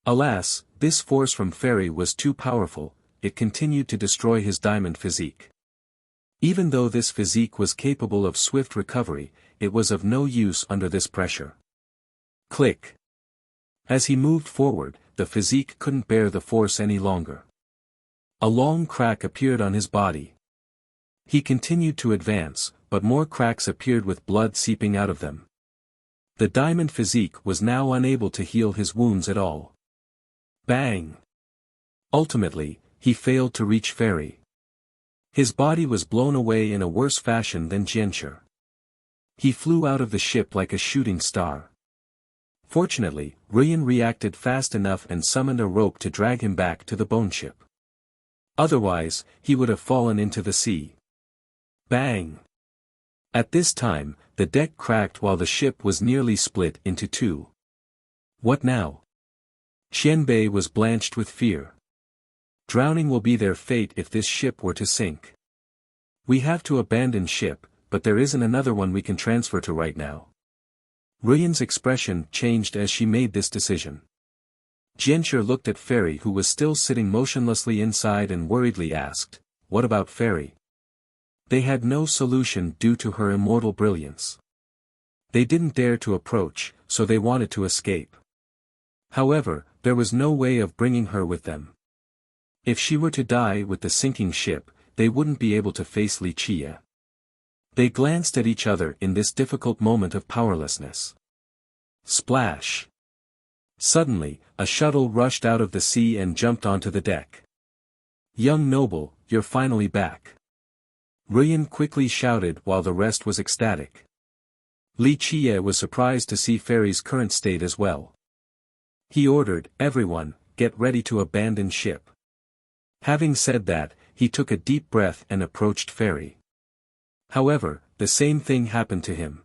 Alas, this force from Fairy was too powerful, it continued to destroy his diamond physique. Even though this physique was capable of swift recovery, it was of no use under this pressure. Click. As he moved forward, the physique couldn't bear the force any longer. A long crack appeared on his body. He continued to advance, but more cracks appeared with blood seeping out of them. The diamond physique was now unable to heal his wounds at all. Bang! Ultimately, he failed to reach Fairy. His body was blown away in a worse fashion than Jianshi. He flew out of the ship like a shooting star. Fortunately, Ryan reacted fast enough and summoned a rope to drag him back to the bone ship. Otherwise, he would have fallen into the sea. Bang! At this time, the deck cracked while the ship was nearly split into two. What now? Qianbei was blanched with fear. Drowning will be their fate if this ship were to sink. We have to abandon ship, but there isn't another one we can transfer to right now. Ryan's expression changed as she made this decision. Jianshi looked at Fairy, who was still sitting motionlessly inside, and worriedly asked, "What about Fairy?" They had no solution due to her immortal brilliance. They didn't dare to approach, so they wanted to escape. However, there was no way of bringing her with them. If she were to die with the sinking ship, they wouldn't be able to face Li Qie. They glanced at each other in this difficult moment of powerlessness. Splash! Suddenly, a shuttle rushed out of the sea and jumped onto the deck. "Young noble, you're finally back!" Ryan quickly shouted while the rest was ecstatic. Li Qie was surprised to see Fairy's current state as well. He ordered, "Everyone, get ready to abandon ship." Having said that, he took a deep breath and approached Fairy. However, the same thing happened to him.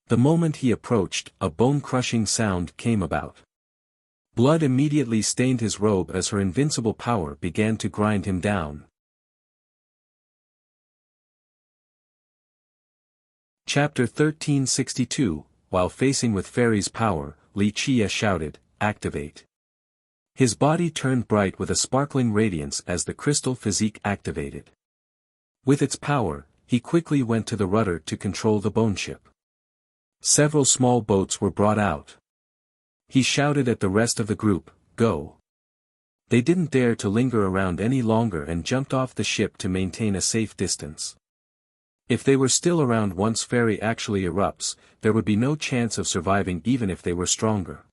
The moment he approached, a bone-crushing sound came about. Blood immediately stained his robe as her invincible power began to grind him down. Chapter 1362, While facing with Fairy's power, Li Qie shouted, "Activate." His body turned bright with a sparkling radiance as the crystal physique activated. With its power, he quickly went to the rudder to control the bone ship. Several small boats were brought out. He shouted at the rest of the group, "Go." They didn't dare to linger around any longer and jumped off the ship to maintain a safe distance. If they were still around once Fairy actually erupts, there would be no chance of surviving even if they were stronger.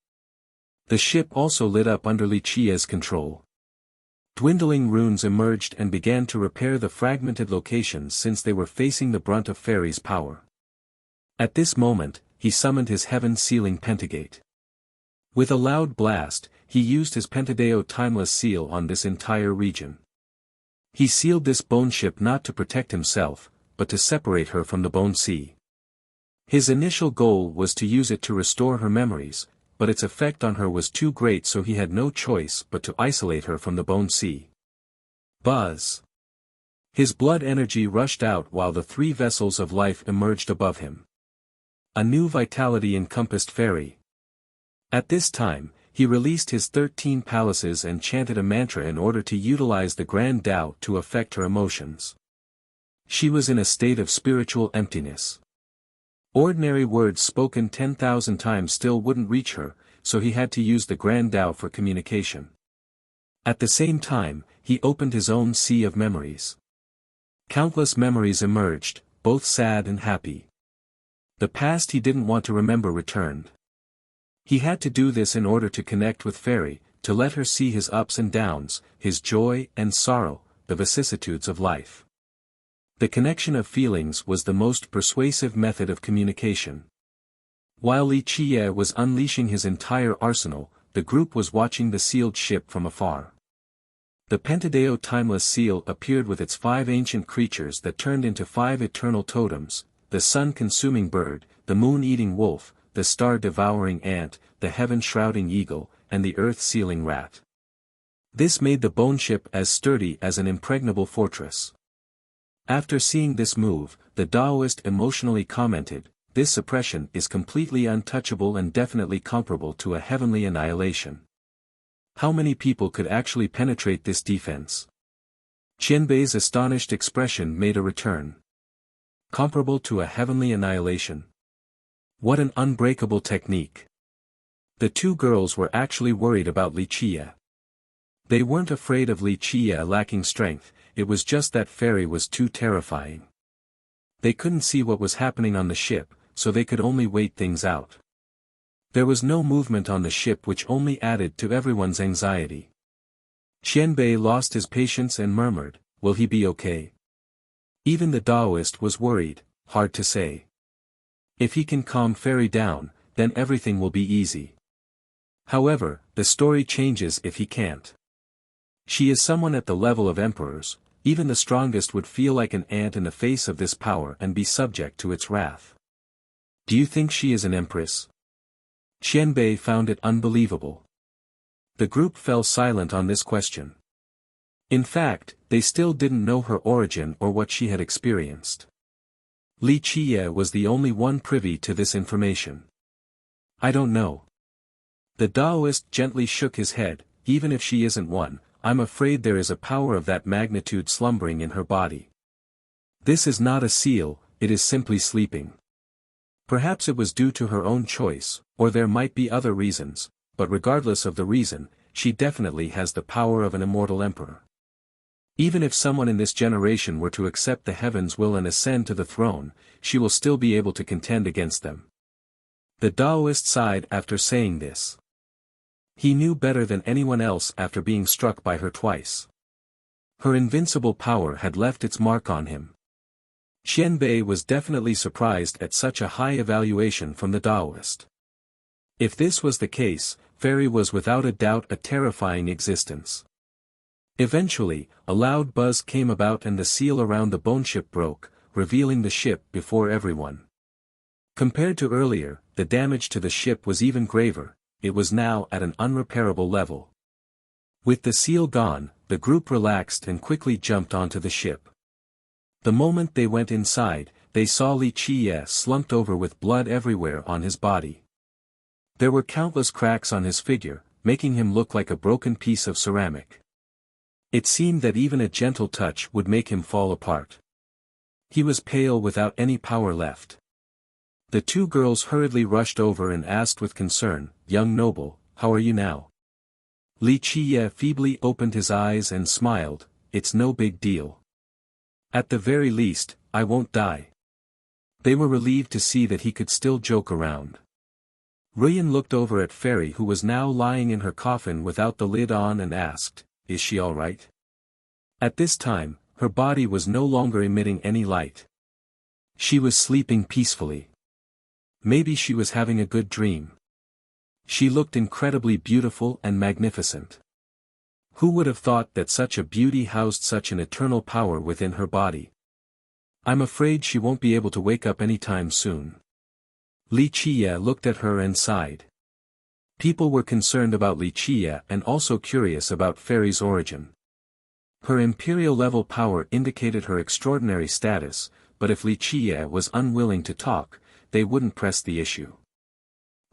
The ship also lit up under Li Qie's control. Dwindling runes emerged and began to repair the fragmented locations since they were facing the brunt of Fairy's power. At this moment, he summoned his heaven-sealing pentagate. With a loud blast, he used his Pentadeo timeless seal on this entire region. He sealed this bone ship not to protect himself, but to separate her from the bone sea. His initial goal was to use it to restore her memories, but its effect on her was too great, so he had no choice but to isolate her from the bone sea. Buzz! His blood energy rushed out while the three vessels of life emerged above him. A new vitality encompassed Fairy. At this time, he released his 13 palaces and chanted a mantra in order to utilize the Grand Tao to affect her emotions. She was in a state of spiritual emptiness. Ordinary words spoken 10,000 times still wouldn't reach her, so he had to use the Grand Tao for communication. At the same time, he opened his own sea of memories. Countless memories emerged, both sad and happy. The past he didn't want to remember returned. He had to do this in order to connect with Fairy, to let her see his ups and downs, his joy and sorrow, the vicissitudes of life. The connection of feelings was the most persuasive method of communication. While Li Qie was unleashing his entire arsenal, the group was watching the sealed ship from afar. The Pentadeo timeless seal appeared with its 5 ancient creatures that turned into 5 eternal totems: the sun-consuming bird, the moon-eating wolf, the star-devouring ant, the heaven-shrouding eagle, and the earth-sealing rat. This made the bone ship as sturdy as an impregnable fortress. After seeing this move, the Taoist emotionally commented, "This suppression is completely untouchable and definitely comparable to a heavenly annihilation. How many people could actually penetrate this defense?" Qianbei's astonished expression made a return. Comparable to a heavenly annihilation? What an unbreakable technique! The two girls were actually worried about Li Qie. They weren't afraid of Li Qie lacking strength, it was just that Fairy was too terrifying. They couldn't see what was happening on the ship, so they could only wait things out. There was no movement on the ship, which only added to everyone's anxiety. Qianbei lost his patience and murmured, "Will he be okay?" Even the Taoist was worried, hard to say. If he can calm Fairy down, then everything will be easy. However, the story changes if he can't. She is someone at the level of emperors, even the strongest would feel like an ant in the face of this power and be subject to its wrath. Do you think she is an empress? Qianbei found it unbelievable. The group fell silent on this question. In fact, they still didn't know her origin or what she had experienced. Li Qie was the only one privy to this information. "I don't know." The Taoist gently shook his head, "Even if she isn't one, I'm afraid there is a power of that magnitude slumbering in her body. This is not a seal, it is simply sleeping. Perhaps it was due to her own choice, or there might be other reasons, but regardless of the reason, she definitely has the power of an immortal emperor. Even if someone in this generation were to accept the heaven's will and ascend to the throne, she will still be able to contend against them." The Taoist sighed after saying this. He knew better than anyone else after being struck by her twice. Her invincible power had left its mark on him. Qianbei was definitely surprised at such a high evaluation from the Taoist. If this was the case, Fairy was without a doubt a terrifying existence. Eventually, a loud buzz came about and the seal around the bone ship broke, revealing the ship before everyone. Compared to earlier, the damage to the ship was even graver, it was now at an unrepairable level. With the seal gone, the group relaxed and quickly jumped onto the ship. The moment they went inside, they saw Li Qie slumped over with blood everywhere on his body. There were countless cracks on his figure, making him look like a broken piece of ceramic. It seemed that even a gentle touch would make him fall apart. He was pale without any power left. The two girls hurriedly rushed over and asked with concern, "Young noble, how are you now?" Li Qie feebly opened his eyes and smiled, "It's no big deal. At the very least, I won't die." They were relieved to see that he could still joke around. Ruyan looked over at Fairy, who was now lying in her coffin without the lid on, and asked, "Is she all right?" At this time, her body was no longer emitting any light. She was sleeping peacefully. Maybe she was having a good dream. She looked incredibly beautiful and magnificent. Who would have thought that such a beauty housed such an eternal power within her body? "I'm afraid she won't be able to wake up anytime soon." Li Qie looked at her and sighed. People were concerned about Li Qie and also curious about Fairy's origin. Her imperial-level power indicated her extraordinary status, but if Li Qie was unwilling to talk, they wouldn't press the issue.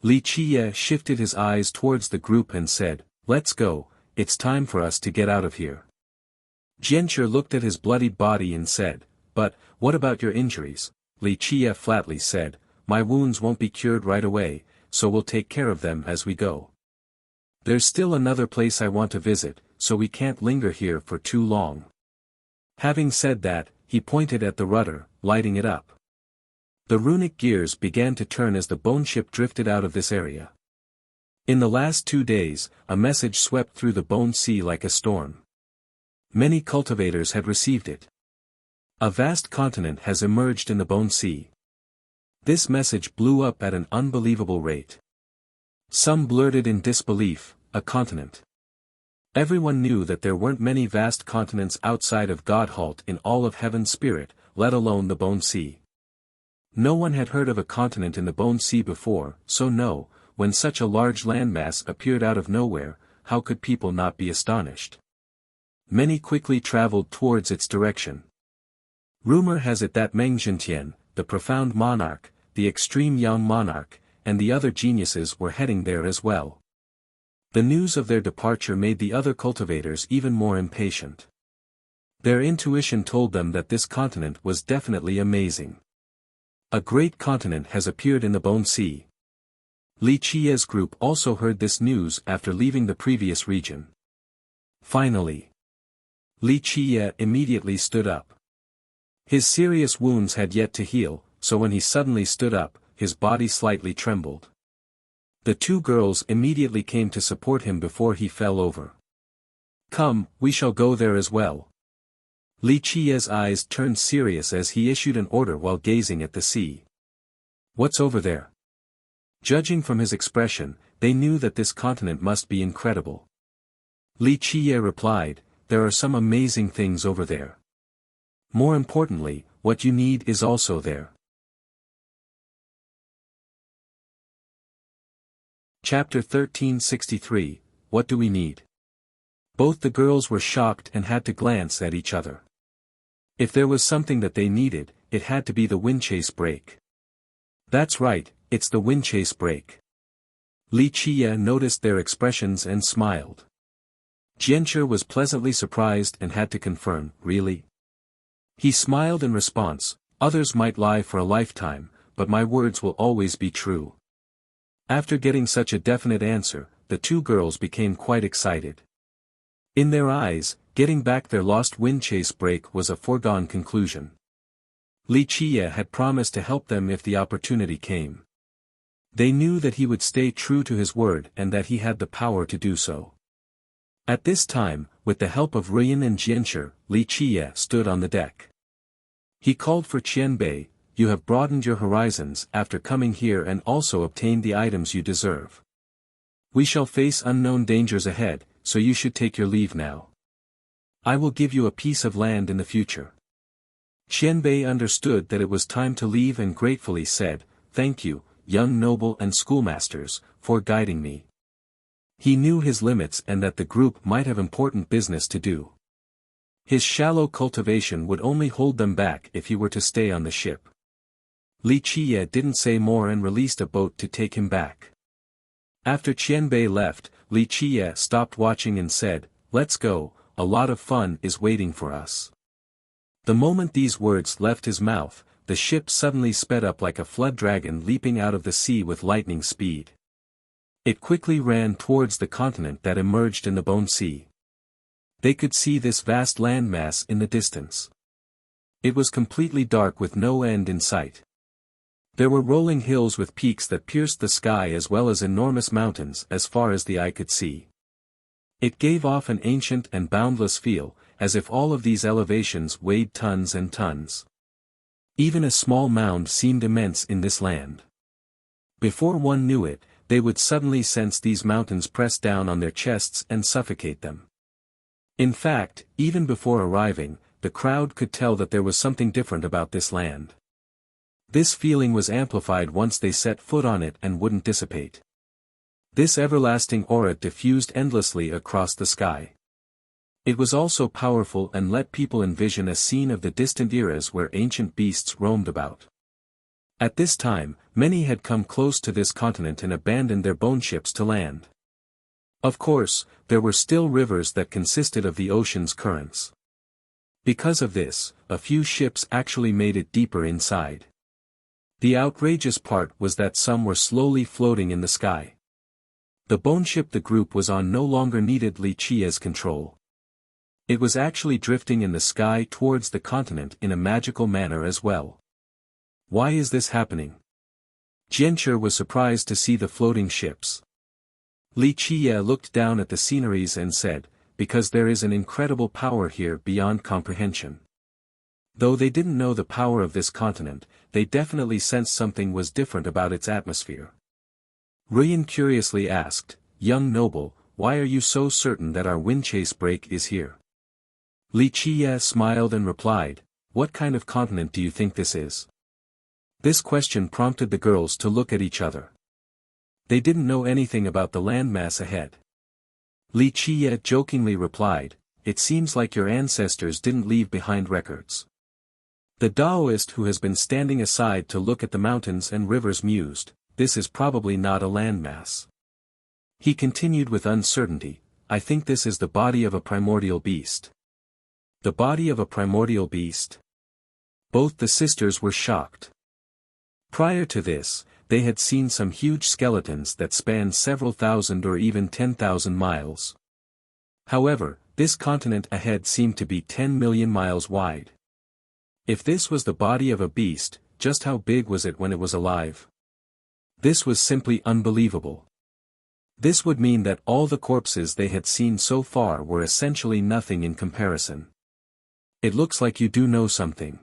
Li Qie shifted his eyes towards the group and said, "Let's go, it's time for us to get out of here." Jianshi looked at his bloodied body and said, "But, what about your injuries?" Li Qie flatly said, "My wounds won't be cured right away, so we'll take care of them as we go. There's still another place I want to visit, so we can't linger here for too long." Having said that, he pointed at the rudder, lighting it up. The runic gears began to turn as the bone ship drifted out of this area. In the last 2 days, a message swept through the bone sea like a storm. Many cultivators had received it. A vast continent has emerged in the bone sea. This message blew up at an unbelievable rate. Some blurted in disbelief, "A continent." Everyone knew that there weren't many vast continents outside of Godhalt in all of Heaven's spirit, let alone the Bone Sea. No one had heard of a continent in the Bone Sea before, so no, when such a large landmass appeared out of nowhere, how could people not be astonished? Many quickly traveled towards its direction. Rumor has it that Meng Zhentian, the profound monarch, the extreme young monarch, and the other geniuses were heading there as well. The news of their departure made the other cultivators even more impatient. Their intuition told them that this continent was definitely amazing. A great continent has appeared in the Bone Sea. Li Qiye's group also heard this news after leaving the previous region. Finally, Li Qiye immediately stood up. His serious wounds had yet to heal, so when he suddenly stood up, his body slightly trembled. The two girls immediately came to support him before he fell over. "Come, we shall go there as well." Li Qiye's eyes turned serious as he issued an order while gazing at the sea. "What's over there?" Judging from his expression, they knew that this continent must be incredible. Li Qiye replied, "There are some amazing things over there. More importantly, what you need is also there." Chapter 1363, What do we need? Both the girls were shocked and had to glance at each other. If there was something that they needed, it had to be the windchase brake. "That's right, it's the windchase brake." Li Qiye noticed their expressions and smiled. Jianche was pleasantly surprised and had to confirm, "Really?" He smiled in response, "Others might lie for a lifetime, but my words will always be true." After getting such a definite answer, the two girls became quite excited. In their eyes, getting back their lost windchase brake was a foregone conclusion. Li Qiye had promised to help them if the opportunity came. They knew that he would stay true to his word and that he had the power to do so. At this time, with the help of Ruyan and Jianche, Li Qiye stood on the deck. He called for Qianbei, "You have broadened your horizons after coming here and also obtained the items you deserve. We shall face unknown dangers ahead, so you should take your leave now. I will give you a piece of land in the future." Qianbei understood that it was time to leave and gratefully said, "Thank you, young noble and schoolmasters, for guiding me." He knew his limits and that the group might have important business to do. His shallow cultivation would only hold them back if he were to stay on the ship. Li Qiye didn't say more and released a boat to take him back. After Qianbei left, Li Qiye stopped watching and said, "Let's go, a lot of fun is waiting for us." The moment these words left his mouth, the ship suddenly sped up like a flood dragon leaping out of the sea with lightning speed. It quickly ran towards the continent that emerged in the Bone Sea. They could see this vast landmass in the distance. It was completely dark with no end in sight. There were rolling hills with peaks that pierced the sky as well as enormous mountains as far as the eye could see. It gave off an ancient and boundless feel, as if all of these elevations weighed tons and tons. Even a small mound seemed immense in this land. Before one knew it, they would suddenly sense these mountains press down on their chests and suffocate them. In fact, even before arriving, the crowd could tell that there was something different about this land. This feeling was amplified once they set foot on it and wouldn't dissipate. This everlasting aura diffused endlessly across the sky. It was also powerful and let people envision a scene of the distant eras where ancient beasts roamed about. At this time, many had come close to this continent and abandoned their bone ships to land. Of course, there were still rivers that consisted of the ocean's currents. Because of this, a few ships actually made it deeper inside. The outrageous part was that some were slowly floating in the sky. The bone ship the group was on no longer needed Li Qiye's control. It was actually drifting in the sky towards the continent in a magical manner as well. Why is this happening? Jianche was surprised to see the floating ships. Li Qiye looked down at the sceneries and said, "Because there is an incredible power here beyond comprehension." Though they didn't know the power of this continent, they definitely sensed something was different about its atmosphere. Ruyan curiously asked, "Young noble, why are you so certain that our windchase brake is here?" Li Qiye smiled and replied, "What kind of continent do you think this is?" This question prompted the girls to look at each other. They didn't know anything about the landmass ahead. Li Qiye jokingly replied, "It seems like your ancestors didn't leave behind records." The Taoist who has been standing aside to look at the mountains and rivers mused, "This is probably not a landmass." He continued with uncertainty, "I think this is the body of a primordial beast." The body of a primordial beast? Both the sisters were shocked. Prior to this, they had seen some huge skeletons that spanned several thousand or even 10,000 miles. However, this continent ahead seemed to be 10 million miles wide. If this was the body of a beast, just how big was it when it was alive? This was simply unbelievable. This would mean that all the corpses they had seen so far were essentially nothing in comparison. "It looks like you do know something."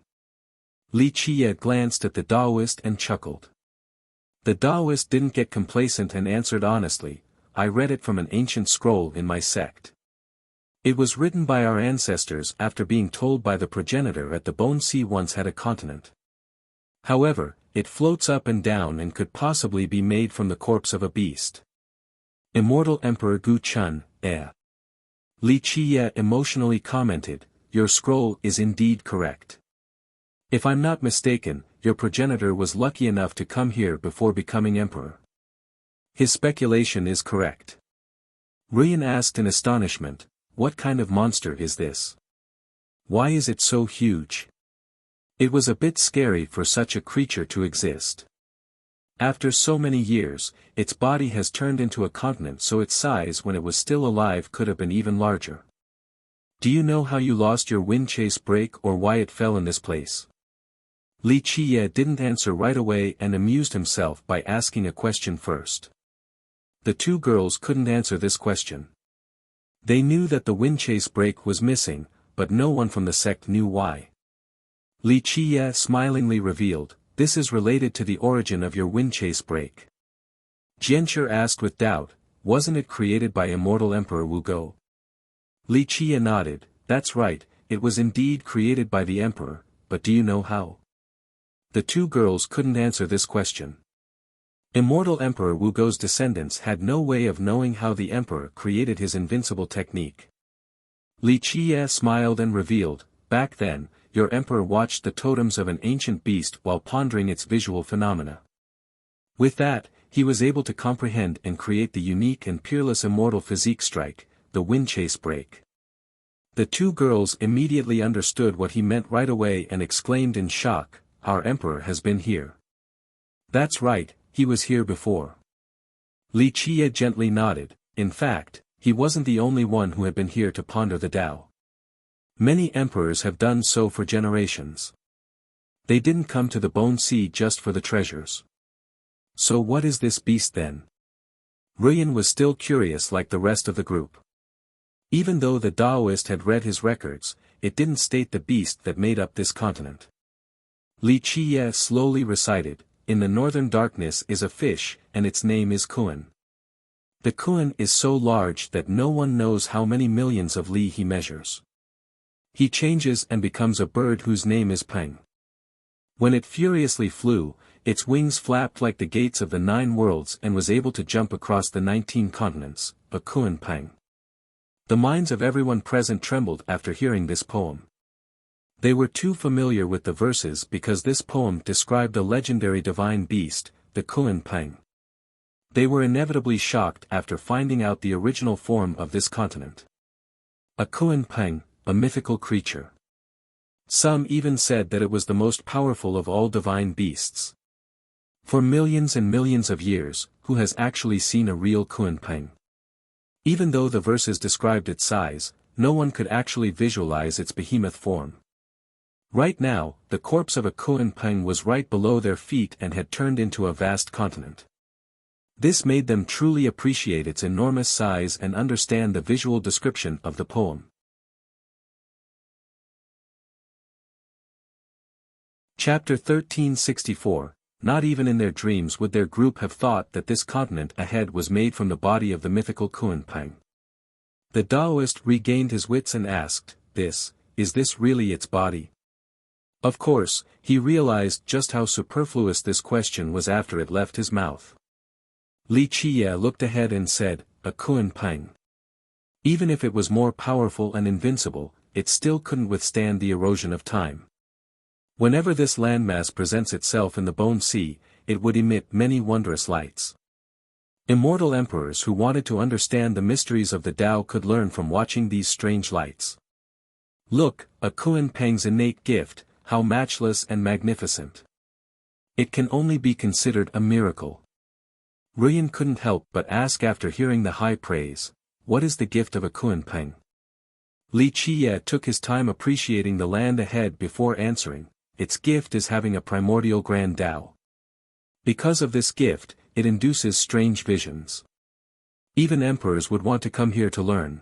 Li Qiye glanced at the Taoist and chuckled. The Taoist didn't get complacent and answered honestly, "I read it from an ancient scroll in my sect. It was written by our ancestors after being told by the progenitor at the Bone Sea once had a continent. However, it floats up and down and could possibly be made from the corpse of a beast." Immortal Emperor Gu Chun, Li Qiye emotionally commented, "Your scroll is indeed correct. If I'm not mistaken, your progenitor was lucky enough to come here before becoming emperor." His speculation is correct. Ruyan asked in astonishment, "What kind of monster is this? Why is it so huge?" It was a bit scary for such a creature to exist. After so many years, its body has turned into a continent, so its size when it was still alive could have been even larger. "Do you know how you lost your wind chase break or why it fell in this place?" Li Qiye didn't answer right away and amused himself by asking a question first. The two girls couldn't answer this question. They knew that the wind chase break was missing, but no one from the sect knew why. Li Qiye smilingly revealed, "This is related to the origin of your wind chase break." Jianshi asked with doubt, "Wasn't it created by immortal Emperor Wu Go?" Li Qiye nodded, "That's right, it was indeed created by the emperor, but do you know how?" The two girls couldn't answer this question. Immortal Emperor Wu Go's descendants had no way of knowing how the emperor created his invincible technique. Li Qiye smiled and revealed, "Back then, your emperor watched the totems of an ancient beast while pondering its visual phenomena. With that, he was able to comprehend and create the unique and peerless immortal physique strike, the wind chase break." The two girls immediately understood what he meant right away and exclaimed in shock, "Our emperor has been here." "That's right, he was here before." Li Qiye gently nodded, "In fact, he wasn't the only one who had been here to ponder the Tao. Many emperors have done so for generations. They didn't come to the Bone Sea just for the treasures." "So what is this beast then?" Ruyan was still curious like the rest of the group. Even though the Taoist had read his records, it didn't state the beast that made up this continent. Li Qiye slowly recited, "In the northern darkness is a fish, and its name is Kuan. The Kuan is so large that no one knows how many millions of li he measures. He changes and becomes a bird whose name is Peng. When it furiously flew, its wings flapped like the gates of the 9 worlds and was able to jump across the 19 continents, a Kuan Peng." The minds of everyone present trembled after hearing this poem. They were too familiar with the verses because this poem described a legendary divine beast, the Kuan Peng. They were inevitably shocked after finding out the original form of this continent. A Kuan Peng, a mythical creature. Some even said that it was the most powerful of all divine beasts. For millions and millions of years, who has actually seen a real Kuan Peng? Even though the verses described its size, no one could actually visualize its behemoth form. Right now, the corpse of a Kuan Peng was right below their feet and had turned into a vast continent. This made them truly appreciate its enormous size and understand the visual description of the poem. Chapter 1364. Not even in their dreams would their group have thought that this continent ahead was made from the body of the mythical Kuan Peng. The Taoist regained his wits and asked, Is this really its body?" Of course, he realized just how superfluous this question was after it left his mouth. Li Qiye looked ahead and said, a Kuan Peng. Even if it was more powerful and invincible, it still couldn't withstand the erosion of time. Whenever this landmass presents itself in the Bone Sea, it would emit many wondrous lights. Immortal emperors who wanted to understand the mysteries of the Tao could learn from watching these strange lights. Look, a Kuan Peng's innate gift, how matchless and magnificent. It can only be considered a miracle. Ruyan couldn't help but ask after hearing the high praise, what is the gift of a Kuan Peng? Li Qiye took his time appreciating the land ahead before answering, its gift is having a primordial grand Tao. Because of this gift, it induces strange visions. Even emperors would want to come here to learn.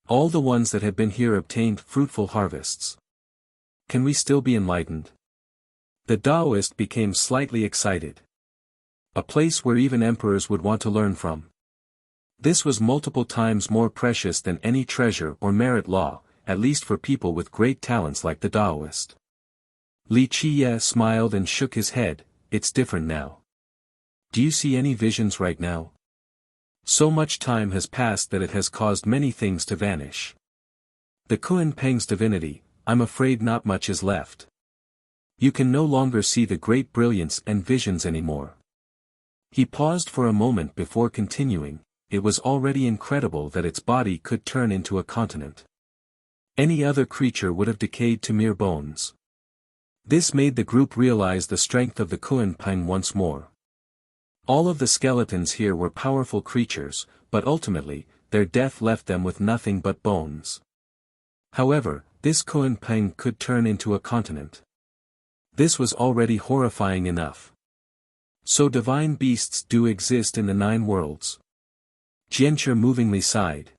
All the ones that have been here obtained fruitful harvests. Can we still be enlightened? The Taoist became slightly excited. A place where even emperors would want to learn from. This was multiple times more precious than any treasure or merit law, at least for people with great talents like the Taoist. Li Qiye smiled and shook his head, it's different now. Do you see any visions right now? So much time has passed that it has caused many things to vanish. The Kuan Peng's divinity, I'm afraid not much is left. You can no longer see the great brilliance and visions anymore. He paused for a moment before continuing, it was already incredible that its body could turn into a continent. Any other creature would have decayed to mere bones. This made the group realize the strength of the Kuan Peng once more. All of the skeletons here were powerful creatures, but ultimately, their death left them with nothing but bones. However, this Kuan Peng could turn into a continent. This was already horrifying enough. So divine beasts do exist in the 9 worlds. Jianche movingly sighed.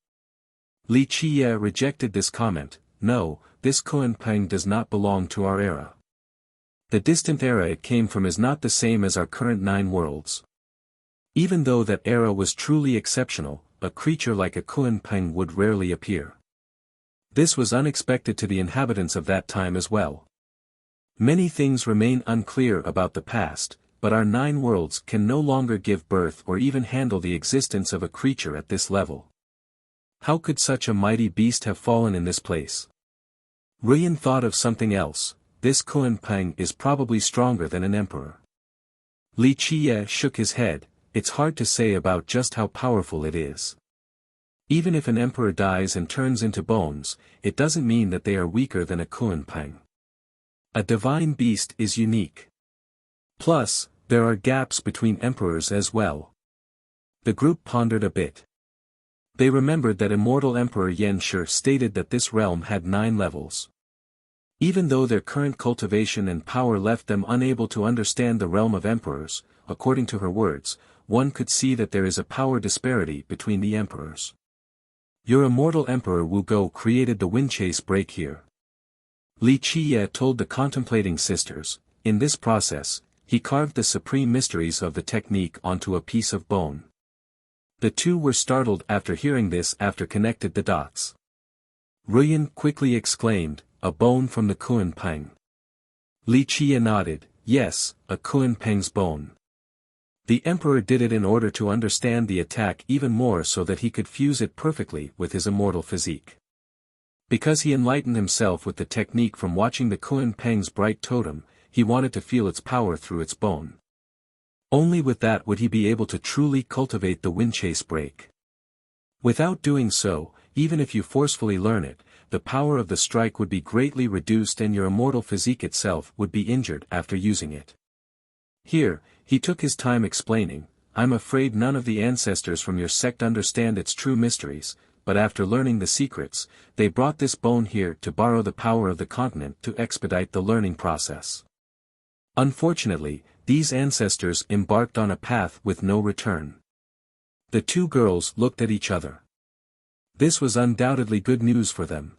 Li Qiye rejected this comment, no, this Kuan Peng does not belong to our era. The distant era it came from is not the same as our current 9 worlds. Even though that era was truly exceptional, a creature like a Kuan Peng would rarely appear. This was unexpected to the inhabitants of that time as well. Many things remain unclear about the past, but our 9 worlds can no longer give birth or even handle the existence of a creature at this level. How could such a mighty beast have fallen in this place? Ruyan thought of something else, this Kuan Peng is probably stronger than an emperor. Li Qiye shook his head, it's hard to say about just how powerful it is. Even if an emperor dies and turns into bones, it doesn't mean that they are weaker than a Kuan Peng. A divine beast is unique. Plus, there are gaps between emperors as well. The group pondered a bit. They remembered that immortal Emperor Yan Shi stated that this realm had 9 levels. Even though their current cultivation and power left them unable to understand the realm of emperors, according to her words, one could see that there is a power disparity between the emperors. Your immortal Emperor Wu Go created the Windchase break here. Li Qiye told the contemplating sisters, in this process, he carved the supreme mysteries of the technique onto a piece of bone. The two were startled after hearing this after connected the dots. Ruyan quickly exclaimed, a bone from the Kuan Peng. Li Qiye nodded, yes, a Kuan Peng's bone. The emperor did it in order to understand the attack even more so that he could fuse it perfectly with his immortal physique. Because he enlightened himself with the technique from watching the Kuan Peng's bright totem, he wanted to feel its power through its bone. Only with that would he be able to truly cultivate the Windchase break. Without doing so, even if you forcefully learn it, the power of the strike would be greatly reduced and your immortal physique itself would be injured after using it. Here, he took his time explaining, I'm afraid none of the ancestors from your sect understand its true mysteries, but after learning the secrets, they brought this bone here to borrow the power of the continent to expedite the learning process. Unfortunately, these ancestors embarked on a path with no return. The 2 girls looked at each other. This was undoubtedly good news for them.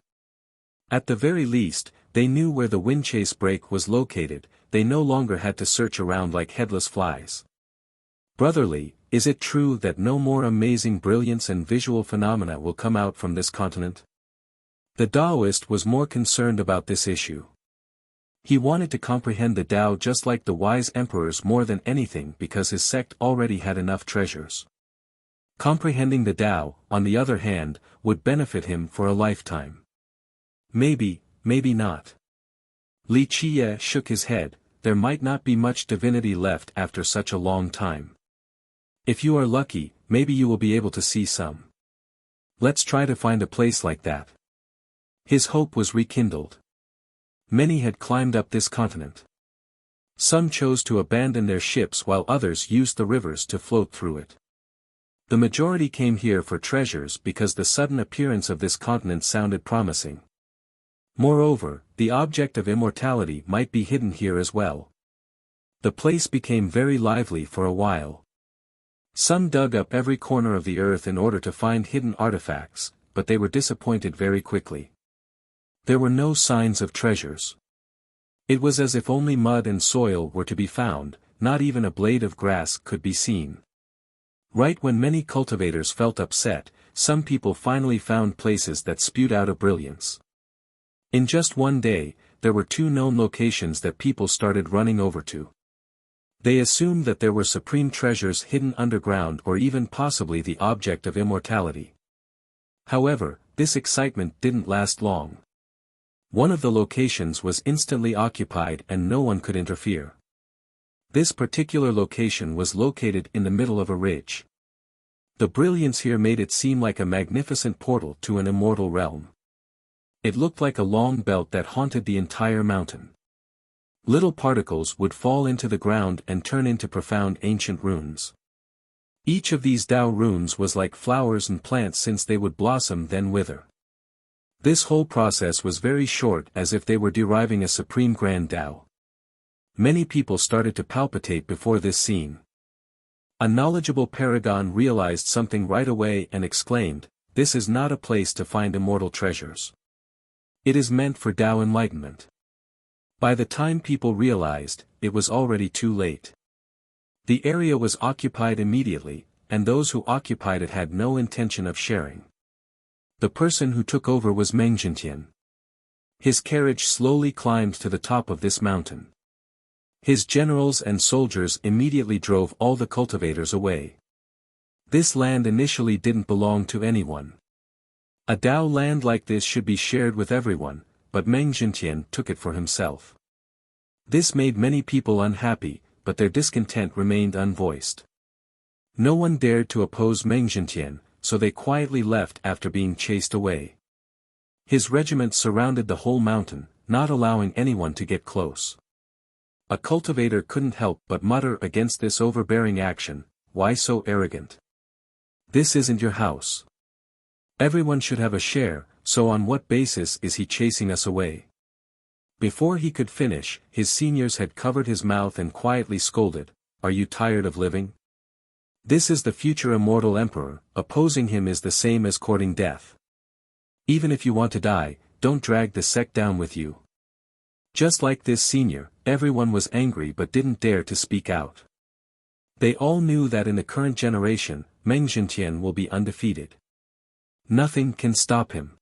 At the very least, they knew where the Windchase break was located, they no longer had to search around like headless flies. Brotherly, is it true that no more amazing brilliance and visual phenomena will come out from this continent? The Taoist was more concerned about this issue. He wanted to comprehend the Tao just like the wise emperors more than anything because his sect already had enough treasures. Comprehending the Tao, on the other hand, would benefit him for a lifetime. Maybe, maybe not. Li Qiye shook his head. There might not be much divinity left after such a long time. If you are lucky, maybe you will be able to see some. Let's try to find a place like that. His hope was rekindled. Many had climbed up this continent. Some chose to abandon their ships while others used the rivers to float through it. The majority came here for treasures because the sudden appearance of this continent sounded promising. Moreover, the object of immortality might be hidden here as well. The place became very lively for a while. Some dug up every corner of the earth in order to find hidden artifacts, but they were disappointed very quickly. There were no signs of treasures. It was as if only mud and soil were to be found, not even a blade of grass could be seen. Right when many cultivators felt upset, some people finally found places that spewed out a brilliance. In just one day, there were 2 known locations that people started running over to. They assumed that there were supreme treasures hidden underground or even possibly the object of immortality. However, this excitement didn't last long. One of the locations was instantly occupied and no one could interfere. This particular location was located in the middle of a ridge. The brilliance here made it seem like a magnificent portal to an immortal realm. It looked like a long belt that haunted the entire mountain. Little particles would fall into the ground and turn into profound ancient runes. Each of these Tao runes was like flowers and plants since they would blossom then wither. This whole process was very short as if they were deriving a supreme grand Tao. Many people started to palpitate before this scene. A knowledgeable paragon realized something right away and exclaimed, "This is not a place to find immortal treasures. It is meant for Tao enlightenment." By the time people realized, it was already too late. The area was occupied immediately, and those who occupied it had no intention of sharing. The person who took over was Meng Jintian. His carriage slowly climbed to the top of this mountain. His generals and soldiers immediately drove all the cultivators away. This land initially didn't belong to anyone. A Tao land like this should be shared with everyone, but Meng Jintian took it for himself. This made many people unhappy, but their discontent remained unvoiced. No one dared to oppose Meng Jintian, so they quietly left after being chased away. His regiment surrounded the whole mountain, not allowing anyone to get close. A cultivator couldn't help but mutter against this overbearing action. "Why so arrogant? This isn't your house. Everyone should have a share, so on what basis is he chasing us away?" Before he could finish, his seniors had covered his mouth and quietly scolded, "Are you tired of living? This is the future immortal emperor, opposing him is the same as courting death. Even if you want to die, don't drag the sect down with you." Just like this senior, everyone was angry but didn't dare to speak out. They all knew that in the current generation, Meng Jintian will be undefeated. Nothing can stop him.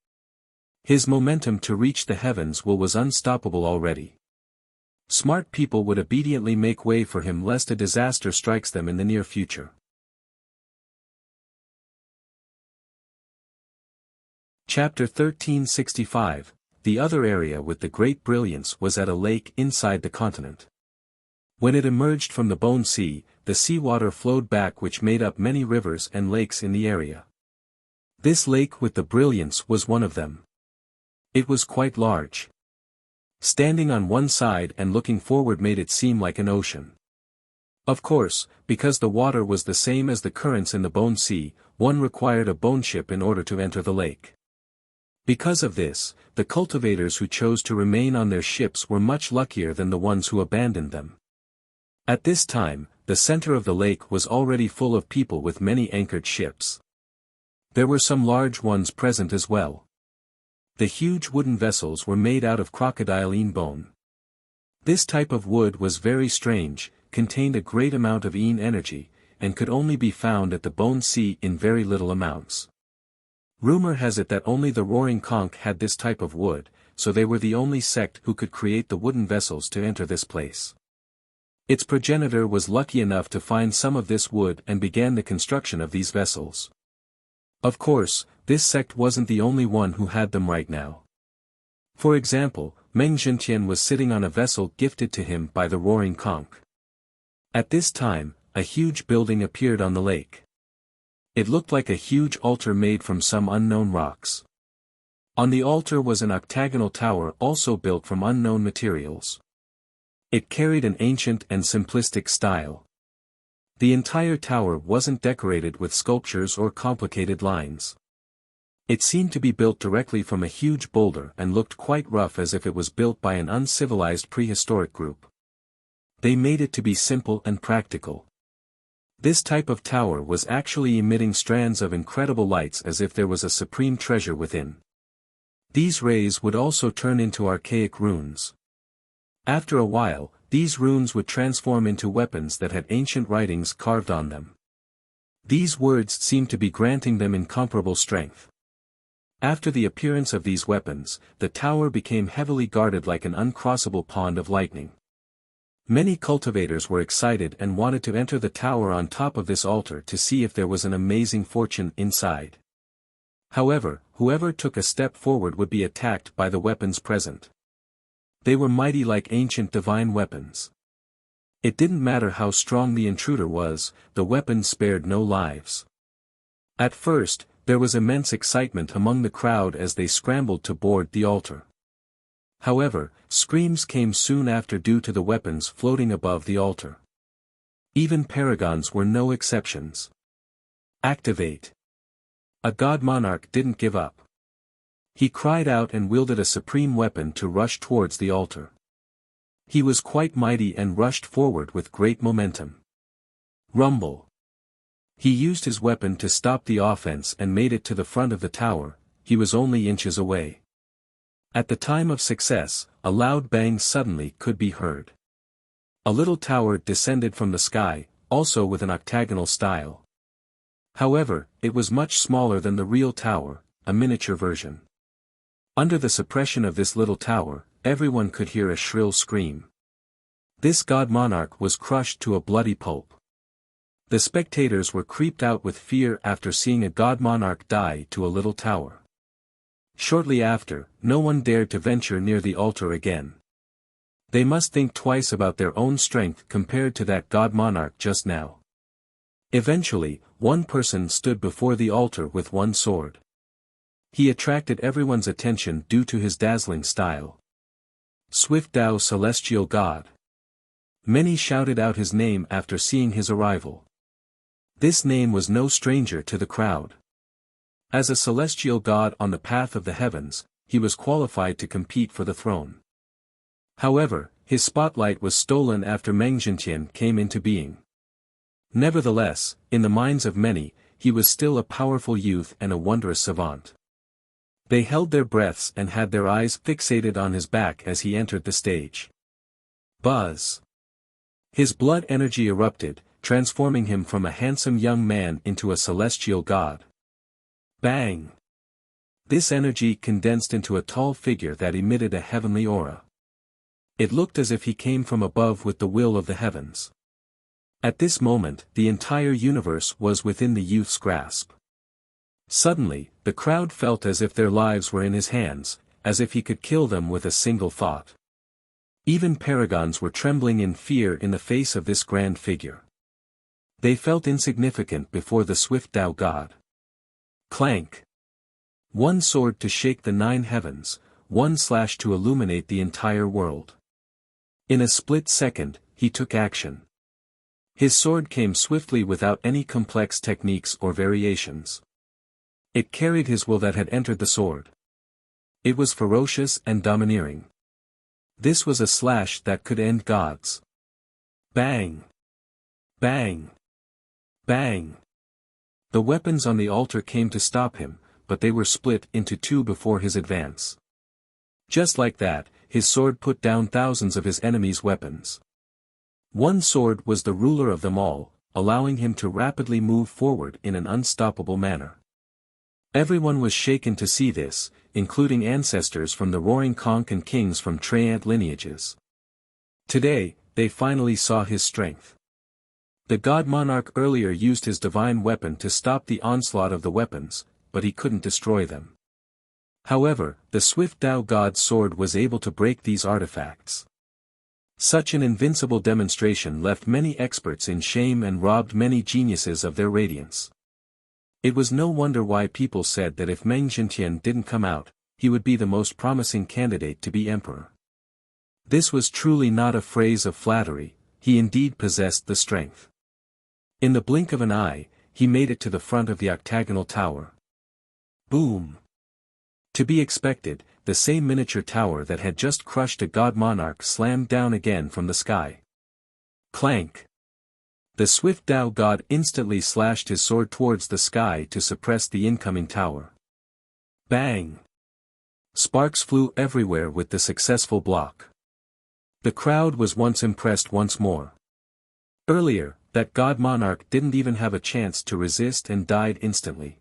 His momentum to reach the heavens was unstoppable already. Smart people would obediently make way for him lest a disaster strikes them in the near future. Chapter 1365. The other area with the great brilliance was at a lake inside the continent. When it emerged from the Bone Sea, the seawater flowed back which made up many rivers and lakes in the area. This lake with the brilliance was one of them. It was quite large. Standing on one side and looking forward made it seem like an ocean. Of course, because the water was the same as the currents in the Bone Sea, one required a bone ship in order to enter the lake. Because of this, the cultivators who chose to remain on their ships were much luckier than the ones who abandoned them. At this time, the center of the lake was already full of people with many anchored ships. There were some large ones present as well. The huge wooden vessels were made out of crocodile bone. This type of wood was very strange, contained a great amount of energy, and could only be found at the Bone Sea in very little amounts. Rumor has it that only the Roaring Conch had this type of wood, so they were the only sect who could create the wooden vessels to enter this place. Its progenitor was lucky enough to find some of this wood and began the construction of these vessels. Of course, this sect wasn't the only one who had them right now. For example, Meng Zhentian was sitting on a vessel gifted to him by the Roaring Conch. At this time, a huge building appeared on the lake. It looked like a huge altar made from some unknown rocks. On the altar was an octagonal tower also built from unknown materials. It carried an ancient and simplistic style. The entire tower wasn't decorated with sculptures or complicated lines. It seemed to be built directly from a huge boulder and looked quite rough, as if it was built by an uncivilized prehistoric group. They made it to be simple and practical. This type of tower was actually emitting strands of incredible lights, as if there was a supreme treasure within. These rays would also turn into archaic runes. After a while, these runes would transform into weapons that had ancient writings carved on them. These words seemed to be granting them incomparable strength. After the appearance of these weapons, the tower became heavily guarded like an uncrossable pond of lightning. Many cultivators were excited and wanted to enter the tower on top of this altar to see if there was an amazing fortune inside. However, whoever took a step forward would be attacked by the weapons present. They were mighty like ancient divine weapons. It didn't matter how strong the intruder was, the weapons spared no lives. At first, there was immense excitement among the crowd as they scrambled to board the altar. However, screams came soon after due to the weapons floating above the altar. Even paragons were no exceptions. Activate. A god monarch didn't give up. He cried out and wielded a supreme weapon to rush towards the altar. He was quite mighty and rushed forward with great momentum. Rumble. He used his weapon to stop the offense and made it to the front of the tower. He was only inches away. At the time of success, a loud bang suddenly could be heard. A little tower descended from the sky, also with an octagonal style. However, it was much smaller than the real tower, a miniature version. Under the suppression of this little tower, everyone could hear a shrill scream. This god monarch was crushed to a bloody pulp. The spectators were creeped out with fear after seeing a god monarch die to a little tower. Shortly after, no one dared to venture near the altar again. They must think twice about their own strength compared to that god monarch just now. Eventually, one person stood before the altar with one sword. He attracted everyone's attention due to his dazzling style. Swift Tao Celestial God. Many shouted out his name after seeing his arrival. This name was no stranger to the crowd. As a celestial god on the path of the heavens, he was qualified to compete for the throne. However, his spotlight was stolen after Meng Zhentian came into being. Nevertheless, in the minds of many, he was still a powerful youth and a wondrous savant. They held their breaths and had their eyes fixated on his back as he entered the stage. Buzz. His blood energy erupted, transforming him from a handsome young man into a celestial god. Bang! This energy condensed into a tall figure that emitted a heavenly aura. It looked as if he came from above with the will of the heavens. At this moment, the entire universe was within the youth's grasp. Suddenly, the crowd felt as if their lives were in his hands, as if he could kill them with a single thought. Even paragons were trembling in fear in the face of this grand figure. They felt insignificant before the swift Tao God. Clank. One sword to shake the 9 heavens, one slash to illuminate the entire world. In a split second, he took action. His sword came swiftly without any complex techniques or variations. It carried his will that had entered the sword. It was ferocious and domineering. This was a slash that could end gods. Bang! Bang! Bang! The weapons on the altar came to stop him, but they were split into 2 before his advance. Just like that, his sword put down thousands of his enemies' weapons. One sword was the ruler of them all, allowing him to rapidly move forward in an unstoppable manner. Everyone was shaken to see this, including ancestors from the Roaring Conch and kings from Tyrant lineages. Today, they finally saw his strength. The god monarch earlier used his divine weapon to stop the onslaught of the weapons, but he couldn't destroy them. However, the swift Tao god's sword was able to break these artifacts. Such an invincible demonstration left many experts in shame and robbed many geniuses of their radiance. It was no wonder why people said that if Meng Zhentian didn't come out, he would be the most promising candidate to be emperor. This was truly not a phrase of flattery, he indeed possessed the strength. In the blink of an eye, he made it to the front of the octagonal tower. Boom! To be expected, the same miniature tower that had just crushed a god monarch slammed down again from the sky. Clank! The swift Tao god instantly slashed his sword towards the sky to suppress the incoming tower. Bang! Sparks flew everywhere with the successful block. The crowd was once impressed once more. Earlier, that god monarch didn't even have a chance to resist and died instantly.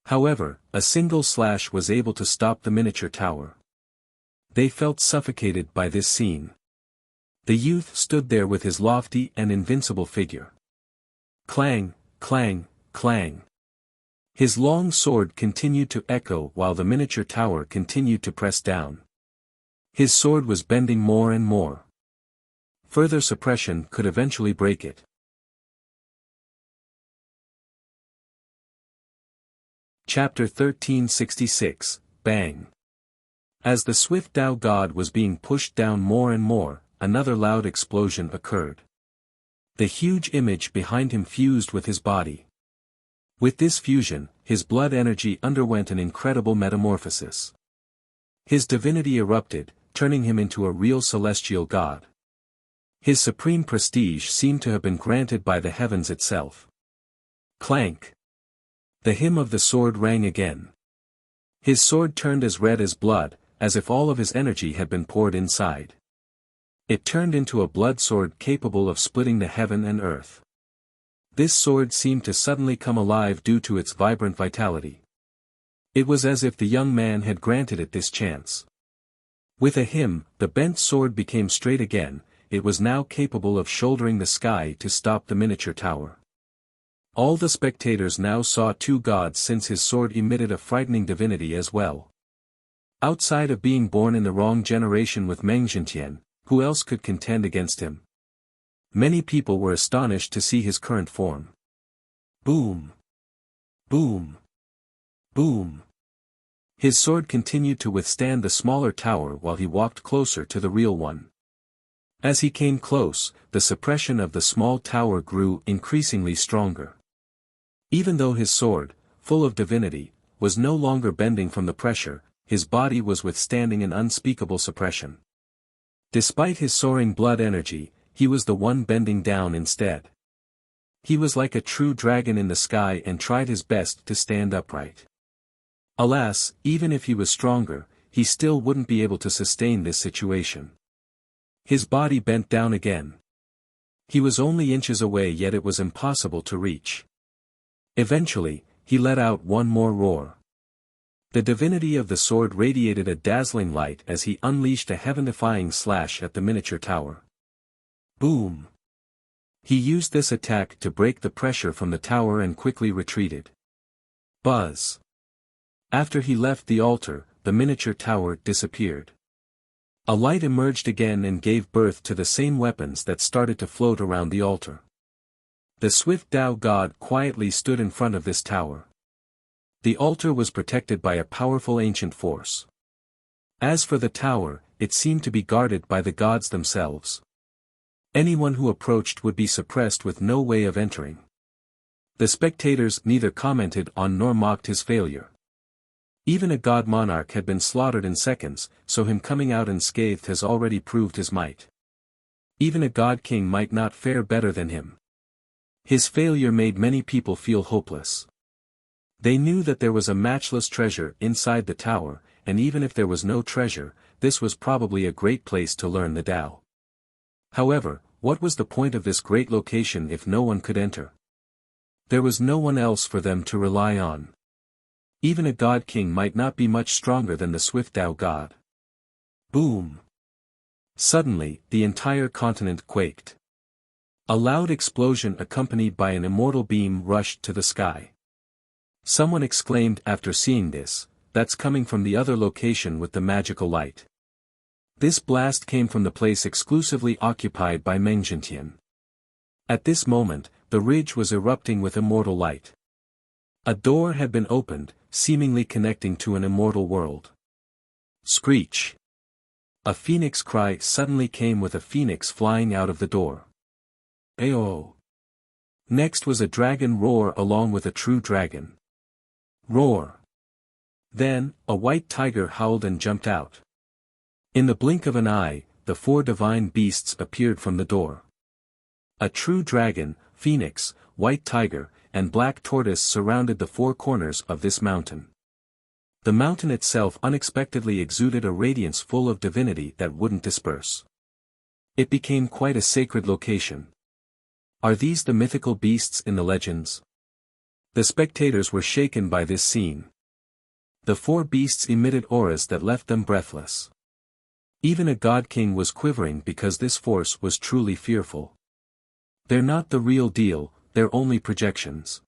However, a single slash was able to stop the miniature tower. They felt suffocated by this scene. The youth stood there with his lofty and invincible figure. Clang, clang, clang. His long sword continued to echo while the miniature tower continued to press down. His sword was bending more and more. Further suppression could eventually break it. Chapter 1366, Bang. As the swift Tao god was being pushed down more and more, another loud explosion occurred. The huge image behind him fused with his body. With this fusion, his blood energy underwent an incredible metamorphosis. His divinity erupted, turning him into a real celestial god. His supreme prestige seemed to have been granted by the heavens itself. Clank! The hymn of the sword rang again. His sword turned as red as blood, as if all of his energy had been poured inside. It turned into a blood sword capable of splitting the heaven and earth. This sword seemed to suddenly come alive due to its vibrant vitality. It was as if the young man had granted it this chance. With a hymn, the bent sword became straight again, it was now capable of shouldering the sky to stop the miniature tower. All the spectators now saw two gods since his sword emitted a frightening divinity as well. Outside of being born in the wrong generation with Meng Zhentian, who else could contend against him? Many people were astonished to see his current form. Boom! Boom! Boom! His sword continued to withstand the smaller tower while he walked closer to the real one. As he came close, the suppression of the small tower grew increasingly stronger. Even though his sword, full of divinity, was no longer bending from the pressure, his body was withstanding an unspeakable suppression. Despite his soaring blood energy, he was the one bending down instead. He was like a true dragon in the sky and tried his best to stand upright. Alas, even if he was stronger, he still wouldn't be able to sustain this situation. His body bent down again. He was only inches away, yet it was impossible to reach. Eventually, he let out one more roar. The divinity of the sword radiated a dazzling light as he unleashed a heaven-defying slash at the miniature tower. Boom! He used this attack to break the pressure from the tower and quickly retreated. Buzz! After he left the altar, the miniature tower disappeared. A light emerged again and gave birth to the same weapons that started to float around the altar. The swift Tao god quietly stood in front of this tower. The altar was protected by a powerful ancient force. As for the tower, it seemed to be guarded by the gods themselves. Anyone who approached would be suppressed with no way of entering. The spectators neither commented on nor mocked his failure. Even a god monarch had been slaughtered in seconds, so him coming out unscathed has already proved his might. Even a god king might not fare better than him. His failure made many people feel hopeless. They knew that there was a matchless treasure inside the tower, and even if there was no treasure, this was probably a great place to learn the Tao. However, what was the point of this great location if no one could enter? There was no one else for them to rely on. Even a god king might not be much stronger than the swift Tao god. Boom! Suddenly, the entire continent quaked. A loud explosion accompanied by an immortal beam rushed to the sky. Someone exclaimed after seeing this, "That's coming from the other location with the magical light." This blast came from the place exclusively occupied by Meng Jintian. At this moment, the ridge was erupting with immortal light. A door had been opened, seemingly connecting to an immortal world. Screech! A phoenix cry suddenly came with a phoenix flying out of the door. Ayo! Next was a dragon roar along with a true dragon. Roar! Then, a white tiger howled and jumped out. In the blink of an eye, the four divine beasts appeared from the door. A true dragon, phoenix, white tiger, and black tortoise surrounded the four corners of this mountain. The mountain itself unexpectedly exuded a radiance full of divinity that wouldn't disperse. It became quite a sacred location. Are these the mythical beasts in the legends? The spectators were shaken by this scene. The four beasts emitted auras that left them breathless. Even a god king was quivering because this force was truly fearful. They're not the real deal, they're only projections.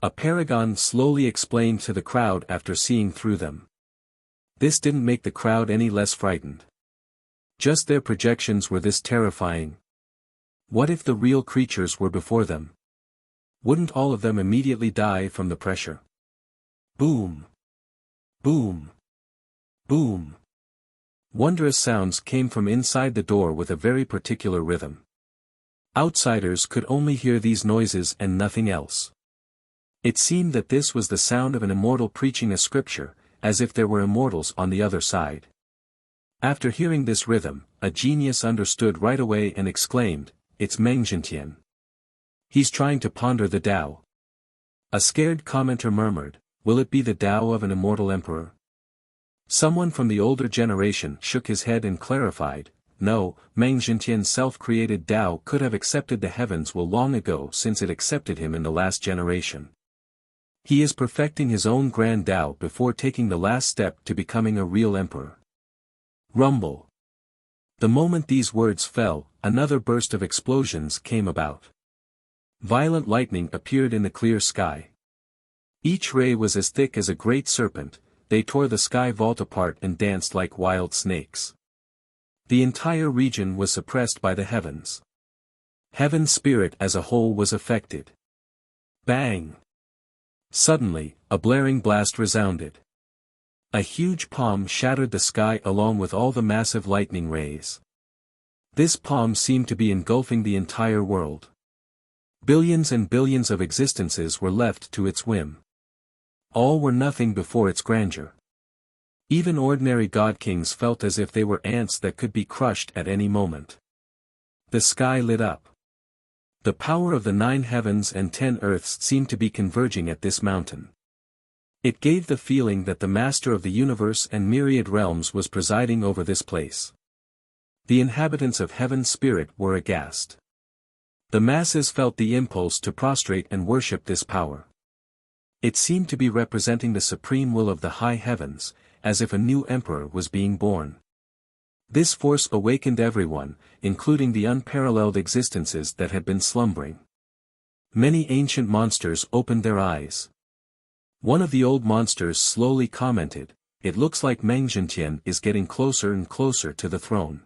A paragon slowly explained to the crowd after seeing through them. This didn't make the crowd any less frightened. Just their projections were this terrifying. What if the real creatures were before them? Wouldn't all of them immediately die from the pressure? Boom! Boom! Boom! Wondrous sounds came from inside the door with a very particular rhythm. Outsiders could only hear these noises and nothing else. It seemed that this was the sound of an immortal preaching a scripture, as if there were immortals on the other side. After hearing this rhythm, a genius understood right away and exclaimed, "It's Meng Jintian. He's trying to ponder the Tao." A scared commenter murmured, "Will it be the Tao of an immortal emperor?" Someone from the older generation shook his head and clarified, "No, Meng Jintian's self-created Tao could have accepted the heavens well long ago since it accepted him in the last generation. He is perfecting his own grand Tao before taking the last step to becoming a real emperor." Rumble. The moment these words fell, another burst of explosions came about. Violent lightning appeared in the clear sky. Each ray was as thick as a great serpent, they tore the sky vault apart and danced like wild snakes. The entire region was suppressed by the heavens. Heaven's spirit as a whole was affected. Bang! Suddenly, a blaring blast resounded. A huge palm shattered the sky along with all the massive lightning rays. This palm seemed to be engulfing the entire world. Billions and billions of existences were left to its whim. All were nothing before its grandeur. Even ordinary god kings felt as if they were ants that could be crushed at any moment. The sky lit up. The power of the 9 heavens and 10 earths seemed to be converging at this mountain. It gave the feeling that the master of the universe and myriad realms was presiding over this place. The inhabitants of heaven's spirit were aghast. The masses felt the impulse to prostrate and worship this power. It seemed to be representing the supreme will of the high heavens, as if a new emperor was being born. This force awakened everyone, including the unparalleled existences that had been slumbering. Many ancient monsters opened their eyes. One of the old monsters slowly commented, "It looks like Meng Jintian is getting closer and closer to the throne.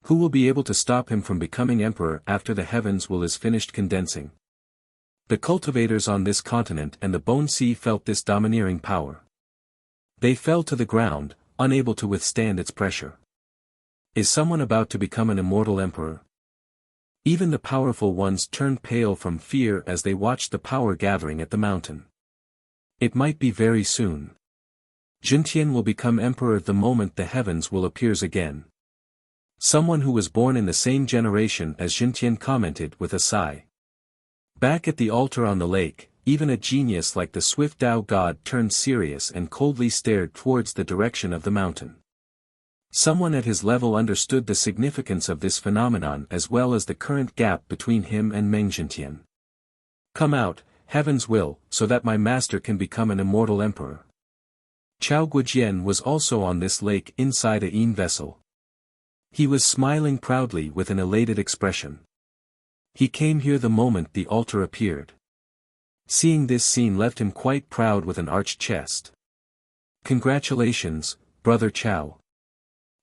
Who will be able to stop him from becoming emperor after the heavens will is finished condensing?" The cultivators on this continent and the Bone Sea felt this domineering power. They fell to the ground, unable to withstand its pressure. Is someone about to become an immortal emperor? Even the powerful ones turned pale from fear as they watched the power gathering at the mountain. It might be very soon. Jintian will become emperor the moment the heavens will appears again. Someone who was born in the same generation as Jintian commented with a sigh. Back at the altar on the lake, even a genius like the swift Tao god turned serious and coldly stared towards the direction of the mountain. Someone at his level understood the significance of this phenomenon as well as the current gap between him and Meng Jintian. "Come out, heaven's will, so that my master can become an immortal emperor. Chao Guojian was also on this lake inside a yin vessel. He was smiling proudly with an elated expression. He came here the moment the altar appeared. Seeing this scene left him quite proud with an arched chest. Congratulations, Brother Chao.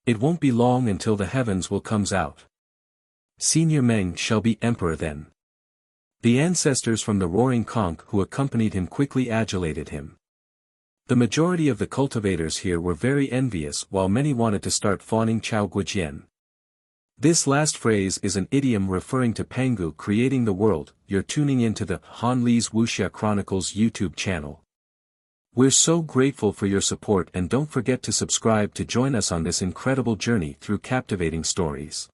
It won't be long until the heavens will comes out. Senior Meng shall be emperor then. The ancestors from the roaring conch who accompanied him quickly adulated him. The majority of the cultivators here were very envious while many wanted to start fawning Chao Guojian. This last phrase is an idiom referring to Pangu creating the world. You're tuning into the Han Li's Wuxia Chronicles YouTube channel. We're so grateful for your support and don't forget to subscribe to join us on this incredible journey through captivating stories.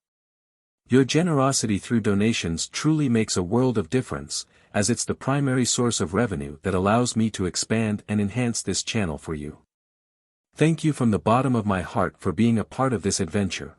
Your generosity through donations truly makes a world of difference, as it's the primary source of revenue that allows me to expand and enhance this channel for you. Thank you from the bottom of my heart for being a part of this adventure.